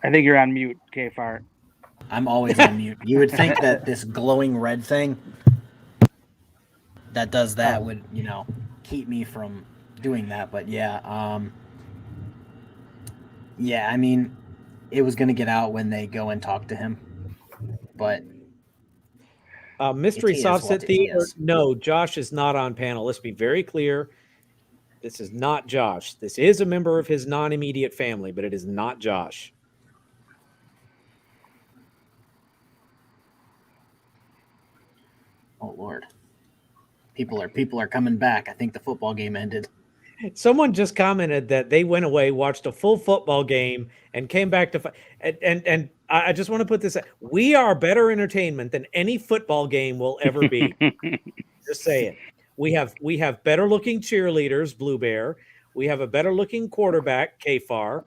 I think you're on mute, KFARR. I'm always on mute. You would think that this glowing red thing that does that would, keep me from doing that. But yeah, I mean, it was going to get out when they go and talk to him. But Mystery Softset Theater, no, Josh is not on panel. Let's be very clear. This is not Josh. This is a member of his non-immediate family, but it is not Josh. Oh Lord, people are coming back. I think the football game ended. Someone just commented that they went away, watched a full football game, and came back to and I just want to put this out. We are better entertainment than any football game will ever be. Just saying. We have better looking cheerleaders, Blue Bear. we have a better looking quarterback, KFARR,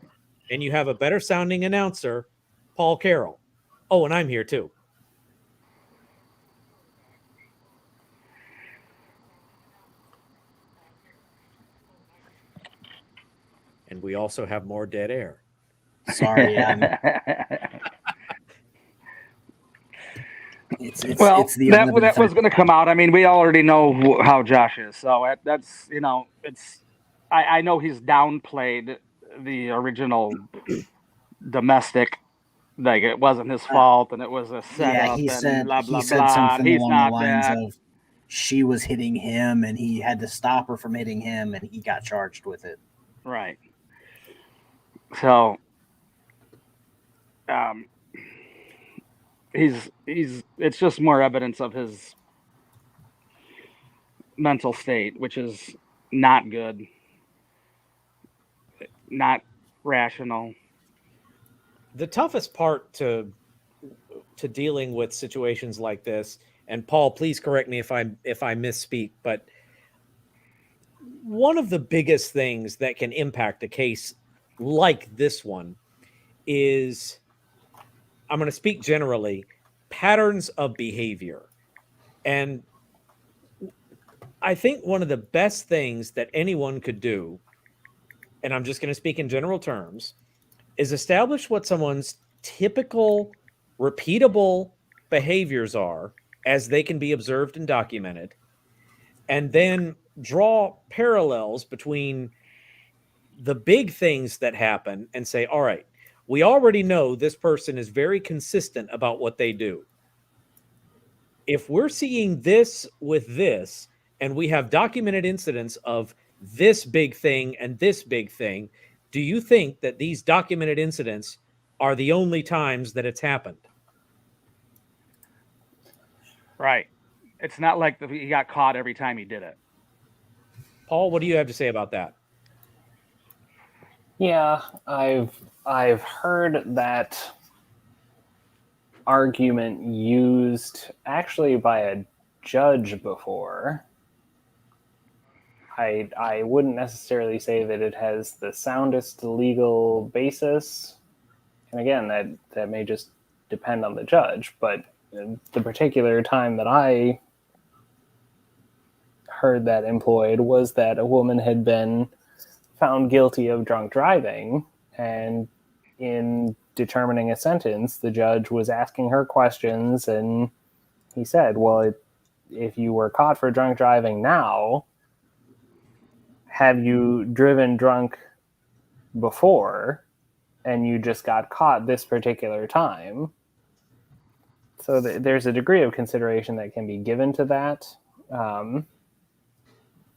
and you have a better sounding announcer, Paul Carroll. Oh, and I'm here too. And we also have more dead air. Sorry, It's the that 11:30. was going to come out. I mean, we already know how Josh is, so that's it's. I know he's downplayed the original domestic, like it wasn't his fault and it was a setup he and said blah blah he said blah. something He's along not the lines that. of she was hitting him and he had to stop her from hitting him and he got charged with it. Right. So, he's it's just more evidence of his mental state, which is not good, not rational. The toughest part to dealing with situations like this, and Paul, please correct me if I misspeak, but one of the biggest things that can impact a case like this one is, I'm going to speak generally, patterns of behavior. And I think one of the best things that anyone could do, and I'm just going to speak in general terms, is establish what someone's typical, repeatable behaviors are as they can be observed and documented, and then draw parallels between the big things that happen and say, all right, we already know this person is very consistent about what they do. If we're seeing this with this, and we have documented incidents of this big thing and this big thing, do you think that these documented incidents are the only times that it's happened? Right. It's not like he got caught every time he did it. Paul, what do you have to say about that? Yeah, I've heard that argument used actually by a judge before. I wouldn't necessarily say that it has the soundest legal basis. And again, that may just depend on the judge, but the particular time that I heard that employed was that a woman had been found guilty of drunk driving, and in determining a sentence, the judge was asking her questions, and he said, well, if you were caught for drunk driving now, have you driven drunk before and you just got caught this particular time? So there's a degree of consideration that can be given to that.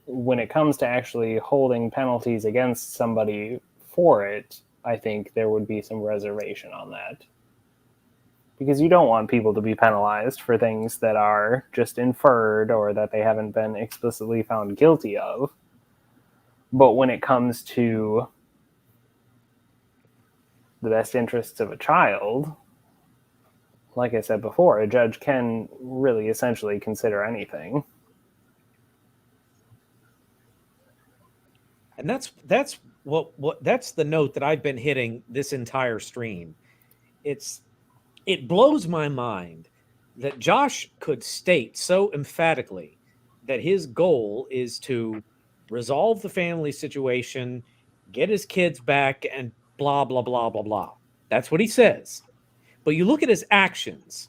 When it comes to actually holding penalties against somebody for it, I think there would be some reservation on that. Because you don't want people to be penalized for things that are just inferred or that they haven't been explicitly found guilty of. But when it comes to the best interests of a child, like I said before, a judge can really essentially consider anything. And that's the note that I've been hitting this entire stream. It blows my mind that Josh could state so emphatically that his goal is to resolve the family situation, get his kids back, and blah, blah, blah, blah, blah. That's what he says. But you look at his actions,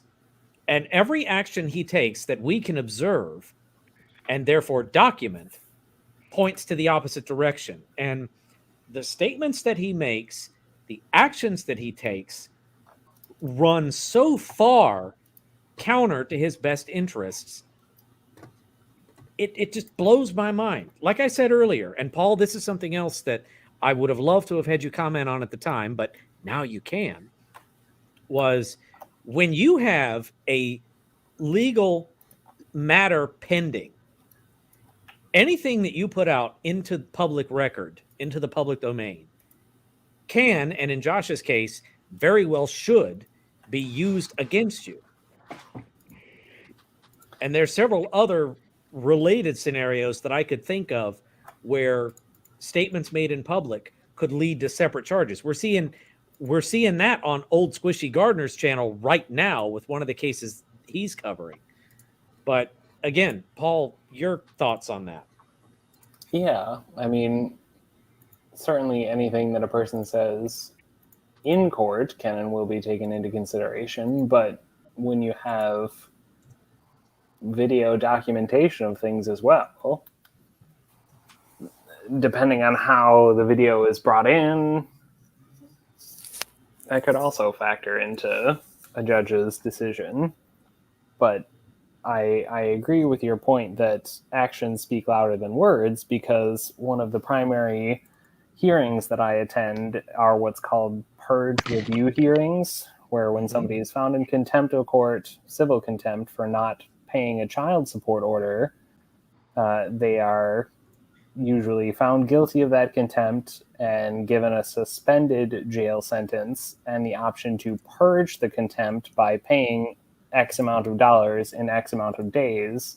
and every action he takes that we can observe and therefore document points to the opposite direction. And the statements that he makes, the actions that he takes, run so far counter to his best interests. It just blows my mind. Like I said earlier, and Paul, this is something else that I would have loved to have had you comment on at the time, but now you can, was when you have a legal matter pending, anything that you put out into public record, into the public domain, can, and in Josh's case, very well should be used against you. And there's several other related scenarios that I could think of where statements made in public could lead to separate charges. We're seeing that on Old Squishy Gardner's channel right now with one of the cases he's covering. But again, Paul, your thoughts on that? Yeah, I mean, certainly anything that a person says in court can and will be taken into consideration, but when you have video documentation of things as well, depending on how the video is brought in, that could also factor into a judge's decision. But I agree with your point that actions speak louder than words, because one of the primary hearings that I attend are what's called purge review hearings, where when somebody is found in contempt of court, civil contempt, for not paying a child support order, they are usually found guilty of that contempt and given a suspended jail sentence and the option to purge the contempt by paying X amount of dollars in X amount of days.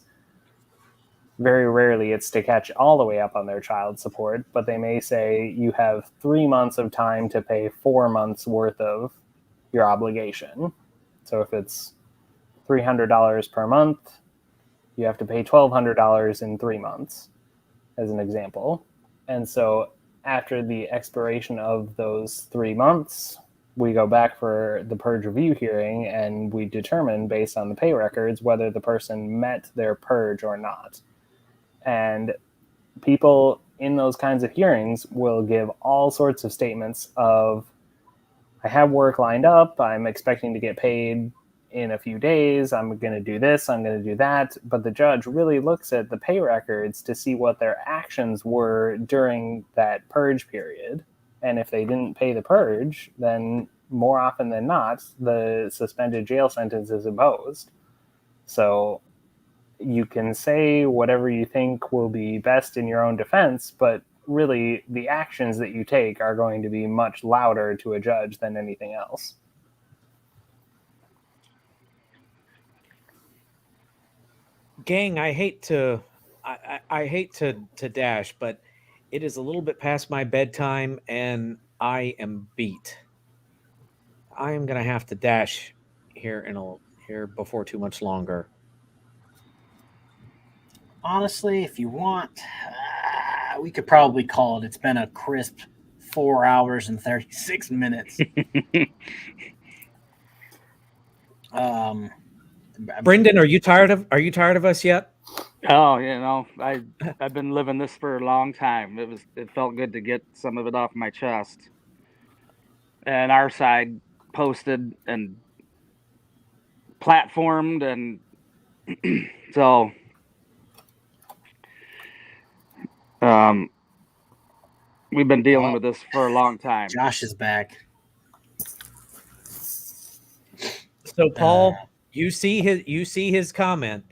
Very rarely it's to catch all the way up on their child support, but they may say you have 3 months of time to pay 4 months worth of your obligation. So if it's $300 per month, you have to pay $1,200 in 3 months, as an example. And so after the expiration of those 3 months, we go back for the purge review hearing and we determine based on the pay records whether the person met their purge or not. And people in those kinds of hearings will give all sorts of statements of, I have work lined up, I'm expecting to get paid in a few days, I'm going to do this, I'm going to do that. But the judge really looks at the pay records to see what their actions were during that purge period. And if they didn't pay the purge, then more often than not, the suspended jail sentence is imposed. So you can say whatever you think will be best in your own defense, but really the actions that you take are going to be much louder to a judge than anything else. Gang, I hate to dash, but it is a little bit past my bedtime and I am beat. I am gonna have to dash here before too much longer. Honestly, if you want, we could probably call it. It's been a crisp 4 hours and 36 minutes. Brendan, are you tired of us yet? Oh, I've been living this for a long time. It felt good to get some of it off my chest. And our side posted and platformed, and so we've been dealing with this for a long time. Josh is back. So Paul, you see his comment.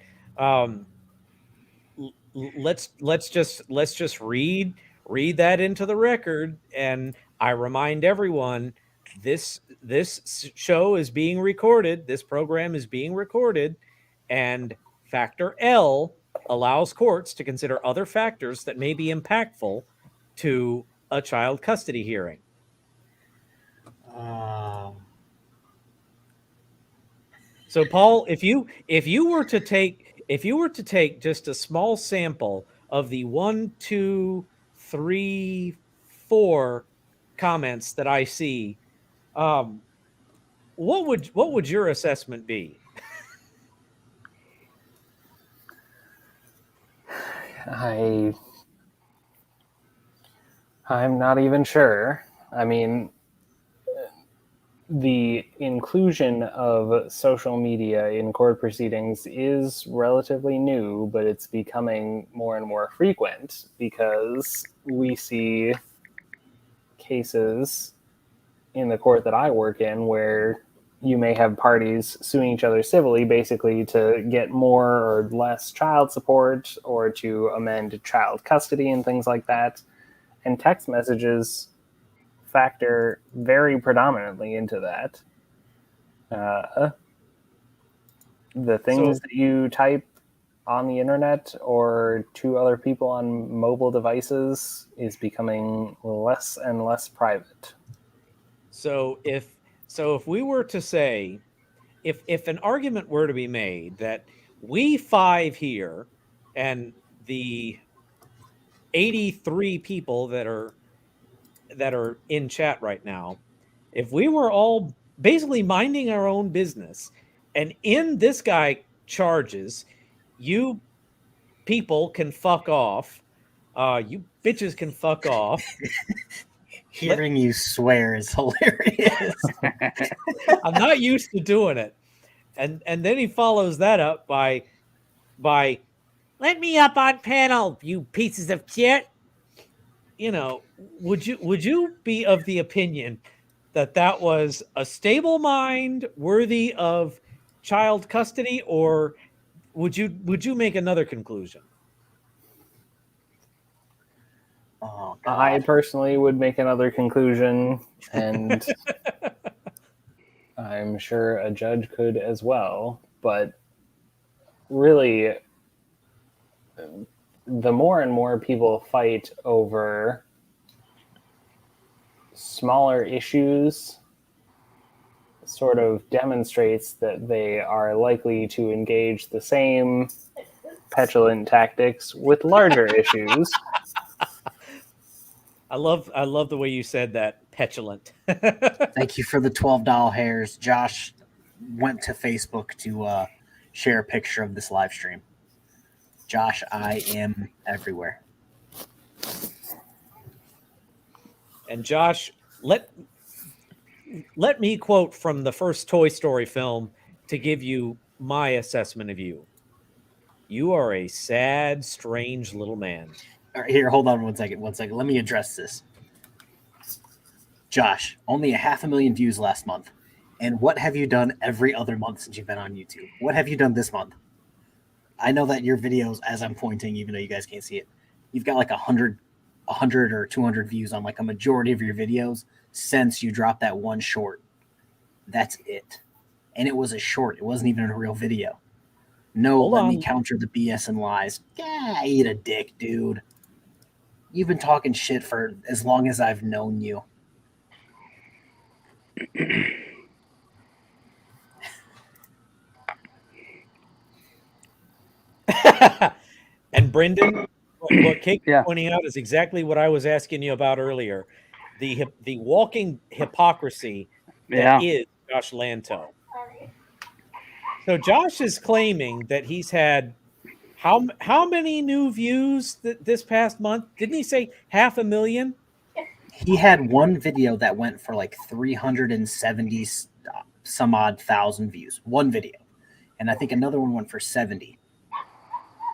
Let's just read that into the record, and I remind everyone this show is being recorded. This program is being recorded, and Factor L allows courts to consider other factors that may be impactful to a child custody hearing. So Paul, if you were to take just a small sample of the 1, 2, 3, 4 comments that I see, what would your assessment be? I'm not even sure. I mean, the inclusion of social media in court proceedings is relatively new, but it's becoming more and more frequent because we see cases in the court that I work in where you may have parties suing each other civilly, basically to get more or less child support or to amend child custody and things like that. And text messages factor very predominantly into that. The things that you type on the internet or to other people on mobile devices is becoming less and less private. So if we were to say, if an argument were to be made that we 5 here and the 83 people that are in chat right now, if we were all basically minding our own business, and in this guy charges, you people can fuck off, you bitches can fuck off. Hearing you swear is hilarious. I'm not used to doing it. And then he follows that up by let me up on panel, you pieces of shit. You know, would you be of the opinion that that was a stable mind worthy of child custody, or would you make another conclusion? Oh, I personally would make another conclusion, and I'm sure a judge could as well. But really, the more and more people fight over smaller issues sort of demonstrates that they are likely to engage the same petulant tactics with larger issues. I love the way you said that, petulant. Thank you for the $12 hairs. Josh went to Facebook to share a picture of this live stream. Josh, I am everywhere. And Josh, let me quote from the first Toy Story film to give you my assessment of you. You are a sad, strange little man. All right, here, hold on one second. Let me address this. Josh, only 500,000 views last month. And what have you done every other month since you've been on YouTube? What have you done this month? I know that your videos, as I'm pointing, even though you guys can't see it, you've got like 100 or 200 views on like a majority of your videos since you dropped that one short. That's it. And it was a short. It wasn't even a real video. No, let me counter the BS and lies. Yeah, eat a dick, dude. You've been talking shit for as long as I've known you. And Brendan, what Kate is pointing out is exactly what I was asking you about earlier. The walking hypocrisy that is Josh Lanto. So Josh is claiming that he's had how many new views this past month? Didn't he say 500,000? He had one video that went for like 370 some odd thousand views. One video. And I think another one went for 70.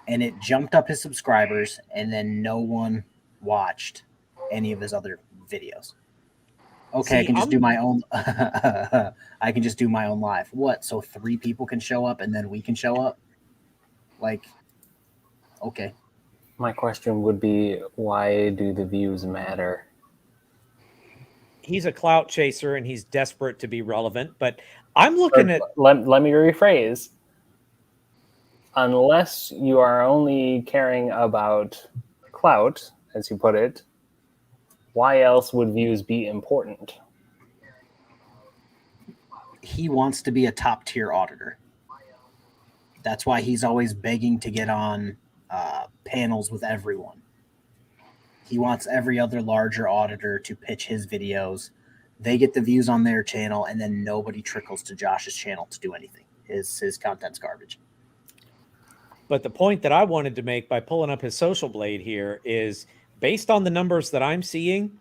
And it jumped up his subscribers, and then no one watched any of his other videos. Okay, I can just do my own. I can just do my own live. What? So 3 people can show up, and then we can show up? Like, okay. My question would be, why do the views matter? He's a clout chaser, and he's desperate to be relevant. But I'm looking at. Let me rephrase. Unless you are only caring about clout, as you put it, why else would views be important? He wants to be a top-tier auditor. That's why he's always begging to get on panels with everyone. He wants every other larger auditor to pitch his videos. They get the views on their channel, and then nobody trickles to Josh's channel to do anything. His content's garbage. But the point that I wanted to make by pulling up his social blade here is, based on the numbers that I'm seeing,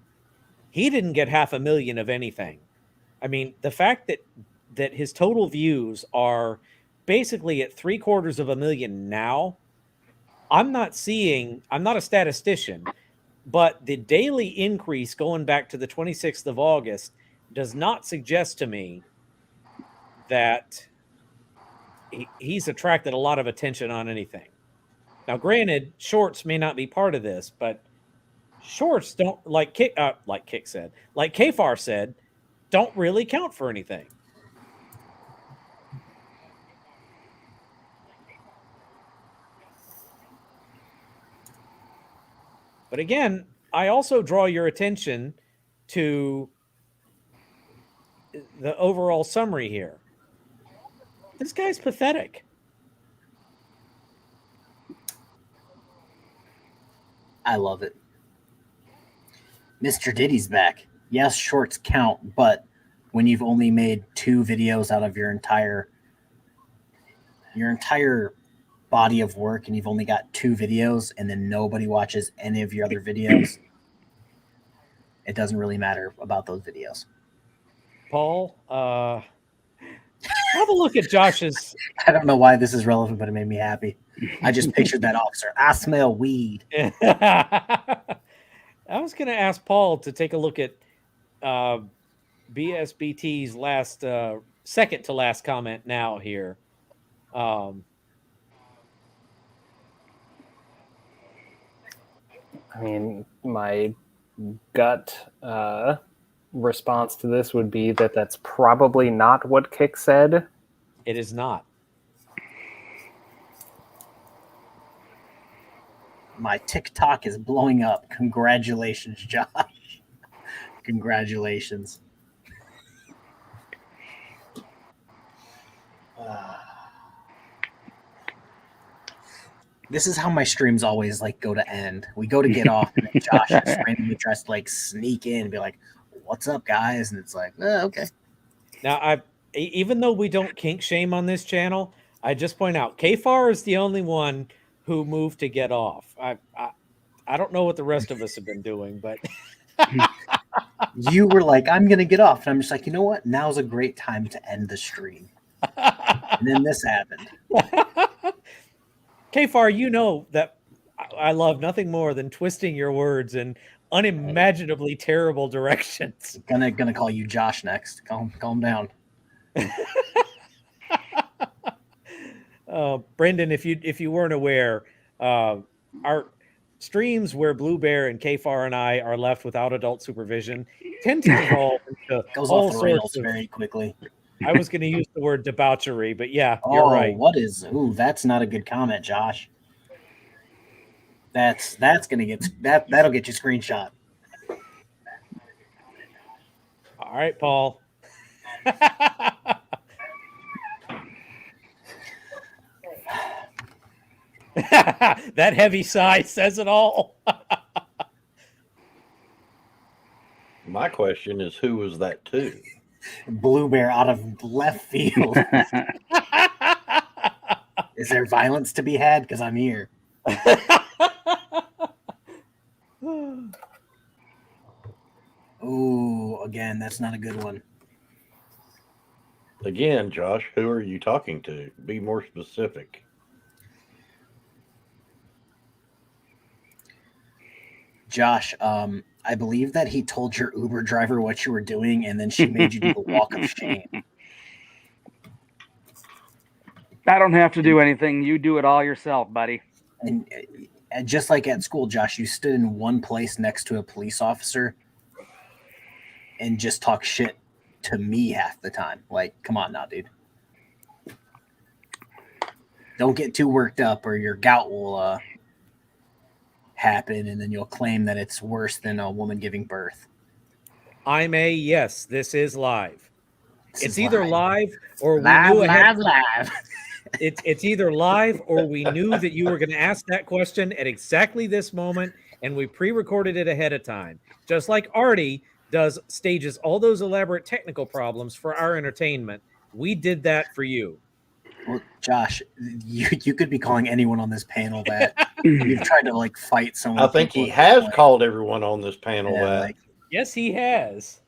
he didn't get 500,000 of anything. I mean, the fact that his total views are basically at 750,000 now, I'm not a statistician, but the daily increase going back to the 26th of August does not suggest to me that he's attracted a lot of attention on anything. Now, granted, shorts may not be part of this, but shorts don't, like KFARR said, don't really count for anything. But again, I also draw your attention to the overall summary here. This guy's pathetic. I love it. Mr. Diddy's back. Yes, shorts count, but when you've only made 2 videos out of your entire body of work and you've only got 2 videos and then nobody watches any of your other videos, it doesn't really matter about those videos. Paul, have a look at Josh's. I don't know why this is relevant, but it made me happy. I just pictured that officer. I smell weed. I was going to ask Paul to take a look at BSBT's last, second to last comment now here. I mean, my gut response to this would be that that's probably not what Kick said. It is not. My TikTok is blowing up. Congratulations, Josh. Congratulations. This is how my streams always like go to end. We go to get off, and then Josh just randomly tries to like sneak in and be like, "What's up, guys?" And it's like, okay. Now, even though we don't kink shame on this channel, I just point out KFARR is the only one who moved to get off. I don't know what the rest of us have been doing, but you were like, "I'm gonna get off," and I'm just like, you know what? Now's a great time to end the stream. And then this happened. KFARR, you know that I love nothing more than twisting your words in unimaginably terrible directions. Gonna call you Josh next. Calm down. Brendan, if you weren't aware, our streams where Blue Bear and KFARR and I are left without adult supervision tend to evolve into Goes all off the rails sorts of, very quickly. I was going to use the word debauchery, but yeah, you're right. What is? Ooh, that's not a good comment, Josh. That's gonna get that'll get you screenshot. All right, Paul. That heavy sigh says it all. My question is, who was that to? Blue Bear out of left field. Is there violence to be had? Because I'm here. Ooh, again, that's not a good one. Again, Josh, who are you talking to? Be more specific. Josh, I believe that he told your Uber driver what you were doing, and then she made you do the walk of shame. I don't have to do anything. You do it all yourself, buddy. And just like at school, Josh, you stood in one place next to a police officer and just talk shit to me half the time. Like, come on now, dude. Don't get too worked up or your gout will happen, and then you'll claim that it's worse than a woman giving birth. Yes, this is live. It's either live. live or we Live, knew ahead. live. It's either live or we knew that you were going to ask that question at exactly this moment, and we pre-recorded it ahead of time. Just like Artie stages all those elaborate technical problems for our entertainment. We did that for you. Well, Josh, you could be calling anyone on this panel that. You've tried to like fight someone. I think he has called everyone on this panel that. Like, yes, he has.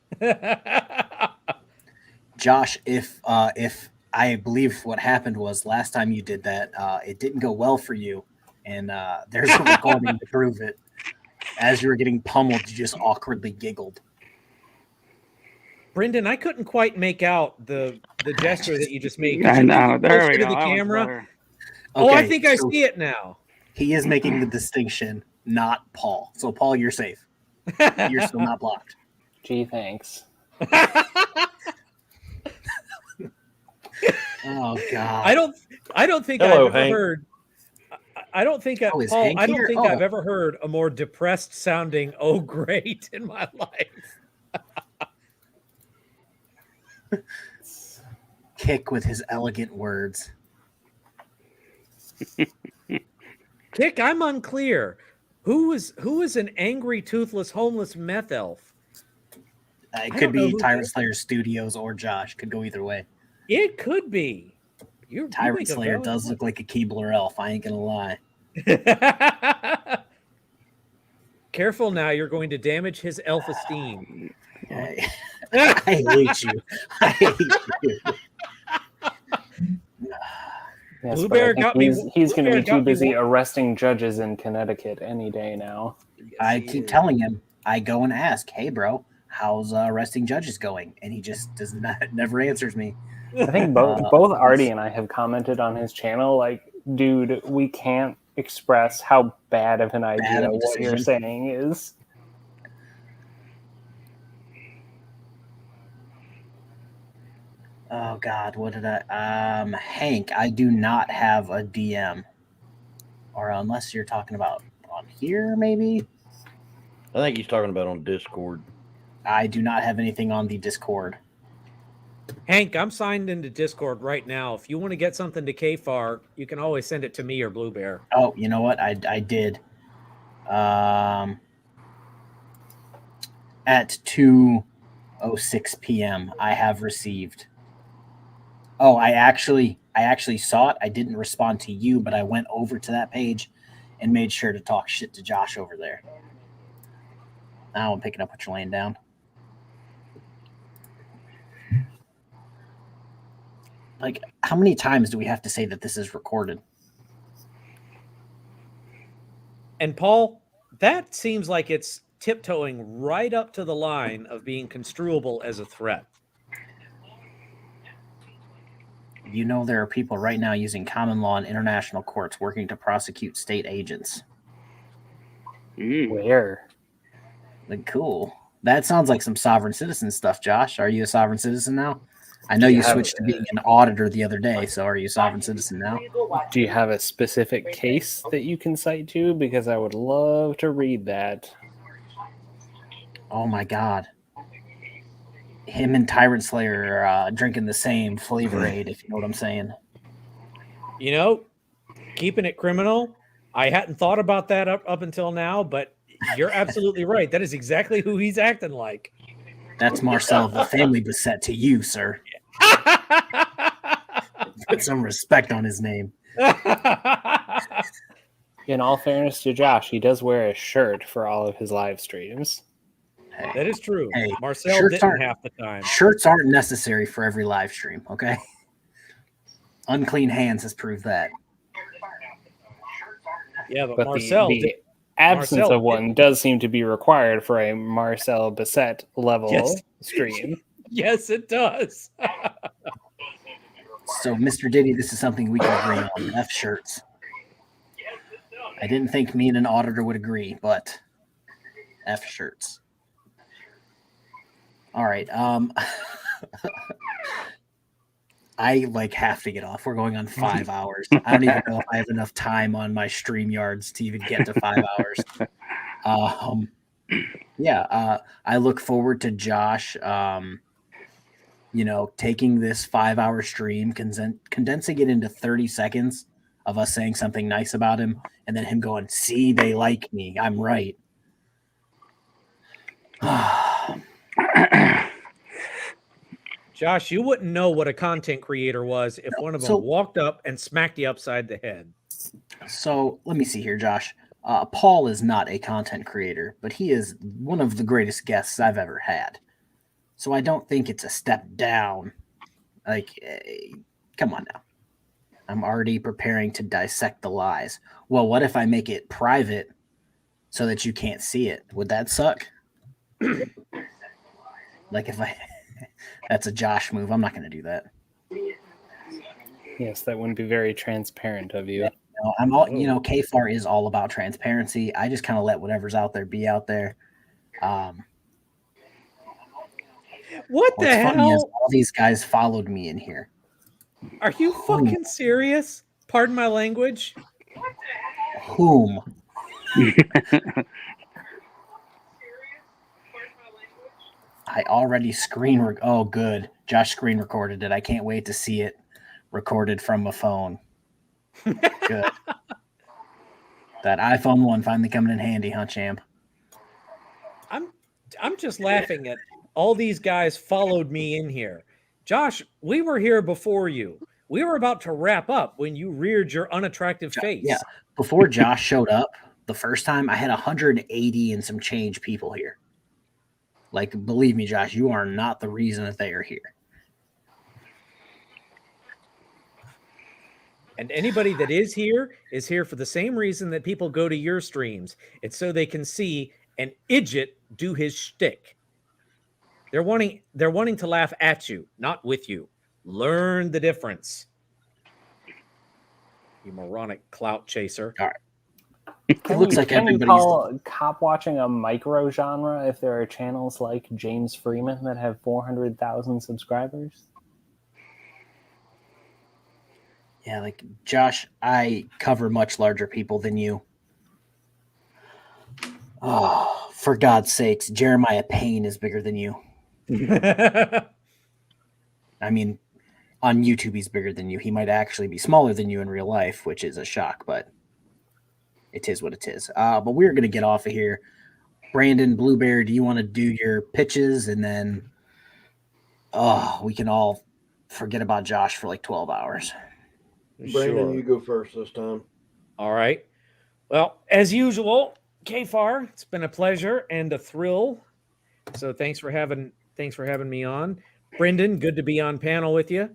Josh, if I believe what happened was last time you did that, it didn't go well for you, and there's a recording to prove it. As you were getting pummeled, you just awkwardly giggled. Brendan, I couldn't quite make out the gesture that you just made. I know. There we go. The That was camera. better. Oh, I Okay, think I so see it now. He is making the distinction, not Paul. So, Paul, you're safe. You're still not blocked. Gee, thanks. Oh God. I don't think Hello, I've ever Hank. heard. I don't think is Paul, Hank I don't here? think Oh. I've ever heard a more depressed sounding "oh great" in my life. Kick with his elegant words. Kick, I'm unclear. Who is an angry, toothless, homeless meth elf? It could be Tyrant Slayer Studios or Josh. Could go either way. It could be. Tyrant Slayer does look like a Keebler elf. I ain't gonna lie. Careful now, you're going to damage his elf esteem. I hate you. I hate you. Yes, Blue but I Bear think got me. He's Blue going to Bear be got too me busy one- arresting judges in Connecticut any day now. I keep telling him. I go and ask, "Hey, bro, how's arresting judges going?" And he just does not. Never answers me. I think both Artie and I have commented on his channel, like, dude, we can't express how bad of an idea what you're saying is. Oh God, what did I? Hank, I do not have a DM, or unless you're talking about on here, maybe. I think he's talking about on Discord. I do not have anything on the Discord. Hank, I'm signed into Discord right now. If you want to get something to KFARR, you can always send it to me or Blue Bear. Oh, you know what? I did. At 2:06 p.m. I have received. Oh, I actually saw it. I didn't respond to you, but I went over to that page and made sure to talk shit to Josh over there. Now I'm picking up what you're laying down. Like, how many times do we have to say that this is recorded? And Paul, that seems like it's tiptoeing right up to the line of being construable as a threat. You know, there are people right now using common law in international courts working to prosecute state agents. Where? Like, cool. That sounds like some sovereign citizen stuff, Josh. Are you a sovereign citizen now? I know you switched to being an auditor the other day, so are you a sovereign citizen now? Do you have a specific case that you can cite to? Because I would love to read that. Oh my God. Him and Tyrant Slayer are drinking the same flavor aid, if you know what I'm saying. You know, keeping it criminal, I hadn't thought about that up until now, but you're absolutely right. That is exactly who he's acting like. That's Marcel, the family beset to you, sir. Put some respect on his name. In all fairness to Josh, he does wear a shirt for all of his live streams. Hey, that is true. Hey, Marcel didn't half the time. Shirts aren't necessary for every live stream, okay? Unclean Hands has proved that. Yeah, but Marcel the absence of one does seem to be required for a Marcel Beset level stream. Yes, it does. So, Mr. Diddy, this is something we can agree on. F shirts. I didn't think me and an auditor would agree, but F shirts. All right. I have to get off. We're going on 5 hours. I don't even know if I have enough time on my StreamYards to even get to 5 hours. I look forward to Josh, taking this 5-hour stream, condensing it into 30 seconds of us saying something nice about him, and then him going, "See, they like me. I'm right." Josh, you wouldn't know what a content creator was if one of them walked up and smacked you upside the head. So let me see here, Josh. Paul is not a content creator, but he is one of the greatest guests I've ever had. So I don't think it's a step down. Come on now. I'm already preparing to dissect the lies. Well, what if I make it private so that you can't see it? Would that suck? That's a Josh move. I'm not going to do that. Yes, that wouldn't be very transparent of you. KFARR is all about transparency. I just kind of let whatever's out there be out there. What the hell? Funny is all these guys followed me in here. Are you fucking serious? Pardon my language. whom? I already oh, good. Josh screen recorded it. I can't wait to see it recorded from a phone. Good. That iPhone 1 finally coming in handy, huh, champ? I'm just laughing at all these guys followed me in here. Josh, we were here before you. We were about to wrap up when you reared your unattractive face. Yeah. Before Josh showed up the first time, I had 180 and some change people here. Like, believe me, Josh, you are not the reason that they are here. And anybody that is here for the same reason that people go to your streams. It's so they can see an idiot do his shtick. They're wanting to laugh at you, not with you. Learn the difference. You moronic clout chaser. All right. Can you call cop watching a micro genre if there are channels like James Freeman that have 400,000 subscribers? Yeah, like Josh, I cover much larger people than you. Oh, for God's sakes, Jeremiah Payne is bigger than you. I mean, on YouTube, he's bigger than you. He might actually be smaller than you in real life, which is a shock, but it is what it is. But we're going to get off of here. Brandon, Blue Bear, do you want to do your pitches? And then we can all forget about Josh for like 12 hours. Brandon, you go first this time. All right. Well, as usual, KFARR, it's been a pleasure and a thrill. So thanks for having me on. Brendan, good to be on panel with you.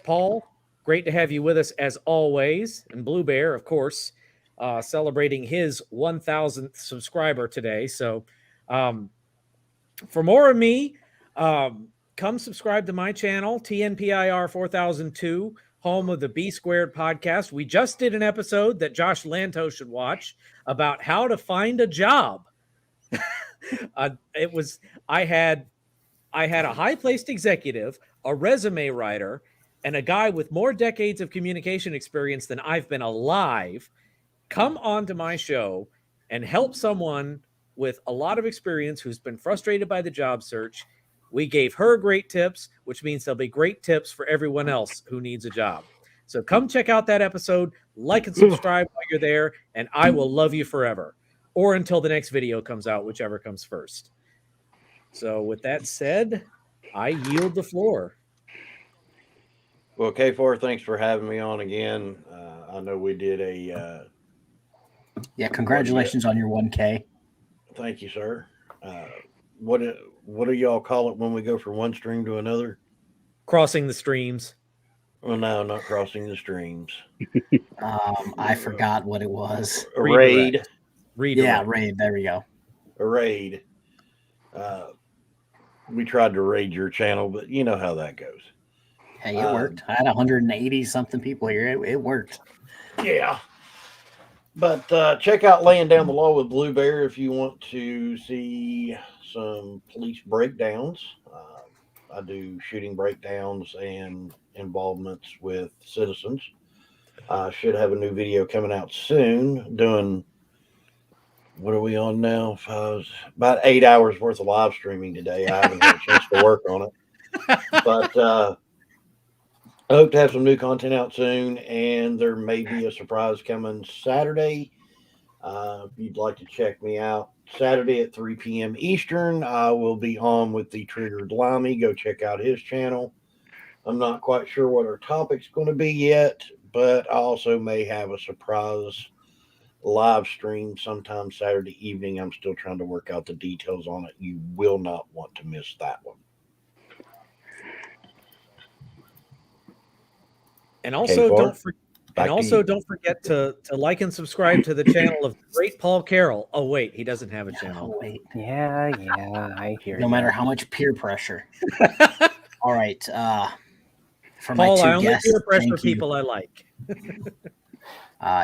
Paul, great to have you with us as always. And Blue Bear, of course, celebrating his 1,000th subscriber today. So for more of me, come subscribe to my channel, TNPIR 4002, home of the B Squared podcast. We just did an episode that Josh Lanto should watch about how to find a job. I had a high-placed executive, a resume writer, and a guy with more decades of communication experience than I've been alive come onto my show and help someone with a lot of experience who's been frustrated by the job search. We gave her great tips, which means there'll be great tips for everyone else who needs a job. So come check out that episode, like and subscribe while you're there, and I will love you forever. Or until the next video comes out, whichever comes first. So with that said, I yield the floor. Well, KFARR, thanks for having me on again. I know we did a... congratulations on your 1K. Thank you, sir. What do y'all call it when we go from one stream to another? Crossing the streams. Well, no, not crossing the streams. I forgot what it was. A raid. Yeah, raid. There we go. A raid. We tried to raid your channel, but you know how that goes. Hey, it worked. I had 180 something people here. It worked. Yeah. But check out Laying Down the Law with Blue Bear if you want to see some police breakdowns. I do shooting breakdowns and involvements with citizens. I should have a new video coming out soon doing, what are we on now? About 8 hours worth of live streaming today. I haven't had a chance to work on it. But I hope to have some new content out soon, and there may be a surprise coming Saturday. If you'd like to check me out, Saturday at 3 p.m. Eastern, I will be on with the Triggered Limey. Go check out his channel. I'm not quite sure what our topic's going to be yet, but I also may have a surprise live stream sometime Saturday evening. I'm still trying to work out the details on it. You will not want to miss that one. And also don't forget to like and subscribe to the channel of the great Paul Carroll. Oh wait, he doesn't have a channel. Oh, wait. Yeah, I hear No matter how much peer pressure. All right. For Paul, my two I only guests, peer pressure thank you. people I like.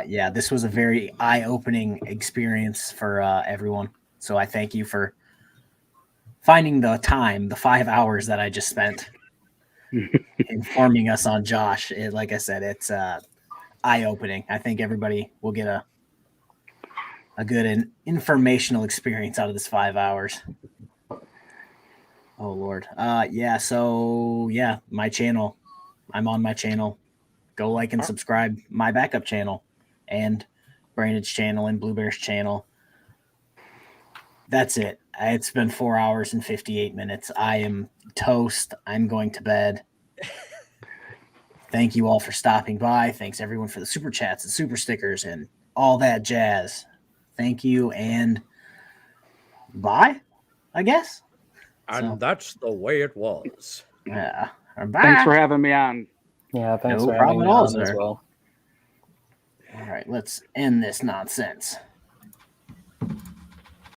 Yeah, this was a very eye-opening experience for everyone. So I thank you for finding the time, the 5 hours that I just spent informing us on Josh. Like I said, it's eye-opening. I think everybody will get a good and informational experience out of this 5 hours. Oh Lord. Yeah, so yeah, my channel. I'm on my channel. Go like and subscribe my backup channel and Brandon's channel and Blue Bear's channel. That's it. It's been 4 hours and 58 minutes. I am toast. I'm going to bed. Thank you all for stopping by. Thanks everyone for the super chats and super stickers and all that jazz. Thank you and bye, I guess. And that's the way it was. Yeah. Thanks for having me on. Yeah, thanks No for having problem me at all, on as sir. well. All right, let's end this nonsense.